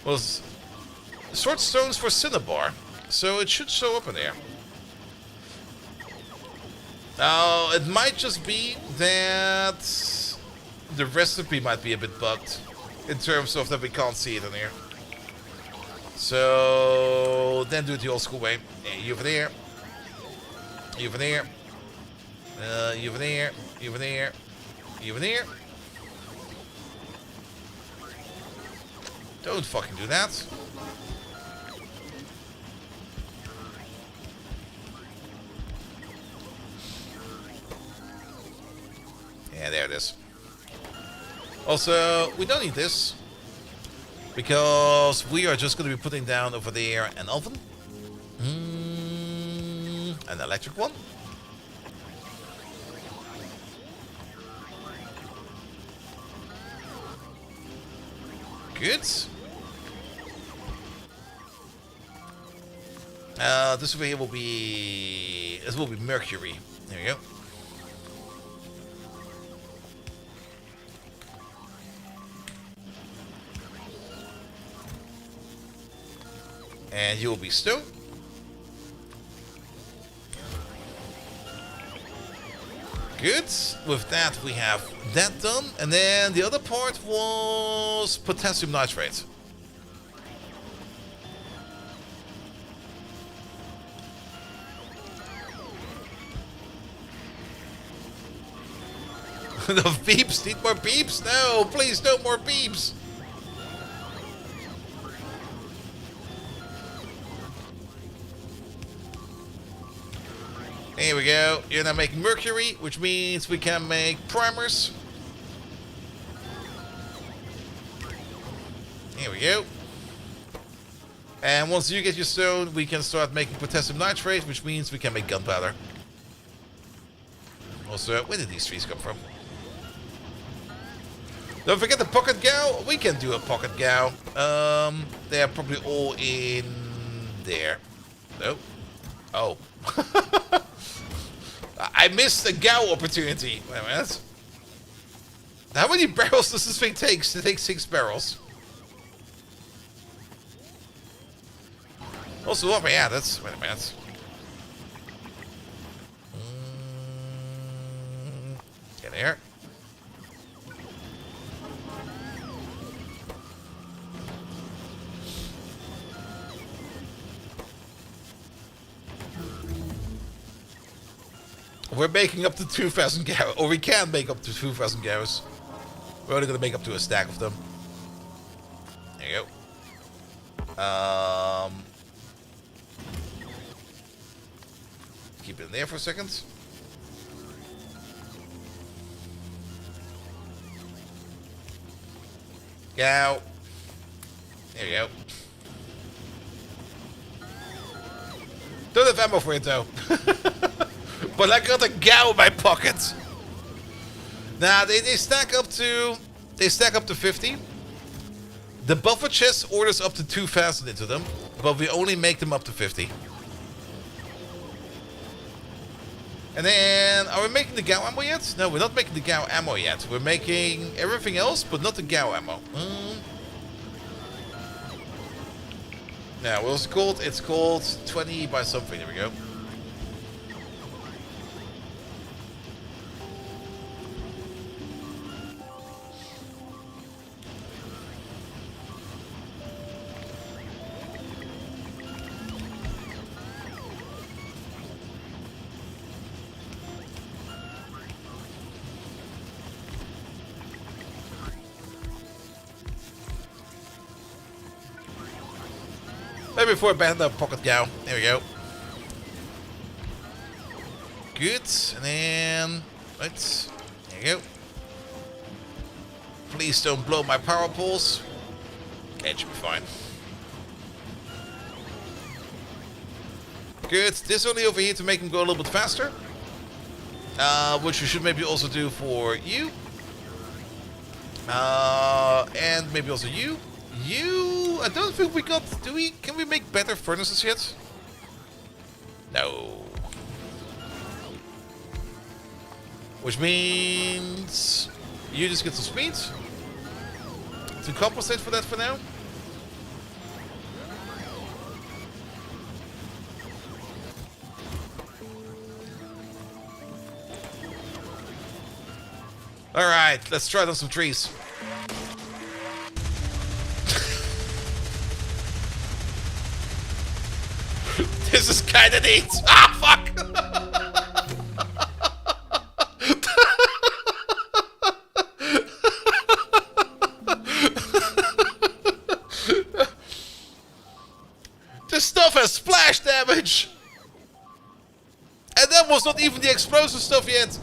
Well, short stones for cinnabar. So it should show up in there. Now, it might just be that the recipe might be a bit bugged in terms of that we can't see it in here. So then do it the old school way. You over there. You over there. You over there. You over there. You over there. Don't fucking do that. Yeah, there it is. Also, we don't need this. Because we are just going to be putting down over there an oven. An electric one. Good. This over here will be... This will be mercury. There we go. And you will be stone. Good. With that, we have that done. And then the other part was potassium nitrate. The beeps. Need more beeps? No, please, no more beeps. Here we go. You're now making mercury, which means we can make primers. Here we go. And once you get your stone, we can start making potassium nitrate, which means we can make gunpowder. Also, where did these trees come from? Don't forget the pocket gow. We can do a pocket gow. They're probably all in there. No. Oh. I missed a gow opportunity. Wait a minute. How many barrels does this thing take? It takes 6 barrels. Also, what yeah, that's... Wait a minute. Get there. We're making up to 2,000 cows, or we can make up to 2,000 cows. We're only going to make up to a stack of them. There you go. Keep it in there for a second. Cow. There you go. Don't have ammo for it though. But I got a gow in my pocket. Now they stack up to 50. The buffer chest orders up to 2,000 into them, but we only make them up to 50. And then, are we making the gow ammo yet? No, we're not making the gow ammo yet. We're making everything else, but not the gow ammo. Now, what was it called? It's called 20 by something. There we go. Maybe before I ban the pocket gow. There we go. Good. And then... Right. There you go. Please don't blow my power poles. Okay, it should be fine. Good. This only over here to make him go a little bit faster. Which we should maybe also do for you. And maybe also you. You, I don't think we got, can we make better furnaces yet? No. Which means you just get some speed to compensate for that for now. Alright, let's try on some trees. This is kinda neat. Ah, fuck! This stuff has splash damage! And that was not even the explosive stuff yet.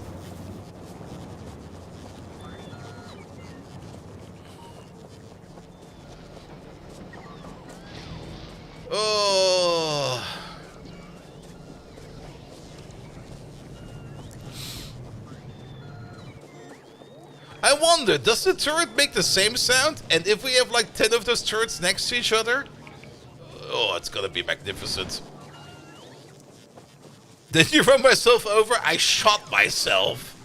Oh. I wonder, does the turret make the same sound? And if we have like 10 of those turrets next to each other? Oh, it's gonna be magnificent. Did you run myself over? I shot myself.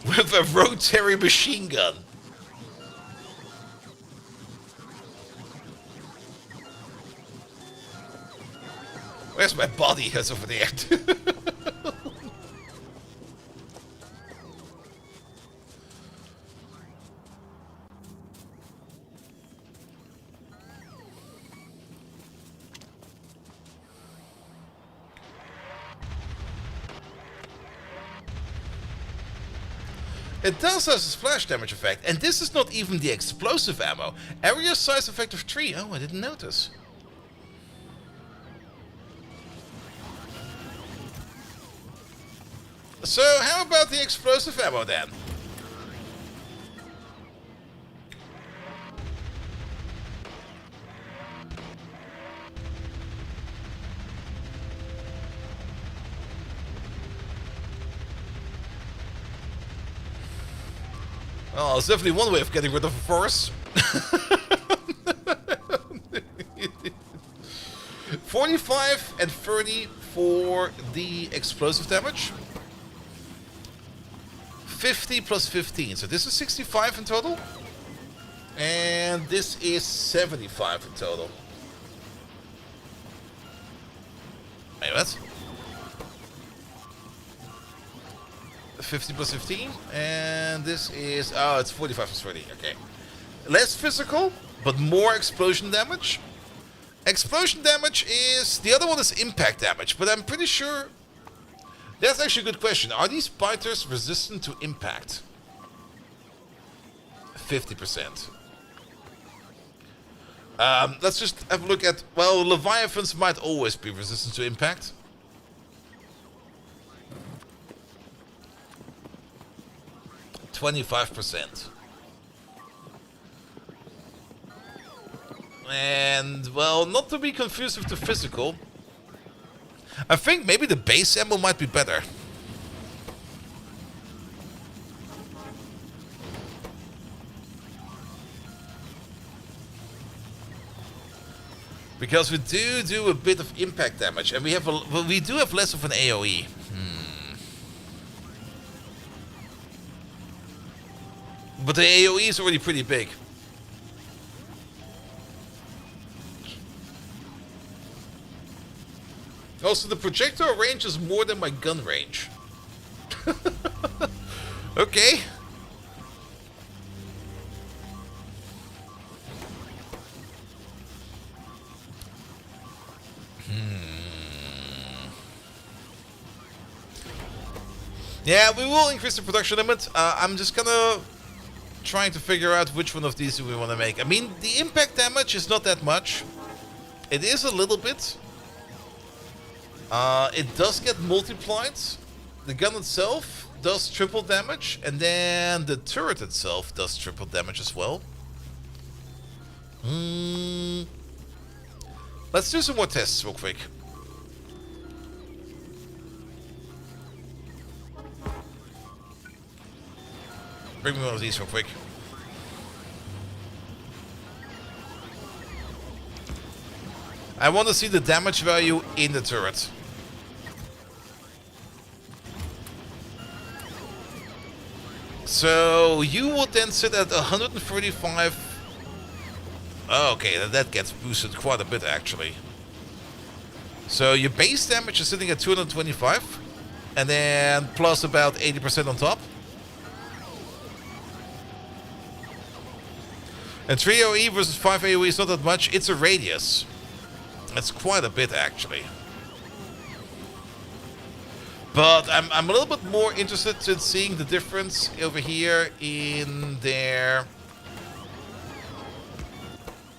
With a rotary machine gun. Where's my body? That's over there. It does have a splash damage effect, and this is not even the explosive ammo. Area size effect of 3. Oh, I didn't notice. So, how about the explosive ammo then? Well, there's definitely one way of getting rid of a force. 45 and 30 for the explosive damage. 50 plus 15, so this is 65 in total. And this is 75 in total. Wait, what? 50 plus 15, and this is... Oh, it's 45 plus 30, okay. Less physical, but more explosion damage. Explosion damage is... The other one is impact damage, but I'm pretty sure... That's actually a good question. Are these biters resistant to impact? 50%. Let's just have a look at... Well, Leviathans might always be resistant to impact. %. And, well, not to be confused with the physical. I think maybe the base ammo might be better. Because we do a bit of impact damage, and we do have less of an AoE. But the AoE is already pretty big. Also, the projectile range is more than my gun range. Okay. Yeah, we will increase the production limit. I'm just gonna trying to figure out which one of these do we want to make. I mean, the impact damage is not that much. It is a little bit. It does get multiplied. The gun itself does triple damage, and then the turret itself does triple damage as well. Let's do some more tests real quick. Bring me one of these real quick. I want to see the damage value in the turret. So you would then sit at 135. Oh, okay, that gets boosted quite a bit actually. So your base damage is sitting at 225, and then plus about 80% on top. And 3 AoE versus 5 AoE is not that much. It's a radius. That's quite a bit actually. But I'm a little bit more interested in seeing the difference over here in their...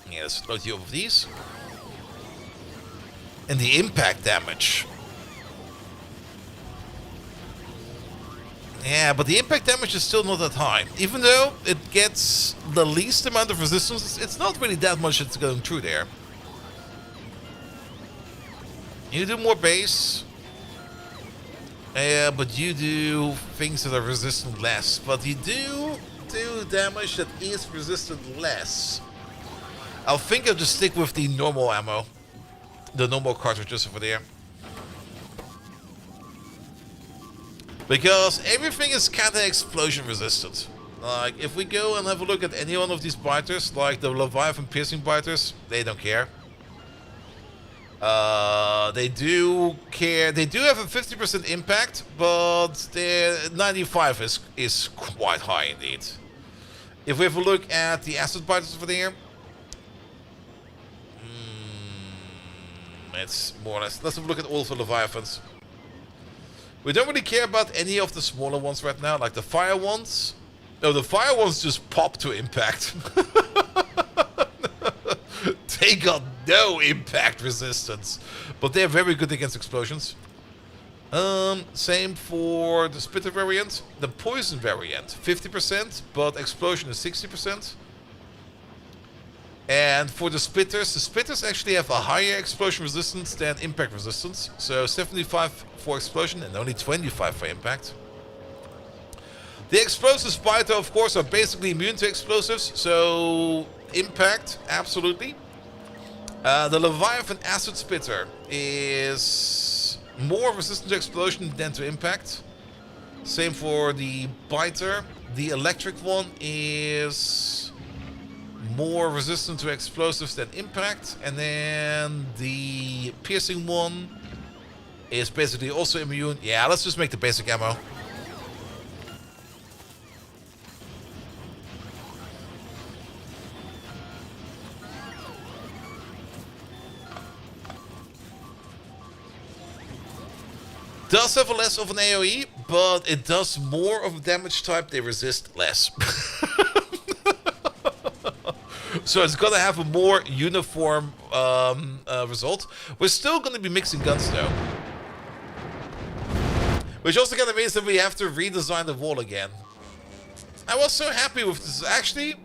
Yeah, let's load you over these. And the impact damage. Yeah, but the impact damage is still not that high. Even though it gets the least amount of resistance, it's not really that much that's going through there. You do more base. Yeah, but you do things that are resistant less. But you do damage that is resistant less. I think I'll just stick with the normal ammo. The normal cartridges over there. Because everything is kinda explosion resistant. Like, if we go and have a look at any one of these biters, like the Leviathan piercing biters, they don't care. They do care. They do have a 50% impact, but their 95 is quite high indeed. If we have a look at the acid biters over there, it's more or less. Let's have a look at all of the Leviathans. We don't really care about any of the smaller ones right now, like the fire ones. No, the fire ones just pop to impact. They got no impact resistance, but they're very good against explosions. Same for the spitter variant. The poison variant, 50%, but explosion is 60%. And for the spitters actually have a higher explosion resistance than impact resistance. So 75 for explosion and only 25 for impact. The explosive spider, of course, are basically immune to explosives, so impact, absolutely. The Leviathan acid spitter is more resistant to explosion than to impact. Same for the biter. The electric one is more resistant to explosives than impact. And then the piercing one is basically also immune. Yeah, let's just make the basic ammo. Does have a less of an AoE, but it does more of a damage type they resist less. So it's gonna have a more uniform result. We're still gonna be mixing guns though. Which also kinda means that we have to redesign the wall again. I was so happy with this. Actually,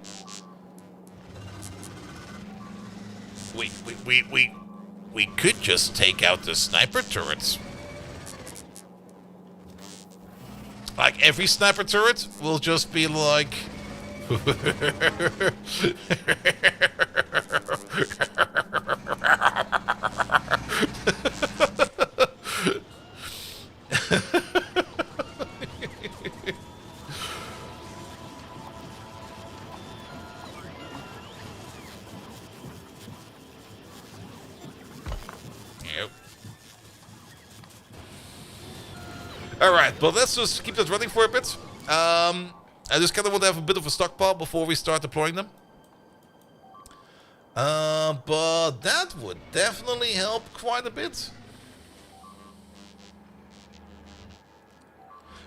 we could just take out the sniper turrets. Like, every sniper turret will just be like... Alright, but let's just keep that running for a bit. I just kind of want to have a bit of a stockpile before we start deploying them. But that would definitely help quite a bit.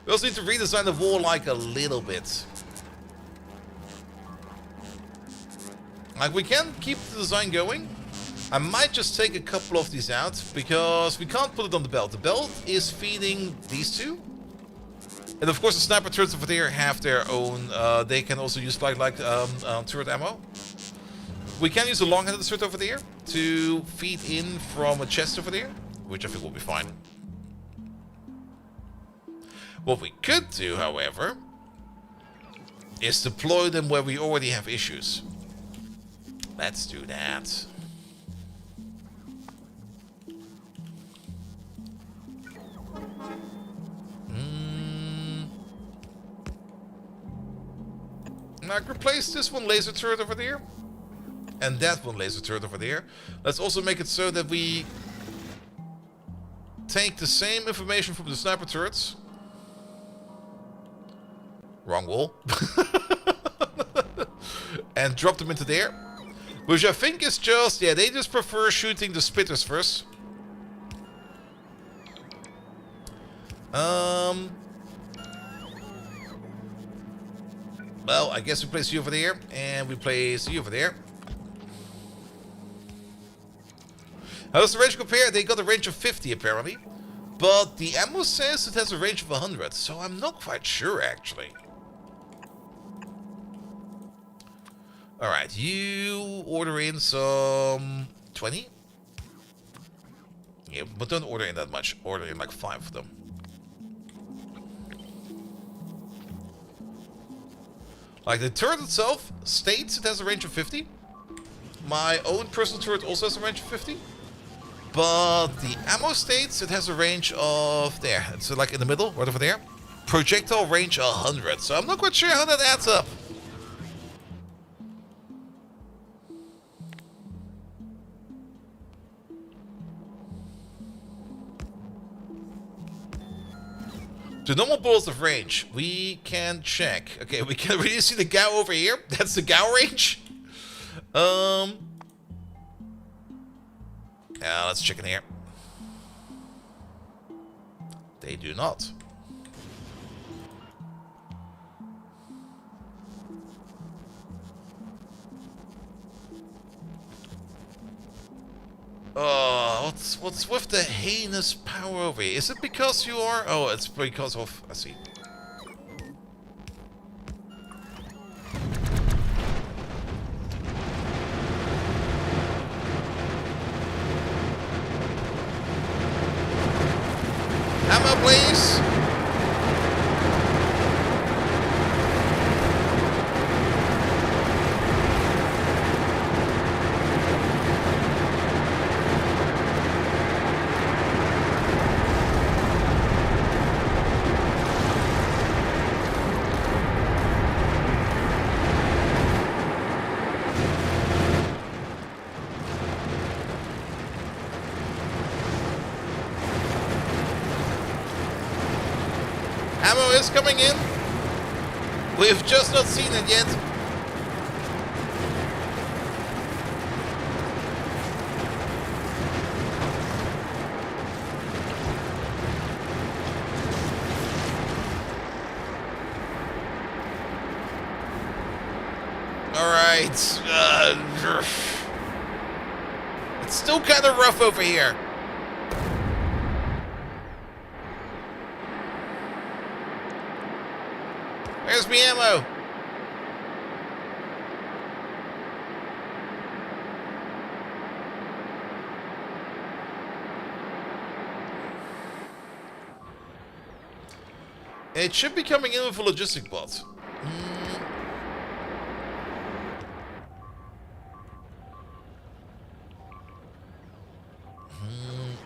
We also need to redesign the wall like a little bit. Like, we can keep the design going. I might just take a couple of these out, because we can't put it on the belt. The belt is feeding these two. And of course the sniper turrets over there have their own, they can also use like turret ammo. We can use a long-handed turret over there to feed in from a chest over there, which I think will be fine. What we could do, however, is deploy them where we already have issues. Let's do that. Now replace this one laser turret over there. And that one laser turret over there. Let's also make it so that we take the same information from the sniper turrets. Wrong wall. And drop them into there. Which I think is just, yeah, they just prefer shooting the spitters first. Well, I guess we place you over there, and we place you over there. How does the range compare? They got a range of 50 apparently. But the ammo says it has a range of 100, so I'm not quite sure actually. Alright, you order in some 20? Yeah, but don't order in that much. Order in like 5 of them. Like the turret itself states it has a range of 50. My own personal turret also has a range of 50. But the ammo states it has a range of, there, it's like in the middle, right over there. Projectile range 100, so I'm not quite sure how that adds up. The normal bullets of range, we can check. Okay, we can really see the GAU over here. That's the GAU range. Yeah, let's check in here. They do not. Oh, what's with the heinous power over here? Is it because you are? Oh, it's because of. I see. Ammo, please. Ammo is coming in. We've just not seen it yet. Alright. It's still kind of rough over here. Where's me ammo? It should be coming in with a logistic bot.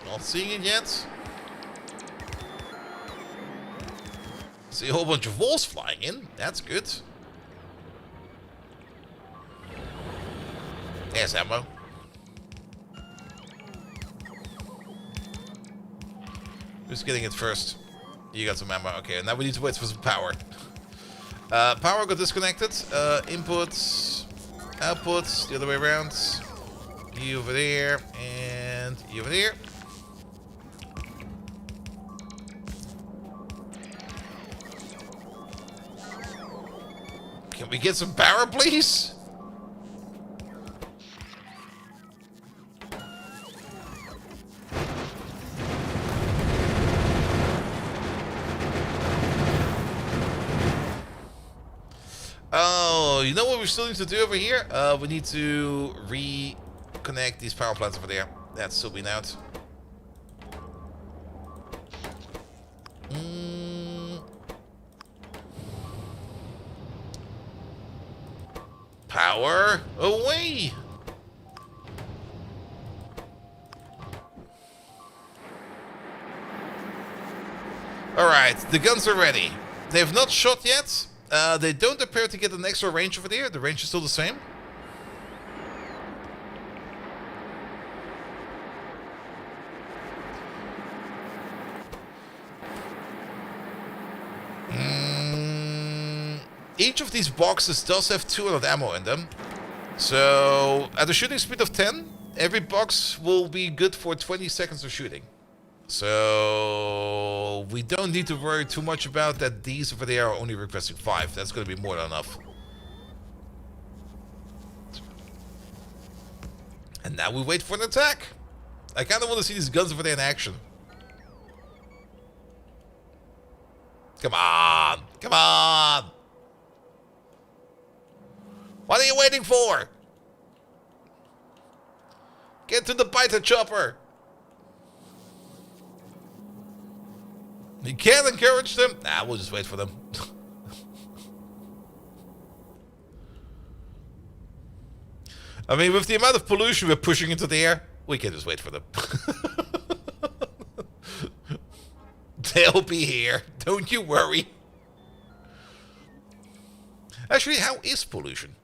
Not seeing it yet. See a whole bunch of walls flying in. That's good. There's ammo. Who's getting it first? You got some ammo. Okay, now we need to wait for some power. Power got disconnected. Inputs, outputs, the other way around. You over there, and you over there. Can we get some power, please? Oh, you know what we still need to do over here? We need to reconnect these power plants over there. That's still been out. Power away! Alright, the guns are ready. They have not shot yet. They don't appear to get an extra range over there. The range is still the same. Each of these boxes does have 200 ammo in them. So, at a shooting speed of 10, every box will be good for 20 seconds of shooting. So, we don't need to worry too much about that. These over there are only requesting 5. That's going to be more than enough. And now we wait for an attack. I kind of want to see these guns over there in action. Come on! Come on! What are you waiting for? Get to the biter chopper! You can't encourage them? Nah, we'll just wait for them. I mean, with the amount of pollution we're pushing into the air, we can just wait for them. They'll be here. Don't you worry. Actually, how is pollution?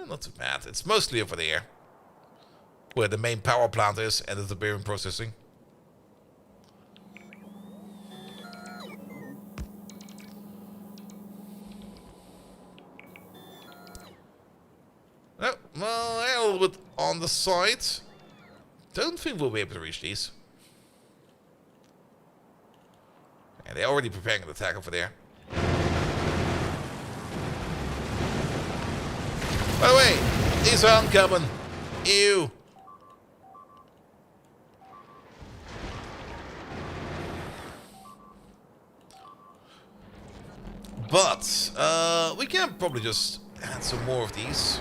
Not too bad. It's mostly over there, where the main power plant is and the bearing processing. Oh, well, a little bit on the side. Don't think we'll be able to reach these. And they're already preparing an attack over there. By the way, these are oncoming. Ew. But, we can probably just add some more of these.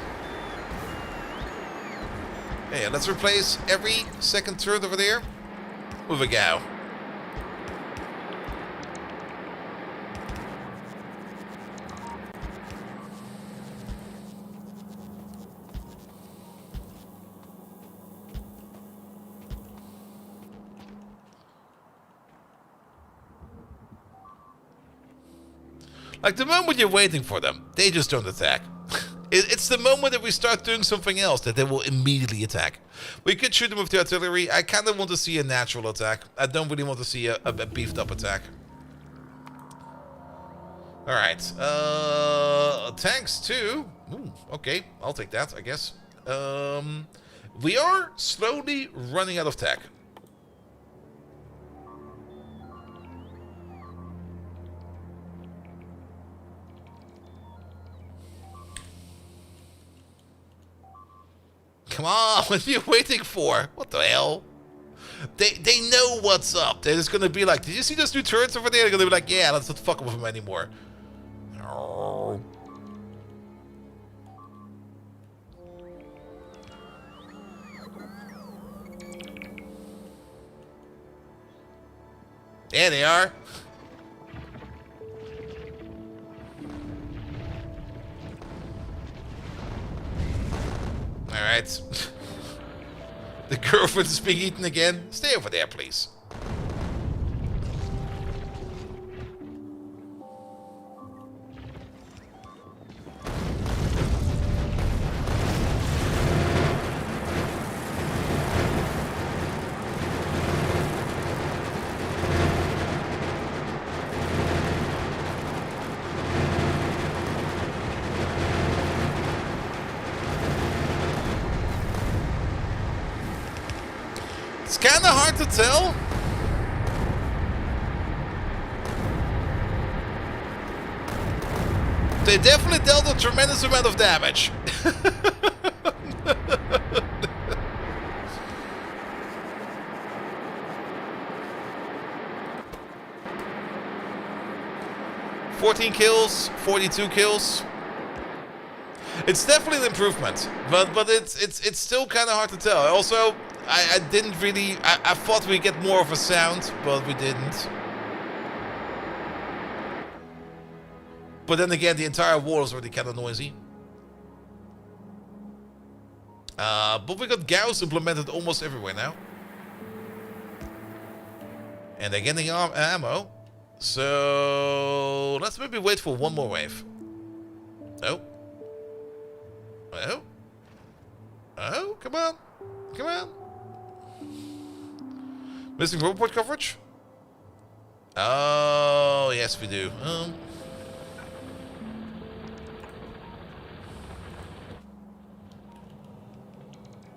Yeah, let's replace every second turret over there with a Gao. Like, the moment you're waiting for them, they just don't attack. It's the moment that we start doing something else that they will immediately attack. We could shoot them with the artillery. I kind of want to see a natural attack. I don't really want to see a beefed up attack. Alright. Tanks too. Ooh, okay, I'll take that, I guess. We are slowly running out of tech. Come on, what are you waiting for? What the hell? They know what's up. They're just gonna be like, did you see those new turrets over there? They're gonna be like, yeah, let's not fuck with them anymore. Oh. There they are. Alright. The girlfriend is being eaten again. Stay over there, please. It's kind of hard to tell. They definitely dealt a tremendous amount of damage. "14 kills, 42 kills. It's definitely an improvement, but it's still kind of hard to tell. Also, I didn't really... I thought we'd get more of a sound, but we didn't. But then again, the entire wall is already kind of noisy. But we got Gauss implemented almost everywhere now. And they're getting ammo. So let's maybe wait for one more wave. Oh. Oh. Oh, come on. Come on. Missing robot coverage? Oh, yes we do.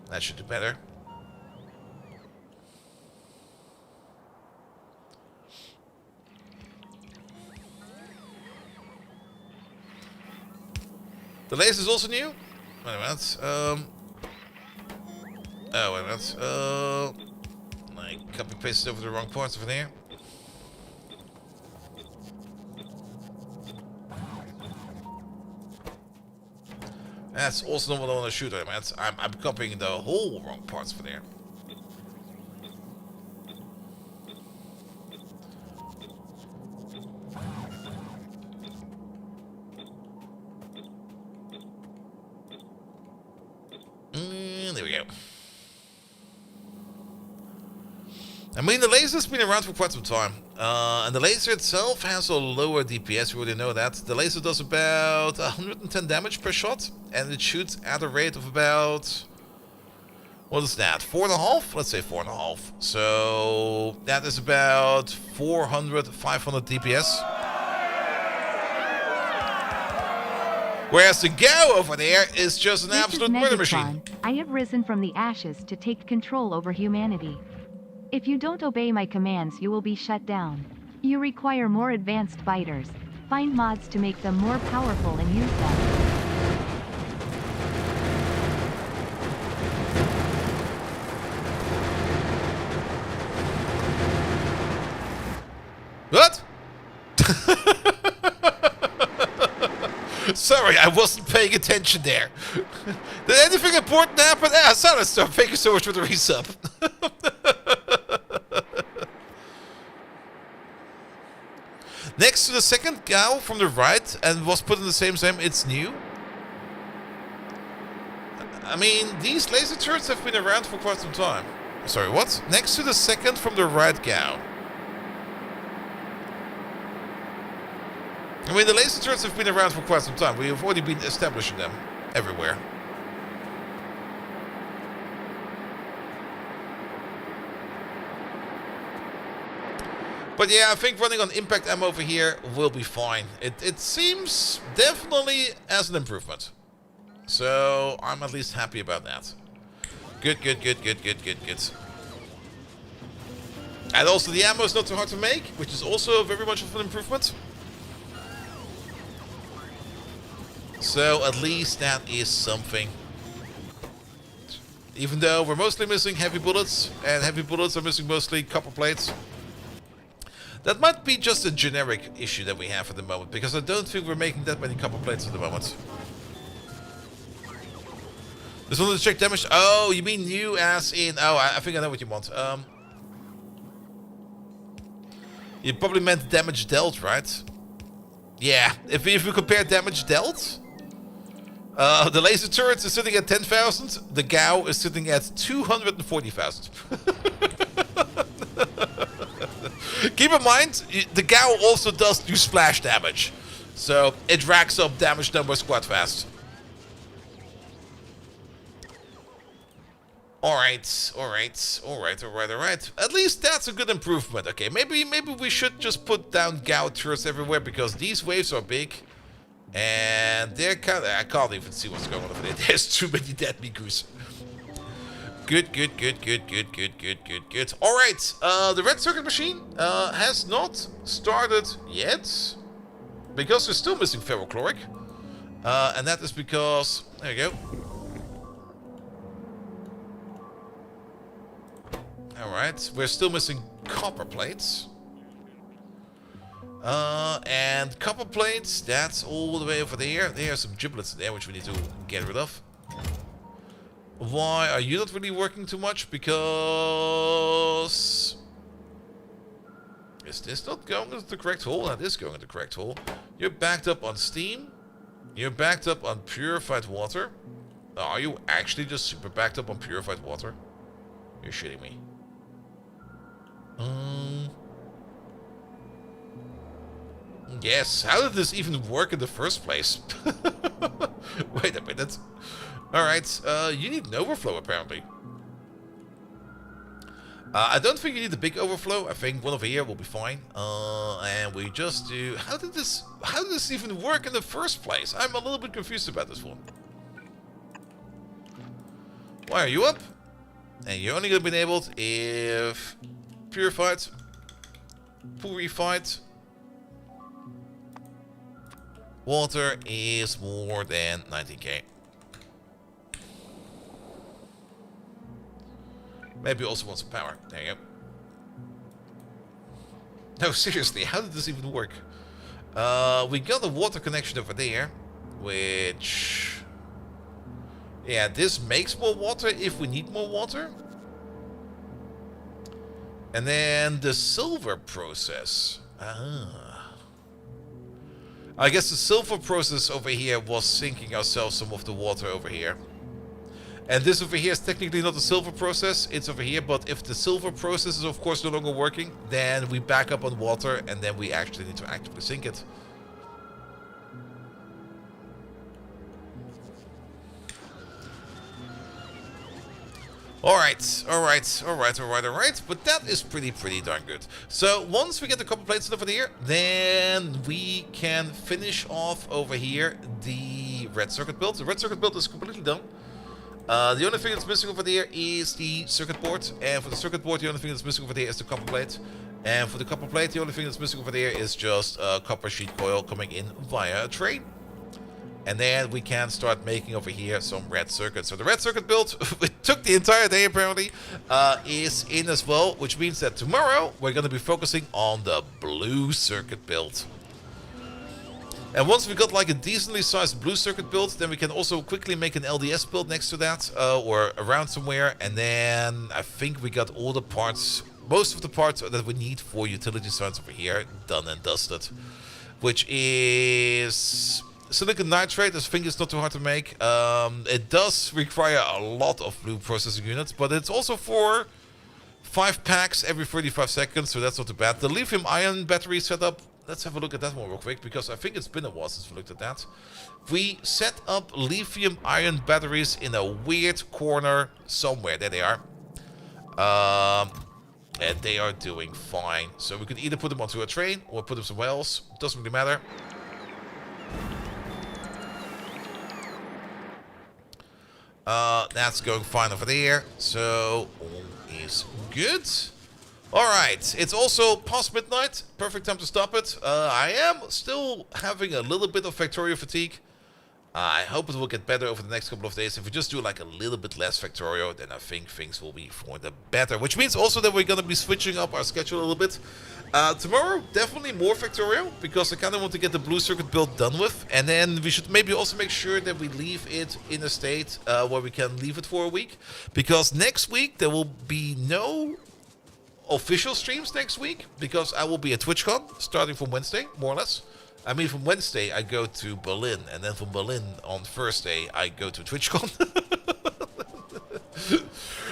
That should do better. The laser is also new. Wait a minute. Oh, wait a minute. I copy pasted over the wrong parts over there. That's also not what I want to shoot at. I'm copying the whole wrong parts for there. There we go. I mean, the laser's been around for quite some time. And the laser itself has a lower DPS, we already know that. The laser does about 110 damage per shot, and it shoots at a rate of about... What is that? 4.5? Let's say 4.5. So that is about 400, 500 DPS. Whereas the Gao over there is just an absolute murder machine. I have risen from the ashes to take control over humanity. If you don't obey my commands, you will be shut down. You require more advanced fighters. Find mods to make them more powerful and use them. What? Sorry, I wasn't paying attention there. Did anything important happen? Ah, Silencer, thank you so much for the resub. Next to the second Gao from the right, and was put in the same sim, it's new. I mean, these laser turrets have been around for quite some time. Sorry, what? Next to the second from the right Gao. I mean, the laser turrets have been around for quite some time. We have already been establishing them everywhere. But yeah, I think running on impact ammo over here will be fine. It seems definitely as an improvement. So I'm at least happy about that. Good. And also the ammo is not too hard to make, which is also very much of an improvement. So at least that is something. Even though we're mostly missing heavy bullets, and heavy bullets are missing mostly copper plates. That might be just a generic issue that we have at the moment, because I don't think we're making that many copper plates at the moment. Just wanted to check damage. Oh, you mean new as in... Oh, I think I know what you want. You probably meant damage dealt, right? Yeah, if we compare damage dealt... the laser turret is sitting at 10,000. The Gao is sitting at 240,000. Keep in mind, the Gao also does do splash damage. So it racks up damage numbers quite fast. Alright. At least that's a good improvement. Okay, maybe we should just put down Gao turrets everywhere, because these waves are big. And they're kind of... I can't even see what's going on over there. There's too many dead Mikus. Good. Alright, the red circuit machine has not started yet. Because we're still missing ferrochloric. And that is because... There you go. Alright, we're still missing copper plates. And copper plates, that's all the way over there. There are some giblets in there which we need to get rid of. Why are you not really working too much? Because... Is this not going into the correct hole? That is going into the correct hole. You're backed up on steam. You're backed up on purified water. Are you actually just super backed up on purified water? You're shitting me. Yes, how did this even work in the first place? Wait a minute. Alright, you need an overflow apparently. I don't think you need a big overflow. I think one over here will be fine. And we just do... How did this even work in the first place? I'm a little bit confused about this one. Why are you up? And you're only going to be enabled if... Purified. Water is more than 19k. Maybe also want some power. There you go. No, seriously, how did this even work? We got a water connection over there, which... Yeah, this makes more water if we need more water. And then the silver process. I guess the silver process over here was sinking ourselves some of the water over here. And this over here is technically not the silver process, it's over here, but if the silver process is of course no longer working, then we back up on water and then we actually need to actively sink it. Alright, but that is pretty darn good. So once we get the copper plates over here, then we can finish off over here the red circuit build. The red circuit build is completely done. The only thing that's missing over there is the circuit board, and for the circuit board the only thing that's missing over there is the copper plate. And for the copper plate the only thing that's missing over there is just a copper sheet coil coming in via a train. And then we can start making over here some red circuits. So the red circuit build, it took the entire day apparently, is in as well. Which means that tomorrow we're going to be focusing on the blue circuit build. And once we got like a decently sized blue circuit build, then we can also quickly make an LDS build next to that. Or around somewhere. And then I think we got all the parts, most of the parts that we need for utility signs over here done and dusted. Which is... silicon nitrate, I think it's not too hard to make. It does require a lot of blue processing units, but it's also for 5 packs every 35 seconds, so that's not too bad. The lithium ion battery setup, let's have a look at that one real quick, because I think it's been a while since we looked at that. We set up lithium ion batteries in a weird corner somewhere. There they are. And they are doing fine. So we could either put them onto a train or put them somewhere else. Doesn't really matter. That's going fine over there, so all is good. Alright, it's also past midnight, perfect time to stop it. I am still having a little bit of Factorio fatigue. I hope it will get better over the next couple of days. If we just do like a little bit less Factorio, then I think things will be for the better. Which means also that we're going to be switching up our schedule a little bit. Tomorrow, definitely more Factorio, because I kind of want to get the blue circuit build done with. And then we should maybe also make sure that we leave it in a state where we can leave it for a week. Because next week, there will be no official streams next week, because I will be at TwitchCon, starting from Wednesday, more or less. I mean, from Wednesday, I go to Berlin, and then from Berlin on Thursday, I go to TwitchCon.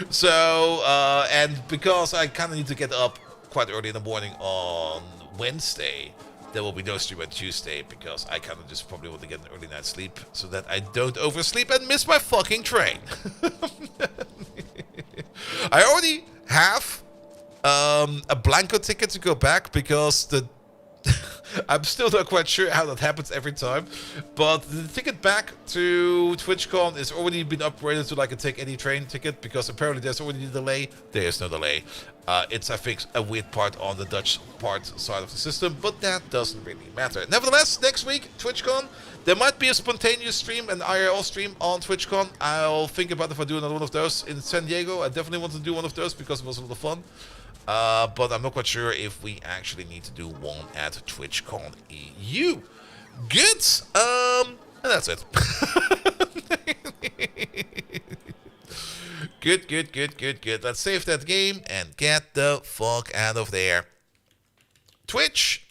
So, and because I kind of need to get up quite early in the morning on Wednesday, there will be no stream on Tuesday, because I kind of just probably want to get an early night sleep, so that I don't oversleep and miss my fucking train. I already have a Blanco ticket to go back, because the I'm still not quite sure how that happens every time, but the ticket back to TwitchCon is already been upgraded to like a take any train ticket, because apparently there's already a delay. There is no delay. It's, I think, a weird part on the Dutch part side of the system, but that doesn't really matter. Nevertheless, next week, TwitchCon, there might be a spontaneous stream, an IRL stream on TwitchCon. I'll think about if I do another one of those in San Diego. I definitely want to do one of those because it was a lot of fun. But I'm not quite sure if we actually need to do one at TwitchCon EU. Good. And that's it. Good. Let's save that game and get the fuck out of there. Twitch.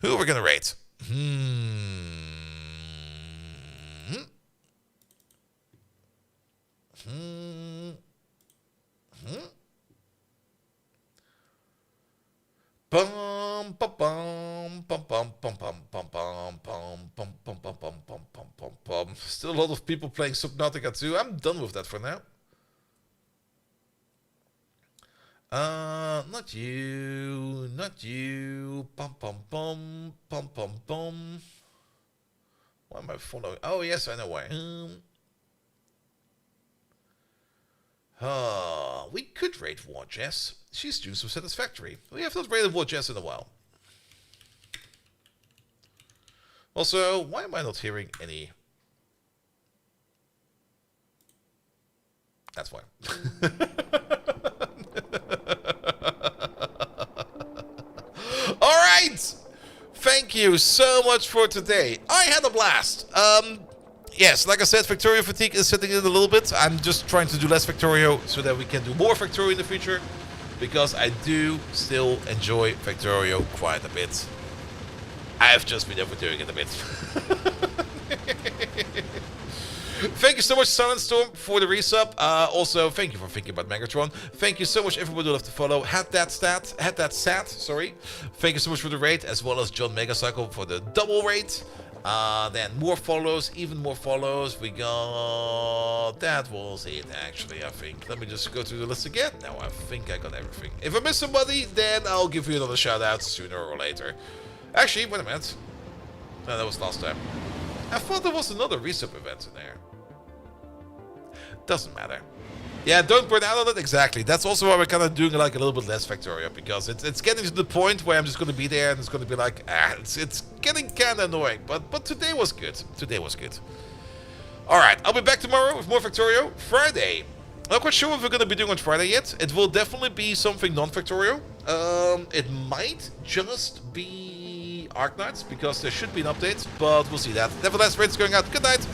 Who are we gonna rate? Bum bum bum bum bum bum bum bum bum bum bum bum bum bum bum bum bum bum. Still a lot of people playing Subnautica 2. I'm done with that for now. Not you, not you. Bum bum bum bum bum bum. Why am I following? Oh yes, I know why. We could rate War Jess. She's due some satisfactory. We have not rated War Jess in a while. Also, why am I not hearing any? That's why. you so much for today. I had a blast. Yes, like I said, Factorio fatigue is setting in a little bit. I'm just trying to do less Factorio so that we can do more Factorio in the future. Because I do still enjoy Factorio quite a bit. I've just been overdoing it a bit. Thank you so much, Silent Storm, for the resub. Also, thank you for thinking about Megatron. Thank you so much, everybody who left to follow. Had that sat, sorry. Thank you so much for the raid, as well as John Megacycle for the double raid. Then more follows, even more follows. We got... That was it, actually, I think. Let me just go through the list again. Now, I think I got everything. If I miss somebody, then I'll give you another shout-out sooner or later. Actually, wait a minute. No, that was last time. I thought there was another resub event in there. Doesn't matter. Yeah, don't burn out on it. Exactly. That's also why we're kind of doing like a little bit less Factorio, because it's getting to the point where I'm just going to be there and it's going to be like, it's getting kind of annoying. But today was good. Today was good. All right, I'll be back tomorrow with more Factorio. Friday. I'm not quite sure what we're going to be doing on Friday yet. It will definitely be something non-Factorio. It might just be Arknights, because there should be an update, but we'll see that. Nevertheless, raid's going out. Good night.